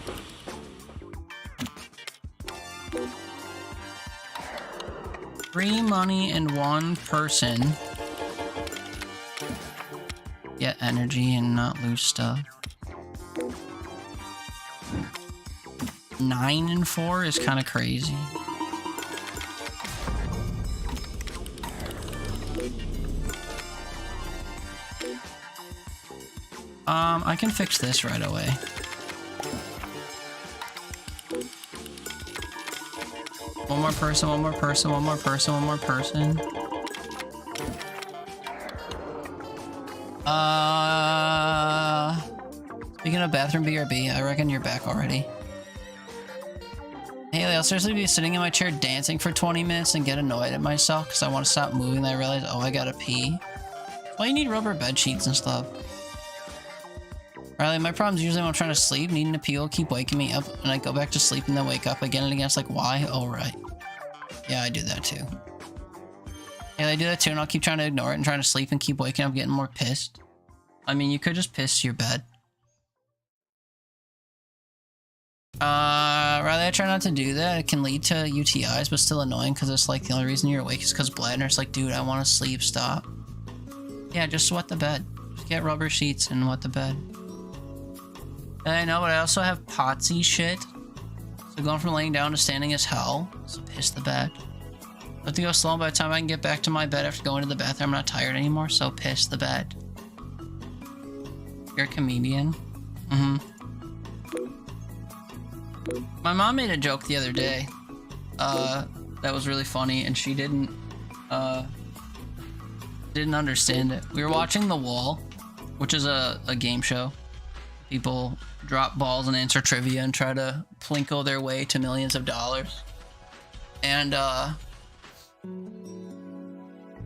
Free money and one person. Get energy and not lose stuff. 9 and 4 is kind of crazy. I can fix this right away. One more person, one more person, one more person, one more person. Speaking of bathroom BRB, I reckon you're back already. Haley, I'll seriously be sitting in my chair dancing for 20 minutes and get annoyed at myself because I want to stop moving and I realize, oh, I gotta pee. Well, you need rubber bed sheets and stuff. Riley, my problem's usually when I'm trying to sleep, needing to pee will keep waking me up, and I go back to sleep and then wake up again and again. It's like, why? Oh, right. Yeah, I do that too. Yeah, I do that too, and I'll keep trying to ignore it and trying to sleep and keep waking up getting more pissed. I mean, you could just piss your bed. Riley, I try not to do that. It can lead to UTIs, but still annoying because it's like the only reason you're awake is because bladder. It's like, dude, I want to sleep, stop. Yeah, just wet the bed. Just get rubber sheets and wet the bed. I know, but I also have potsy shit. So going from laying down to standing is hell. So piss the bed. I have to go slow by the time I can get back to my bed after going to the bathroom. I'm not tired anymore, so piss the bed. You're a comedian? Mm-hmm. My mom made a joke the other day. That was really funny, and she didn't understand it. We were watching The Wall, which is a game show. People drop balls and answer trivia and try to plinko their way to millions of dollars. And I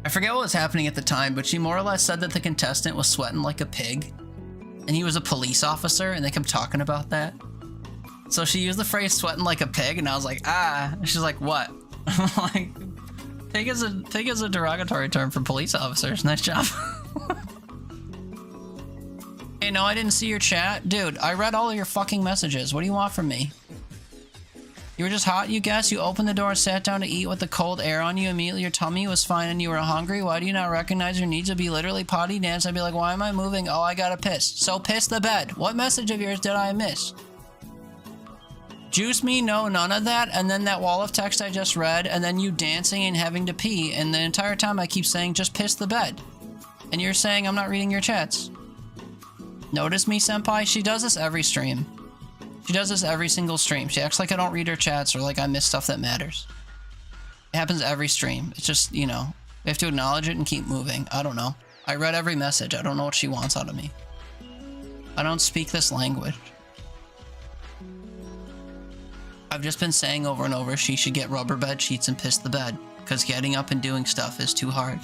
forget what was happening at the time, but she more or less said that the contestant was sweating like a pig and he was a police officer, and they kept talking about that. So she used the phrase sweating like a pig, and I was like, ah. She's like, what? I'm like, pig is a derogatory term for police officers. Nice job. Hey, no, I didn't see your chat. Dude, I read all of your fucking messages. What do you want from me? You were just hot, you guess? You opened the door and sat down to eat with the cold air on you. Immediately your tummy was fine and you were hungry. Why do you not recognize your needs to be literally potty dance? I'd be like, why am I moving? Oh, I gotta piss. So piss the bed. What message of yours did I miss? Juice me? No, none of that. And then that wall of text I just read, and then you dancing and having to pee. And the entire time I keep saying, just piss the bed. And you're saying I'm not reading your chats. Notice me, senpai? She does this every stream. She does this every single stream. She acts like I don't read her chats or like I miss stuff that matters. It happens every stream. It's just, you know, we have to acknowledge it and keep moving. I don't know. I read every message. I don't know what she wants out of me. I don't speak this language. I've just been saying over and over she should get rubber bed sheets and piss the bed because getting up and doing stuff is too hard.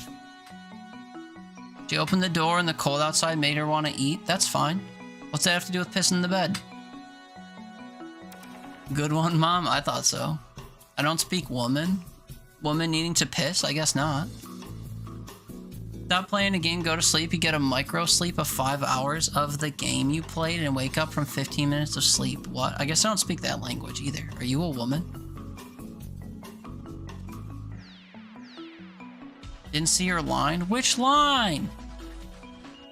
She opened the door and the cold outside made her want to eat. That's fine. What's that have to do with pissing the bed? Good one, Mom. I thought so. I don't speak woman. Woman needing to piss? I guess not. Stop playing a game, go to sleep. You get a micro sleep of 5 hours of the game you played and wake up from 15 minutes of sleep. What? I guess I don't speak that language either. Are you a woman? Didn't see your line? Which line?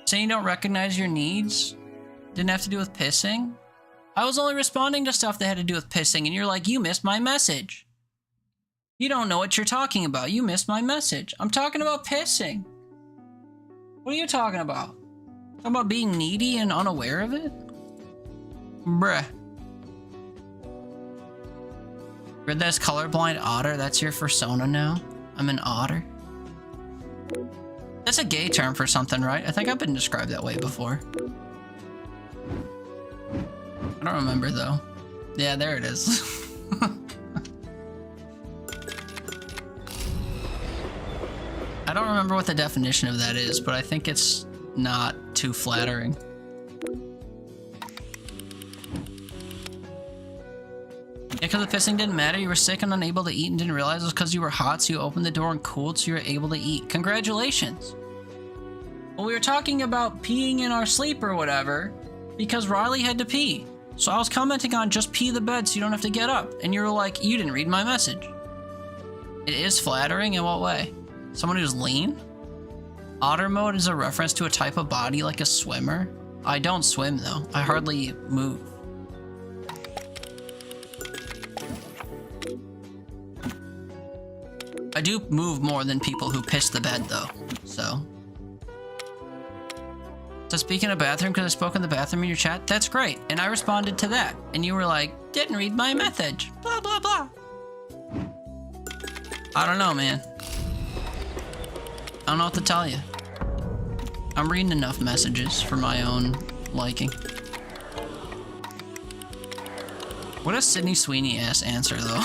Saying you don't recognize your needs? Didn't have to do with pissing? I was only responding to stuff that had to do with pissing, and you're like, you missed my message. You don't know what you're talking about. You missed my message. I'm talking about pissing. What are you talking about? Talking about being needy and unaware of it? Bruh. Read that as colorblind otter? That's your persona now? I'm an otter? That's a gay term for something, right? I think I've been described that way before. I don't remember, though. Yeah, there it is. I don't remember what the definition of that is, but I think it's not too flattering. Yeah, because the pissing didn't matter. You were sick and unable to eat and didn't realize it was because you were hot, so you opened the door and cooled, so you were able to eat. Congratulations! Well, we were talking about peeing in our sleep or whatever, because Riley had to pee. So I was commenting on just pee the bed so you don't have to get up. And you were like, you didn't read my message. It is flattering in what way? Someone who's lean? Otter mode is a reference to a type of body like a swimmer. I don't swim though. I hardly move. I do move more than people who piss the bed though, so. So speaking of bathroom, because I spoke in the bathroom in your chat, that's great. And I responded to that. And you were like, didn't read my message. Blah, blah, blah. I don't know, man. I don't know what to tell you. I'm reading enough messages for my own liking. What a Sydney Sweeney ass answer, though.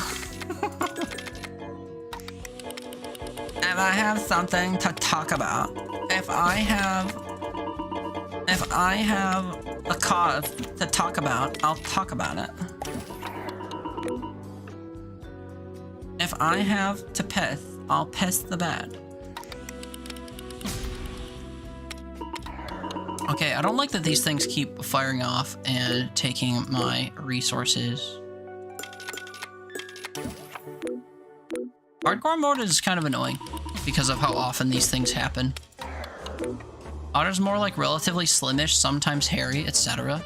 If I have something to talk about, if I have a cause to talk about, I'll talk about it. If I have to piss, I'll piss the bed. Okay, I don't like that these things keep firing off and taking my resources. Hardcore mode is kind of annoying because of how often these things happen. Otter's more like relatively slimish, sometimes hairy, etc.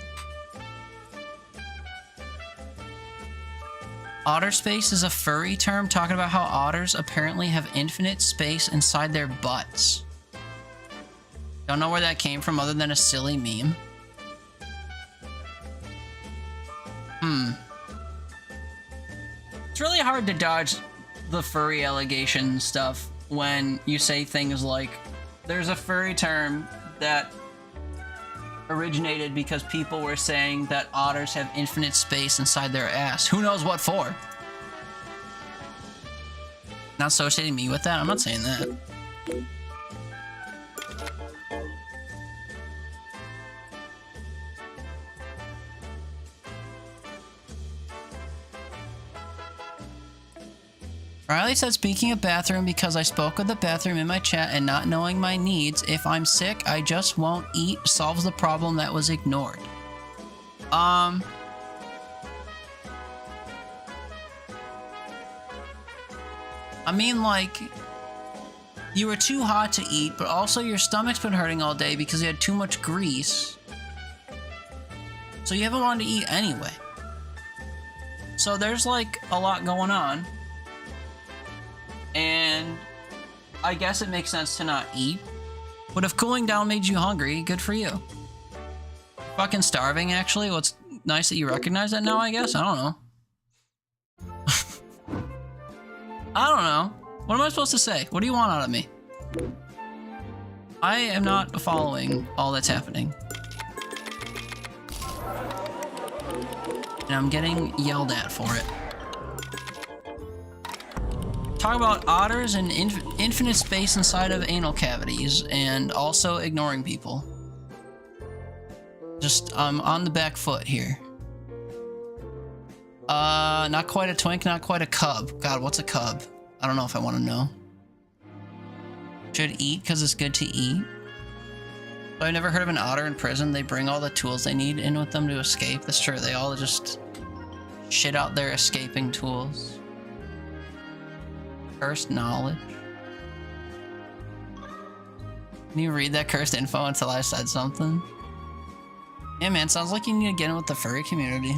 Otter space is a furry term talking about how otters apparently have infinite space inside their butts. Don't know where that came from other than a silly meme. It's really hard to dodge the furry allegation stuff when you say things like, there's a furry term that originated because people were saying that otters have infinite space inside their ass. Who knows what for? Not associating me with that? I'm not saying that. Riley said, speaking of bathroom, because I spoke with the bathroom in my chat and not knowing my needs, if I'm sick, I just won't eat, solves the problem that was ignored. I mean, like, you were too hot to eat, but also your stomach's been hurting all day because you had too much grease. So you haven't wanted to eat anyway. So there's, like, a lot going on. And I guess it makes sense to not eat. But if cooling down made you hungry, good for you. Fucking starving, actually. Well, it's nice that you recognize that now, I guess. I don't know. I don't know. What am I supposed to say? What do you want out of me? I am not following all that's happening. And I'm getting yelled at for it. Talk about otters and infinite space inside of anal cavities and also ignoring people. Just, I'm on the back foot here. Not quite a twink, not quite a cub. God, what's a cub? I don't know if I want to know. Should eat because it's good to eat. But I've never heard of an otter in prison. They bring all the tools they need in with them to escape. That's true. They all just shit out their escaping tools. Cursed knowledge. Can you read that cursed info until I said something? Yeah, man, sounds like you need to get in with the furry community.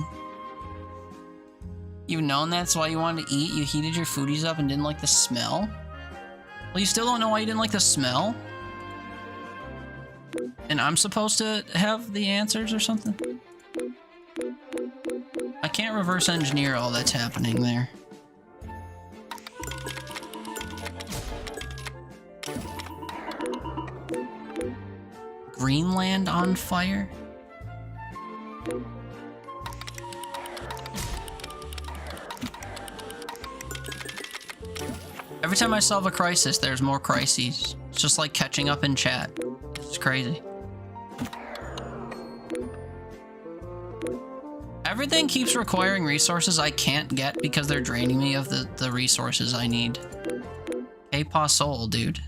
You've known that's why you wanted to eat? You heated your foodies up and didn't like the smell? Well, you still don't know why you didn't like the smell? And I'm supposed to have the answers or something? I can't reverse engineer all that's happening there. Greenland on fire? Every time I solve a crisis, there's more crises. It's just like catching up in chat. It's crazy. Everything keeps requiring resources I can't get because they're draining me of the resources I need. Hey, Pa Soul, dude.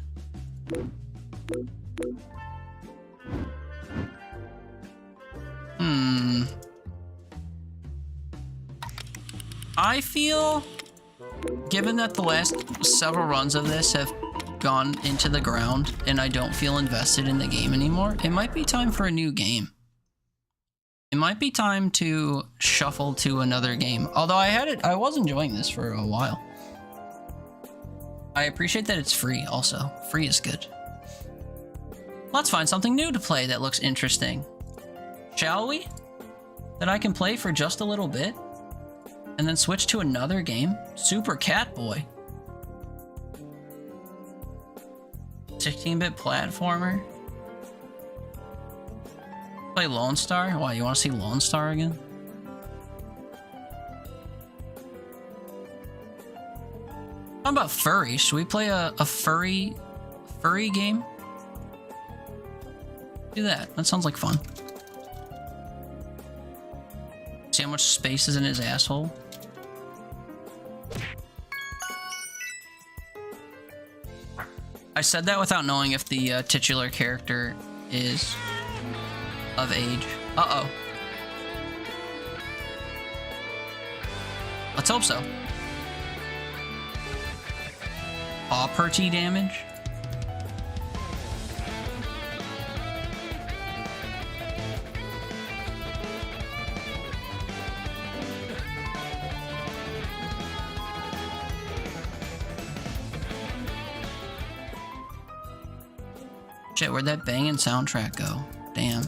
I feel, given that the last several runs of this have gone into the ground and I don't feel invested in the game anymore, it might be time for a new game. It might be time to shuffle to another game. Although I was enjoying this for a while. I appreciate that it's free also. Free is good. Let's find something new to play that looks interesting. Shall we? That I can play for just a little bit? And then switch to another game? Super Catboy. 16-bit platformer. Play Lone Star? Why, you want to see Lone Star again? How about furry? Should we play a furry game? Do that. That sounds like fun. See how much space is in his asshole? I said that without knowing if the titular character is of age. Uh-oh. Let's hope so. Property damage? Shit, where'd that banging soundtrack go? Damn.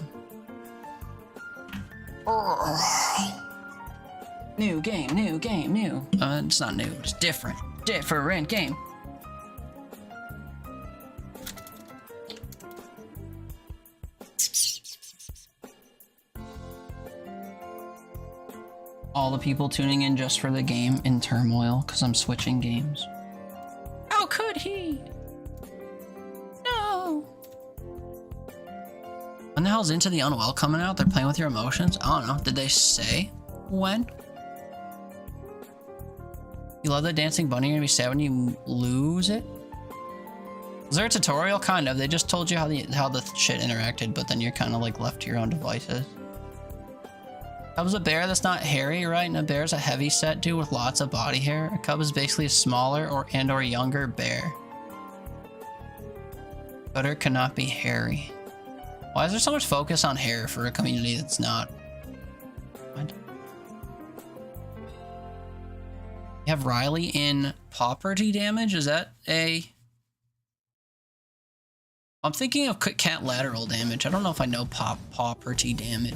New game, new game, new. It's not new, it's different. Different game. All the people tuning in just for the game in turmoil because I'm switching games. How could he? No. When the hell's Into the Unwell coming out? They're playing with your emotions? I don't know. Did they say when? You love the dancing bunny, you're gonna be sad when you lose it? Is there a tutorial? Kind of. They just told you how the shit interacted, but then you're kind of like left to your own devices. Cub is a bear that's not hairy, right? And a bear is a heavy set dude with lots of body hair. A cub is basically a smaller or younger bear. Butter cannot be hairy. Why is there so much focus on hair for a community that's not? What? You have Riley in property damage? Is that a... I'm thinking of cat lateral damage. I don't know if I know property damage.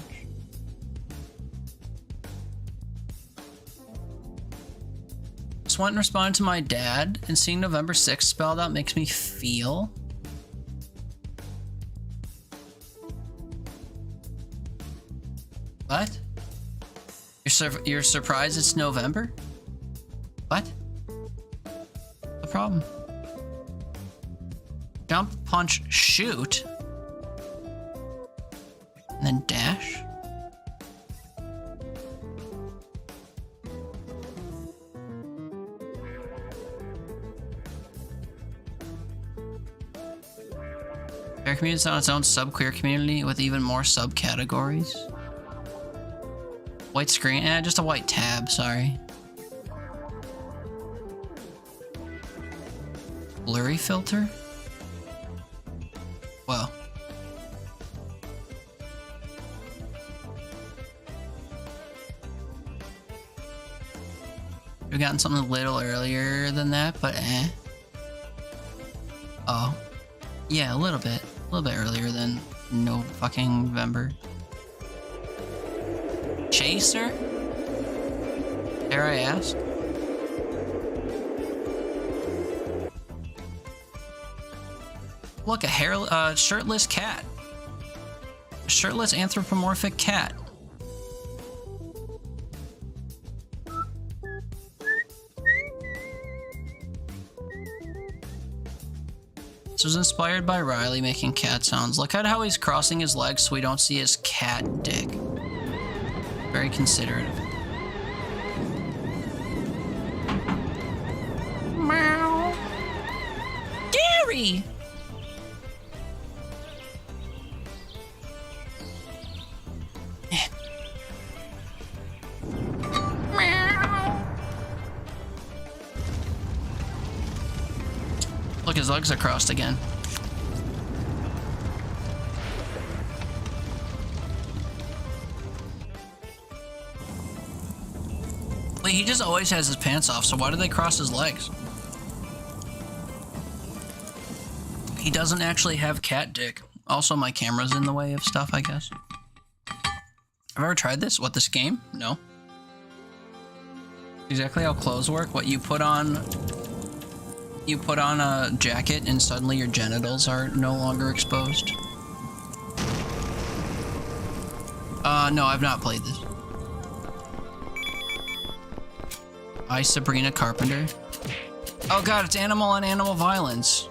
Just went and responded to my dad, and seeing November 6th spelled out makes me feel... What? You're surprised it's November? What? What's the problem? Jump, punch, shoot. And then dash. Queer community is on its own sub-queer community with even more subcategories. White screen? Just a white tab, sorry. Blurry filter? Whoa. We've gotten something a little earlier than that, but eh. Oh. Yeah, a little bit. A little bit earlier than no fucking November. Chaser? Dare I ask? Look, a shirtless cat. A shirtless anthropomorphic cat. This was inspired by Riley making cat sounds. Look at how he's crossing his legs so we don't see his cat dick. Very considerate of him. Meow. Gary! his legs are crossed again. Wait, he just always has his pants off, so why do they cross his legs? He doesn't actually have cat dick. Also, my camera's in the way of stuff, I guess. Have I ever tried this? What, this game? No. Exactly how clothes work? What, you put on a jacket and suddenly your genitals are no longer exposed? No, I've not played this. I, Sabrina Carpenter. Oh god, it's animal on animal violence.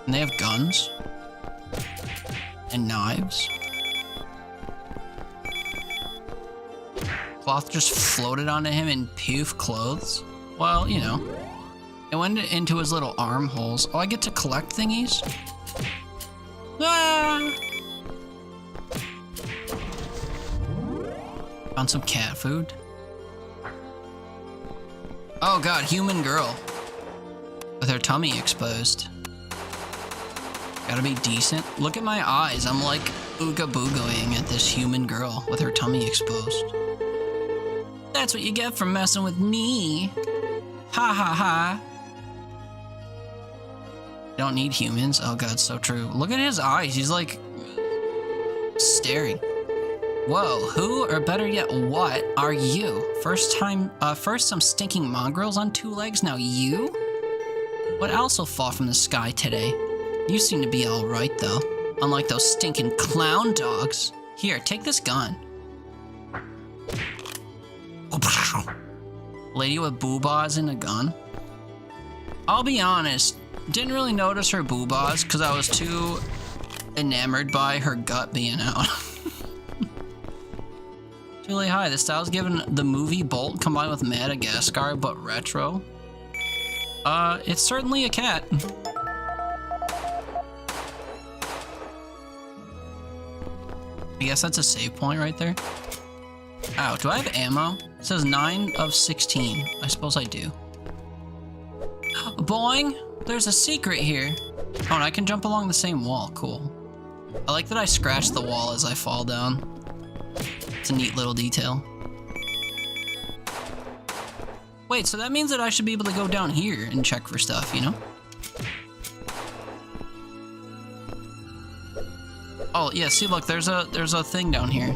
And they have guns. And knives. Cloth just floated onto him in poof clothes. Well, you know. It went into his little armholes. Oh, I get to collect thingies? Ah! Found some cat food. Oh god, human girl. With her tummy exposed. Gotta be decent. Look at my eyes. I'm like ooga boogaing at this human girl with her tummy exposed. That's what you get for messing with me. Ha ha ha. Don't need humans. Oh god, so true. Look at his eyes. He's like staring. Whoa, who, or better yet, what are you? First some stinking mongrels on two legs, now you? What else will fall from the sky today? You seem to be alright, though. Unlike those stinking clown dogs. Here, take this gun. Lady with boobahs and a gun? I'll be honest, didn't really notice her boobahs because I was too enamored by her gut being out. Really high. The style's given the movie Bolt combined with Madagascar, but retro. It's certainly a cat. I guess that's a save point right there. Ow, do I have ammo? It says 9 of 16. I suppose I do. Boing! There's a secret here. Oh, and I can jump along the same wall. Cool. I like that I scratch the wall as I fall down. It's a neat little detail. Wait, so that means that I should be able to go down here and check for stuff, you know? Oh, yeah, see, look, there's a thing down here.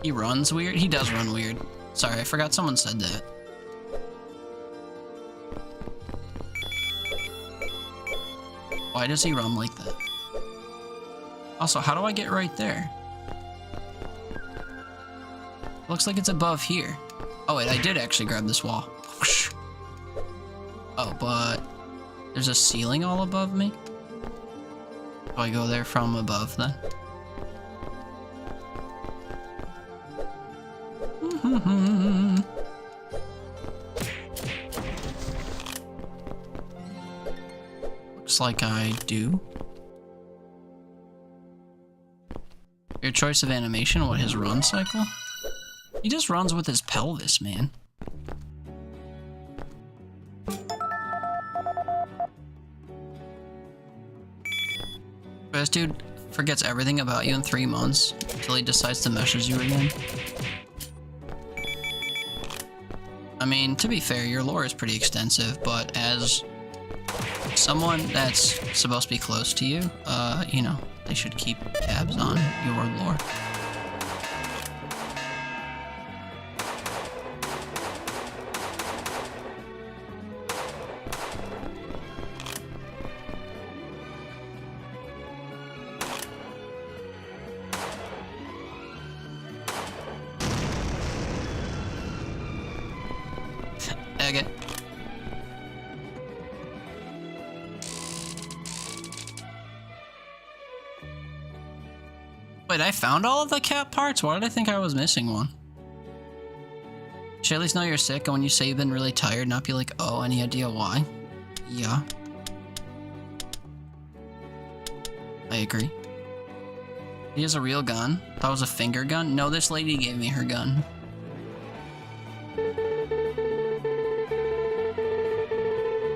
He runs weird? He does run weird. Sorry, I forgot someone said that. Why does he run like that? Also, how do I get right there? Looks like it's above here. Oh wait, I did actually grab this wall. Whoosh. Oh, but there's a ceiling all above me? Do I go there from above then? Looks like I do. Your choice of animation, what, his run cycle? He just runs with his pelvis, man. This dude forgets everything about you in 3 months until he decides to message you again. I mean, to be fair, your lore is pretty extensive, but as someone that's supposed to be close to you, you know, they should keep tabs on your lore. Okay. Wait, I found all of the cat parts? Why did I think I was missing one? Should I at least know you're sick, and when you say you've been really tired, not be like, oh, any idea why? Yeah. I agree. He has a real gun? That was a finger gun? No, this lady gave me her gun.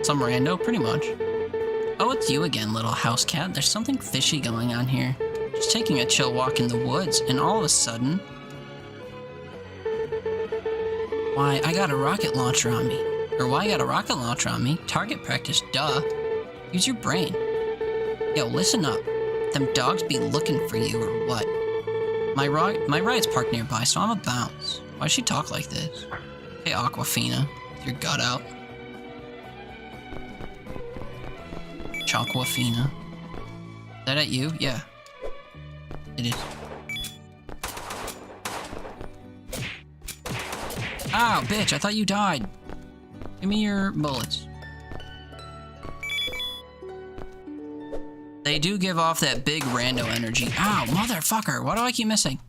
Some rando, pretty much. Oh, it's you again, little house cat. There's something fishy going on here. Just taking a chill walk in the woods, and all of a sudden... Why, I got a rocket launcher on me. Or why I got a rocket launcher on me? Target practice, duh. Use your brain. Yo, listen up. Them dogs be looking for you, or what? My ride's parked nearby, so I'm a bounce. Why'd she talk like this? Hey, Aquafina, with your gut out. Chalkwafina. Is that at you? Yeah. It is. Ow, bitch, I thought you died. Give me your bullets. They do give off that big rando energy. Ow, motherfucker, why do I keep missing?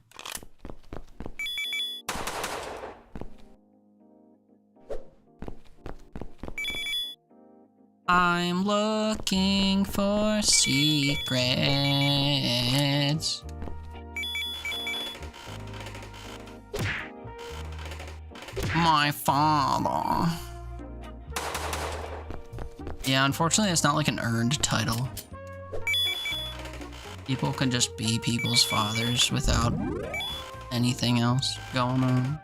I'm looking for secrets. My father. Yeah, unfortunately, it's not like an earned title. People can just be people's fathers without anything else going on.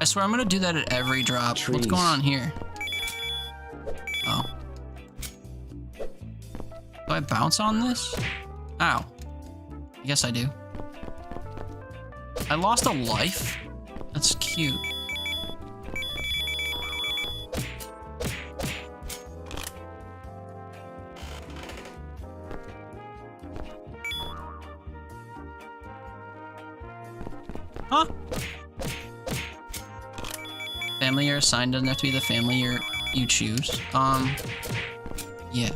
I swear I'm gonna do that at every drop. Trees. What's going on here? Oh. Do I bounce on this? Ow. I guess I do. I lost a life? That's cute. Huh? Family you're assigned doesn't have to be the family you choose. Yeah.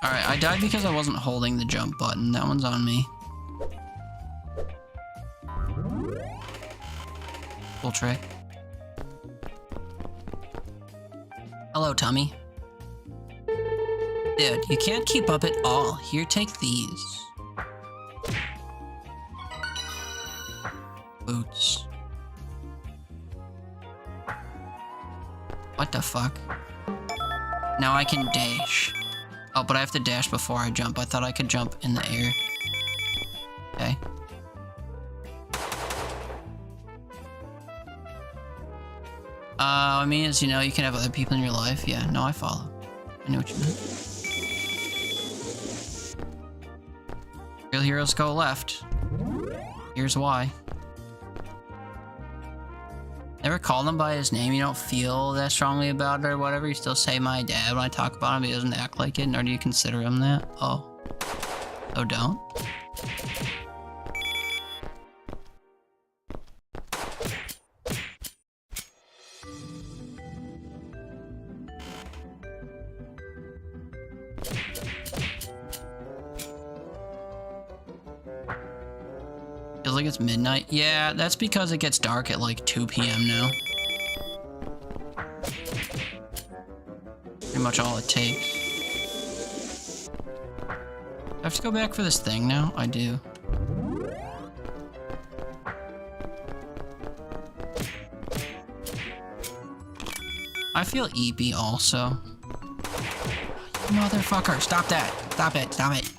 Alright, I died because I wasn't holding the jump button. That one's on me. Full trick. Hello, Tummy. Dude, you can't keep up at all. Here, take these. Boots. What the fuck? Now I can dash. Oh, but I have to dash before I jump. I thought I could jump in the air. Okay. I mean, as you know, you can have other people in your life. Yeah, no, I follow. I know what you meant. Real heroes go left. Here's why. Never call him by his name you don't feel that strongly about it or whatever. You still say my dad when I talk about him. He doesn't act like it, nor do you consider him that. Oh. Oh, don't? Feels like it's midnight. Yeah, that's because it gets dark at like 2 p.m. now. Pretty much all it takes. I have to go back for this thing now? I do. I feel eepy also. Motherfucker, stop that. Stop it, stop it.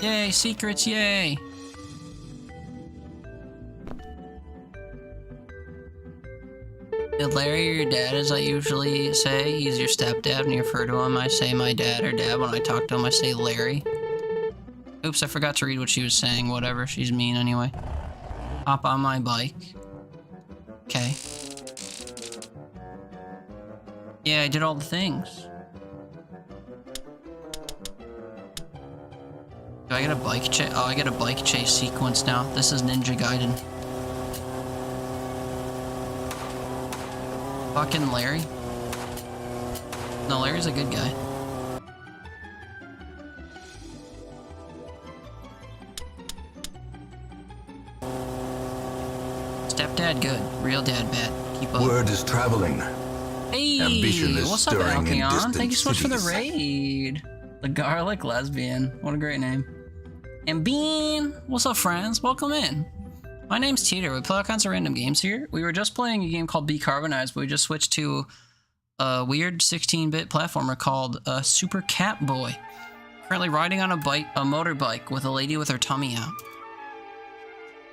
Yay, secrets, yay! Did Larry your dad, as I usually say? He's your stepdad. When you refer to him, I say my dad or dad. When I talk to him, I say Larry. Oops, I forgot to read what she was saying. Whatever, she's mean anyway. Hop on my bike. Okay. Yeah, I did all the things. Do I get a bike chase? Oh, I get a bike chase sequence now. This is Ninja Gaiden. Fucking Larry. No, Larry's a good guy. Stepdad good. Real dad bad. Keep up. Word is traveling. Hey, Ambition is what's up, stirring in Alkeon? distant Thank you so much for the cities. raid. The Garlic Lesbian. What a great name. And Bean, what's up, friends? Welcome in. My name's Teeter. We play all kinds of random games here. We were just playing a game called Beecarbonize, but we just switched to a weird 16-bit platformer called Super Catboy. Currently riding on a motorbike with a lady with her tummy out.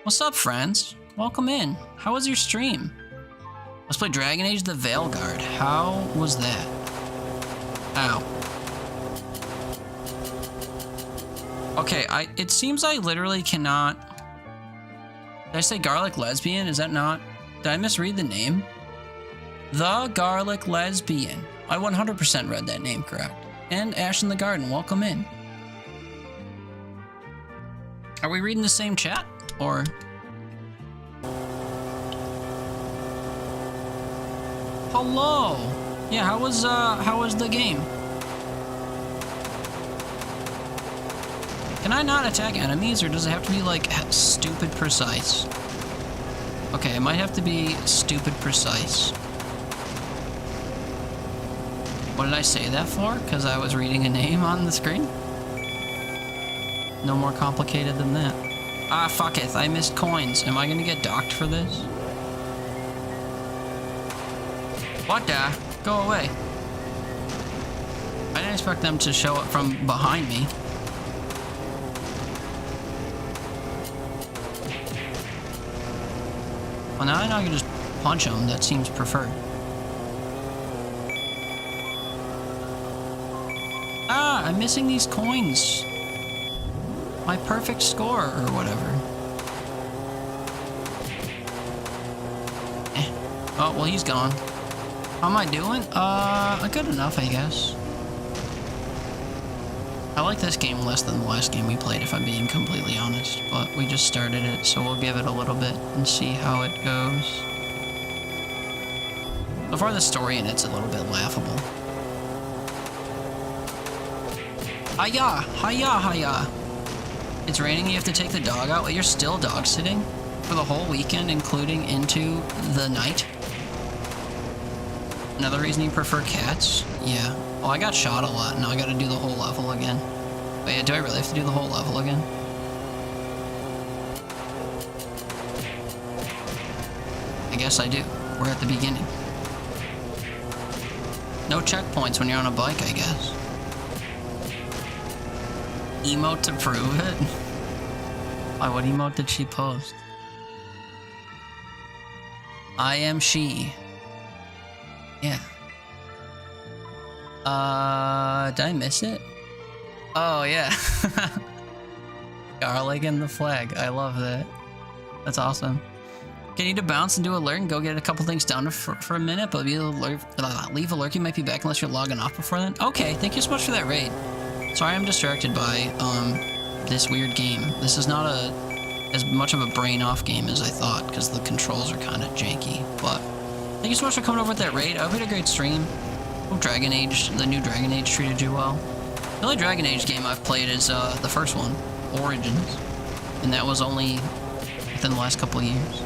What's up, friends? Welcome in. How was your stream? Let's play Dragon Age the Veilguard. How was that? Ow. Okay, it seems I literally cannot... Did I say Garlic Lesbian? Is that not... Did I misread the name? The Garlic Lesbian. I 100% read that name correct. And Ash in the Garden, welcome in. Are we reading the same chat? Or... Hello! Yeah, how was the game? Can I not attack enemies, or does it have to be, like, stupid precise? Okay, it might have to be stupid precise. What did I say that for? Because I was reading a name on the screen? No more complicated than that. Ah, fuck it. I missed coins. Am I gonna get docked for this? What the? Go away. I didn't expect them to show up from behind me. Well, now I know I can just punch them. That seems preferred. Ah, I'm missing these coins. My perfect score, or whatever. Oh, well, he's gone. How am I doing? Good enough, I guess. I like this game less than the last game we played, if I'm being completely honest. But we just started it, so we'll give it a little bit and see how it goes. So far, the story in it's a little bit laughable. Hiya! Hiya! Hiya! It's raining, you have to take the dog out. Well, you're still dog sitting for the whole weekend, including into the night. Another reason you prefer cats? Yeah. Oh, I got shot a lot. Now I gotta do the whole level again. But yeah, do I really have to do the whole level again? I guess I do. We're at the beginning. No checkpoints when you're on a bike, I guess. Emote to prove it? Why, what emote did she post? I am she. Yeah. Did I miss it? Oh, yeah. Garlic and the flag. I love that. That's awesome. Okay, need to bounce and do alert and go get a couple things done for a minute, but leave alert. You might be back unless you're logging off before then. Okay, thank you so much for that raid. Sorry, I'm distracted by this weird game. This is not as much of a brain-off game as I thought, because the controls are kind of janky. But thank you so much for coming over with that raid. I hope you had a great stream. Hope Dragon Age, the new Dragon Age, treated you well. The only Dragon Age game I've played is the first one, Origins, and that was only within the last couple of years.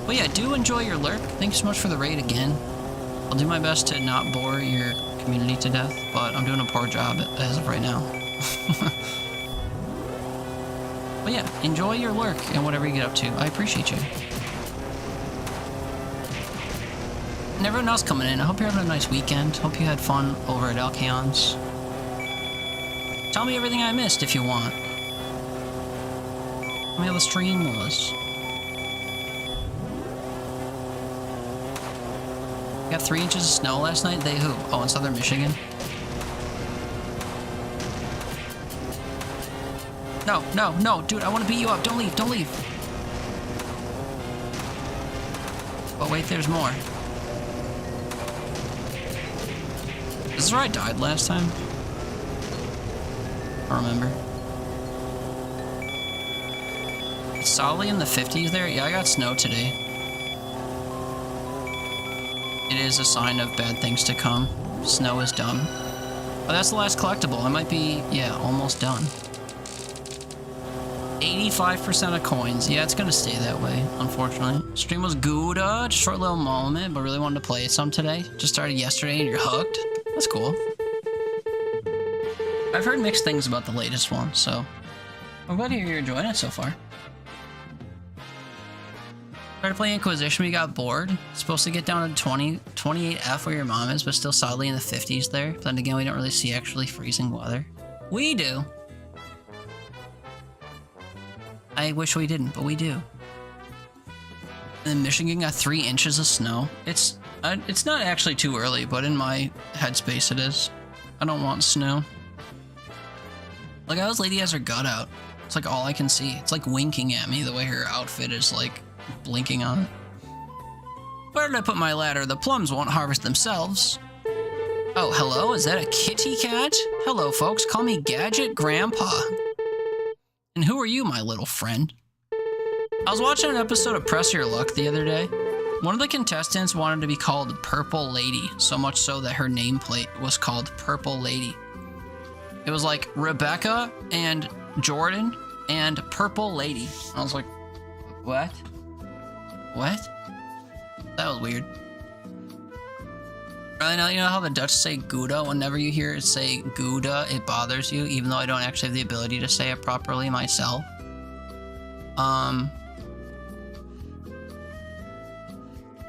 But yeah, do enjoy your lurk. Thank you so much for the raid again. I'll do my best to not bore your community to death, but I'm doing a poor job as of right now. But yeah, enjoy your lurk and whatever you get up to. I appreciate you. And everyone else coming in, I hope you're having a nice weekend. Hope you had fun over at Alkeon's. Tell me everything I missed if you want. Tell me how the stream was. Got 3 inches of snow last night? They who? Oh, in southern Michigan? No, no, no, dude, I want to beat you up. Don't leave, don't leave. But wait, there's more. Is this where I died last time? I don't remember. It's solidly in the 50s there? Yeah, I got snow today. It is a sign of bad things to come. Snow is done. But that's the last collectible. I might be, yeah, almost done. 85% of coins. Yeah, it's gonna stay that way, unfortunately. Stream was good, just a short little moment, but really wanted to play some today. Just started yesterday and you're hooked. That's cool. I've heard mixed things about the latest one, so I'm glad to hear you're enjoying it so far. Started playing Inquisition, we got bored. Supposed to get down to 28F where your mom is, but still solidly in the 50s there. But then again, we don't really see actually freezing weather. We do. I wish we didn't, but we do. And then Michigan got 3 inches of snow. It's not actually too early, but in my headspace it is. I don't want snow. Look how this lady has her gut out. It's like all I can see. It's like winking at me the way her outfit is like blinking on it. Where did I put my ladder? The plums won't harvest themselves. Oh, hello? Is that a kitty cat? Hello, folks. Call me Gadget Grandpa. And who are you, my little friend? I was watching an episode of Press Your Luck the other day. One of the contestants wanted to be called Purple Lady, so much so that her nameplate was called Purple Lady. It was like Rebecca and Jordan and Purple Lady. I was like, what? What? That was weird. Really, now you know how the Dutch say Gouda? Whenever you hear it say Gouda, it bothers you, even though I don't actually have the ability to say it properly myself.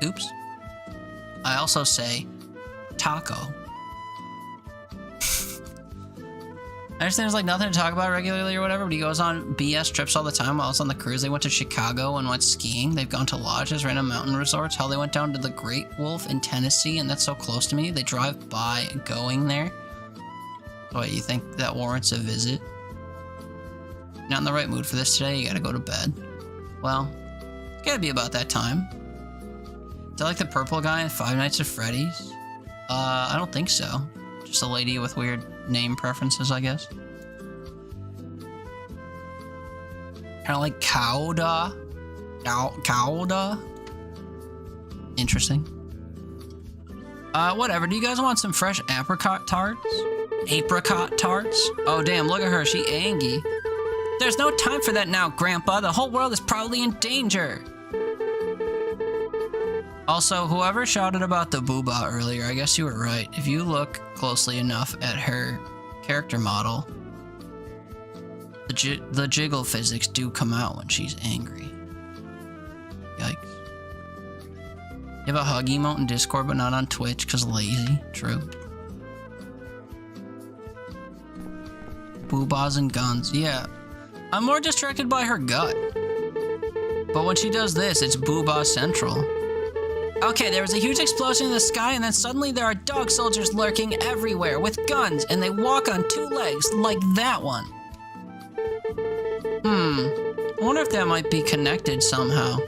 Oops. I also say taco. I understand there's like nothing to talk about regularly or whatever, but he goes on BS trips all the time. While I was on the cruise, they went to Chicago and went skiing. They've gone to lodges, random mountain resorts. How they went down to the Great Wolf in Tennessee, and that's so close to me. They drive by going there. Wait, you think that warrants a visit? Not in the right mood for this today, you gotta go to bed. Well, it's gotta be about that time. Is that like the purple guy in Five Nights at Freddy's? I don't think so. Just a lady with weird name preferences, I guess. Kind of like Cowda. Cowda. Interesting. Whatever. Do you guys want some fresh apricot tarts? Apricot tarts? Oh, damn. Look at her. She angry. There's no time for that now, Grandpa. The whole world is probably in danger. Also, whoever shouted about the boobah earlier, I guess you were right. If you look closely enough at her character model, the jiggle physics do come out when she's angry. Yikes. You have a hug emote in Discord, but not on Twitch, because lazy. True. Boobahs and guns. Yeah. I'm more distracted by her gut. But when she does this, it's boobah central. Okay, there was a huge explosion in the sky, and then suddenly there are dog soldiers lurking everywhere with guns, and they walk on 2 legs like that one. I wonder if that might be connected somehow.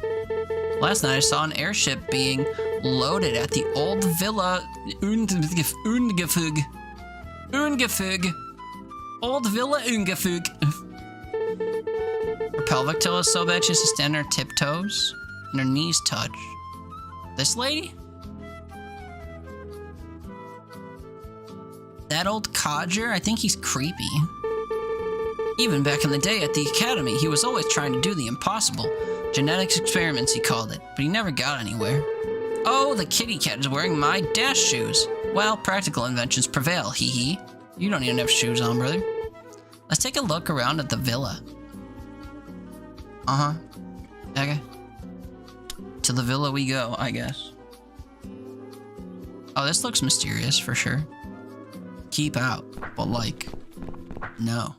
Last night I saw an airship being loaded at the old villa Ungefug. Old Villa Ungefug. Her pelvic toe is so bad she has to stand on her tiptoes, and her knees touch. This lady? That old codger? I think he's creepy. Even back in the day at the academy, he was always trying to do the impossible. Genetics experiments, he called it, but he never got anywhere. Oh, the kitty cat is wearing my dash shoes. Well, practical inventions prevail, hee hee. You don't even have shoes on, brother. Let's take a look around at the villa. Uh-huh. Okay. To the villa we go, I guess. Oh, this looks mysterious for sure. Keep out, but like, no.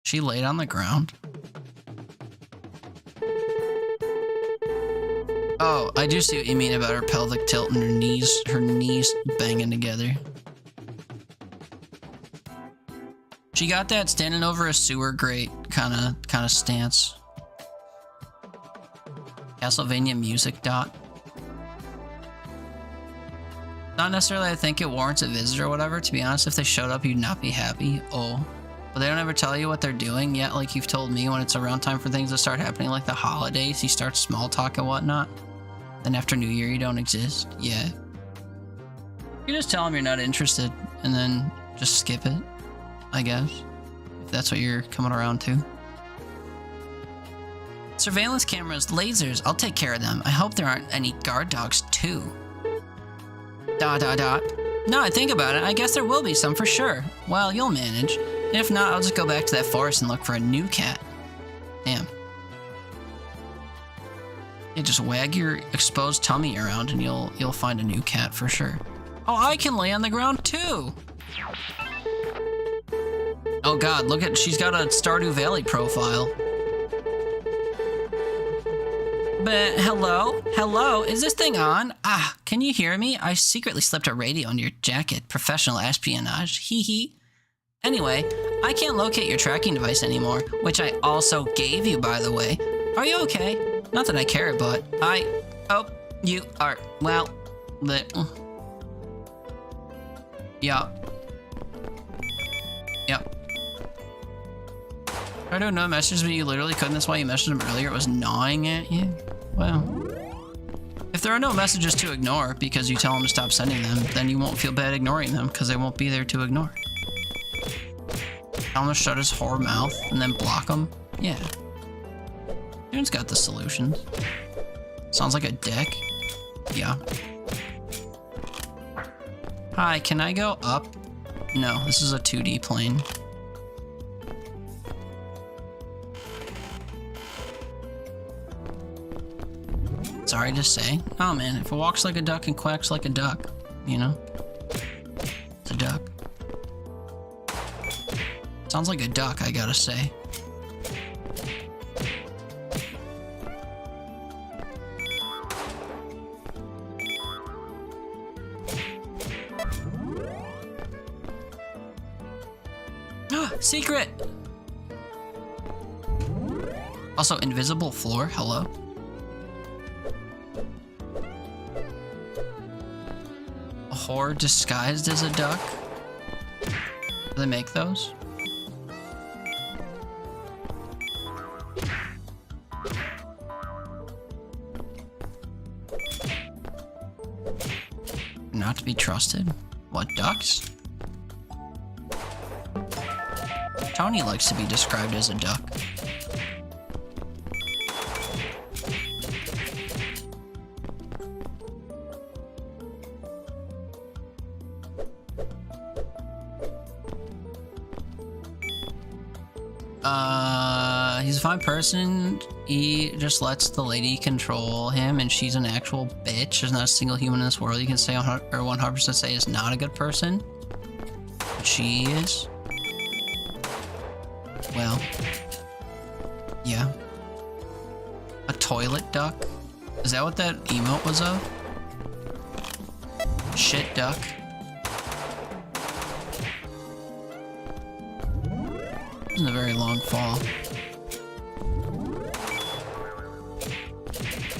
She laid on the ground. Oh, I do see what you mean about her pelvic tilt and her knees banging together. She got that standing over a sewer grate kind of stance. Castlevania music dot. Not necessarily I think it warrants a visit or whatever. To be honest, if they showed up, you'd not be happy. Oh. But they don't ever tell you what they're doing yet, like you've told me when it's around time for things to start happening, like the holidays, you start small talk and whatnot. Then after New Year, you don't exist. Yeah. You just tell them you're not interested, and then just skip it, I guess. If that's what you're coming around to. Surveillance cameras, lasers, I'll take care of them. I hope there aren't any guard dogs, too. ... Now I think about it, I guess there will be some for sure. Well, you'll manage. If not, I'll just go back to that forest and look for a new cat. Damn. You just wag your exposed tummy around and you'll find a new cat for sure. Oh, I can lay on the ground too. Oh god, look at, she's got a Stardew Valley profile. But hello? Hello? Is this thing on? Ah, can you hear me? I secretly slipped a radio in your jacket. Professional espionage. Hee hee. Anyway, I can't locate your tracking device anymore, which I also gave you, by the way. Are you okay? Not that I care, but I hope you are well. Yeah. Yep. I don't know messages, but you literally couldn't. That's why you messaged him earlier. It was gnawing at you. Well, if there are no messages to ignore because you tell him to stop sending them, then you won't feel bad ignoring them because they won't be there to ignore. Tell him to shut his whore mouth and then block him. Yeah. Dude's got the solutions. Sounds like a dick. Yeah. Hi, can I go up? No, this is a 2D plane. Sorry to say. Oh man, if it walks like a duck and quacks like a duck, you know? It's a duck. Sounds like a duck, I gotta say. Secret! Also, invisible floor, hello? A whore disguised as a duck? Do they make those? Not to be trusted? What, ducks? Tony likes to be described as a duck. He's a fine person. He just lets the lady control him, and she's an actual bitch. There's not a single human in this world you can say or 100% say is not a good person. But she is. Well, yeah. A toilet duck? Is that what that emote was of? Shit duck. This is a very long fall.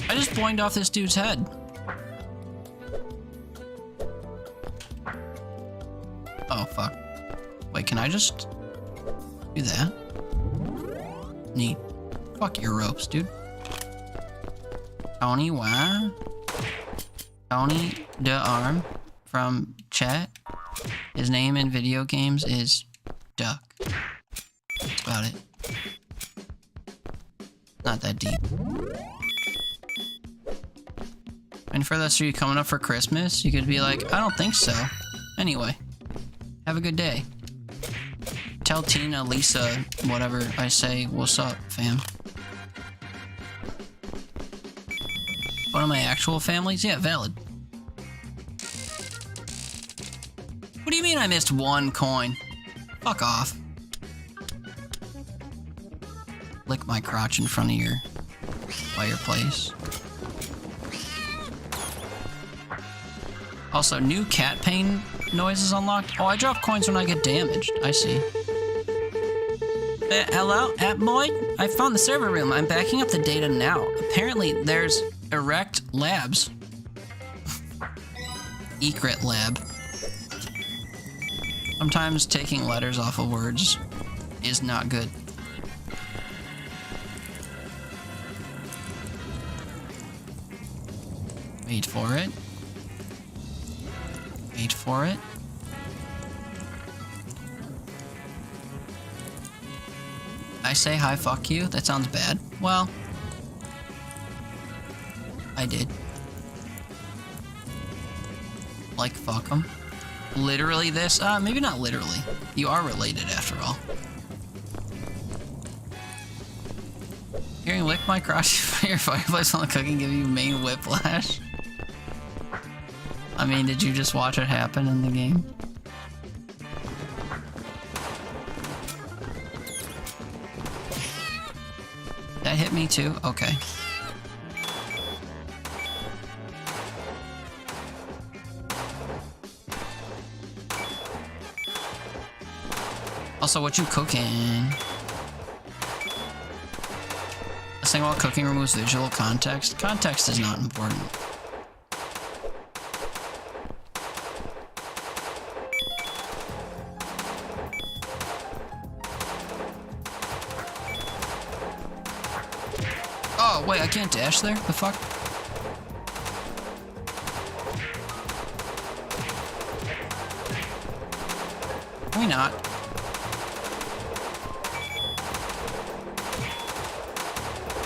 I just boinged off this dude's head. Oh, fuck. Wait, can I just do that? Neat. Fuck your ropes, dude. Tony, why? Tony the Arm from chat. His name in video games is Duck. That's about it. Not that deep. And for this, are you coming up for Christmas? You could be like, I don't think so. Anyway, have a good day. Tell Tina, Lisa, whatever I say, what's up, fam? One of my actual families? Yeah, valid. What do you mean I missed one coin? Fuck off. Lick my crotch in front of your fireplace. Also, new cat pain noises unlocked. Oh, I drop coins when I get damaged. I see. Hello, Catboy? I found the server room. I'm backing up the data now. Apparently, there's Erect Labs. Egret Lab. Sometimes taking letters off of words is not good. Wait for it. Wait for it. I say hi, fuck you? That sounds bad. Well, I did. Like, fuck them. Literally this? Maybe not literally. You are related after all. Hearing lick my crotch for your fireplace while cooking give you main whiplash? I mean, did you just watch it happen in the game? That hit me too? Okay. Also, what you cooking? This thing while cooking removes visual context. Context is not important. Oh, wait, I can't dash there? The fuck? Can we not?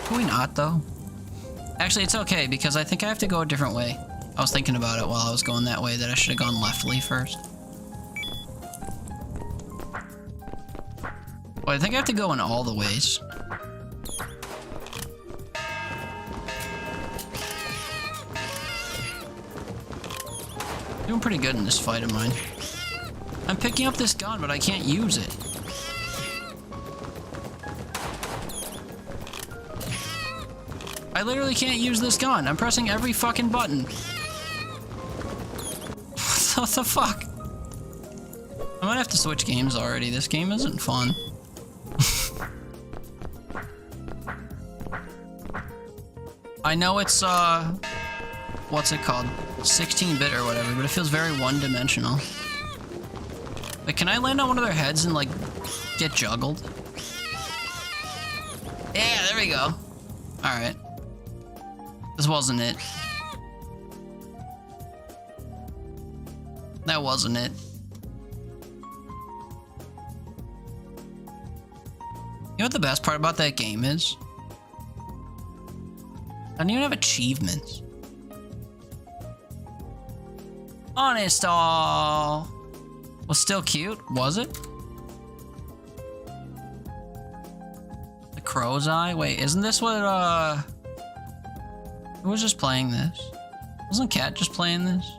Can we not, though? Actually, it's okay, because I think I have to go a different way. I was thinking about it while I was going that way, that I should have gone leftly first. Well, I think I have to go in all the ways. Doing pretty good in this fight of mine. I'm picking up this gun, but I can't use it. I literally can't use this gun. I'm pressing every fucking button. What the fuck? I might have to switch games already. This game isn't fun. I know it's, what's it called? 16-bit or whatever, but it feels very one-dimensional. Like, can I land on one of their heads and, like, get juggled? Yeah, there we go. Alright. This wasn't it. That wasn't it. You know what the best part about that game is? I don't even have achievements. Honest, all was still cute, was it? The crow's eye? Wait, isn't this what, who was just playing this? Wasn't Cat just playing this?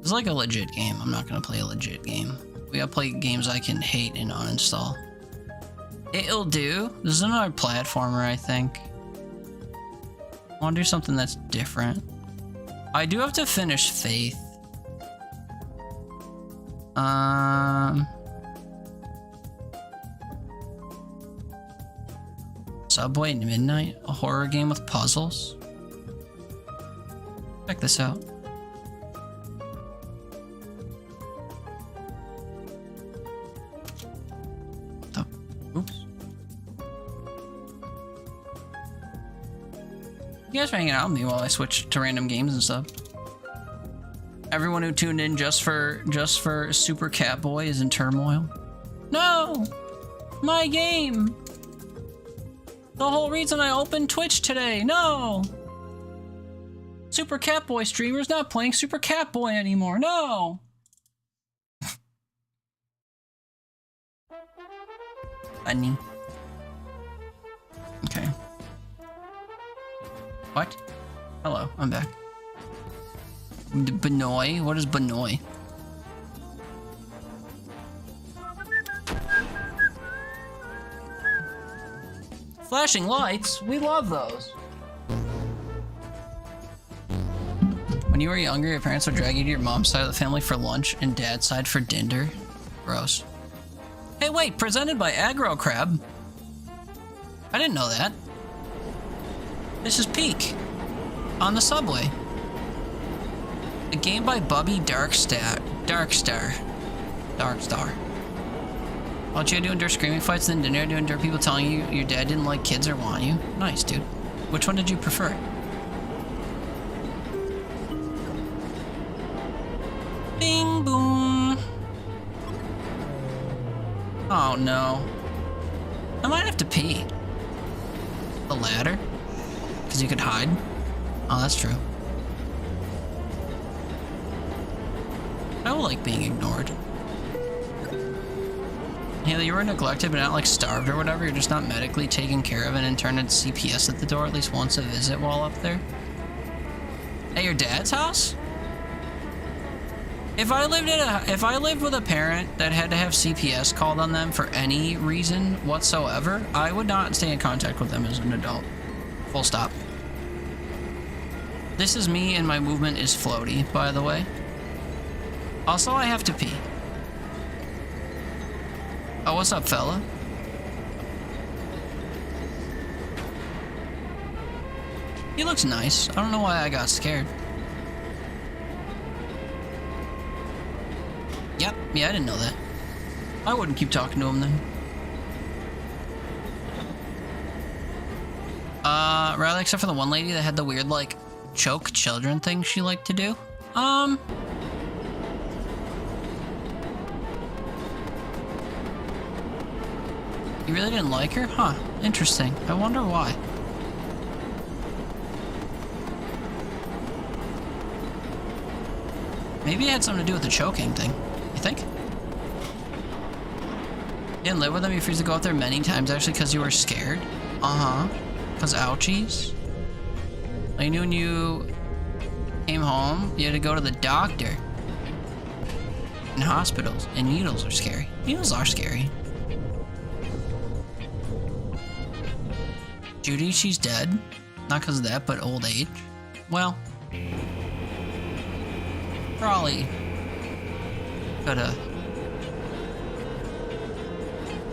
It's like a legit game. I'm not gonna play a legit game. We gotta play games I can hate and uninstall. It'll do. This is another platformer, I think. I wanna do something that's different. I do have to finish Faith. Subway at Midnight, a horror game with puzzles. Check this out. Oops. You guys are hanging out with me while I switch to random games and stuff. Everyone who tuned in just for Super Catboy is in turmoil. No! My game! The whole reason I opened Twitch today. No! Super Catboy streamer's not playing Super Catboy anymore. No! Bunny. Okay. What? Hello, I'm back. Benoy? What is Benoy? Flashing lights? We love those. When you were younger, your parents would drag you to your mom's side of the family for lunch and dad's side for dinner? Gross. Hey, wait, presented by Aggro Crab. I didn't know that. This is Peak on the subway. A game by Bubby Darkstar. What you had to endure screaming fights, then dinner to endure people telling you your dad didn't like kids or want you? Nice, dude. Which one did you prefer? Bing boom. Oh no. I might have to pee. The ladder? Because you could hide? Oh, that's true. I will like being ignored. Haley, you were neglected but not like starved or whatever. You're just not medically taken care of and interned at CPS at the door at least once a visit while up there. At your dad's house? If I lived with a parent that had to have CPS called on them for any reason whatsoever, I would not stay in contact with them as an adult. Full stop. This is me and my movement is floaty, by the way. Also, I have to pee. Oh, what's up, fella? He looks nice. I don't know why I got scared. Yep, yeah, I didn't know that. I wouldn't keep talking to him then. Rather, except for the one lady that had the weird, like, choke children thing she liked to do. You really didn't like her? Huh, interesting. I wonder why. Maybe it had something to do with the choking thing. You think? You didn't live with them? You refused to go out there many times actually because you were scared? Uh-huh. Because ouchies? I knew when you came home, you had to go to the doctor. In hospitals. And needles are scary. Needles are scary. Judy, she's dead. Not because of that, but old age. Well, probably coulda,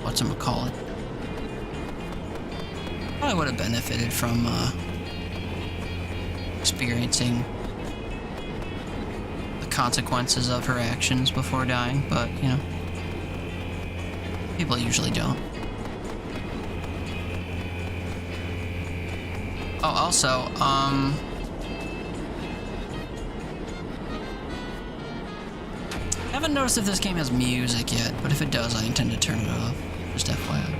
whatchamacallit, probably would have benefited from experiencing the consequences of her actions before dying, but you know, people usually don't. Oh, also, I haven't noticed if this game has music yet, but if it does, I intend to turn it off. Just FYI.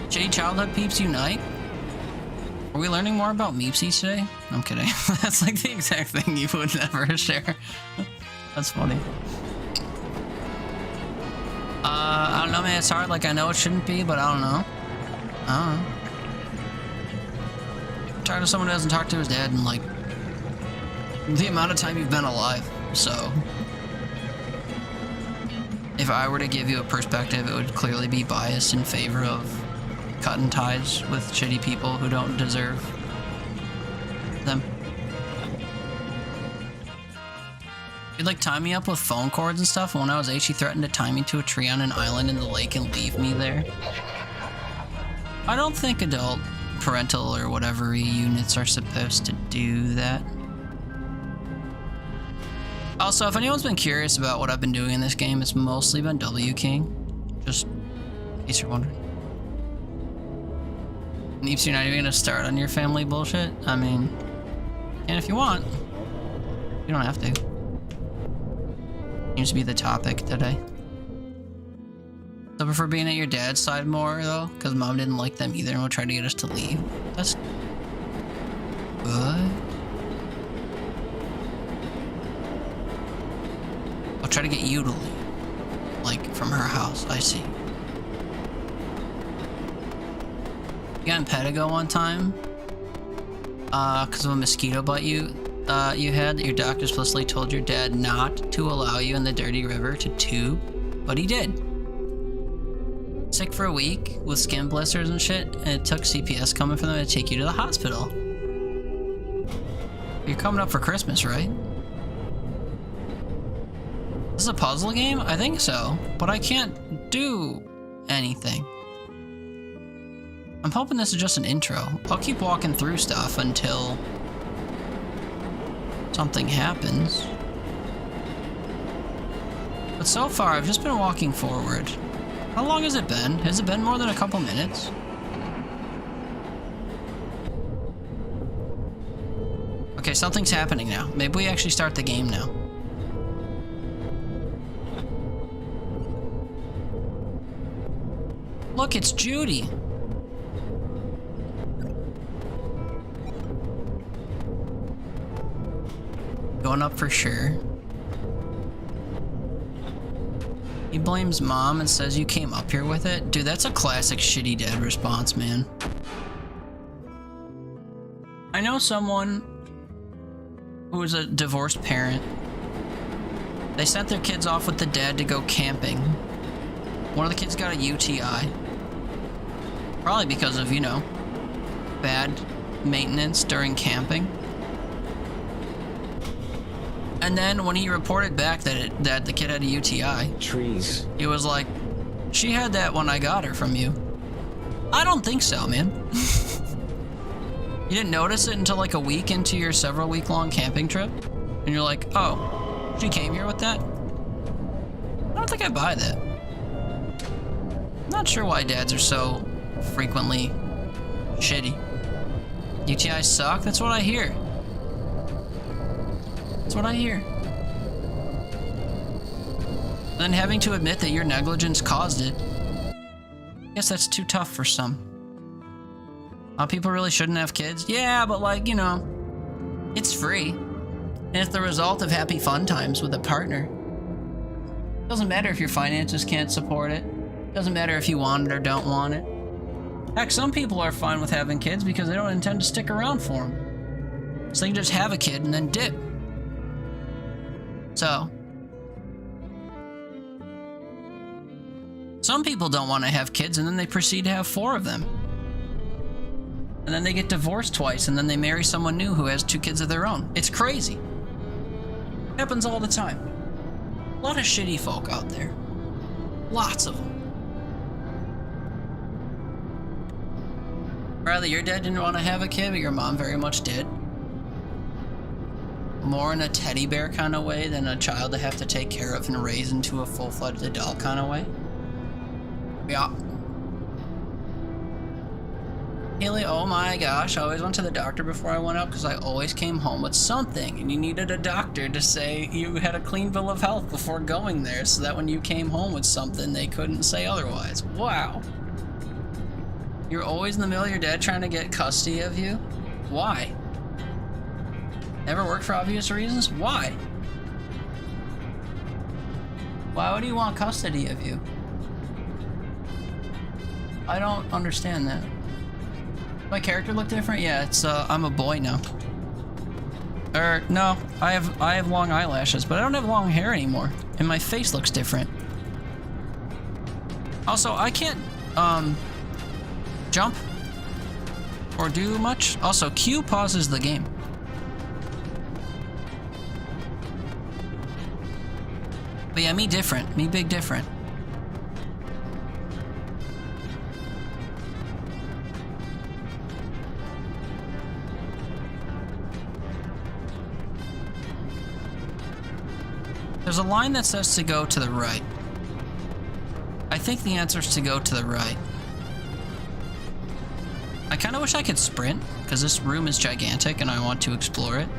Shitty childhood peeps unite? Are we learning more about meepsies today? I'm kidding. That's like the exact thing you would never share. That's funny. I don't know, man. It's hard. Like, I know it shouldn't be, but I don't know. I don't know. I'm tired of someone who doesn't talk to his dad in, like, the amount of time you've been alive. So, if I were to give you a perspective, it would clearly be biased in favor of cutting ties with shitty people who don't deserve them. He'd like tie me up with phone cords and stuff. When I was 8, she threatened to tie me to a tree on an island in the lake and leave me there. I don't think adult parental or whatever units are supposed to do that. Also, if anyone's been curious about what I've been doing in this game, it's mostly been W King. Just in case you're wondering. Neeps, you're not even gonna start on your family bullshit? I mean, and if you want, you don't have to. Seems to be the topic today. So prefer being at your dad's side more though, because mom didn't like them either and will try to get us to leave. That's good. I'll try to get you to leave, like from her house. I see. You got in Pedigo one time, because of a mosquito bite you had. Your doctor explicitly told your dad not to allow you in the dirty river to tube, but he did. Sick for a week with skin blisters and shit, and it took CPS coming for them to take you to the hospital. You're coming up for Christmas, right? This is a puzzle game? I think so, but I can't do anything. I'm hoping this is just an intro. I'll keep walking through stuff until something happens. But so far, I've just been walking forward. How long has it been? Has it been more than a couple minutes? Okay, something's happening now. Maybe we actually start the game now. Look, it's Judy. Going up for sure. He blames mom and says you came up here with it. Dude, that's a classic shitty dad response, man. I know someone who was a divorced parent. They sent their kids off with the dad to go camping. One of the kids got a UTI. Probably because of, you know, bad maintenance during camping. And then when he reported back that the kid had a UTI, Trees. he was like, she had that when I got her from you. I don't think so, man. You didn't notice it until like a week into your several week-long camping trip? And you're like, oh, she came here with that? I don't think I buy that. Not sure why dads are so frequently shitty. UTIs suck? That's what I hear. That's what I hear. And then having to admit that your negligence caused it. I guess that's too tough for some. People really shouldn't have kids. Yeah, but like, you know, it's free. And it's the result of happy fun times with a partner. Doesn't matter if your finances can't support it. Doesn't matter if you want it or don't want it. Heck, some people are fine with having kids because they don't intend to stick around for them. So they can just have a kid and then dip. So, some people don't want to have kids and then they proceed to have 4 of them. And then they get divorced twice and then they marry someone new who has 2 kids of their own. It's crazy. Happens all the time. A lot of shitty folk out there. Lots of them. Riley, your dad didn't want to have a kid, but your mom very much did. More in a teddy bear kind of way than a child to have to take care of and raise into a full-fledged adult kind of way. Yeah. Haley, oh my gosh, I always went to the doctor before I went out because I always came home with something, and you needed a doctor to say you had a clean bill of health before going there so that when you came home with something, they couldn't say otherwise. Wow. You're always in the middle of your dad trying to get custody of you? Why? Never worked for obvious reasons? Why? Why would he want custody of you? I don't understand that. My character look different? Yeah, it's I'm a boy now. No, I have long eyelashes, but I don't have long hair anymore, and my face looks different. Also, I can't jump or do much. Also, Q pauses the game. But yeah, me different. Me big different. There's a line that says to go to the right. I think the answer is to go to the right. I kind of wish I could sprint, because this room is gigantic and I want to explore it.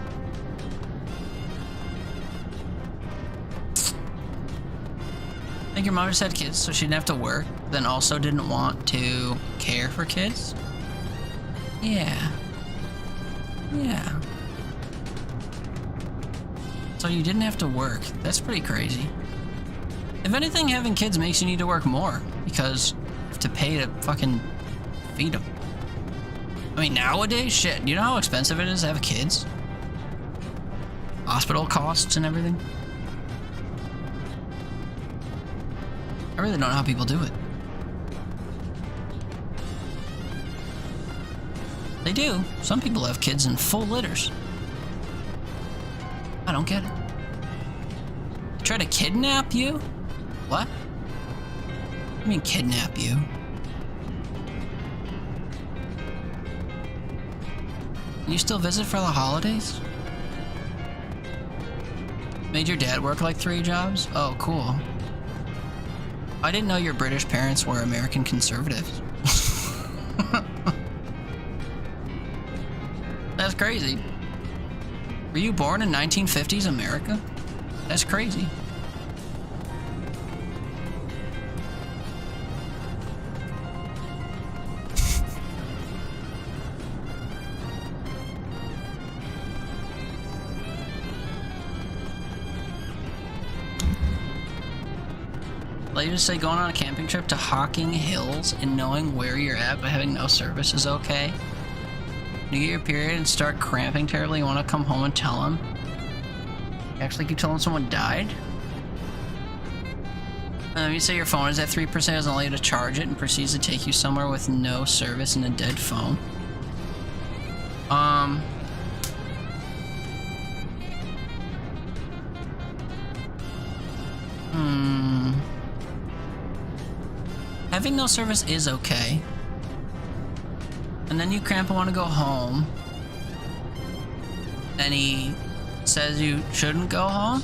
I think your mom just had kids so she didn't have to work, then also didn't want to care for kids? Yeah. Yeah. So you didn't have to work. That's pretty crazy. If anything, having kids makes you need to work more, because you have to pay to fucking feed them. I mean, nowadays, shit, you know how expensive it is to have kids? Hospital costs and everything. I really don't know how people do it. They do. Some people have kids in full litters. I don't get it. Try to kidnap you? What? I mean kidnap you. You still visit for the holidays? Made your dad work like 3 jobs? Oh, cool. I didn't know your British parents were American conservatives. That's crazy. Were you born in 1950s America? That's crazy. Like, just say going on a camping trip to Hocking Hills and knowing where you're at but having no service is okay. You get your period and start cramping terribly, you want to come home and tell them. You actually keep telling someone died? You say your phone is at 3%, doesn't allow you to charge it, and proceeds to take you somewhere with no service and a dead phone. Having no service is okay. And then you cramp and want to go home. And he says you shouldn't go home?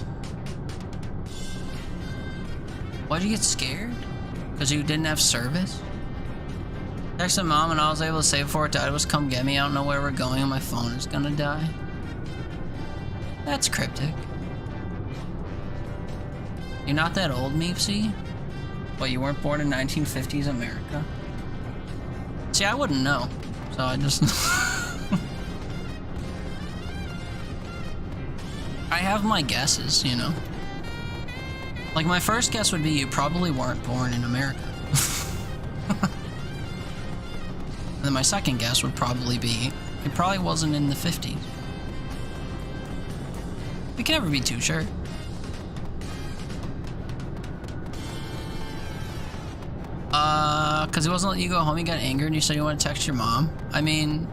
Why'd you get scared? Because you didn't have service? Texted mom and all I was able to say before it died was come get me. I don't know where we're going and my phone is gonna die. That's cryptic. You're not that old, Meepsy? But you weren't born in 1950s America? See, I wouldn't know. So I just... I have my guesses, you know? Like, my first guess would be you probably weren't born in America. And then my second guess would probably be it probably wasn't in the 50s. We can never be too sure. Because it wasn't letting you go home, you got angry and you said you want to text your mom. I mean,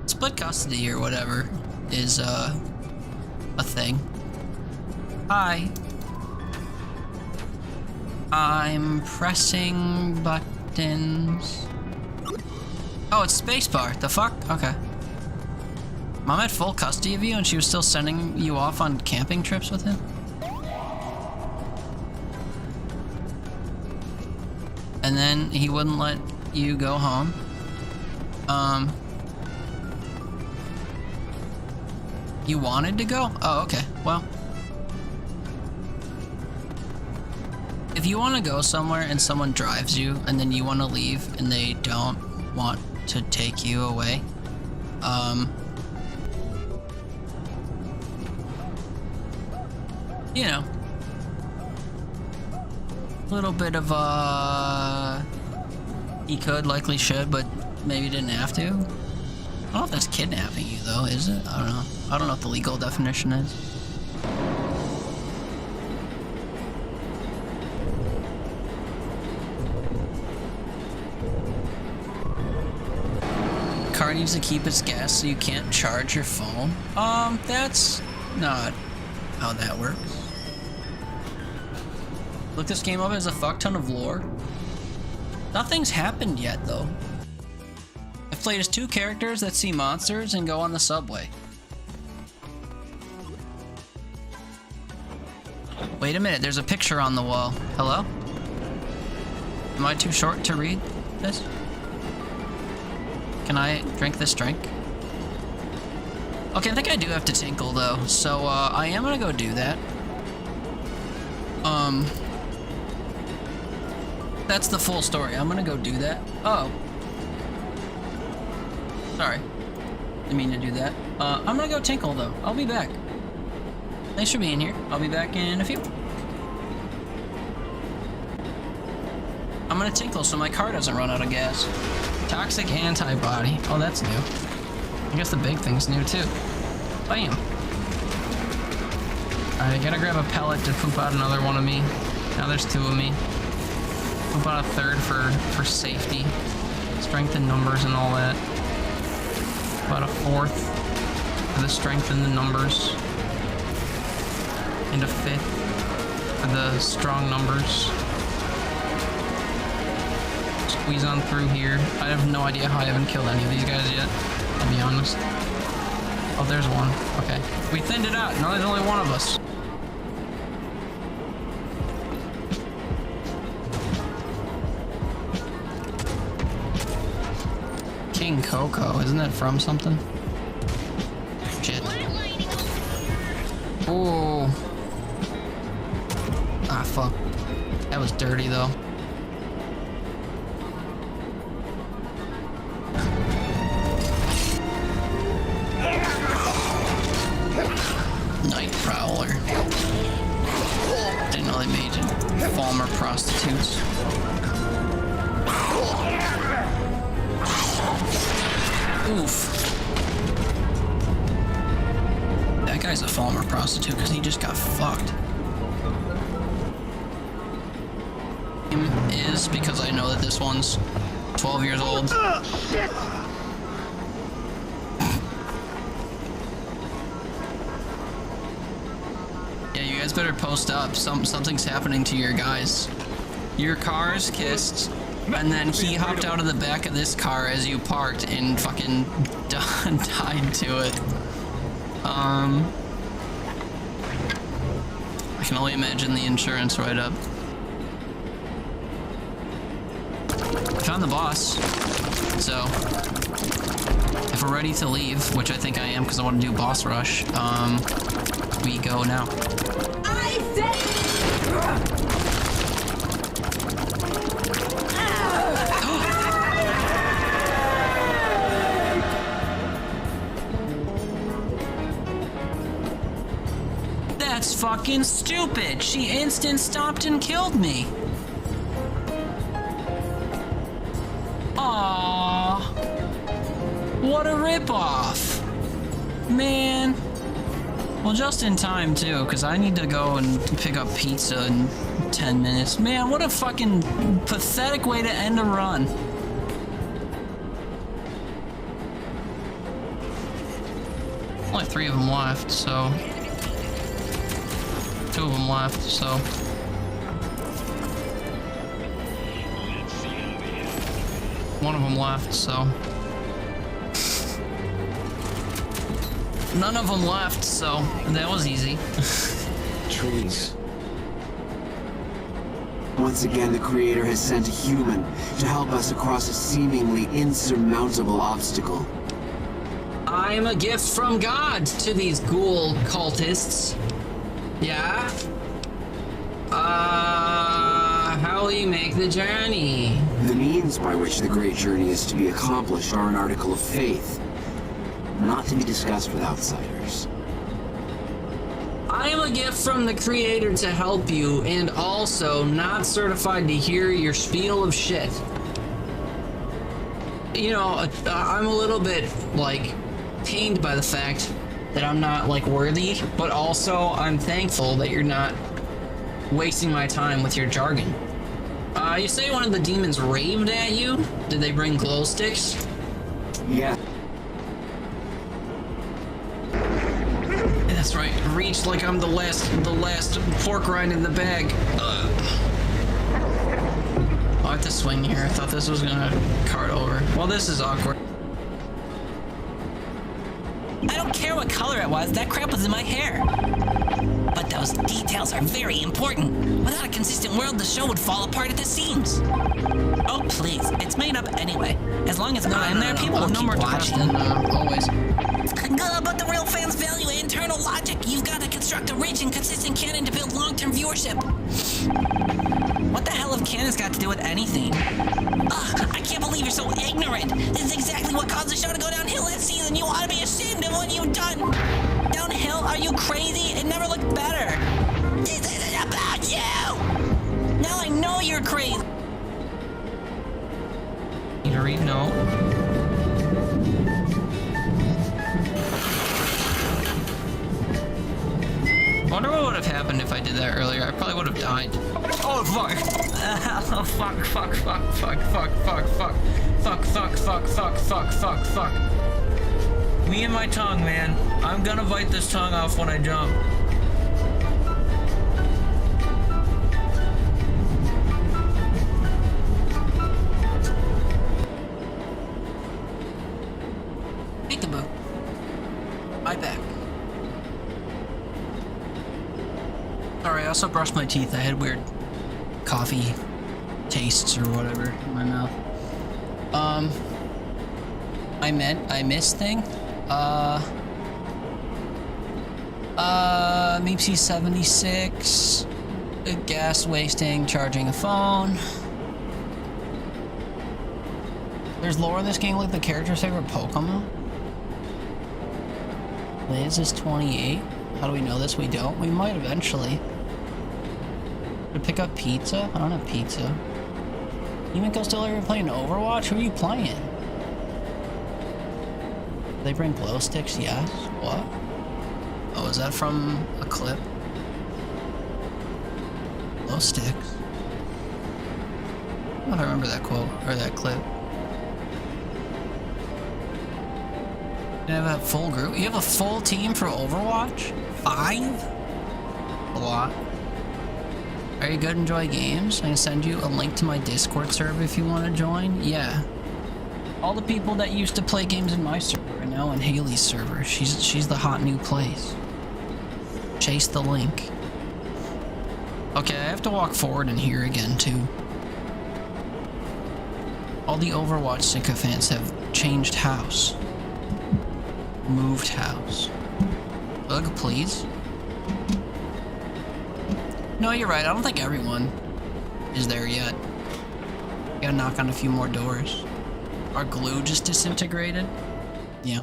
split custody or whatever is a thing. Hi. I'm pressing buttons. Oh, it's spacebar. The fuck? Okay. Mom had full custody of you and she was still sending you off on camping trips with him? And then he wouldn't let you go home. You wanted to go? Oh, okay. Well, if you want to go somewhere and someone drives you and then you want to leave and they don't want to take you away, you know, a little bit of he could, likely should, but maybe didn't have to. I don't know if that's kidnapping you though, is it? I don't know. I don't know what the legal definition is. Car needs to keep its gas so you can't charge your phone. That's not how that works. Look this game up as a fuck ton of lore. Nothing's happened yet though. I've played as 2 characters that see monsters and go on the subway. Wait a minute, there's a picture on the wall. Hello? Am I too short to read this? Can I drink this drink? Okay, I think I do have to tinkle though, so I am gonna go do that. That's the full story. I'm gonna go do that. Oh. Sorry. Didn't mean to do that. I'm gonna go tinkle though. I'll be back. Thanks for being here. I'll be back in a few. I'm gonna tinkle so my car doesn't run out of gas. Toxic antibody. Oh, that's new. I guess the big thing's new too. Bam. Alright, I gotta grab a pellet to poop out another one of me. Now there's 2 of me. Poop out a 3rd for safety. Strength in numbers and all that. About a 4th for the strength in the numbers. And a 5th for the strong numbers. Squeeze on through here. I have no idea how I haven't killed any of these guys yet, I'll be honest. Oh, there's one. Okay. We thinned it out. Now there's only one of us. King Coco, isn't that from something? Shit. Oh. Ah, fuck. That was dirty, though. Night Prowler. Didn't know they made it. Former prostitutes. Oof. That guy's a former prostitute because he just got fucked. Is because I know that this one's 12 years old. Yeah, you guys better post up. Something's happening to your guys. Your car's kissed, and then he hopped out of the back of this car as you parked and fucking died to it. I can only imagine the insurance write-up. I found the boss, so if we're ready to leave, which I think I am because I want to do boss rush, we go now. I said. That's fucking stupid. She instant stopped and killed me. Aww. What a ripoff. Man. Well, just in time, too, because I need to go and pick up pizza in 10 minutes. Man, what a fucking pathetic way to end a run. Only 3 of them left, so... 2 of them left, so... One of them left, so... None of them left, so that was easy. Trees. Once again, the Creator has sent a human to help us across a seemingly insurmountable obstacle. I am a gift from God to these ghoul cultists. Yeah? How will you make the journey? The means by which the great journey is to be accomplished are an article of faith, not to be discussed with outsiders. I am a gift from the Creator to help you, and also not certified to hear your spiel of shit. You know, I'm a little bit, like, pained by the fact that I'm not, like, worthy, but also I'm thankful that you're not wasting my time with your jargon. You say one of the demons raved at you? Did they bring glow sticks? Yeah. That's right. Reach like I'm the last pork rind in the bag. Ugh. Oh, I have to swing here. I thought this was gonna cart over. Well, this is awkward. I don't care what color it was, that crap was in my hair. But those details are very important. Without a consistent world, the show would fall apart at the seams. Oh, please, it's made up anyway. As long as I'm there, people will keep watching. Always. But the real fans value internal logic. You've got to construct a rich and consistent canon to build long-term viewership. What the hell have canons got to do with anything? Ugh, I can't believe you're so ignorant. This is exactly what caused the show to go downhill last season. You ought to be ashamed of what you've done. Downhill? Are you crazy? It never looked better. This isn't about you. Now I know you're crazy. Need to read? No. I wonder what would have happened if I did that earlier. I probably would have died. Oh, fuck. Oh, fuck. Me and my tongue, man. I'm gonna bite this tongue off when I jump. Peekaboo. I also brushed my teeth. I had weird coffee tastes or whatever in my mouth. I missed thing. Meepsy 76. Gas wasting, charging a phone. There's lore in this game like the character's favorite Pokemon. Liz is 28. How do we know this? We don't. We might eventually. To pick up pizza? I don't have pizza. Yumiko still ever playing Overwatch? Who are you playing? Do they bring glow sticks? Yes. What? Oh, is that from a clip? Glow sticks. I don't know if I remember that quote or that clip. You have a full group? You have a full team for Overwatch? 5? A lot. Are you good? Enjoy games? I can send you a link to my Discord server if you want to join. Yeah. All the people that used to play games in my server are now in Haley's server. She's the hot new place. Chase the link. Okay, I have to walk forward in here again too. All the Overwatch sycophants have changed house. Moved house. Ugh, please. No, you're right. I don't think everyone is there yet. Gotta knock on a few more doors. Our glue just disintegrated? Yeah.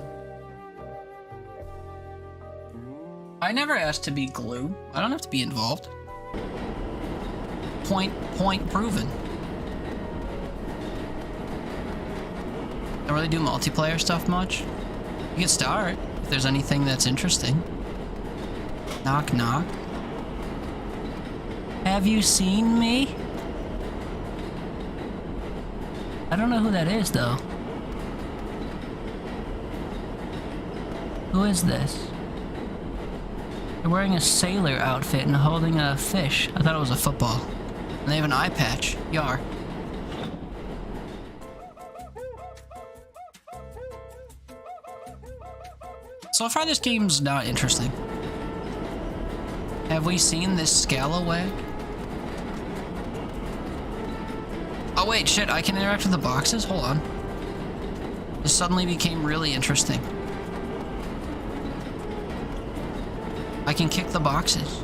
I never asked to be glue. I don't have to be involved. Point proven. Don't really do multiplayer stuff much. You can start if there's anything that's interesting. Knock, knock. Have you seen me? I don't know who that is, though. Who is this? They're wearing a sailor outfit and holding a fish. I thought it was a football. And they have an eye patch. Yar. So far, this game's not interesting. Have we seen this scalawag? Oh wait, shit, I can interact with the boxes? Hold on. This suddenly became really interesting. I can kick the boxes.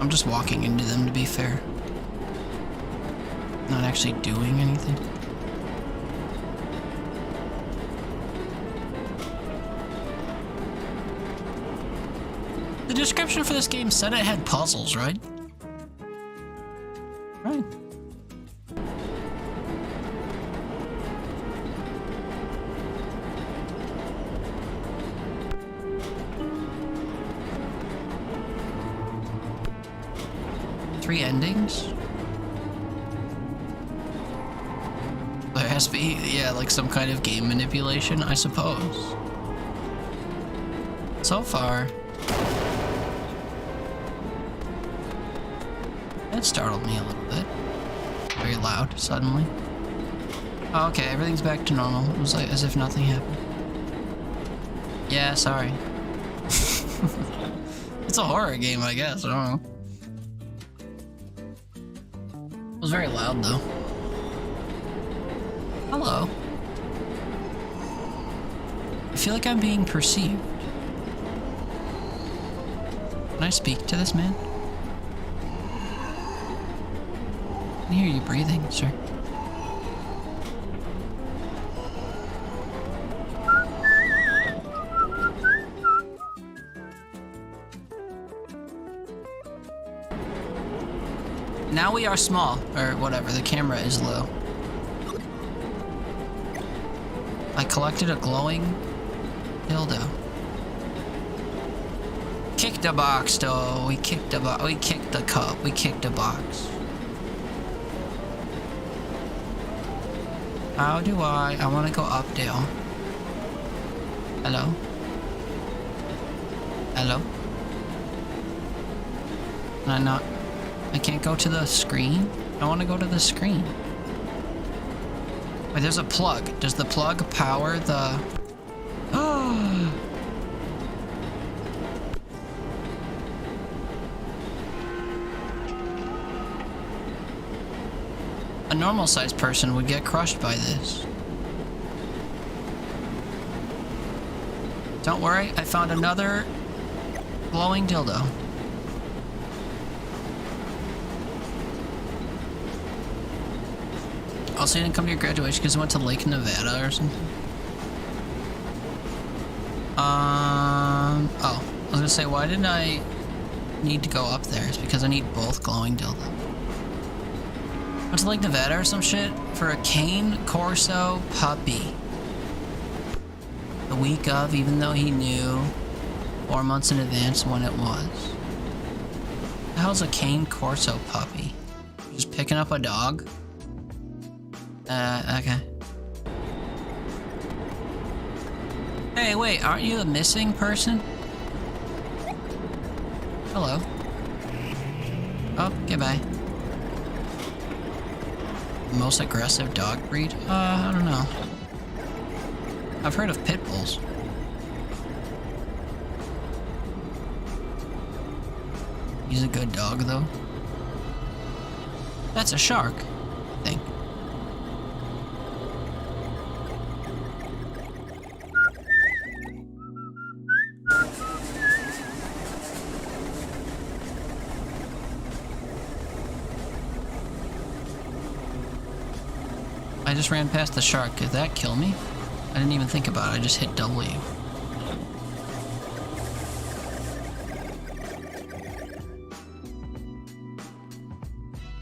I'm just walking into them, to be fair. Not actually doing anything. The description for this game said it had puzzles, right? Right. Three endings? There has to be, yeah, like some kind of game manipulation, I suppose. So far. That startled me a little bit. Very loud, suddenly. Oh, okay, everything's back to normal. It was like as if nothing happened. Yeah, sorry. It's a horror game, I guess. I don't know. It was very loud, though. Hello. I feel like I'm being perceived. Can I speak to this man? I can hear you breathing, sir. Now we are small, or whatever, the camera is low. I collected a glowing dildo. Kicked a box, though. We kicked a box. We kicked the cup. We kicked a box. How do I want to go up, Dale. Hello? Hello? Can I not? I can't go to the screen? I want to go to the screen. Wait, there's a plug. Does the plug power the... normal sized person would get crushed by this. Don't worry, I found another glowing dildo. Also, you didn't come to your graduation because you went to Lake Nevada or something? Oh, I was gonna say, why didn't I need to go up there? It's because I need both glowing dildos. Went to Lake Nevada or some shit for a cane Corso puppy. The week of, even though he knew 4 months in advance when it was. What the hell's a cane Corso puppy? Just picking up a dog? Okay. Hey, wait, aren't you a missing person? Hello. Oh, goodbye. Most aggressive dog breed? I don't know. I've heard of pit bulls. He's a good dog, though. That's a shark, I think. I just ran past the shark. Did that kill me? I didn't even think about it. I just hit W.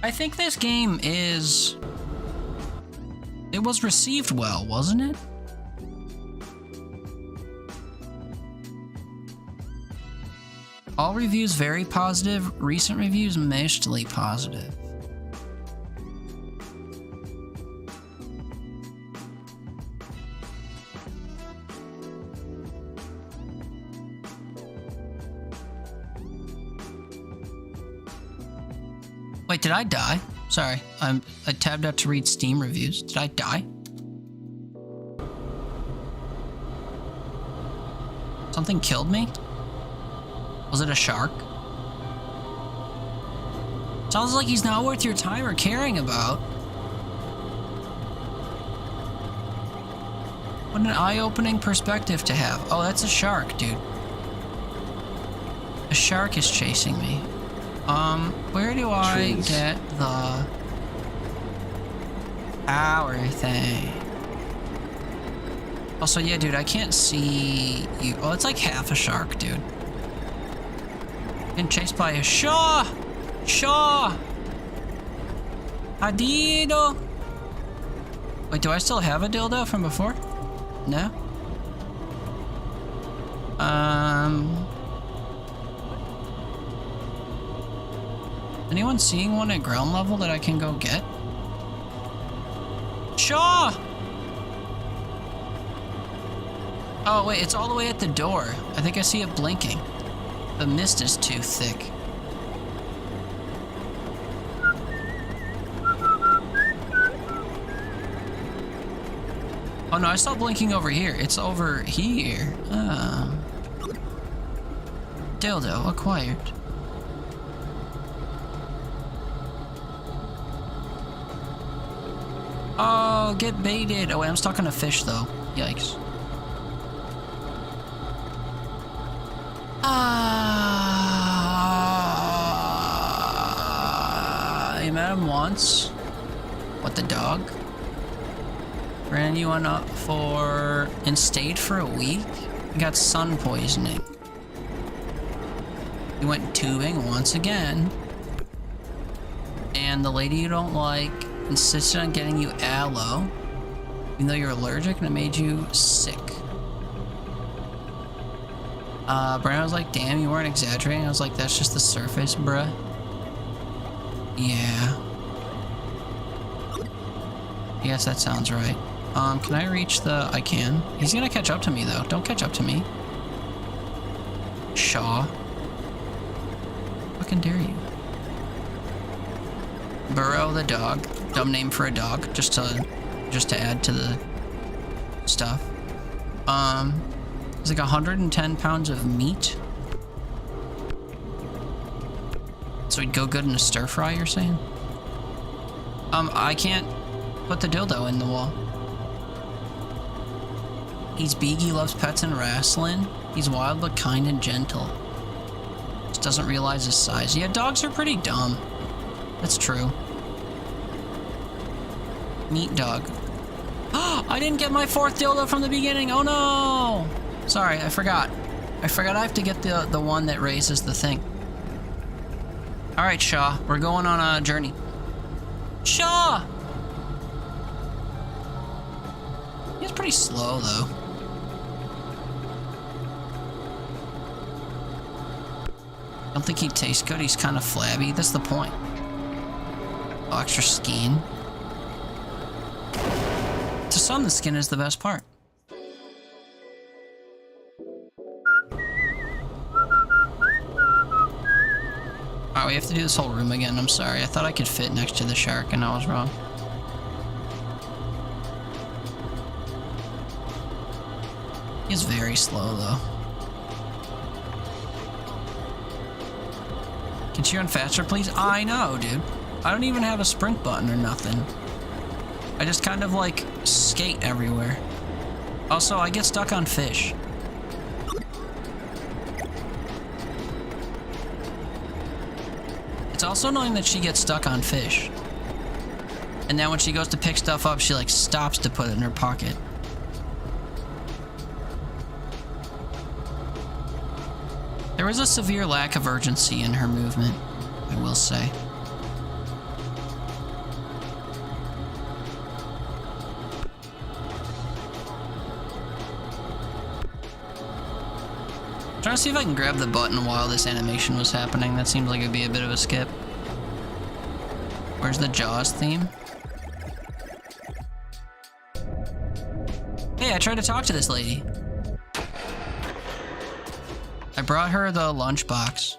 I think this game is... It was received well, wasn't it? All reviews very positive. Recent reviews mostly positive. Wait, did I die? Sorry, I tabbed out to read Steam reviews. Did I die? Something killed me? Was it a shark? Sounds like he's not worth your time or caring about. What an eye-opening perspective to have. Oh, that's a shark, dude. A shark is chasing me. Where do I get the power thing? Also, yeah, dude, I can't see you. Oh, it's like half a shark, dude. Getting chased by a Shaw! Shaw! Adido! Wait, do I still have a dildo from before? No? Anyone seeing one at ground level that I can go get? Shaw! Oh, wait, it's all the way at the door. I think I see it blinking. The mist is too thick. Oh no, I saw blinking over here. It's over here. Dildo acquired. Oh, get baited. Oh wait, I'm stuck on a fish though. Yikes. I met him once. What, the dog? Ran you on up for... and stayed for a week? I got sun poisoning. You went tubing once again. And the lady you don't like insisted on getting you aloe, even though you're allergic, and it made you sick. Brandon was like, damn, you weren't exaggerating. I was like, that's just the surface, bruh. Yeah. Yes, that sounds right. Can I reach the... I can. He's gonna catch up to me, though. Don't catch up to me. Shaw. Fucking dare you. Burrow the dog. Dumb name for a dog. Just to add to the stuff. It's like 110 pounds of meat. So it'd go good in a stir fry, you're saying? I can't put the dildo in the wall. He's big, he loves pets and wrestling. He's wild but kind and gentle. Just doesn't realize his size. Yeah, dogs are pretty dumb. That's true. Neat dog. I didn't get my 4th dildo from the beginning. Oh no! Sorry, I forgot. I have to get the one that raises the thing. Alright, Shaw. We're going on a journey. Shaw! He's pretty slow, though. I don't think he tastes good. He's kind of flabby. That's the point. Oh, extra skin. To some, the skin is the best part. Alright, we have to do this whole room again. I'm sorry. I thought I could fit next to the shark, and I was wrong. He's very slow, though. Can she run faster, please? I know, dude. I don't even have a sprint button or nothing. I just kind of, like, skate everywhere. Also, I get stuck on fish. It's also annoying that she gets stuck on fish. And then when she goes to pick stuff up, she, like, stops to put it in her pocket. There was a severe lack of urgency in her movement, I will say. I'm trying to see if I can grab the button while this animation was happening. That seems like it'd be a bit of a skip. Where's the Jaws theme? Hey, I tried to talk to this lady. I brought her the lunchbox.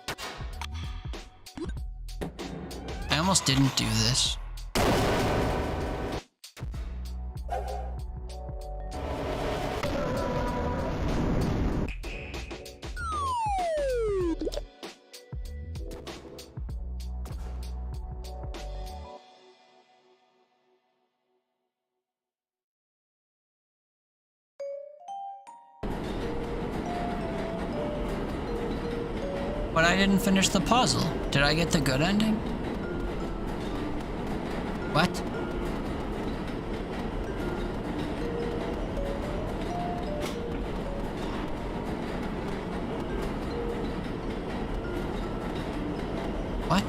I almost didn't do this. But I didn't finish the puzzle. Did I get the good ending? What? What?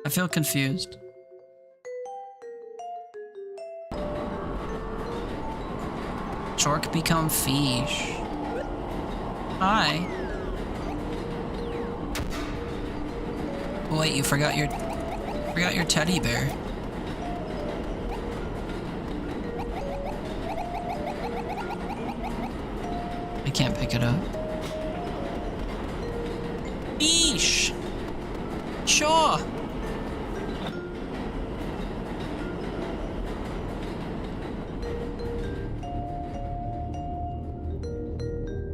I feel confused. Chork become fish. Hi. Oh, wait, you forgot your teddy bear. I can't pick it up. Eesh. Sure.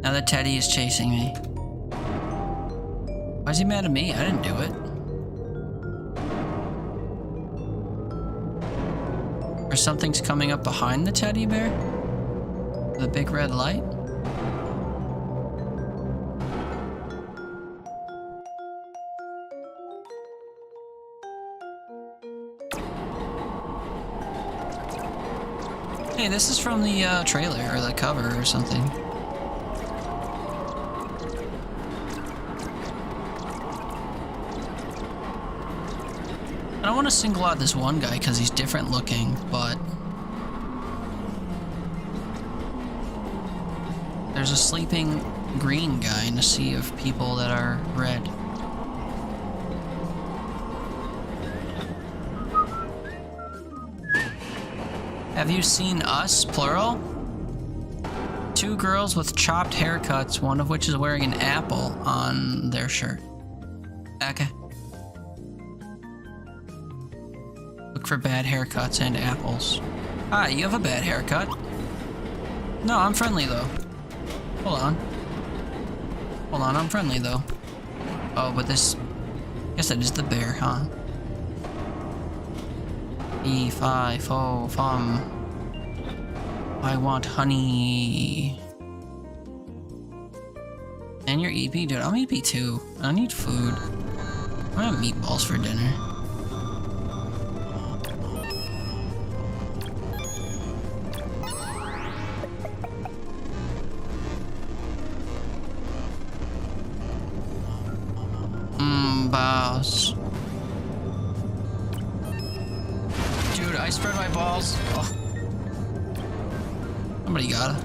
Now the teddy is chasing me. Why is he mad at me? I didn't do it. Or something's coming up behind the teddy bear? The big red light? Hey, this is from the trailer or the cover or something. I don't want to single out this one guy because he's different looking, but there's a sleeping green guy in a sea of people that are red. Have you seen us, plural? Two girls with chopped haircuts, one of which is wearing an apple on their shirt. Okay. Look for bad haircuts and apples. Hi, you have a bad haircut. No, I'm friendly though. Hold on. Hold on, I'm friendly though. Oh, but this Guess that is the bear, huh? E5O I want honey. And you're EP, dude. I'm EP too. I need food. I want meatballs for dinner. Bows. Dude, I spread my balls. Oh. Somebody gotta.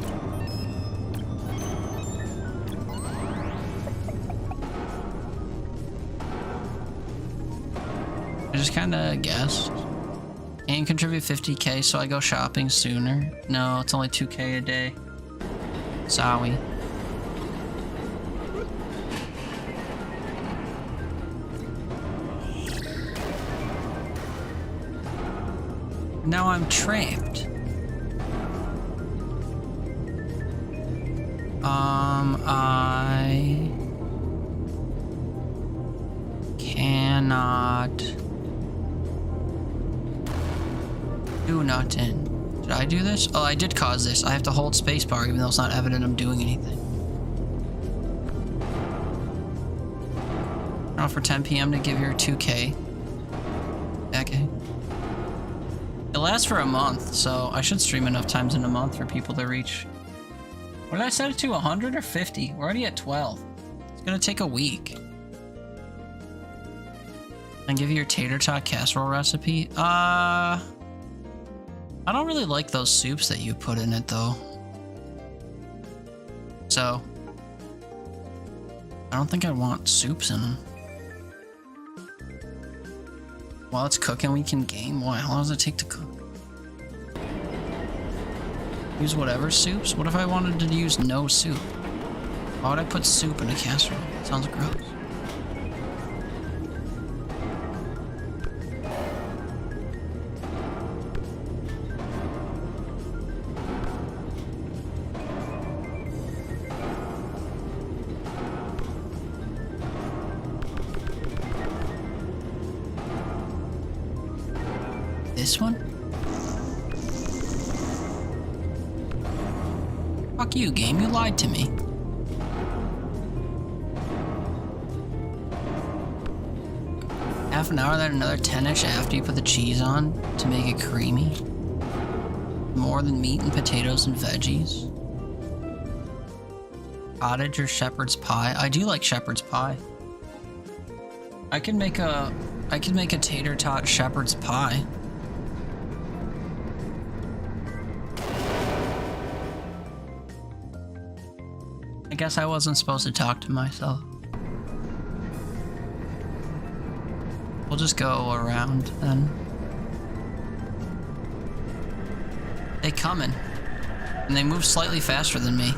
I just kinda guessed. And contribute 50k, so I go shopping sooner. No, it's only 2k a day. Sorry. Now I'm trapped. I cannot do nothing. Did I do this? Oh, I did cause this. I have to hold spacebar even though it's not evident I'm doing anything. Oh, for 10 p.m. to give your 2k. Okay. It lasts for a month, so I should stream enough times in a month for people to reach. What did I set it to? 100 or 50? We're already at 12. It's gonna take a week. And give you your tater tot casserole recipe. I don't really like those soups that you put in it though. So I don't think I want soups in them. While it's cooking, we can game. Why? How long does it take to cook? Use whatever soups? What if I wanted to use no soup? Why would I put soup in a casserole? That sounds gross. This one? Fuck you, game. You lied to me. Half an hour, then another 10-ish after you put the cheese on to make it creamy. More than meat and potatoes and veggies. Cottage or shepherd's pie? I do like shepherd's pie. I could make a tater tot shepherd's pie. I guess I wasn't supposed to talk to myself. We'll just go around then. They coming. And they move slightly faster than me.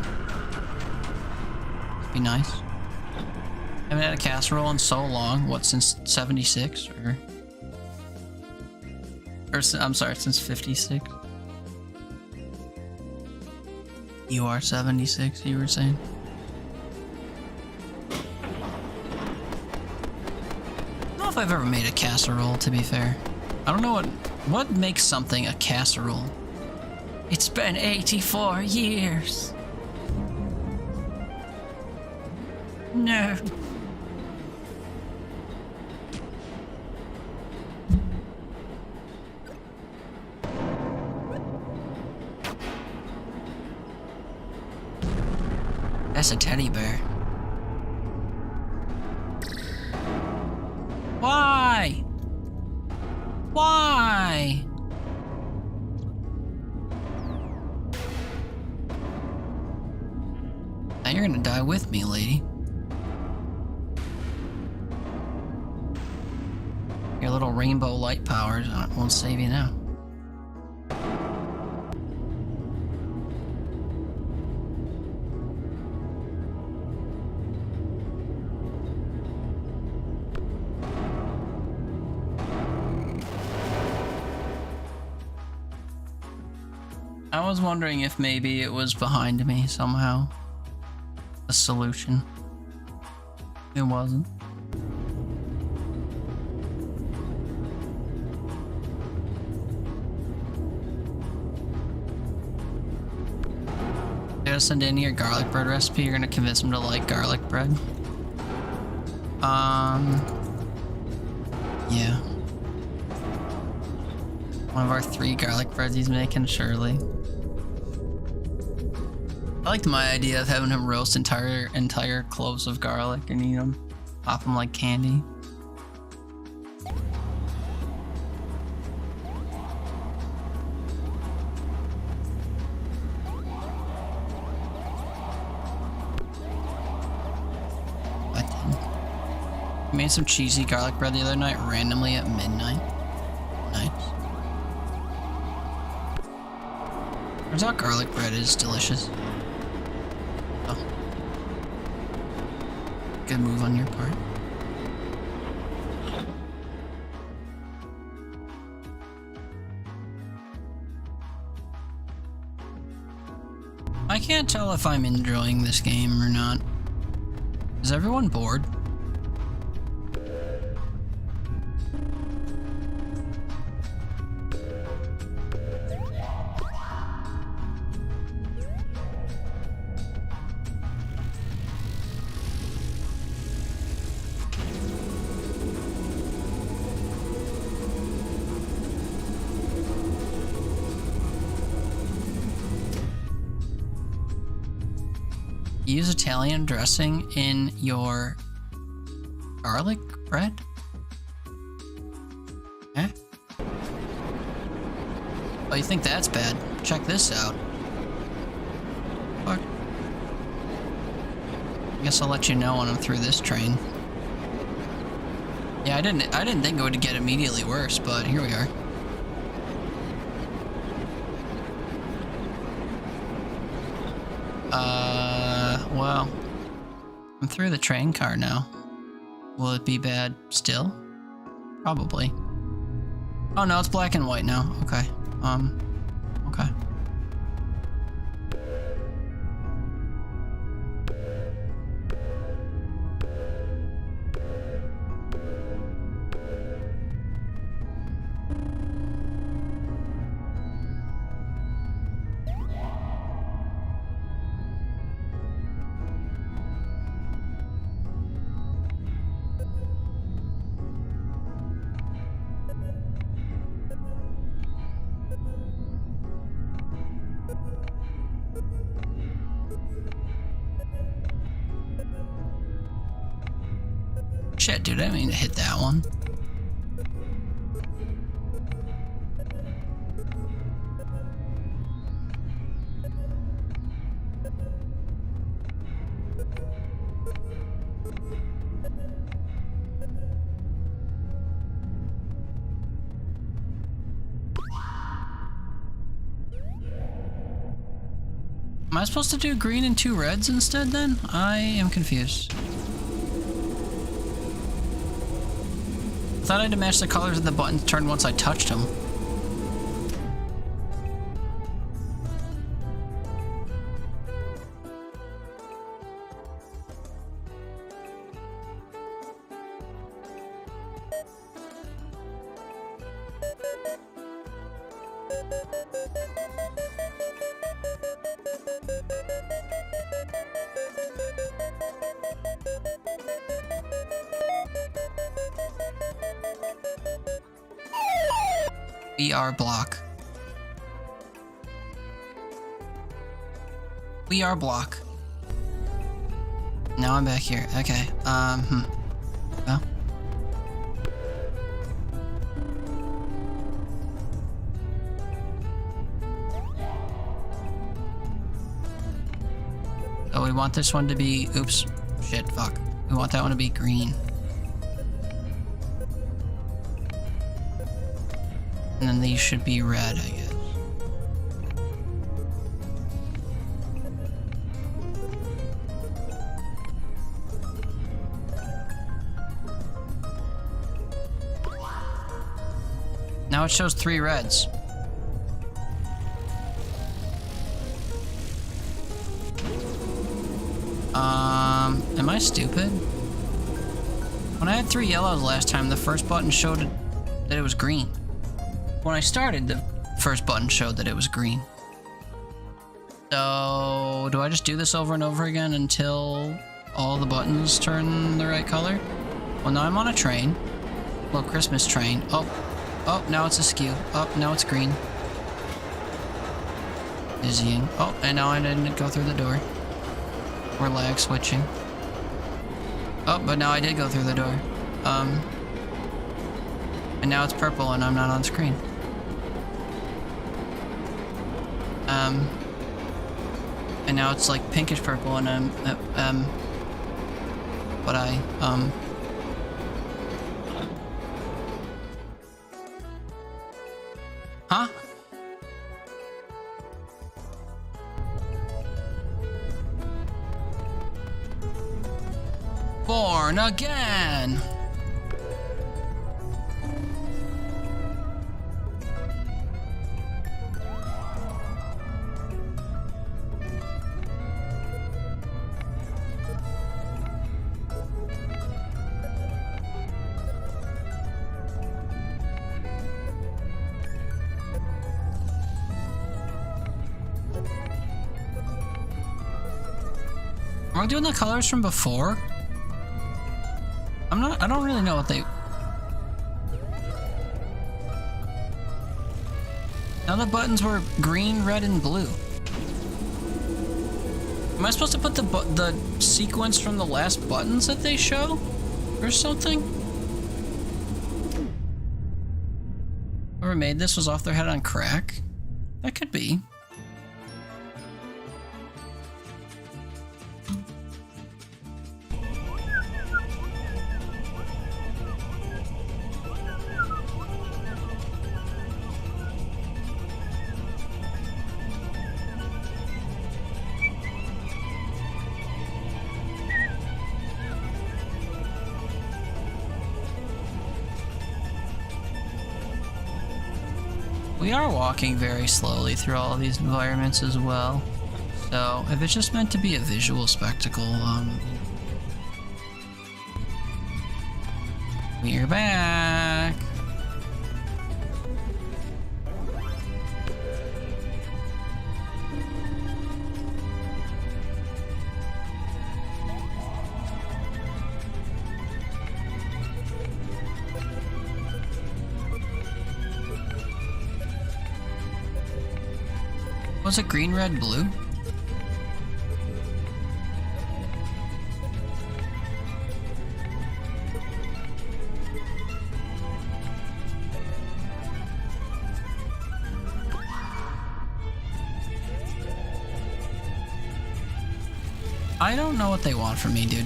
Be nice. I haven't had a casserole in so long. What, since 76? I'm sorry, since 56. You are 76, you were saying? I don't know if I've ever made a casserole, to be fair. I don't know what makes something a casserole. It's been 84 years. No. That's a teddy bear. Why? Why? Now you're gonna die with me, lady. Your little rainbow light powers won't save you now. I was wondering if maybe it was behind me somehow. A solution. It wasn't. gonna send in your garlic bread recipe. You're gonna convince him to like garlic bread. Yeah. One of our 3 garlic breads he's making, surely. I liked my idea of having him roast entire cloves of garlic and eat them. Pop them like candy. I made some cheesy garlic bread the other night randomly at midnight. Nice. Turns out garlic bread is delicious. Oh. Good move on your part. I can't tell if I'm enjoying this game or not. Is everyone bored? Use Italian dressing in your garlic bread? Eh? Oh, you think that's bad? Check this out. Fuck. I guess I'll let you know when I'm through this train. Yeah, I didn't think it would get immediately worse, but here we are. Well, I'm through the train car now. Will it be bad still? Probably. Oh no, it's black and white now. Okay. Okay. Shit, dude, I didn't mean to hit that one. Am I supposed to do green and 2 reds instead then? I am confused. I thought I had to match the colors of the buttons turned once I touched them. block. We are block. Now I'm back here. Okay. Well. Oh, we want this one to be, oops, shit, fuck. We want that one to be green. And then these should be red, I guess. Now it shows 3 reds. Am I stupid? When I had 3 yellows last time, the first button showed that it was green. When I started, the first button showed that it was green. So, do I just do this over and over again until all the buttons turn the right color? Well, now I'm on a train. Little Christmas train. Oh, now it's askew. Oh, now it's green. Dizzying. Oh, and now I didn't go through the door. We're lag switching. Oh, but now I did go through the door. And now it's purple and I'm not on screen. And now it's like pinkish purple and Huh? Born again! Are we doing the colors from before? I don't really know what they... Now the buttons were green, red, and blue. Am I supposed to put the sequence from the last buttons that they show? Or something? Whoever made this was off their head on crack? That could be. We are walking very slowly through all of these environments as well. So, if it's just meant to be a visual spectacle, we're back! Was it green, red, blue? I don't know what they want from me, dude.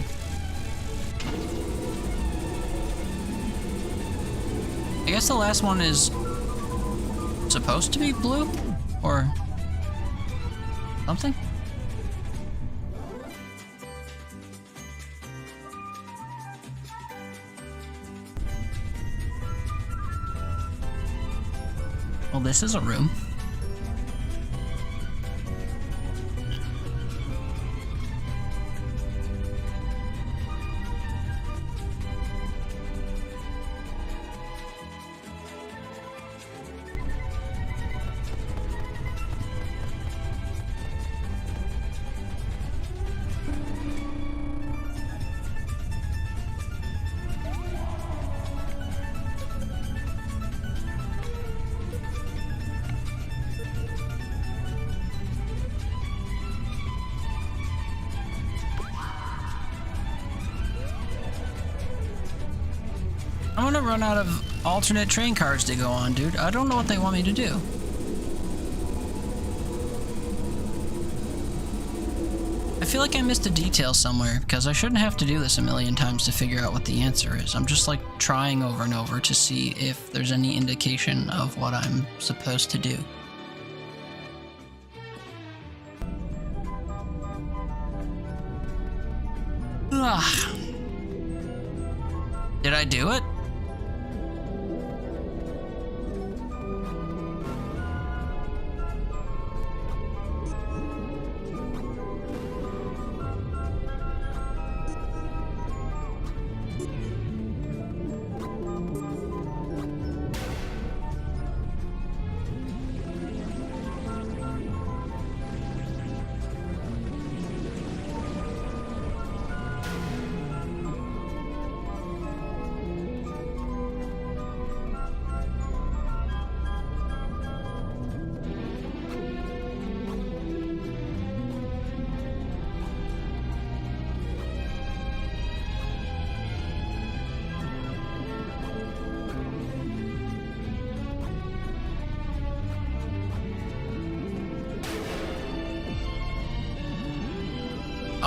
I guess the last one is supposed to be blue? Or something? Well, this is a room. I'm gonna run out of alternate train cars to go on, dude. I don't know what they want me to do. I feel like I missed a detail somewhere, because I shouldn't have to do this a million times to figure out what the answer is. I'm just like trying over and over to see if there's any indication of what I'm supposed to do. Ugh. Did I do it?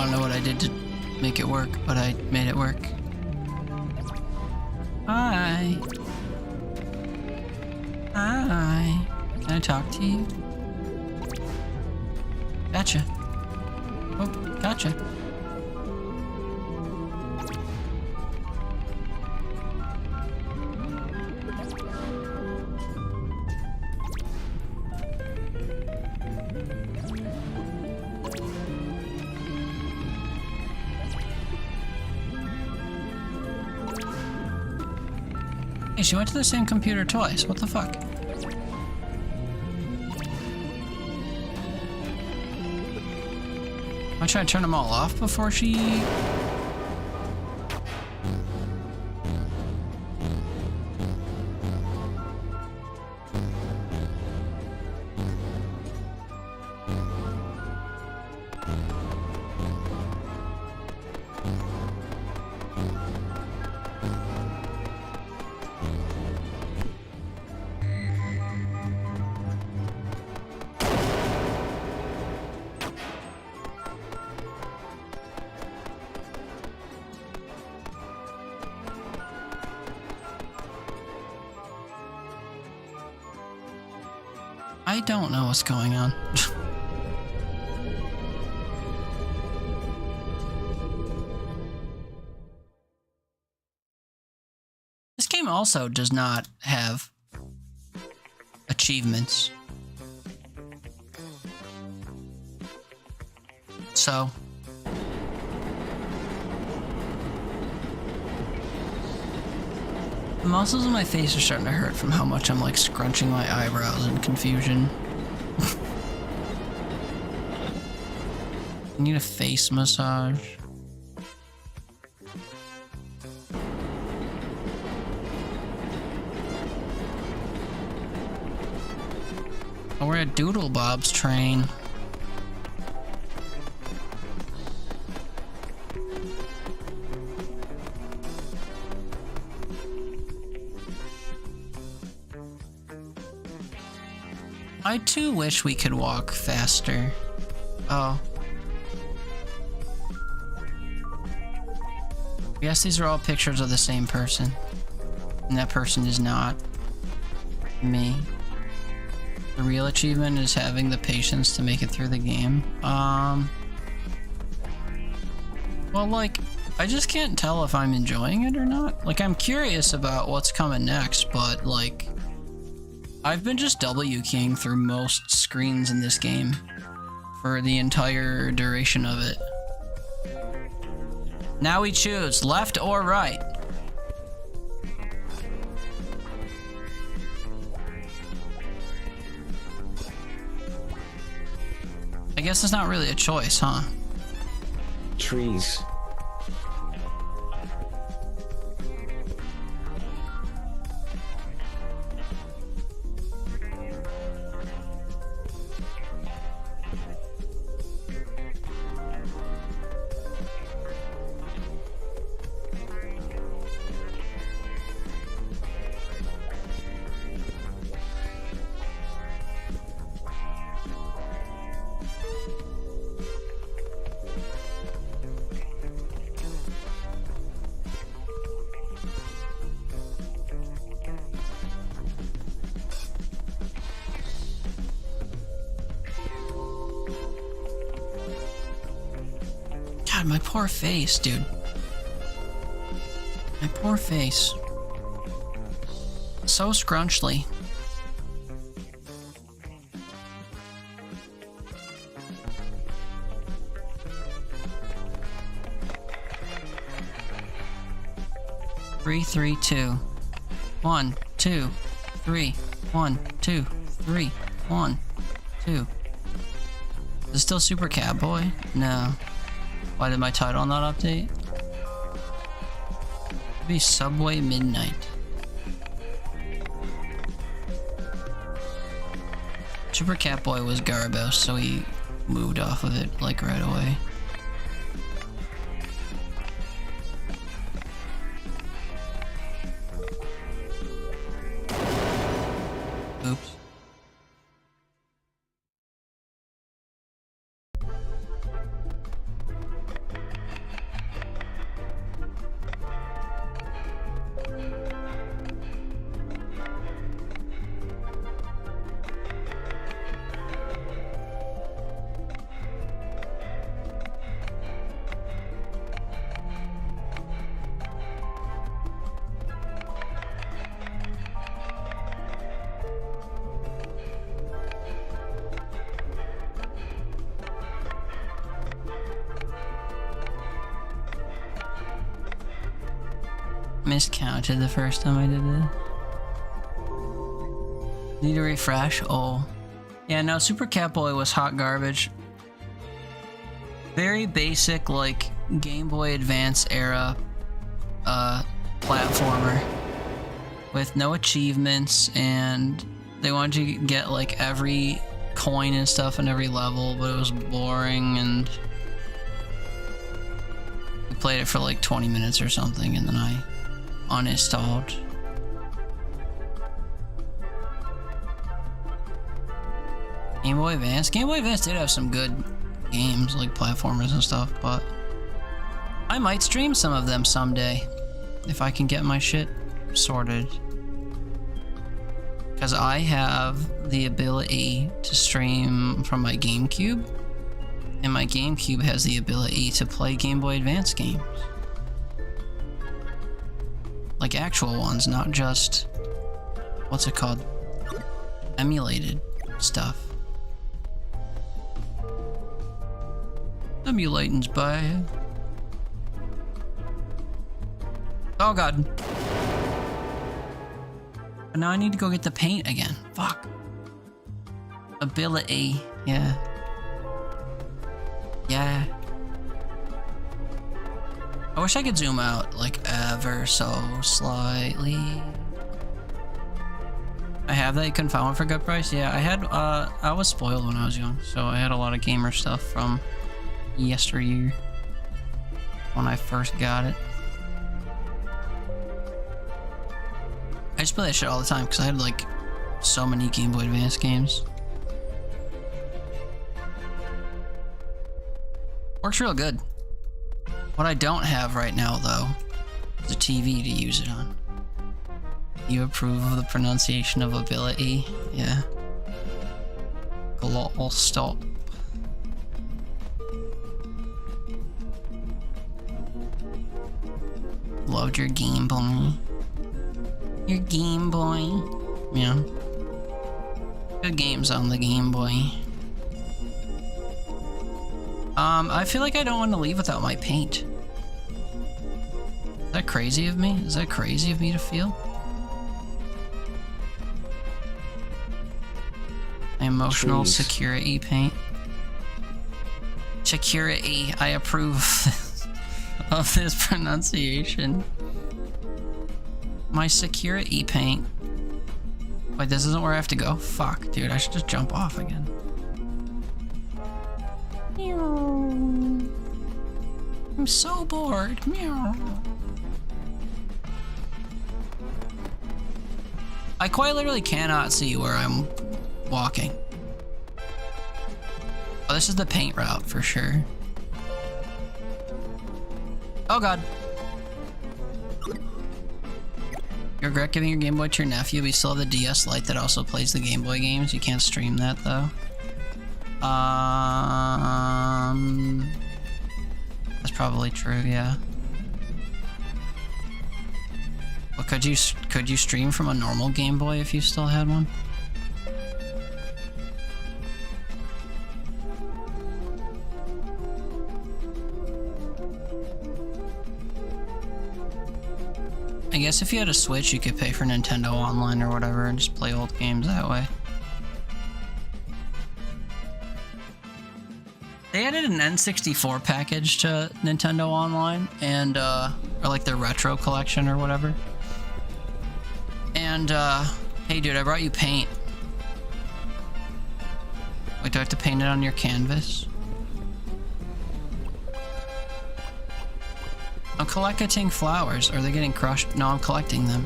I don't know what I did to make it work, but I made it work. Hi. Hi. Can I talk to you? Gotcha. Oh, gotcha. Hey, she went to the same computer twice. What the fuck? I try to turn them all off before she... I don't know what's going on. This game also does not have achievements. So... the muscles in my face are starting to hurt from how much I'm like scrunching my eyebrows in confusion. I need a face massage. Oh, we're at Doodle Bob's train. I too wish we could walk faster. Oh. Yes, these are all pictures of the same person. And that person is not me. The real achievement is having the patience to make it through the game. Well, like, I just can't tell if I'm enjoying it or not. Like, I'm curious about what's coming next, but, like, I've been just W-keying through most screens in this game for the entire duration of it. Now we choose left or right. I guess it's not really a choice, huh? Trees. God, my poor face, dude. My poor face. So scrunchly. Three, three, two. 1, 2, 3. 1, 2, 3. 1, 2. Is it still Super Catboy? No. Why did my title not update? It'd be Subway Midnight. Super Catboy was Garbo, so he moved off of it like right away. Oops. Miscounted the first time I did it. Need to refresh? Oh. Yeah, no, Super Catboy was hot garbage. Very basic, like, Game Boy Advance era platformer. With no achievements, and they wanted you to get, like, every coin and stuff in every level, but it was boring, and we played it for like 20 minutes or something, and then I uninstalled. Game Boy Advance? Game Boy Advance did have some good games, like platformers and stuff, but I might stream some of them someday, if I can get my shit sorted. Because I have the ability to stream from my GameCube, and my GameCube has the ability to play Game Boy Advance games. Like actual ones, not just, what's it called? Emulated stuff. Emulating's bad. Oh god. But now I need to go get the paint again. Fuck. Ability. Yeah. Yeah. I wish I could zoom out, like, ever so slightly. I have that. You couldn't find one for a good price? Yeah, I had, I was spoiled when I was young, so I had a lot of gamer stuff from yesteryear when I first got it. I just play that shit all the time because I had like so many Game Boy Advance games. Works real good. What I don't have right now though is a TV to use it on. You approve of the pronunciation of ability? Yeah. Global stop. Loved your Game Boy. Your Game Boy. Yeah. Good games on the Game Boy. I feel like I don't want to leave without my paint. Is that crazy of me? Is that crazy of me to feel? Emotional Trees. security paint. Security, I approve of this pronunciation. My security paint. Wait, this isn't where I have to go? Fuck, dude, I should just jump off again. Meow. I'm so bored. Meow. I quite literally cannot see where I'm walking. Oh, this is the paint route for sure. Oh god. You regret giving your Game Boy to your nephew, but you still have the DS Lite that also plays the Game Boy games. You can't stream that though. That's probably true, yeah. Well, could you stream from a normal Game Boy if you still had one? I guess if you had a Switch, you could pay for Nintendo Online or whatever and just play old games that way. They added an N64 package to Nintendo Online, and, or like their retro collection or whatever. And, hey dude, I brought you paint. Wait, do I have to paint it on your canvas? I'm collecting flowers. Are they getting crushed? No, I'm collecting them.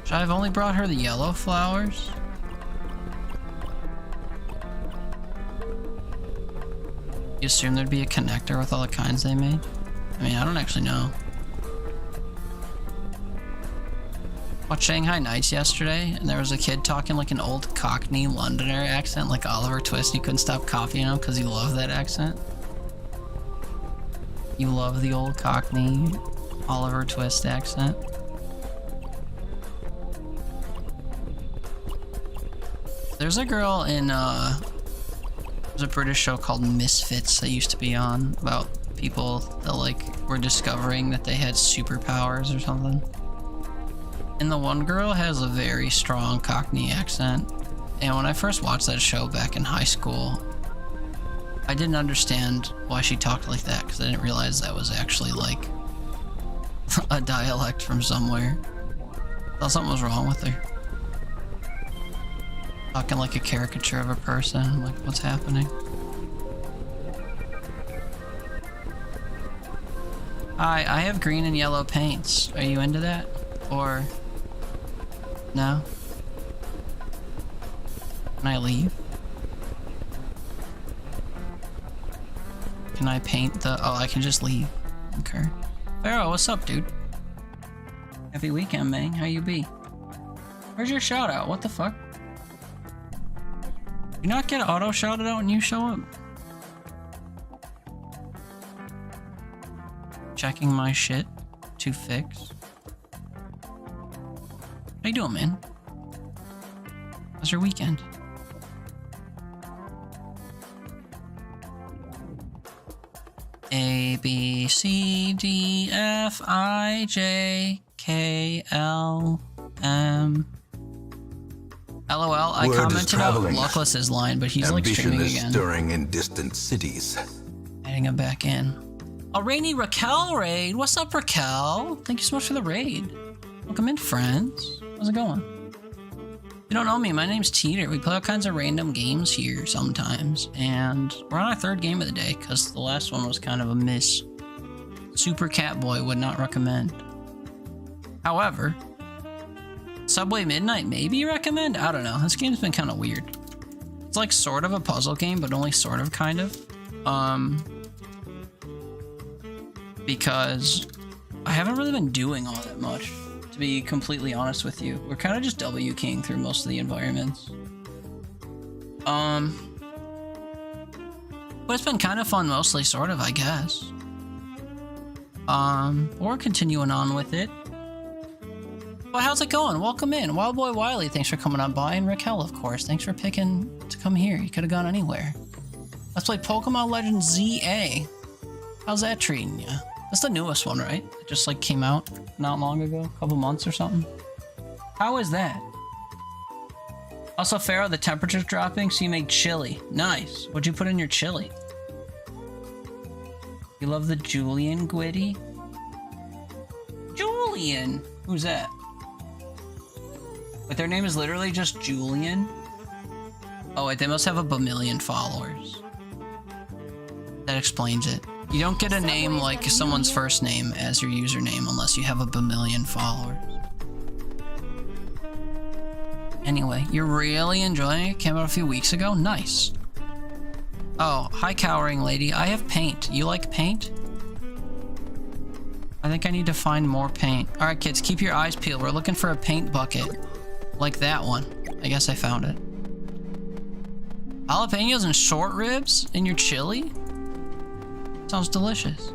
Should I have only brought her the yellow flowers? You assume there'd be a connector with all the kinds they made? I mean, I don't actually know. Watched Shanghai Nights yesterday, and there was a kid talking like an old Cockney Londoner accent, like Oliver Twist. You couldn't stop copying him because you love that accent. You love the old Cockney Oliver Twist accent. There's a girl in There's a British show called Misfits that used to be on about people that like were discovering that they had superpowers or something. And the one girl has a very strong Cockney accent. And when I first watched that show back in high school, I didn't understand why she talked like that because I didn't realize that was actually like a dialect from somewhere. I thought something was wrong with her. Talking like a caricature of a person. I'm like, what's happening? Hi, I have green and yellow paints. Are you into that? Or no? Can I leave? Can I paint the... Oh, I can just leave. Okay. Pharaoh, what's up, dude? Happy weekend, man. How you be? Where's your shout out? What the fuck? You not get auto shouted out when you show up? Checking my shit to fix. How you doing, man? How's your weekend? A, B, C, D, F, I, J, K, L, M. LOL, I Word is commented out traveling. Luckless's line, but he's like Ambition streaming is again. stirring in distant cities. Adding him back in. A rainy Raquel raid. What's up, Raquel? Thank you so much for the raid. Welcome in, friends. How's it going? If you don't know me, my name's Teeter. We play all kinds of random games here sometimes, and we're on our third game of the day because the last one was kind of a miss. Super Catboy would not recommend. However, Subway Midnight maybe recommend? I don't know. This game's been kind of weird. It's like sort of a puzzle game, but only sort of kind of. Because I haven't really been doing all that much, to be completely honest with you. We're kind of just W keying through most of the environments. But it's been kind of fun mostly, sort of, I guess. We're continuing on with it. Well, how's it going? Welcome in. Wild Boy Wiley, thanks for coming on by. And Raquel, of course, thanks for picking to come here. You could have gone anywhere. Let's play Pokemon Legends ZA. How's that treating you? That's the newest one, right? It just like came out not long ago, a couple months or something. How is that? Also, Pharaoh, the temperature's dropping, so you make chili. Nice. What'd you put in your chili? You love the Julian Gwitty? Julian! Who's that? But their name is literally just Julian? Oh wait, they must have a bamillion followers. That explains it. You don't get a name like someone's first name as your username unless you have a bamillion followers. Anyway, you're really enjoying it? Came out a few weeks ago? Nice. Oh, hi cowering lady. I have paint. You like paint? I think I need to find more paint. Alright kids, keep your eyes peeled. We're looking for a paint bucket. Like that one. I guess I found it. Jalapenos and short ribs in your chili? Sounds delicious.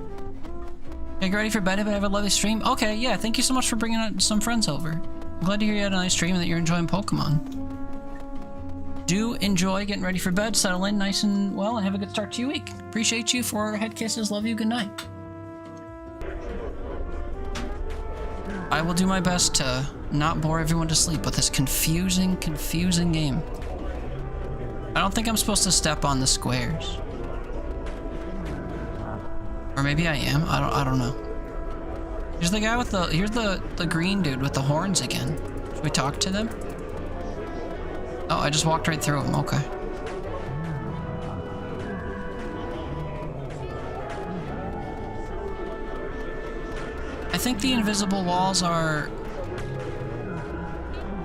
Get ready for bed if I have a lovely stream? Okay, yeah, thank you so much for bringing some friends over. I'm glad to hear you had a nice stream and that you're enjoying Pokemon. Do enjoy getting ready for bed, settle in nice and well, and have a good start to your week. Appreciate you for head kisses, love you, good night. I will do my best to not bore everyone to sleep with this confusing game. I don't think I'm supposed to step on the squares. Or maybe I am. I don't know. Here's the guy with here's the green dude with the horns again. Should we talk to them? Oh, I just walked right through him. Okay. I think the invisible walls are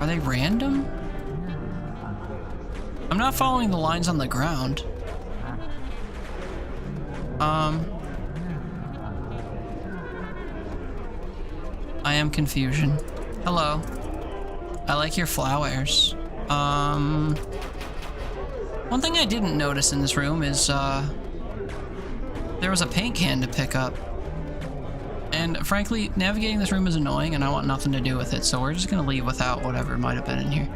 they random? I'm not following the lines on the ground. I am confusion. Hello. I like your flowers. One thing I didn't notice in this room is, there was a paint can to pick up. And frankly, navigating this room is annoying and I want nothing to do with it, so we're just gonna leave without whatever might have been in here.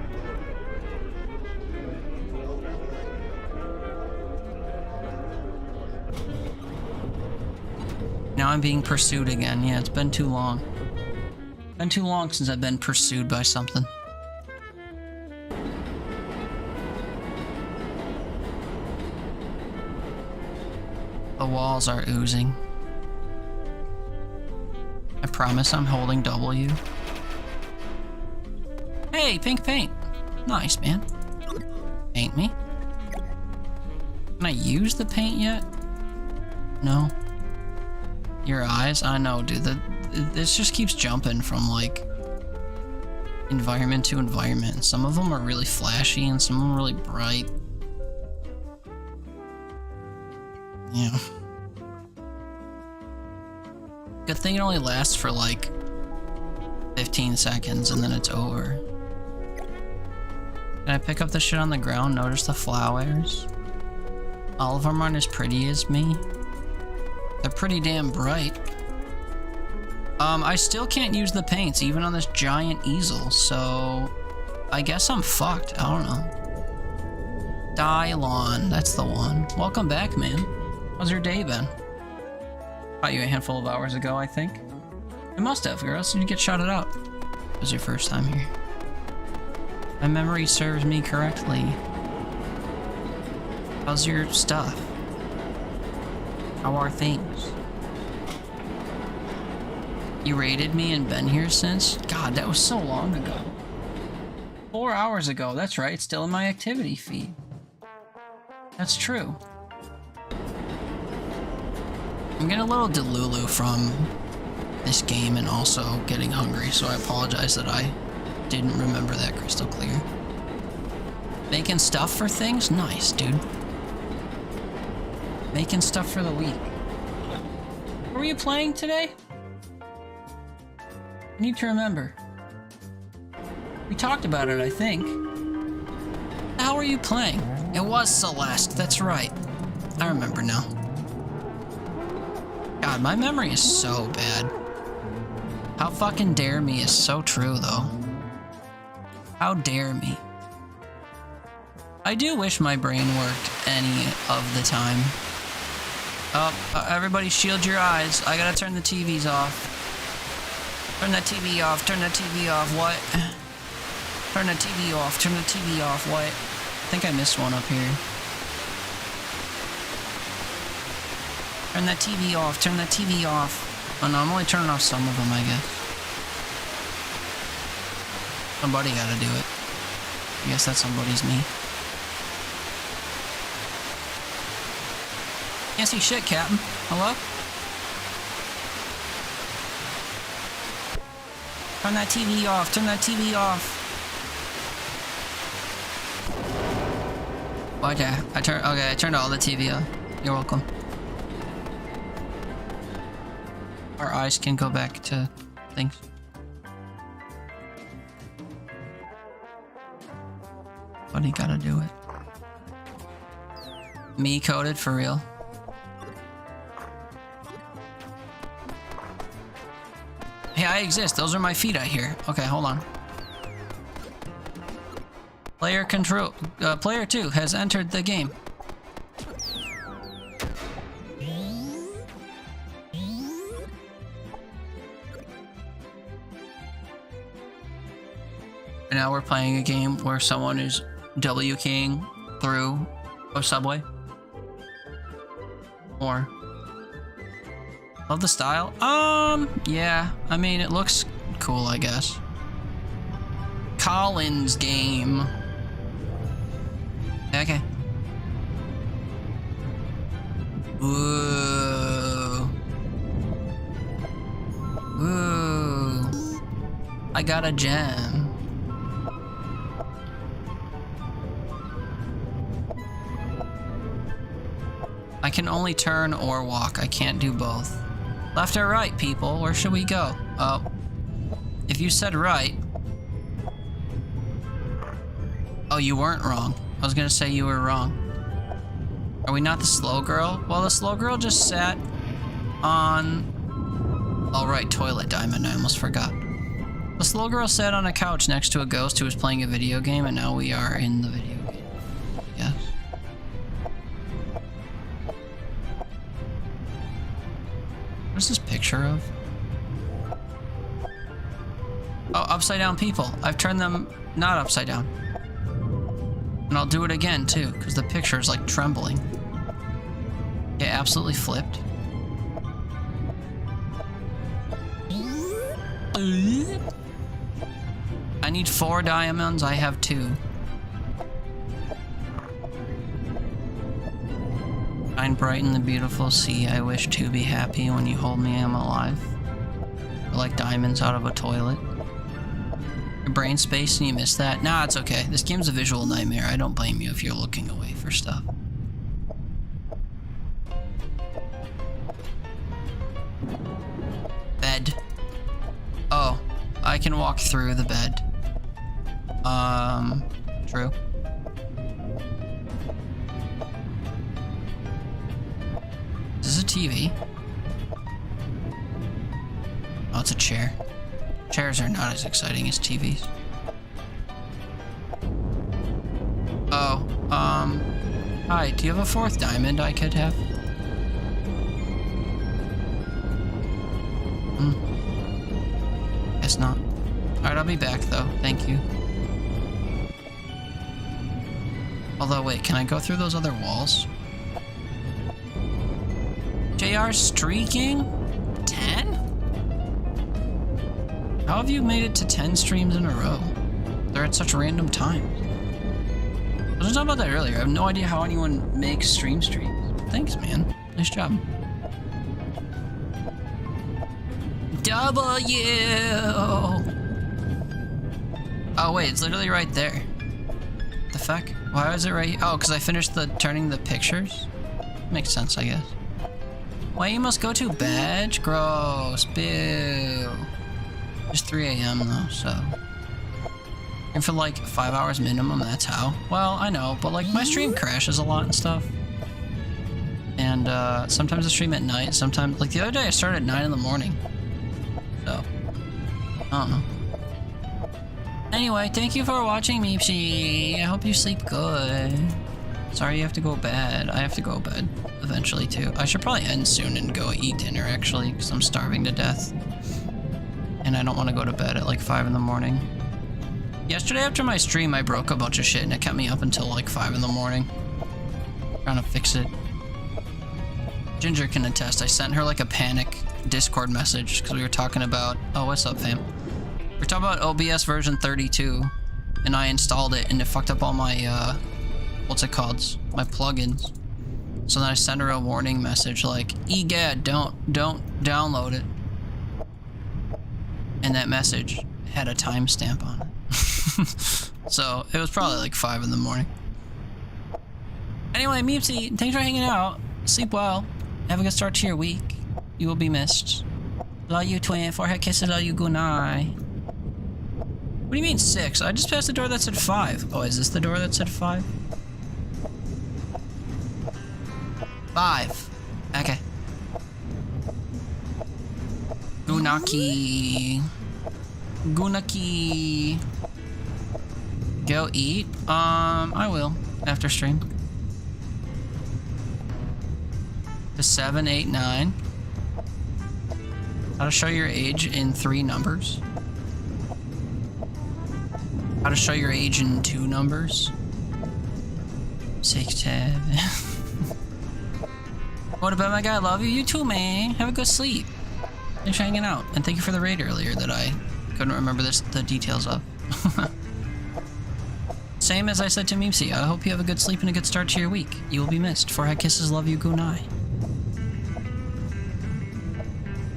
Now I'm being pursued again. Yeah, it's been too long. Been too long since I've been pursued by something. The walls are oozing. I promise I'm holding W. Hey, pink paint. Nice, man. Paint me. Can I use the paint yet? No. Your eyes? I know, dude. This just keeps jumping from, like, environment to environment. Some of them are really flashy and some of them are really bright. Yeah. Good thing it only lasts for, like, 15 seconds and then it's over. Can I pick up the shit on the ground? Notice the flowers? All of them aren't as pretty as me. They're pretty damn bright. I still can't use the paints, even on this giant easel, so I guess I'm fucked. I don't know. Dylon, that's the one. Welcome back, man. How's your day been? Caught you a handful of hours ago, I think. It must have, or else you'd get shouted out. It was your first time here. My memory serves me correctly. How's your stuff? How are things? You raided me and been here since? God, that was so long ago. 4 hours ago, that's right, it's still in my activity feed. That's true. I'm getting a little delulu from this game and also getting hungry, so I apologize that I didn't remember that crystal clear. Making stuff for things? Nice, dude. Making stuff for the week. What were you playing today? I need to remember. We talked about it, I think. How are you playing? It was Celeste, that's right. I remember now. God, my memory is so bad. How fucking dare me is so true, though. How dare me. I do wish my brain worked any of the time. Oh, everybody shield your eyes. I gotta turn the TVs off. Turn that TV off, turn that TV off, what? Turn the TV off, turn the TV off, what? I think I missed one up here. Turn that TV off, turn that TV off. Oh no, I'm only turning off some of them, I guess. Somebody gotta do it. I guess that somebody's me. Can't see shit, Captain. Hello? Turn that TV off, turn that TV off. Okay, I turned all the TV off. You're welcome. Our eyes can go back to things. But he gotta do it. Me coded for real. Hey, I exist. Those are my feet I hear. Okay, hold on. Player 2 has entered the game. And now we're playing a game where someone is W keying through a subway. Or love the style. Yeah. I mean, it looks cool, I guess. Colin's game. Okay. Ooh. Ooh. I got a gem. I can only turn or walk. I can't do both. Left or right, people? Where should we go? Oh. If you said right... Oh, you weren't wrong. I was gonna say you were wrong. Are we not the slow girl? Well, the slow girl just sat on... Oh, right, toilet diamond. I almost forgot. The slow girl sat on a couch next to a ghost who was playing a video game, and now we are in the video game. Yes. What is this picture of? Oh, upside down people. I've turned them not upside down. And I'll do it again too, because the picture is like trembling. Okay, absolutely flipped. I need 4 diamonds. I have 2. Shine bright in the beautiful sea. I wish to be happy when you hold me. I'm alive. Or like diamonds out of a toilet. Your brain space and you missed that? Nah, it's okay. This game's a visual nightmare. I don't blame you if you're looking away for stuff. Bed. Oh, I can walk through the bed. True. Is this a TV? Oh, it's a chair. Chairs are not as exciting as TVs. Oh, hi, do you have a 4th diamond I could have? Guess not. Alright, I'll be back though, thank you. Although, wait, can I go through those other walls? JR streaking? 10? How have you made it to 10 streams in a row? They're at such random times. I was talking about that earlier. I have no idea how anyone makes streams. Thanks, man. Nice job. W. Oh, wait, it's literally right there. The fuck? Why is it right here? Oh, because I finished turning the pictures? Makes sense, I guess. Why you must go to bed? Gross. Boo. It's 3 a.m. though, so. And for like 5 hours minimum, that's how. Well, I know, but like my stream crashes a lot and stuff. And sometimes I stream at night, sometimes, like the other day I started at 9 in the morning. So, I don't know. Anyway, thank you for watching, Meepsy. I hope you sleep good. Sorry you have to go to bed. I have to go to bed eventually too. I should probably end soon and go eat dinner actually, because I'm starving to death. And I don't want to go to bed at like 5 in the morning. Yesterday after my stream, I broke a bunch of shit and it kept me up until like 5 in the morning. Trying to fix it. Ginger can attest. I sent her like a panic Discord message because we were talking about... Oh, what's up, fam? We're talking about OBS version 32, and I installed it, and it fucked up all my, what's it called? My plugins. So then I sent her a warning message like, egad, don't download it. And that message had a timestamp on it. So it was probably like 5 in the morning. Anyway, Meepsy, thanks for hanging out. Sleep well. Have a good start to your week. You will be missed. Love you, twin. Forehead kisses, love you, good night. What do you mean 6? I just passed the door that said 5. Oh, is this the door that said 5? 5. Okay. Gunaki. Gunaki. Go eat? I will. After stream. The 7, 8, 9. How to show your age in 3 numbers. How to show your age in 2 numbers. 6, 7. What about my guy? Love you. You too, man. Have a good sleep. Thanks for hanging out. And thank you for the raid earlier that I couldn't remember the details of. Same as I said to Meepsy. I hope you have a good sleep and a good start to your week. You will be missed. Forehead kisses, love you, good night.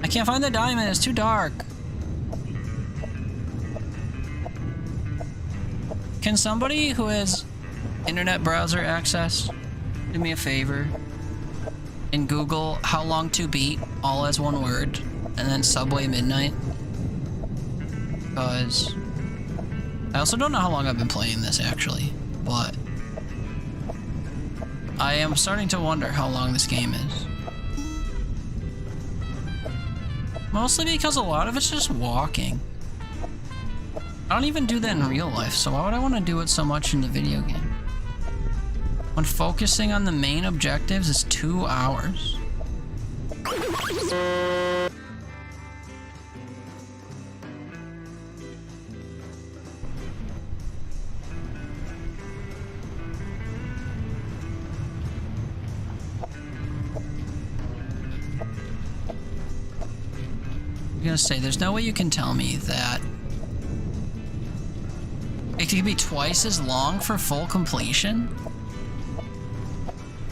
I can't find the diamond. It's too dark. Can somebody who has internet browser access do me a favor and Google how long to beat all as one word and then Subway Midnight? Because I also don't know how long I've been playing this actually, but I am starting to wonder how long this game is. Mostly because a lot of it's just walking. I don't even do that in real life, so why would I want to do it so much in the video game? When focusing on the main objectives, it's 2 hours. gonna say, there's no way you can tell me that it could be twice as long for full completion?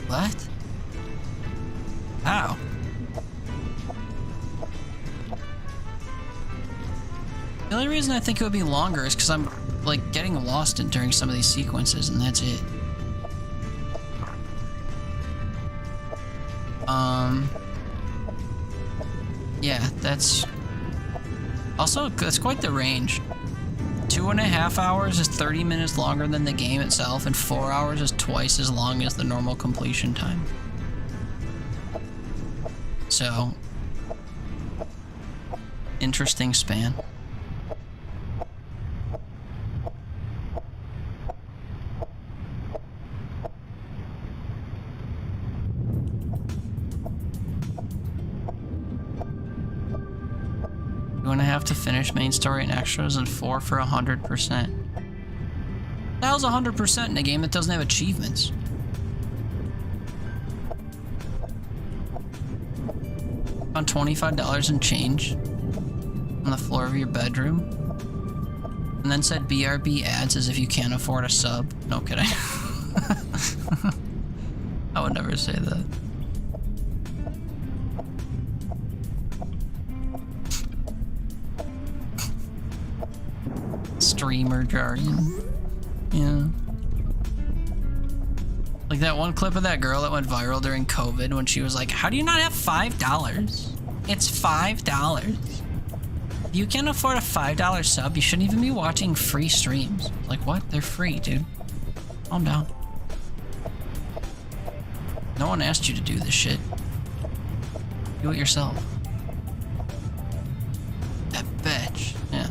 What? How? The only reason I think it would be longer is because I'm, like, getting lost during some of these sequences, and that's it. Yeah, that's... Also, that's quite the range. 2.5 hours is 30 minutes longer than the game itself, and 4 hours is twice as long as the normal completion time. So... interesting span. To finish main story and extras, and 4 for 100%. That was 100% in a game that doesn't have achievements. On $25 and change on the floor of your bedroom, and then said BRB ads as if you can't afford a sub. No kidding. I would never say that. Streamer jargon. Yeah. Like that one clip of that girl that went viral during COVID when she was like, how do you not have $5? It's $5. If you can't afford a $5 sub, you shouldn't even be watching free streams. Like, what? They're free, dude. Calm down. No one asked you to do this shit. Do it yourself. That bitch. Yeah.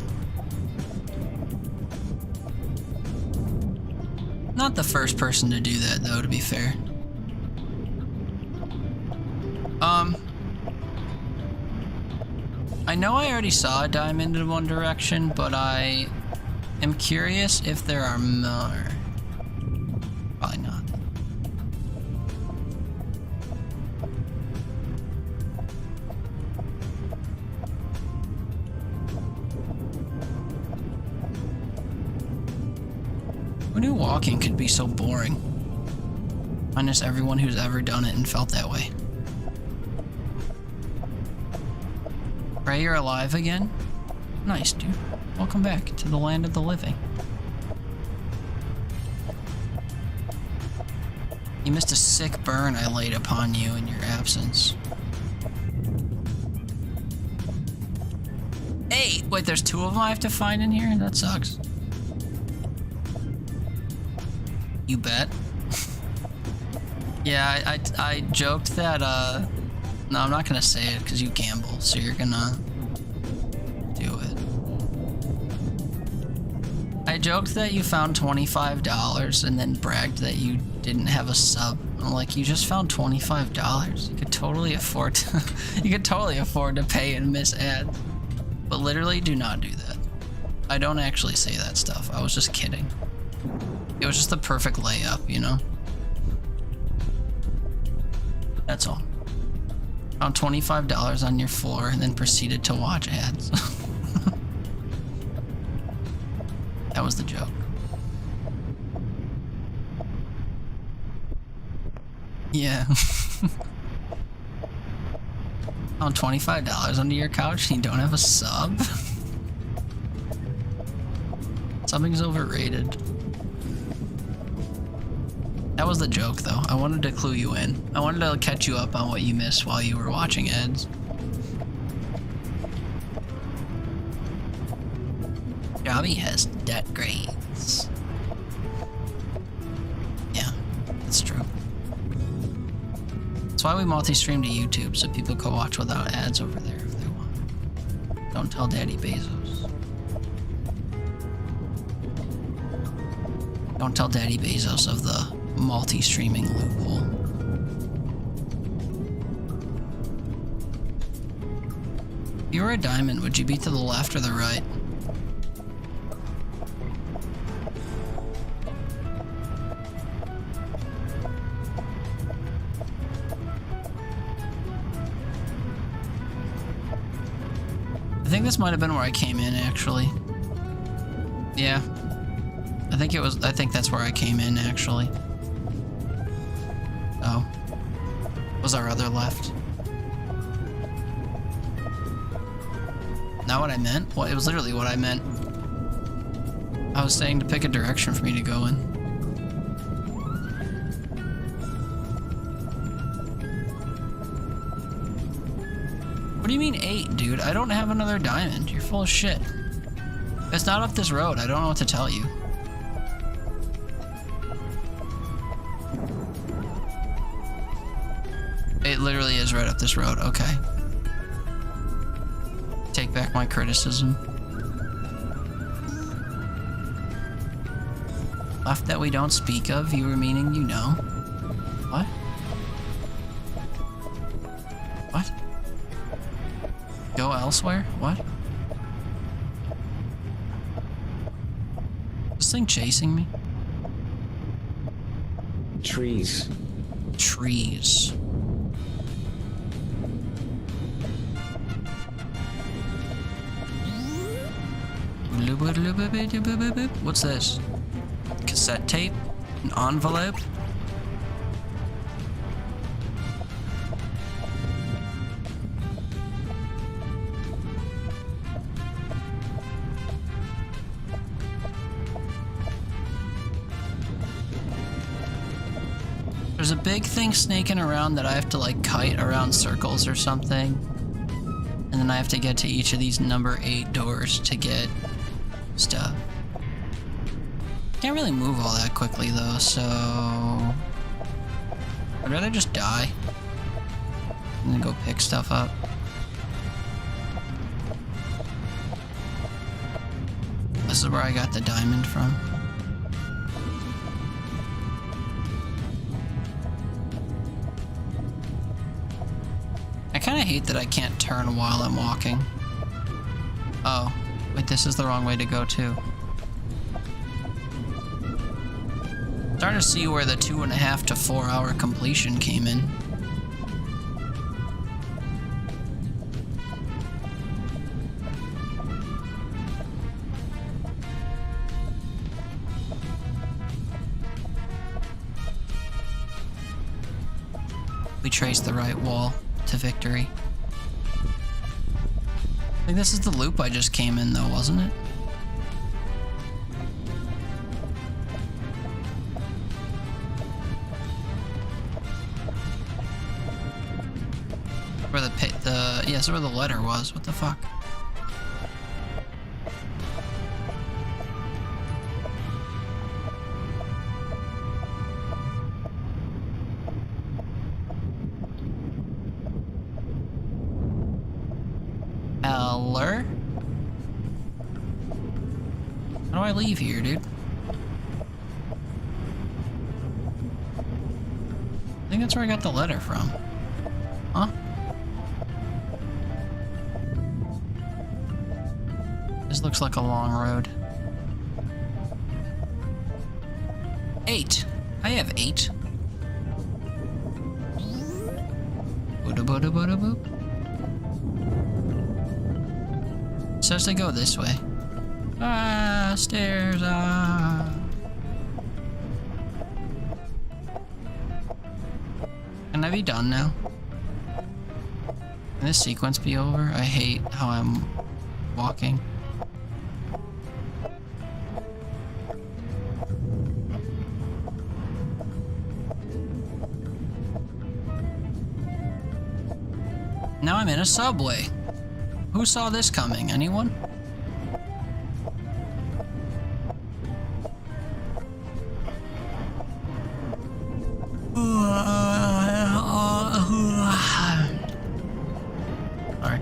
Not the first person to do that, though, to be fair. I know I already saw a diamond in one direction, but I am curious if there are more. Probably not. Who knew walking could be so boring? Minus everyone who's ever done it and felt that way. Pray you're alive again? Nice, dude. Welcome back to the land of the living. You missed a sick burn I laid upon you in your absence. Hey! Wait, there's 2 of them I have to find in here? That sucks. You bet. Yeah, I joked that, no, I'm not gonna say it because you gamble, so you're gonna do it. I joked that you found $25 and then bragged that you didn't have a sub. I'm like, you just found $25. You could totally afford to, you could totally afford to pay and miss ads. But literally do not do that. I don't actually say that stuff. I was just kidding. It was just the perfect layup, you know? That's all. Found $25 on your floor and then proceeded to watch ads. That was the joke. Yeah. Found $25 under your couch and you don't have a sub? Something's overrated. That was the joke, though. I wanted to clue you in. I wanted to catch you up on what you missed while you were watching ads. Jobby has debt grades. Yeah, that's true. That's why we multi-stream to YouTube, so people can watch without ads over there if they want. Don't tell Daddy Bezos. Don't tell Daddy Bezos of the multi-streaming loophole. If you were a diamond, would you be to the left or the right? think this might have been where I came in, actually. Yeah. I think that's where I came in, actually. Oh. Was our other left? Not what I meant? Well, it was literally what I meant. I was saying to pick a direction for me to go in. What do you mean 8, dude? I don't have another diamond. You're full of shit. It's not up this road. I don't know what to tell you. It literally is right up this road. Okay. Take back my criticism. Left that we don't speak of, you were meaning you know. What? What? Go elsewhere? What? This thing chasing me? Trees. Trees. What's this? Cassette tape? An envelope? There's a big thing snaking around that I have to like kite around circles or something. And then I have to get to each of these number 8 doors to get stuff. Can't really move all that quickly though, so I'd rather just die and then go pick stuff up. This is where I got the diamond from. I kind of hate that I can't turn while I'm walking. Oh, wait, this is the wrong way to go too. Starting to see where the 2.5 to 4 hour completion came in. We traced the right wall to victory. I think this is the loop I just came in though, wasn't it? Where yeah, that's where the letter was. What the fuck? Eller? How do I leave here, dude? I think that's where I got the letter from. Huh? This looks like a long road. 8. I have 8. Boop. It says to go this way. Ah, stairs. Ah. Can I be done now? Can this sequence be over? I hate how I'm walking. Now I'm in a subway. Who saw this coming? Anyone? Sorry.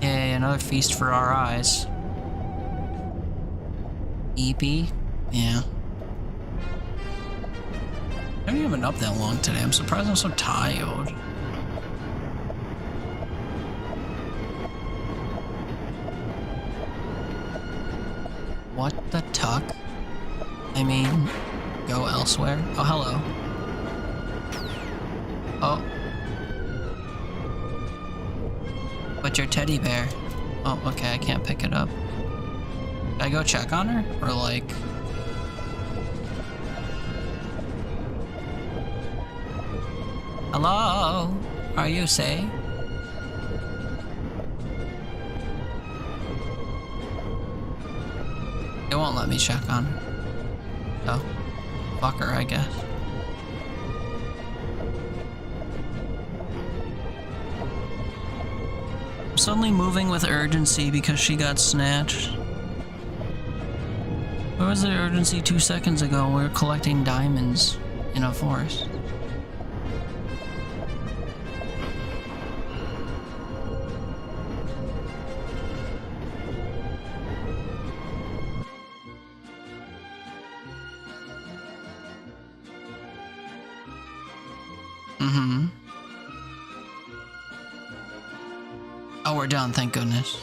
Yay, another feast for our eyes. EP? Yeah. I haven't even been up that long today. I'm surprised I'm so tired. What the tuck? I mean, go elsewhere? Oh, hello. Oh. But your teddy bear. Oh, okay, I can't pick it up. Should I go check on her? Or like... Hello? Are you safe? It won't let me check on her. Oh. Fuck her, I guess. I'm suddenly moving with urgency because she got snatched. Where was the urgency 2 seconds ago? We were collecting diamonds in a forest. Oh, we're done, thank goodness.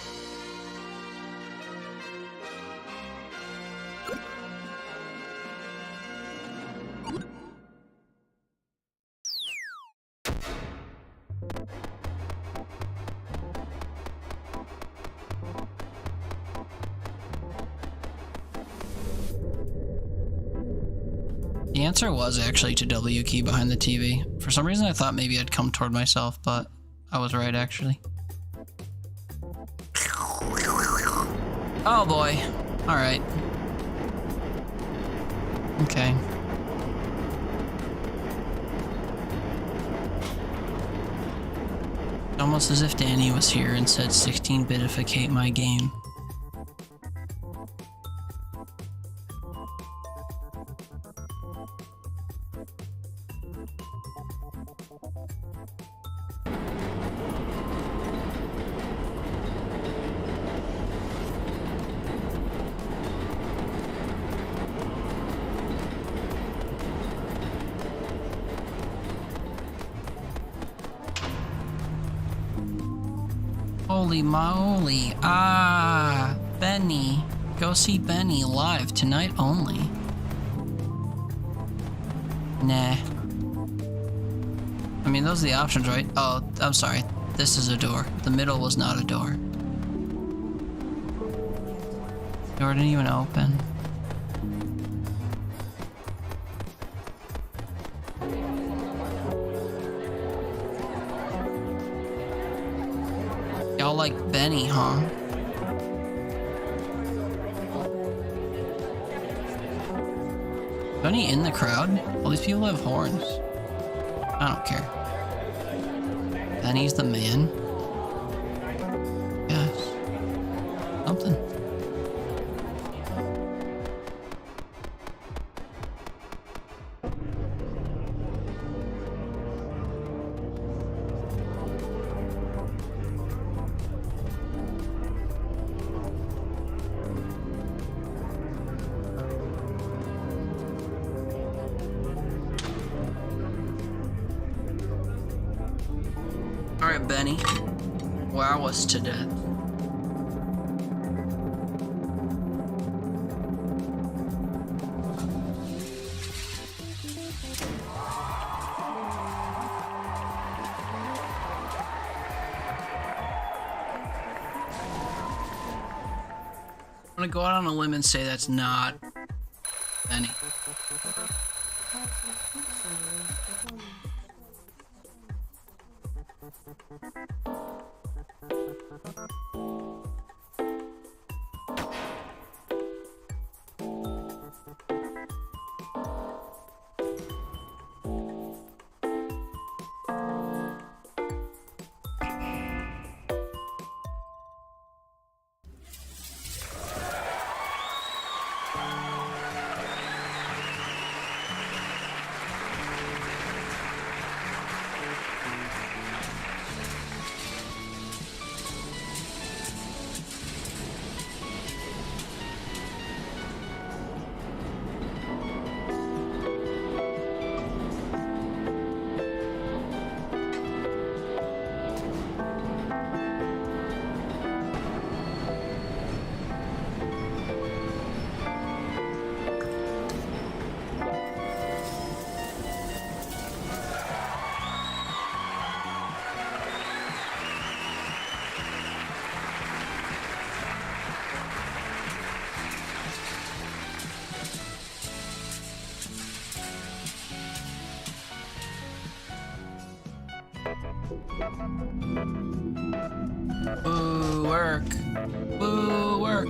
The answer was actually to W key behind the TV. For some reason I thought maybe I'd come toward myself, but I was right actually. Oh boy. Alright. Okay. Almost as if Danny was here and said 16-bitificate my game. Holy moly. Ah, Benny. Go see Benny live tonight only. Nah. I mean, those are the options, right? Oh, I'm sorry. This is a door. The middle was not a door. Door didn't even open. Y'all like Benny, huh? Benny in the crowd? All these people have horns. I don't care. Benny's the man. Yes. Something. Alright, Benny. Wow us to death. I'm gonna go out on a limb and say that's not Benny. Boo work. Boo work.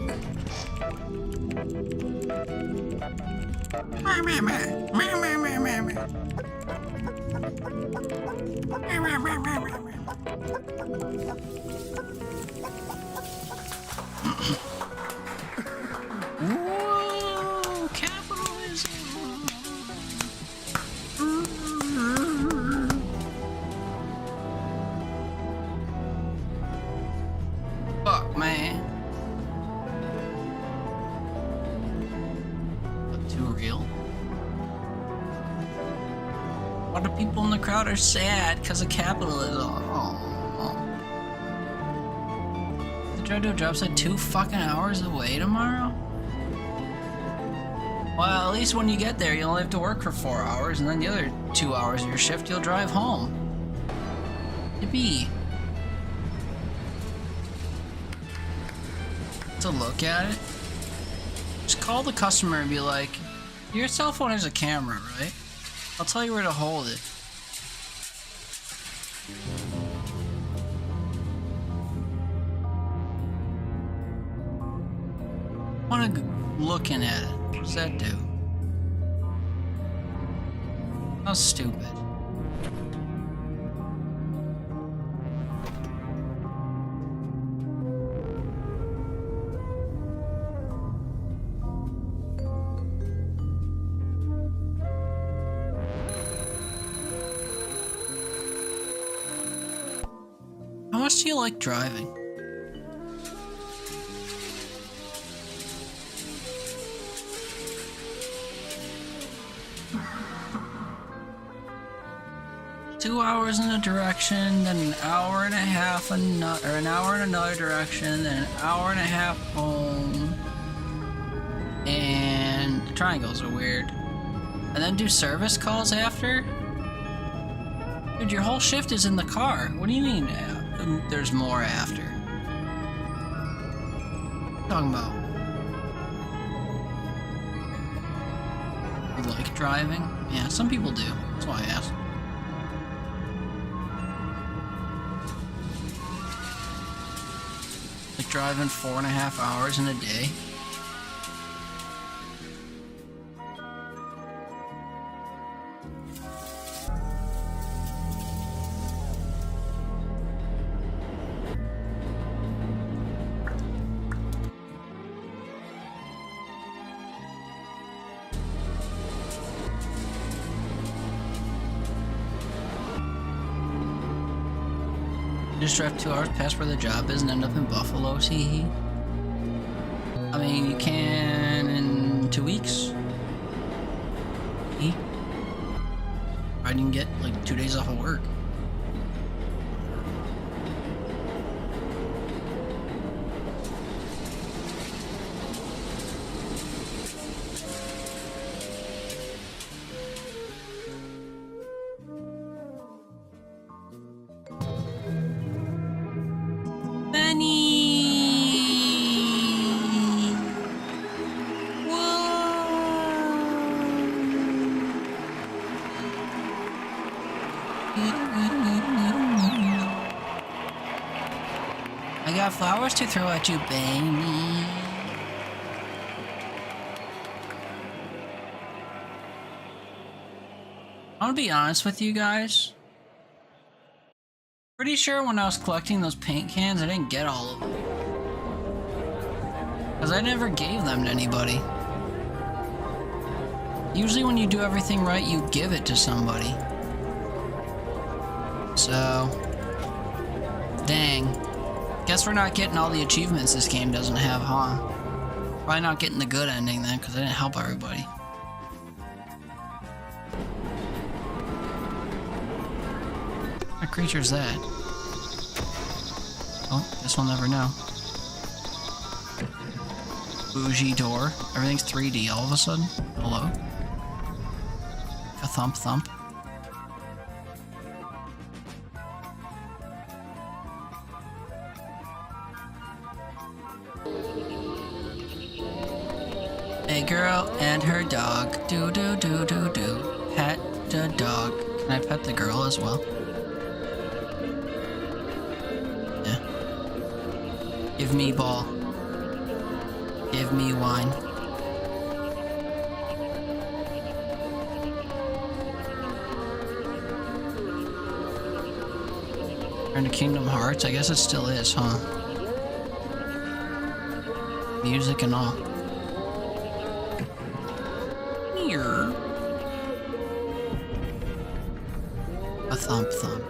Whoa, capitalism. Fuck, man. Too real. A lot of people in the crowd are sad because of capitalism. Oh. The try to do a job site 2 fucking hours away tomorrow? Well, at least when you get there, you only have to work for 4 hours, and then the other 2 hours of your shift, you'll drive home. Yippee. To look at it, just call the customer and be like, your cell phone has a camera, right? I'll tell you where to hold it. I want to looking at it. What does that do? How stupid. How much do you like driving? Two hours in a direction, then an hour and a half or an hour in another direction, then an hour and a half home. And the triangles are weird. And then do service calls after? Dude, your whole shift is in the car. What do you mean there's more after? What are you talking about? You like driving? Yeah, some people do. That's why I asked. Like driving 4.5 hours in a day? Just drive 2 hours past where the job is and end up in Buffalo, see? I mean, you can in 2 weeks. I didn't get like 2 days off of work. I got flowers to throw at you, baby. I'm gonna be honest with you guys. Pretty sure when I was collecting those paint cans, I didn't get all of them. Because I never gave them to anybody. Usually when you do everything right, you give it to somebody. So, dang. Guess we're not getting all the achievements this game doesn't have, huh? Probably not getting the good ending then, because I didn't help everybody. What creature is that? Oh, guess we'll never know. Bougie door. Everything's 3D all of a sudden. Hello? A thump thump. A girl and her dog. Do do do do do. Pet the dog. Can I pet the girl as well? Give me ball. Give me wine. Turn to Kingdom Hearts? I guess it still is, huh? Music and all. Here. A thump thump.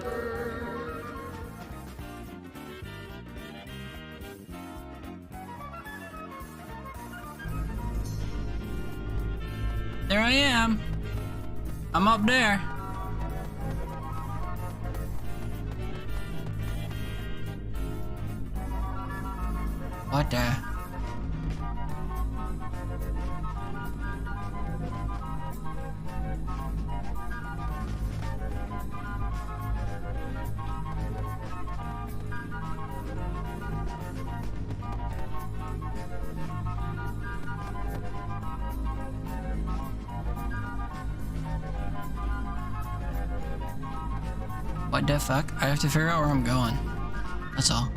There I am. I'm up there. What the? What the fuck? I have to figure out where I'm going. That's all.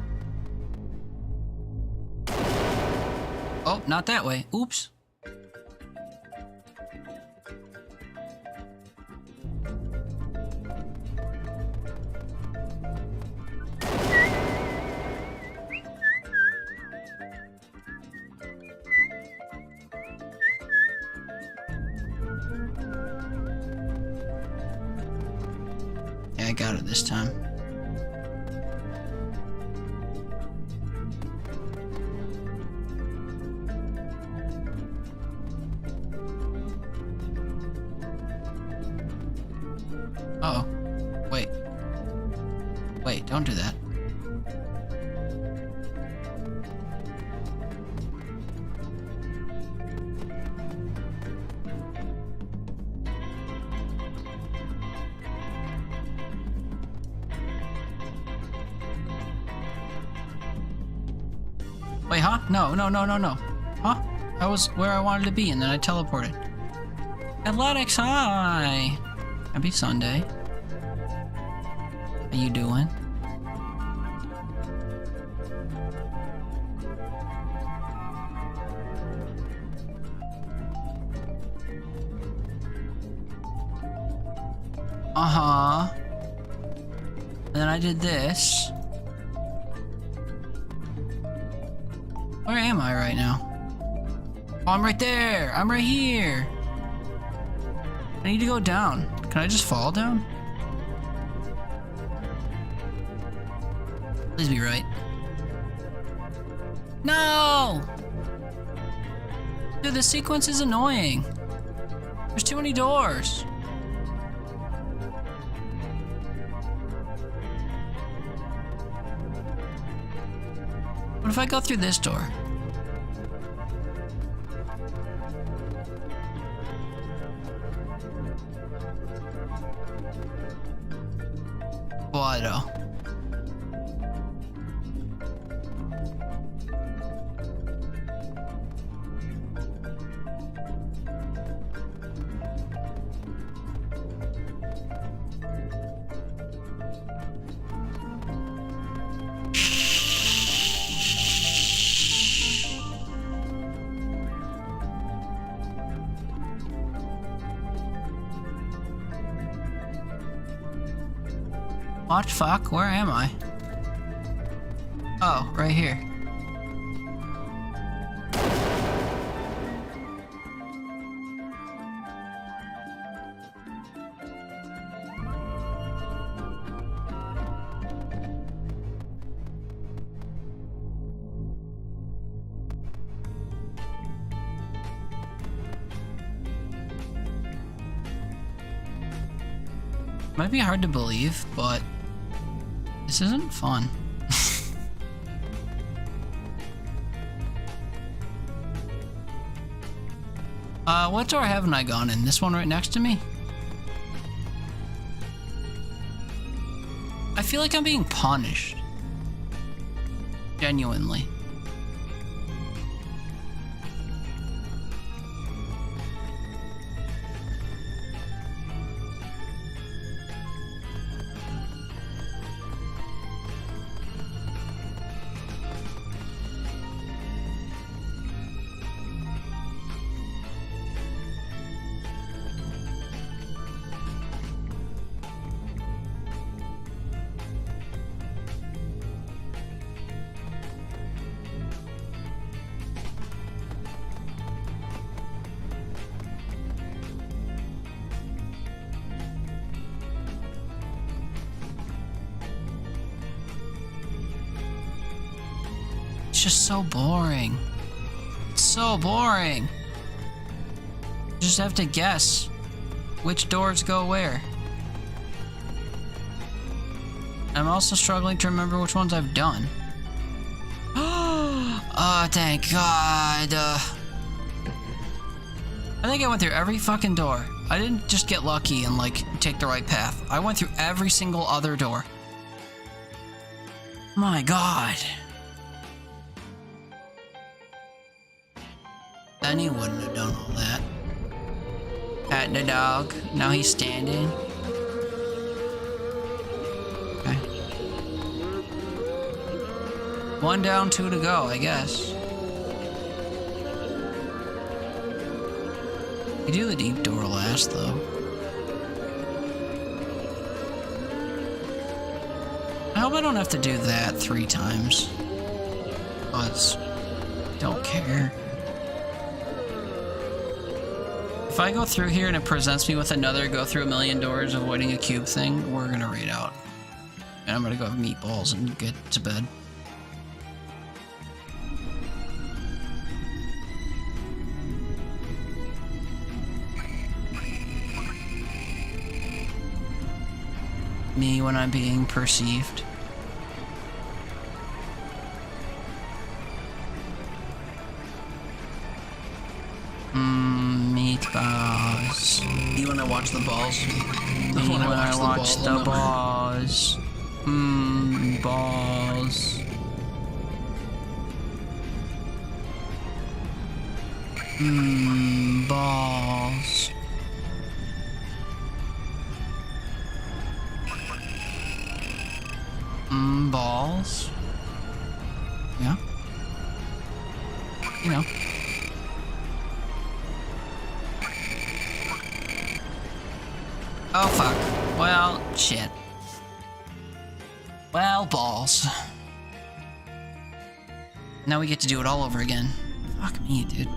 Oh, not that way. Oops. Yeah, I got it this time. Uh-oh. Wait. Wait, don't do that. Wait, huh? No. Huh? I was where I wanted to be and then I teleported. Athletics, hi! Happy Sunday. How you doing? Uh-huh. And then I did this. Where am I right now? Oh, I'm right there! I'm right here! I need to go down. Can I just fall down? Please be right. No! Dude, this sequence is annoying. There's too many doors. What if I go through this door? What? What the fuck? Where am I? Oh, right here. Might be hard to believe, but this isn't fun. What door haven't I gone in? This one right next to me? I feel like I'm being punished. Genuinely. It's just so boring. It's so boring. You just have to guess which doors go where. I'm also struggling to remember which ones I've done. Oh, thank God. I think I went through every fucking door. I didn't just get lucky and, like, take the right path. I went through every single other door. My God. Then he wouldn't have done all that. Pat the dog. Now he's standing. Okay. 1 down, 2 to go, I guess. You do the deep door last, though. I hope I don't have to do that 3 times. But don't care. If I go through here and it presents me with another go through a million doors avoiding a cube thing, we're gonna raid out. And I'm gonna go have meatballs and get to bed. Me when I'm being perceived. Meatballs. You when I watch the balls? Me when I watch the balls. Balls. Balls. Balls. Yeah. You know. Oh fuck. Well, shit. Well, balls. Now we get to do it all over again. Fuck me, dude.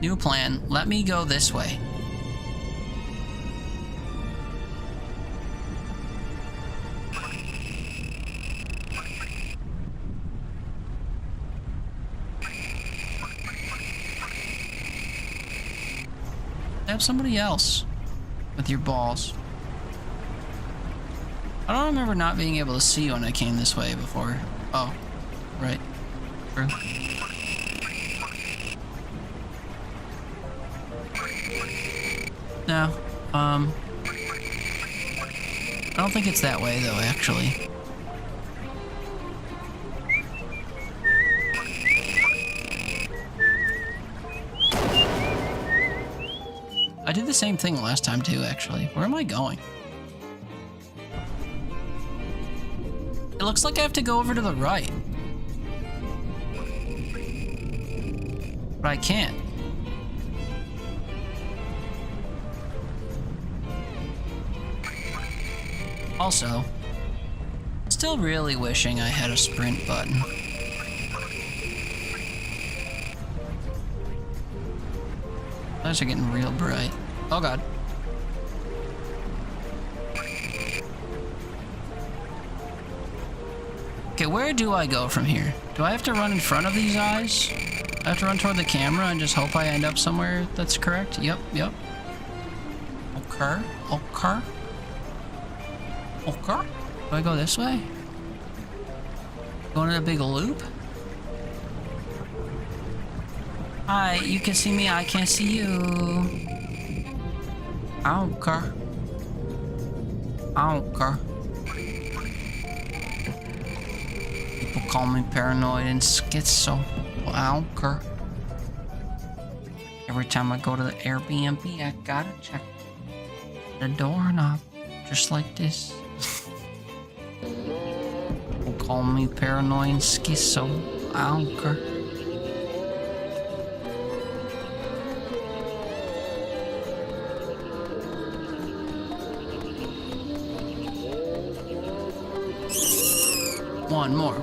New plan. Let me go this way. Have somebody else with your balls. I don't remember not being able to see when I came this way before. Oh, right. True. No, I don't think it's that way though, actually. I did the same thing last time too, actually. Where am I going? It looks like I have to go over to the right. But I can't. Also, still really wishing I had a sprint button. Eyes are getting real bright. Oh god. Okay, where do I go from here? Do I have to run in front of these eyes? I have to run toward the camera and just hope I end up somewhere that's correct? Yep. Okay. Do I go this way? Going in a big loop? Hi, you can see me, I can't see you. I don't care. People call me paranoid and schizo. Well, I don't care. Every time I go to the Airbnb, I gotta check the doorknob. Just like this. People call me paranoid and schizo. I don't care.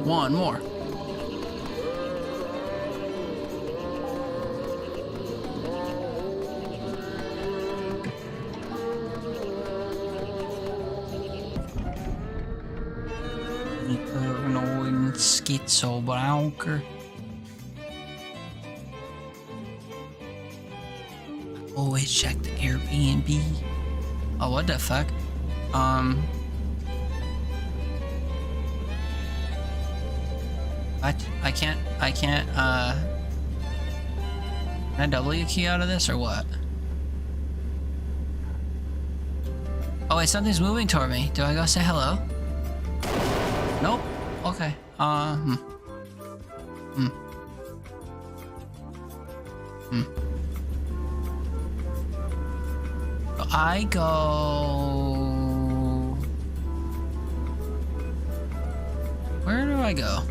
One more. schizo, but I don't care. Always check the Airbnb. Oh, what the fuck? What? I can't, can I W key out of this or what? Oh wait, something's moving toward me. Do I go say hello? Nope. Okay. So I go... Where do I go?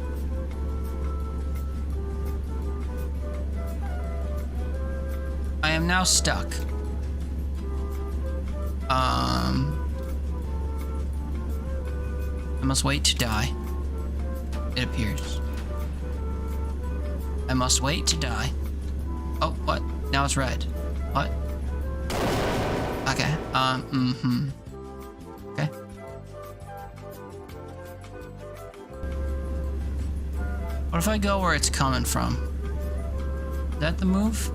I am now stuck. I must wait to die. It appears. I must wait to die. Oh, what? Now it's red. What? Okay, Okay. What if I go where it's coming from? Is that the move?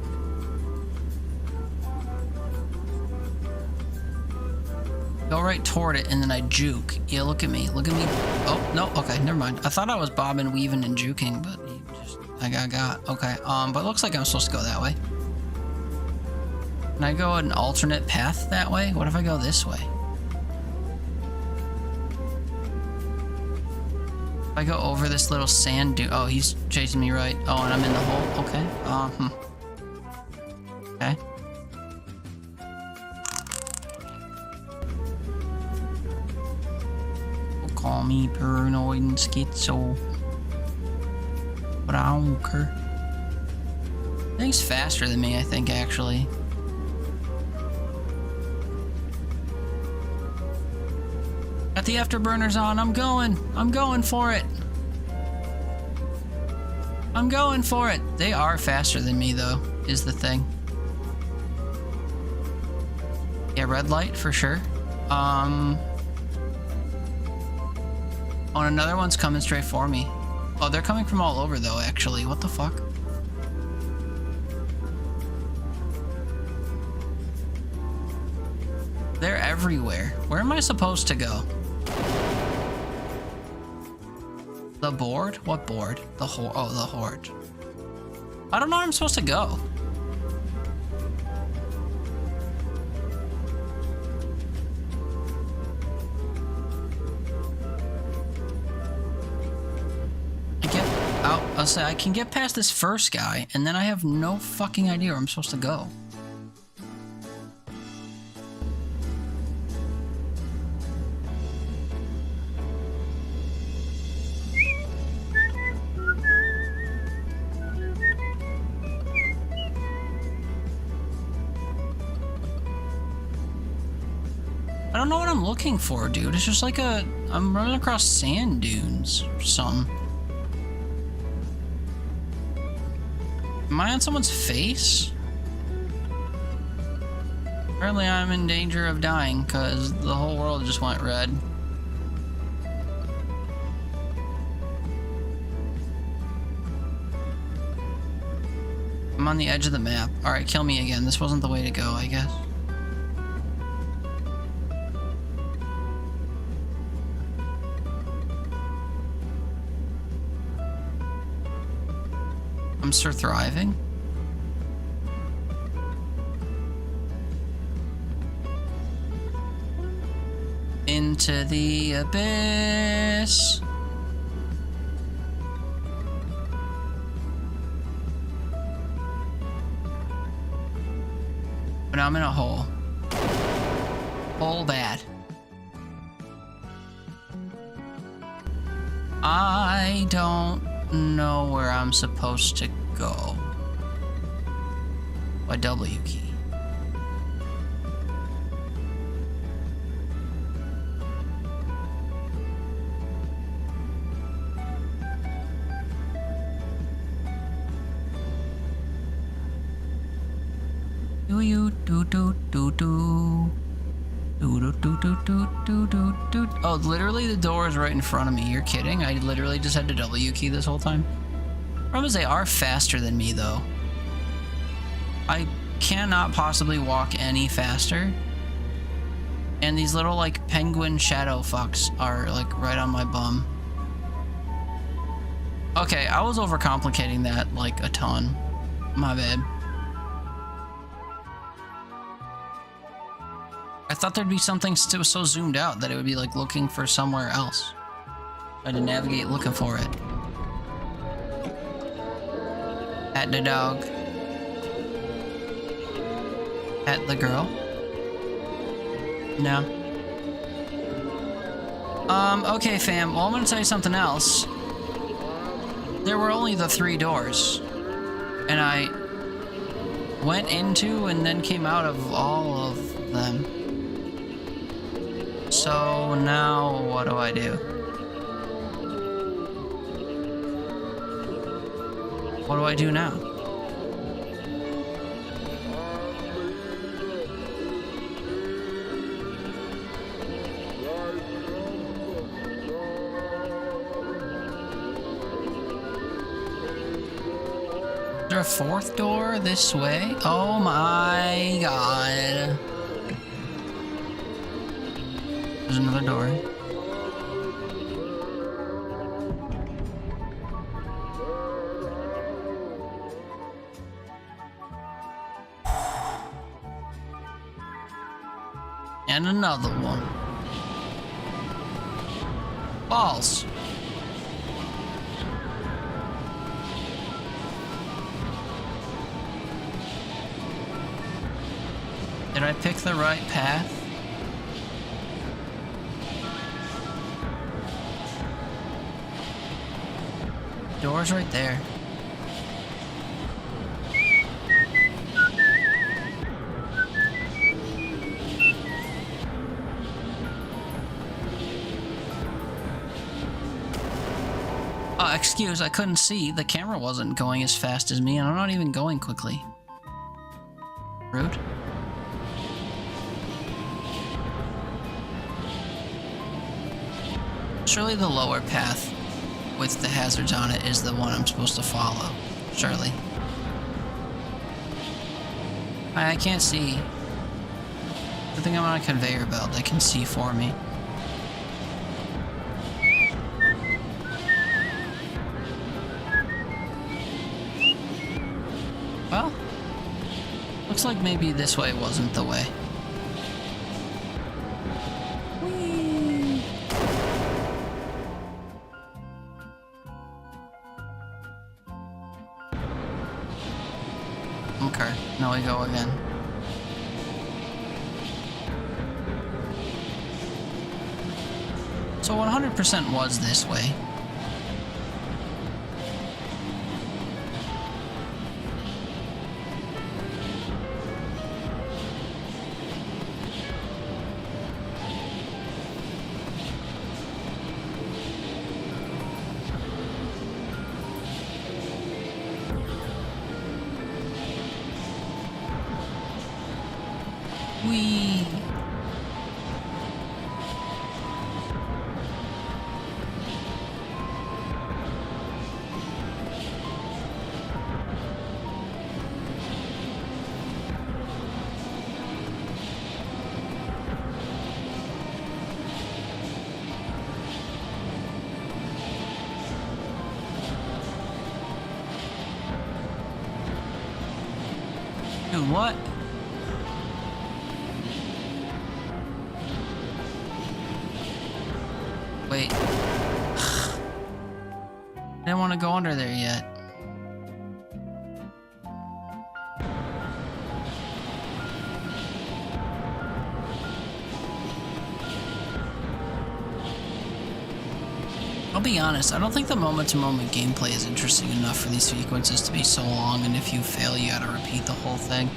Go right toward it and then I juke. Yeah, look at me. Look at me. Oh, no. Okay, never mind. I thought I was bobbing, weaving, and juking, but you just... I got. Okay, but it looks like I'm supposed to go that way. Can I go an alternate path that way? What if I go this way? If I go over this little sand dune... Oh, he's chasing me right. Oh, and I'm in the hole. Okay. Okay. Call me paranoid and schizo, but I don't care. I think he's faster than me, I think, actually. Got the afterburners on. I'm going for it. I'm going for it. They are faster than me, though, is the thing. Yeah, red light for sure. Oh, and another one's coming straight for me. Oh, they're coming from all over, though, actually. What the fuck? They're everywhere. Where am I supposed to go? The board? What board? The horde. Oh, the horde. I don't know where I'm supposed to go. I'll say I can get past this first guy, and then I have no fucking idea where I'm supposed to go. I don't know what I'm looking for, dude. It's just like I'm running across sand dunes or something. Am I on someone's face? Apparently I'm in danger of dying because the whole world just went red. I'm on the edge of the map. Alright, kill me again. This wasn't the way to go, I guess. I'm still thriving. Into the abyss. But I'm in a hole. Hole bad. I don't know where I'm supposed to go. Why W key? Do you do do do do do do Oh, literally the door is right in front of me. You're kidding? I literally just had to W key this whole time. Problem is they are faster than me though. I cannot possibly walk any faster. And these little like penguin shadow fucks are like right on my bum. Okay, I was overcomplicating that like a ton. My bad. I thought there'd be something still so zoomed out that it would be like looking for somewhere else. I had to navigate looking for it. At the dog. At the girl. No. Okay fam, well I'm gonna tell you something else. There were only the 3 doors. And I went into and then came out of all of them. So now what do I do? What do I do now? Is there a 4th door this way? Oh my god. There's another door. And another one. Balls. Did I pick the right path? Door's right there. Excuse, I couldn't see. The camera wasn't going as fast as me, and I'm not even going quickly. Rude. Surely the lower path with the hazards on it is the one I'm supposed to follow. Surely. I can't see. I think I'm on a conveyor belt that can see for me. Well, looks like maybe this way wasn't the way. Whee! Okay, now we go again. So 100% was this way. Whee! Dude, what? Wait. I didn't want to go under there yet. I'll be honest, I don't think the moment-to-moment gameplay is interesting enough for these sequences to be so long, and if you fail, you gotta repeat the whole thing.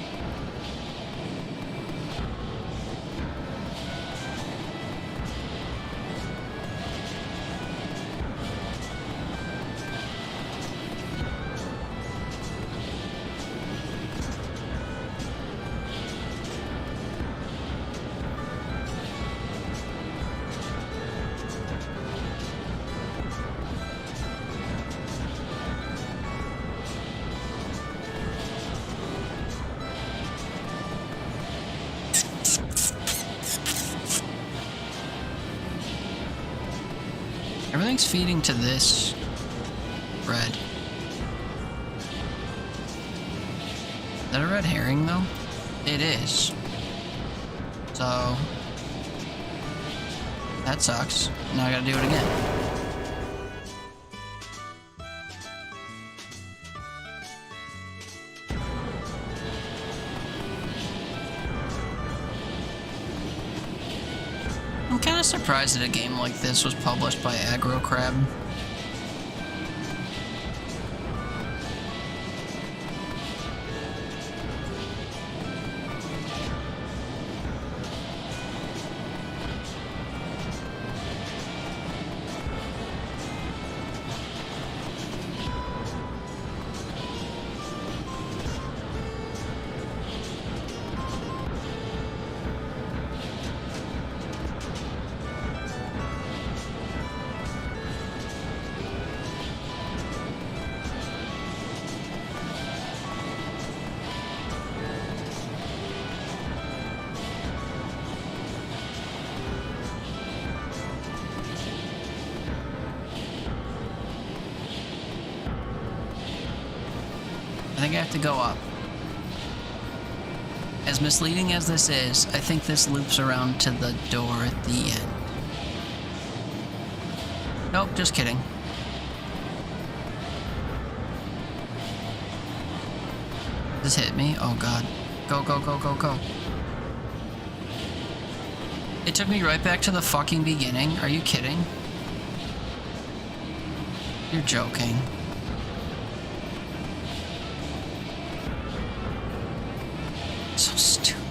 Everything's feeding to this red. Is that a red herring, though? It is. So... that sucks. Now I gotta do it again. I'm kinda surprised that a game like this was published by Aggro Crab. I think I have to go up. As misleading as this is, I think this loops around to the door at the end. Nope, just kidding. This hit me? Oh god. Go, go, go, go, go. It took me right back to the fucking beginning. Are you kidding? You're joking. So stupid.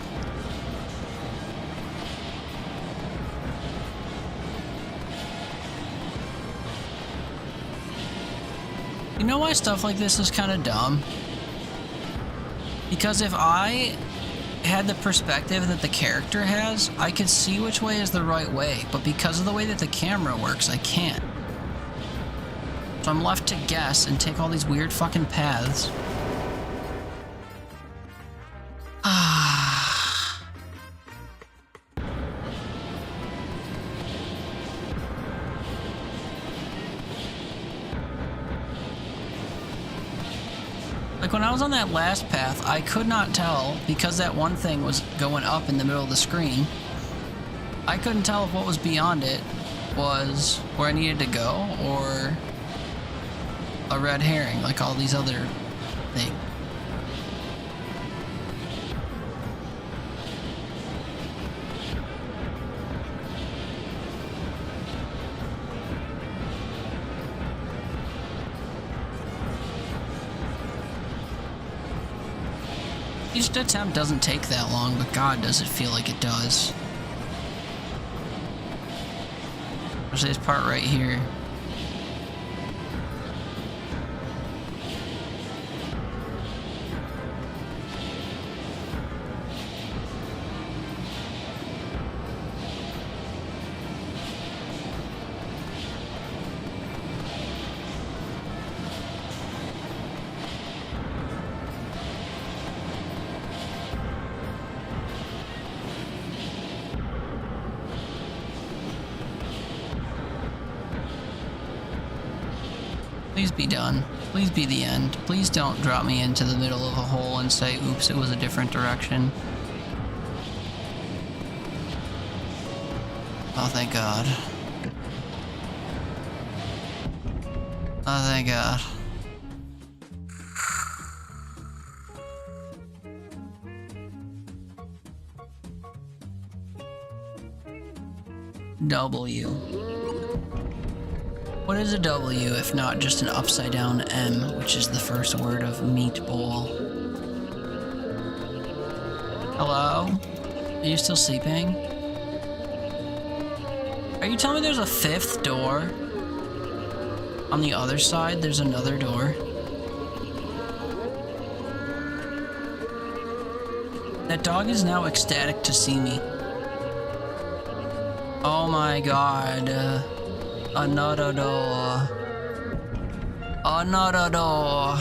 You know why stuff like this is kind of dumb? Because if I had the perspective that the character has, I could see which way is the right way, but because of the way that the camera works, I can't. So I'm left to guess and take all these weird fucking paths. Like when I was on that last path, I could not tell, because that one thing was going up in the middle of the screen, I couldn't tell if what was beyond it was where I needed to go or a red herring, like all these other things. Each attempt doesn't take that long, but god, does it feel like it does. There's this part right here. Please be done. Please be the end. Please don't drop me into the middle of a hole and say, oops, it was a different direction. Oh, thank God. Oh, thank God. W. What is a W if not just an upside down M, which is the first word of meatball? Hello? Are you still sleeping? Are you telling me there's a fifth door? On the other side, there's another door. That dog is now ecstatic to see me. Oh my god. Another door. Another door.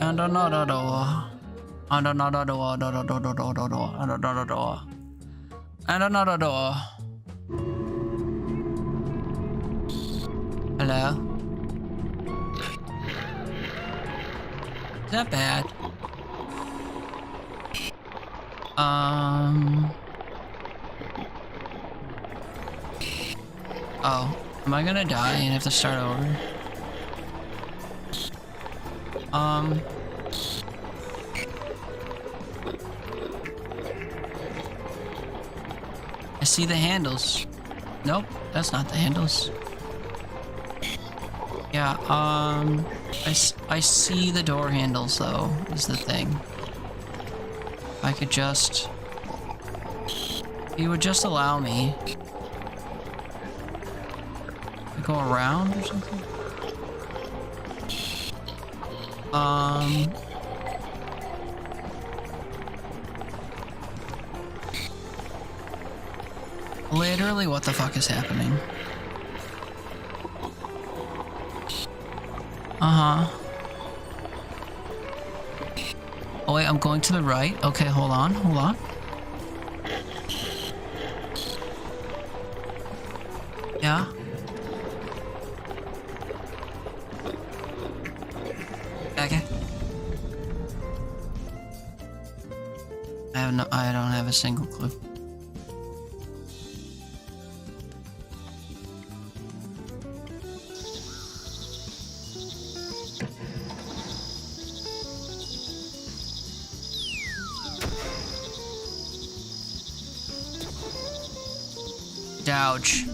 And another door. And another door. And another door. And another door. Hello? Is that bad? Oh, am I gonna die and have to start over? I see the handles. Nope, that's not the handles. Yeah, I see the door handles though, is the thing. I could just... You would just allow me to go around or something? Literally, what the fuck is happening? Oh wait, I'm going to the right. Okay, hold on, hold on. Yeah. Okay. I don't have a single clue. Ouch.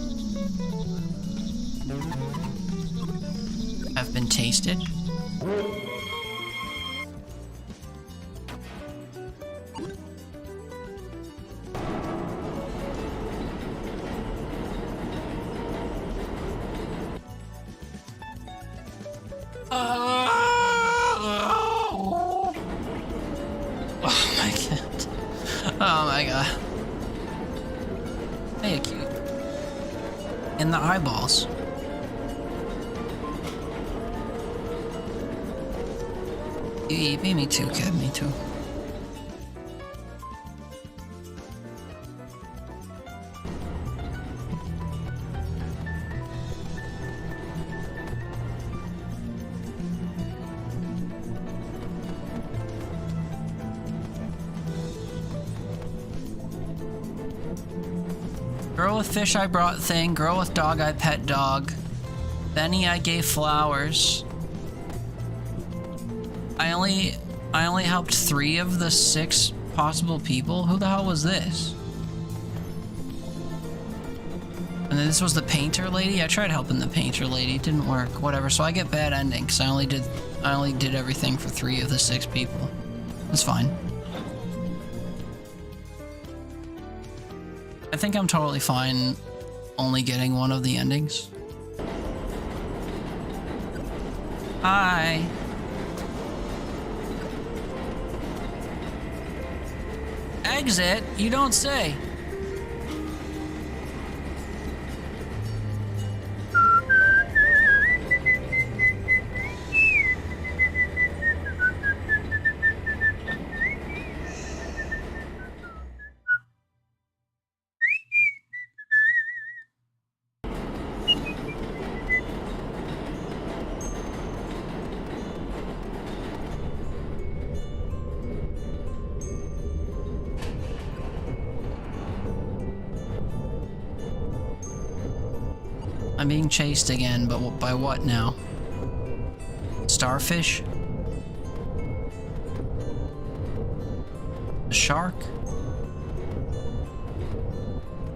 Have been tasted. Oh my god. Oh my god. Hey, cute. In the eyeballs. Me too, kid, me too. Girl with fish I brought thing, girl with dog I pet dog. Benny I gave flowers. I only helped 3 of the 6 possible people? Who the hell was this? And then this was the painter lady? I tried helping the painter lady, it didn't work. Whatever, so I get bad endings. I only did everything for 3 of the 6 people. That's fine. I think I'm totally fine only getting 1 of the endings. Hi. Exit? You don't say. I'm being chased again, but by what now? Starfish? A shark?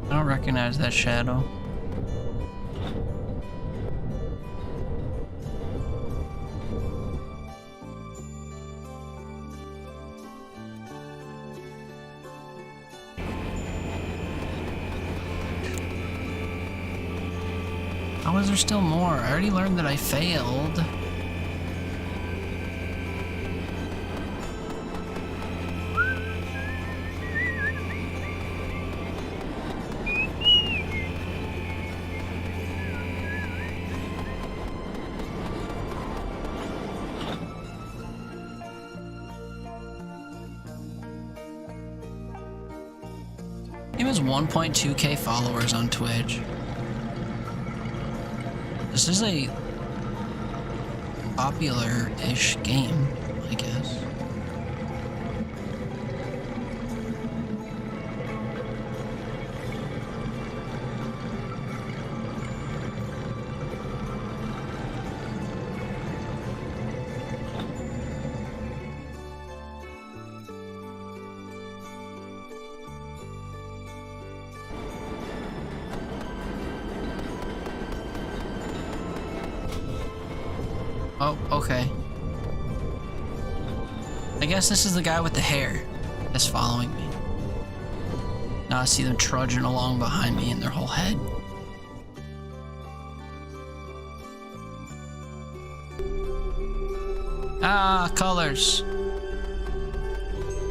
I don't recognize that shadow. How is there still more? I already learned that I failed. He has 1.2k followers on Twitch. This is a popular-ish game, I guess. Oh, okay. I guess this is the guy with the hair that's following me. Now I see them trudging along behind me in their whole head. Ah, colors.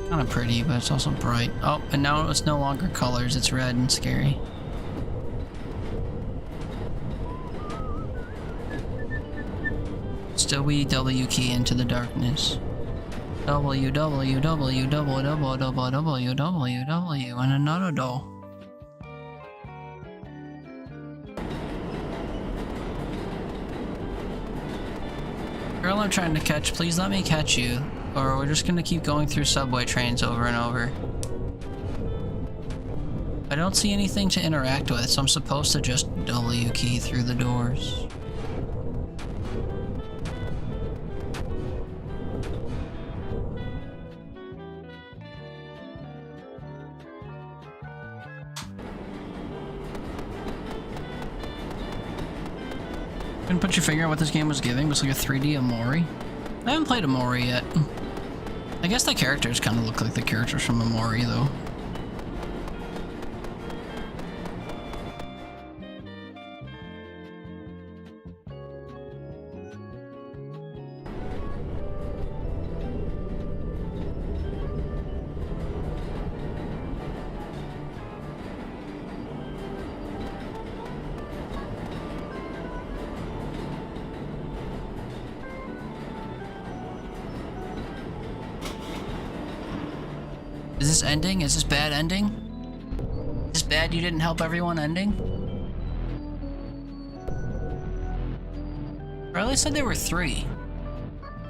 Kind of pretty, but it's also bright. Oh, and now it's no longer colors, it's red and scary. Still we W key into the darkness. W W W W W W W W and another door. Girl I'm trying to catch, please let me catch you, or we're just gonna keep going through subway trains over and over. I don't see anything to interact with, so I'm supposed to just W key through the doors. Couldn't put your finger on what this game was giving. It was like a 3D Amori. I haven't played Amori yet. I guess the characters kind of look like the characters from Amori, though. Is this ending? Is this bad ending? Is this bad you didn't help everyone ending? Riley said there were 3.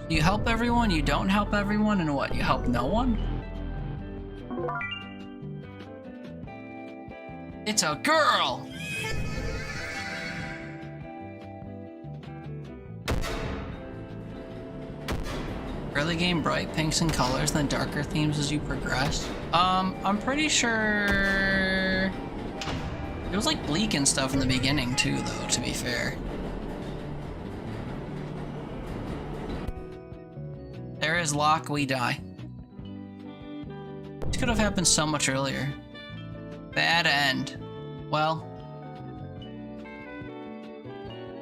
You help everyone, you don't help everyone, and what? You help no one? It's a girl! Early game bright pinks and colors, then darker themes as you progress. I'm pretty sure it was like bleak and stuff in the beginning too, though, to be fair. There is lock, we die. This could have happened so much earlier. Bad end. Well,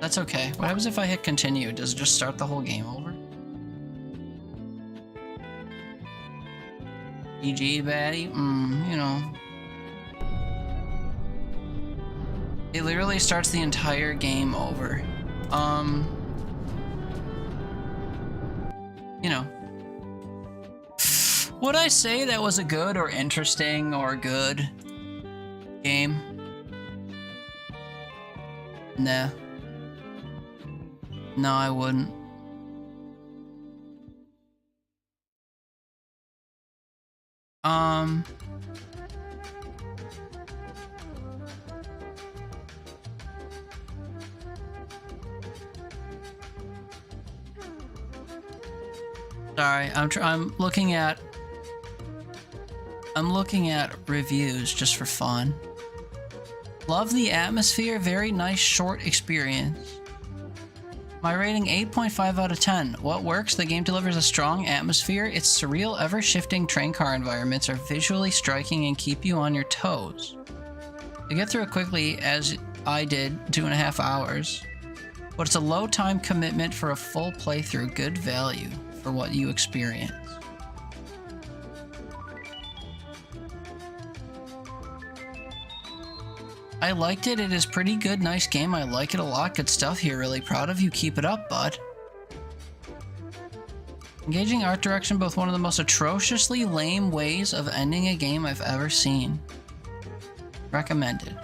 that's okay. What happens if I hit continue? Does it just start the whole game over? GG, baddie? You know. It literally starts the entire game over. You know. Would I say that was a good or interesting or good game? Nah. No, I wouldn't. Sorry, I'm looking at reviews just for fun. Love the atmosphere, very nice short experience. My rating 8.5 out of 10. What works? The game delivers a strong atmosphere. Its surreal, ever-shifting train car environments are visually striking and keep you on your toes. To get through it quickly, as I did, 2.5 hours. But it's a low time commitment for a full playthrough, good value for what you experience. I liked it. It is pretty good, nice game. I like it a lot. Good stuff here. Really proud of you. Keep it up, bud. Engaging art direction, both one of the most atrociously lame ways of ending a game I've ever seen. Recommended.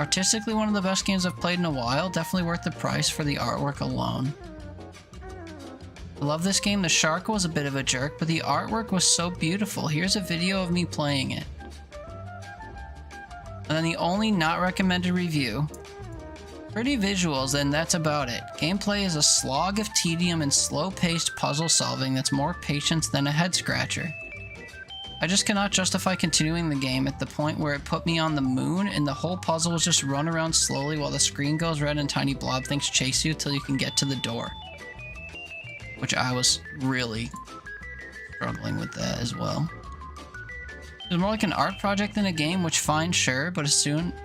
Artistically, one of the best games I've played in a while. Definitely worth the price for the artwork alone. I love this game. The shark was a bit of a jerk, but the artwork was so beautiful. Here's a video of me playing it. And then the only not recommended review. Pretty visuals, and that's about it. Gameplay is a slog of tedium and slow-paced puzzle solving that's more patience than a head-scratcher. I just cannot justify continuing the game at the point where it put me on the moon and the whole puzzle was just run around slowly while the screen goes red and tiny blob things chase you till you can get to the door. Which I was really struggling with that as well. It was more like an art project than a game, which fine, sure, but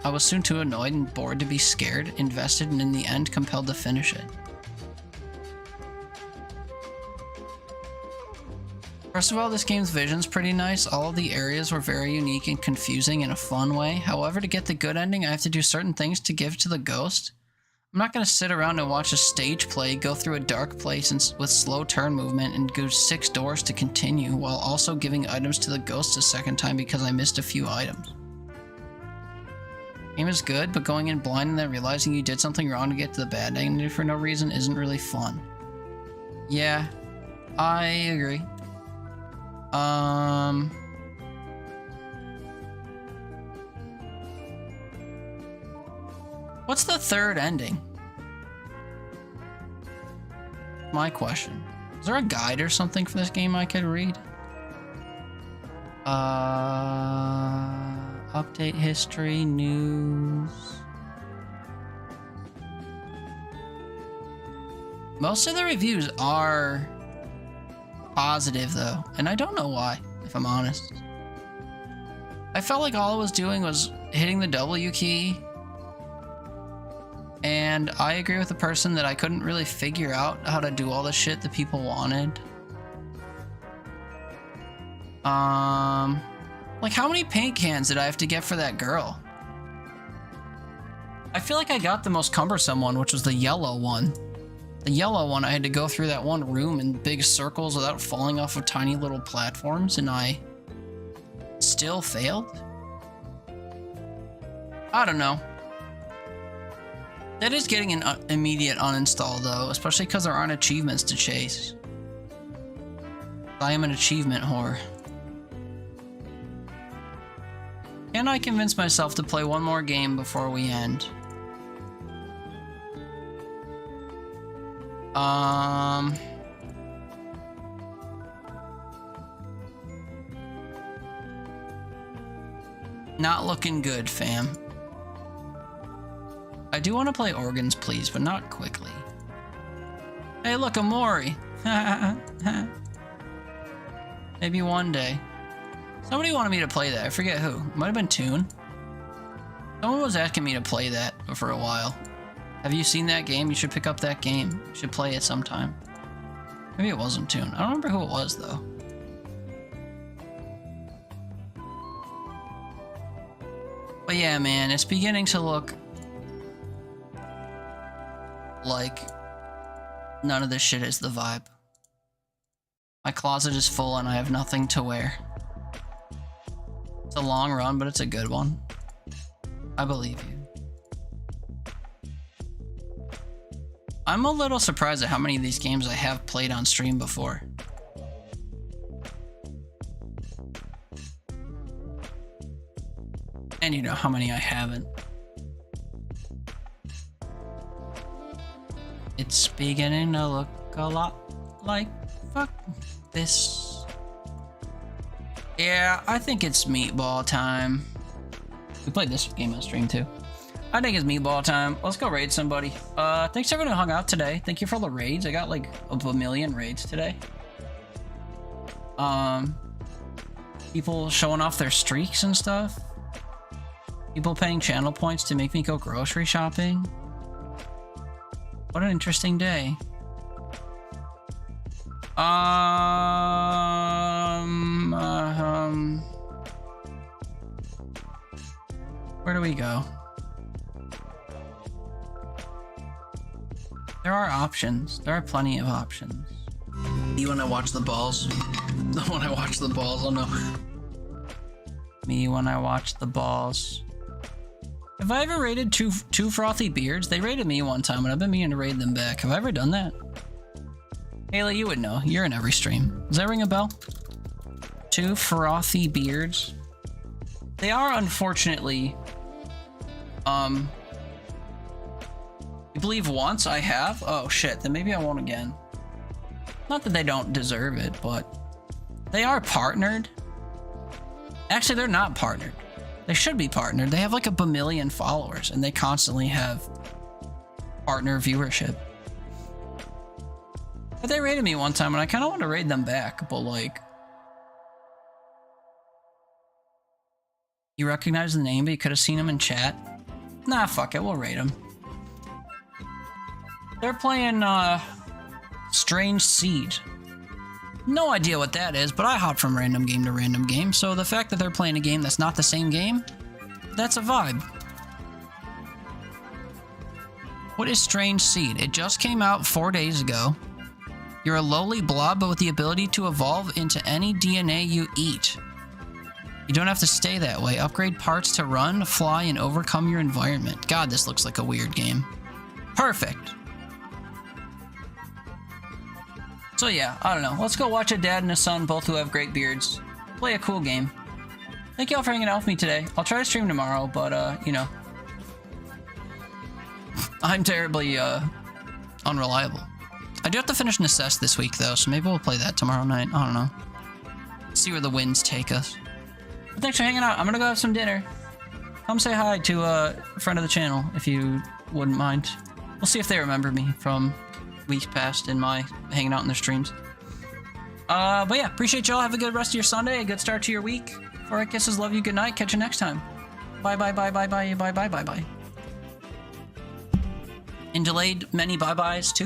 I was soon too annoyed and bored to be scared, invested, and in the end compelled to finish it. First of all, this game's vision's pretty nice. All of the areas were very unique and confusing in a fun way. However, to get the good ending, I have to do certain things to give to the ghost. I'm not going to sit around and watch a stage play, go through a dark place with slow turn movement, and go 6 doors to continue, while also giving items to the ghost a second time because I missed a few items. Game is good, but going in blind and then realizing you did something wrong to get to the bad ending for no reason isn't really fun. Yeah, I agree. What's the third ending? My question. Is there a guide or something for this game I could read? Update history, news. Most of the reviews are positive though, and I don't know why, if I'm honest. I felt like all I was doing was hitting the W key, and I agree with the person that I couldn't really figure out how to do all the shit that people wanted. Like how many paint cans did I have to get for that girl? I feel like I got the most cumbersome one, which was the yellow one. The yellow one, I had to go through that one room in big circles without falling off of tiny little platforms, and I still failed? I don't know. That is getting an immediate uninstall, though, especially because there aren't achievements to chase. I am an achievement whore. Can I convince myself to play one more game before we end? Not looking good, fam. I do want to play organs, please, but not quickly. Hey, look, Amori. Maybe one day. Somebody wanted me to play that. I forget who. It might have been Toon. Someone was asking me to play that for a while. Have you seen that game? You should pick up that game. You should play it sometime. Maybe it wasn't Toon. I don't remember who it was, though. But yeah, man, it's beginning to look like none of this shit is the vibe. My closet is full and I have nothing to wear. It's a long run, but it's a good one. I believe you. I'm a little surprised at how many of these games I have played on stream before. And you know how many I haven't. It's beginning to look a lot like fuck this. Yeah, I think it's meatball time. We played this game on stream too. I think it's meatball time. Let's go raid somebody. Thanks everyone who hung out today. Thank you for all the raids. I got like a million raids today. People showing off their streaks and stuff. People paying channel points to make me go grocery shopping. What an interesting day. Where do we go? There are options. There are plenty of options. Me when I watch the balls. When I watch the balls, oh no. Me when I watch the balls. Have I ever raided two frothy beards? They raided me one time, and I've been meaning to raid them back. Have I ever done that? Haley, you would know. You're in every stream. Does that ring a bell? Two frothy beards. They are unfortunately, I believe once I have. Oh shit, then maybe I won't again. Not that they don't deserve it, but they are partnered. Actually, they're not partnered. They should be partnered. They have like a bamillion followers, and they constantly have partner viewership. But they raided me one time, and I kind of want to raid them back, but like... You recognize the name, but you could have seen him in chat? Nah, fuck it, we'll raid him. They're playing, Strange Seed. No idea what that is, but I hop from random game to random game, so the fact that they're playing a game that's not the same game, that's a vibe. What is Strange Seed? It just came out 4 days ago. You're a lowly blob, but with the ability to evolve into any DNA you eat. You don't have to stay that way. Upgrade parts to run, fly, and overcome your environment. God, this looks like a weird game. Perfect. So yeah, I don't know. Let's go watch a dad and a son, both who have great beards, play a cool game. Thank y'all for hanging out with me today. I'll try to stream tomorrow, but, you know. I'm terribly, unreliable. I do have to finish Necess this week, though, so maybe we'll play that tomorrow night. I don't know. See where the winds take us. But thanks for hanging out. I'm gonna go have some dinner. Come say hi to a friend of the channel, if you wouldn't mind. We'll see if they remember me from weeks past in my hanging out in their streams. But yeah, appreciate y'all. Have a good rest of your Sunday, a good start to your week. All right, kisses, love you, good night. Catch you next time. Bye, bye, bye, bye, bye, bye, bye, bye, bye. And delayed many bye-byes, too.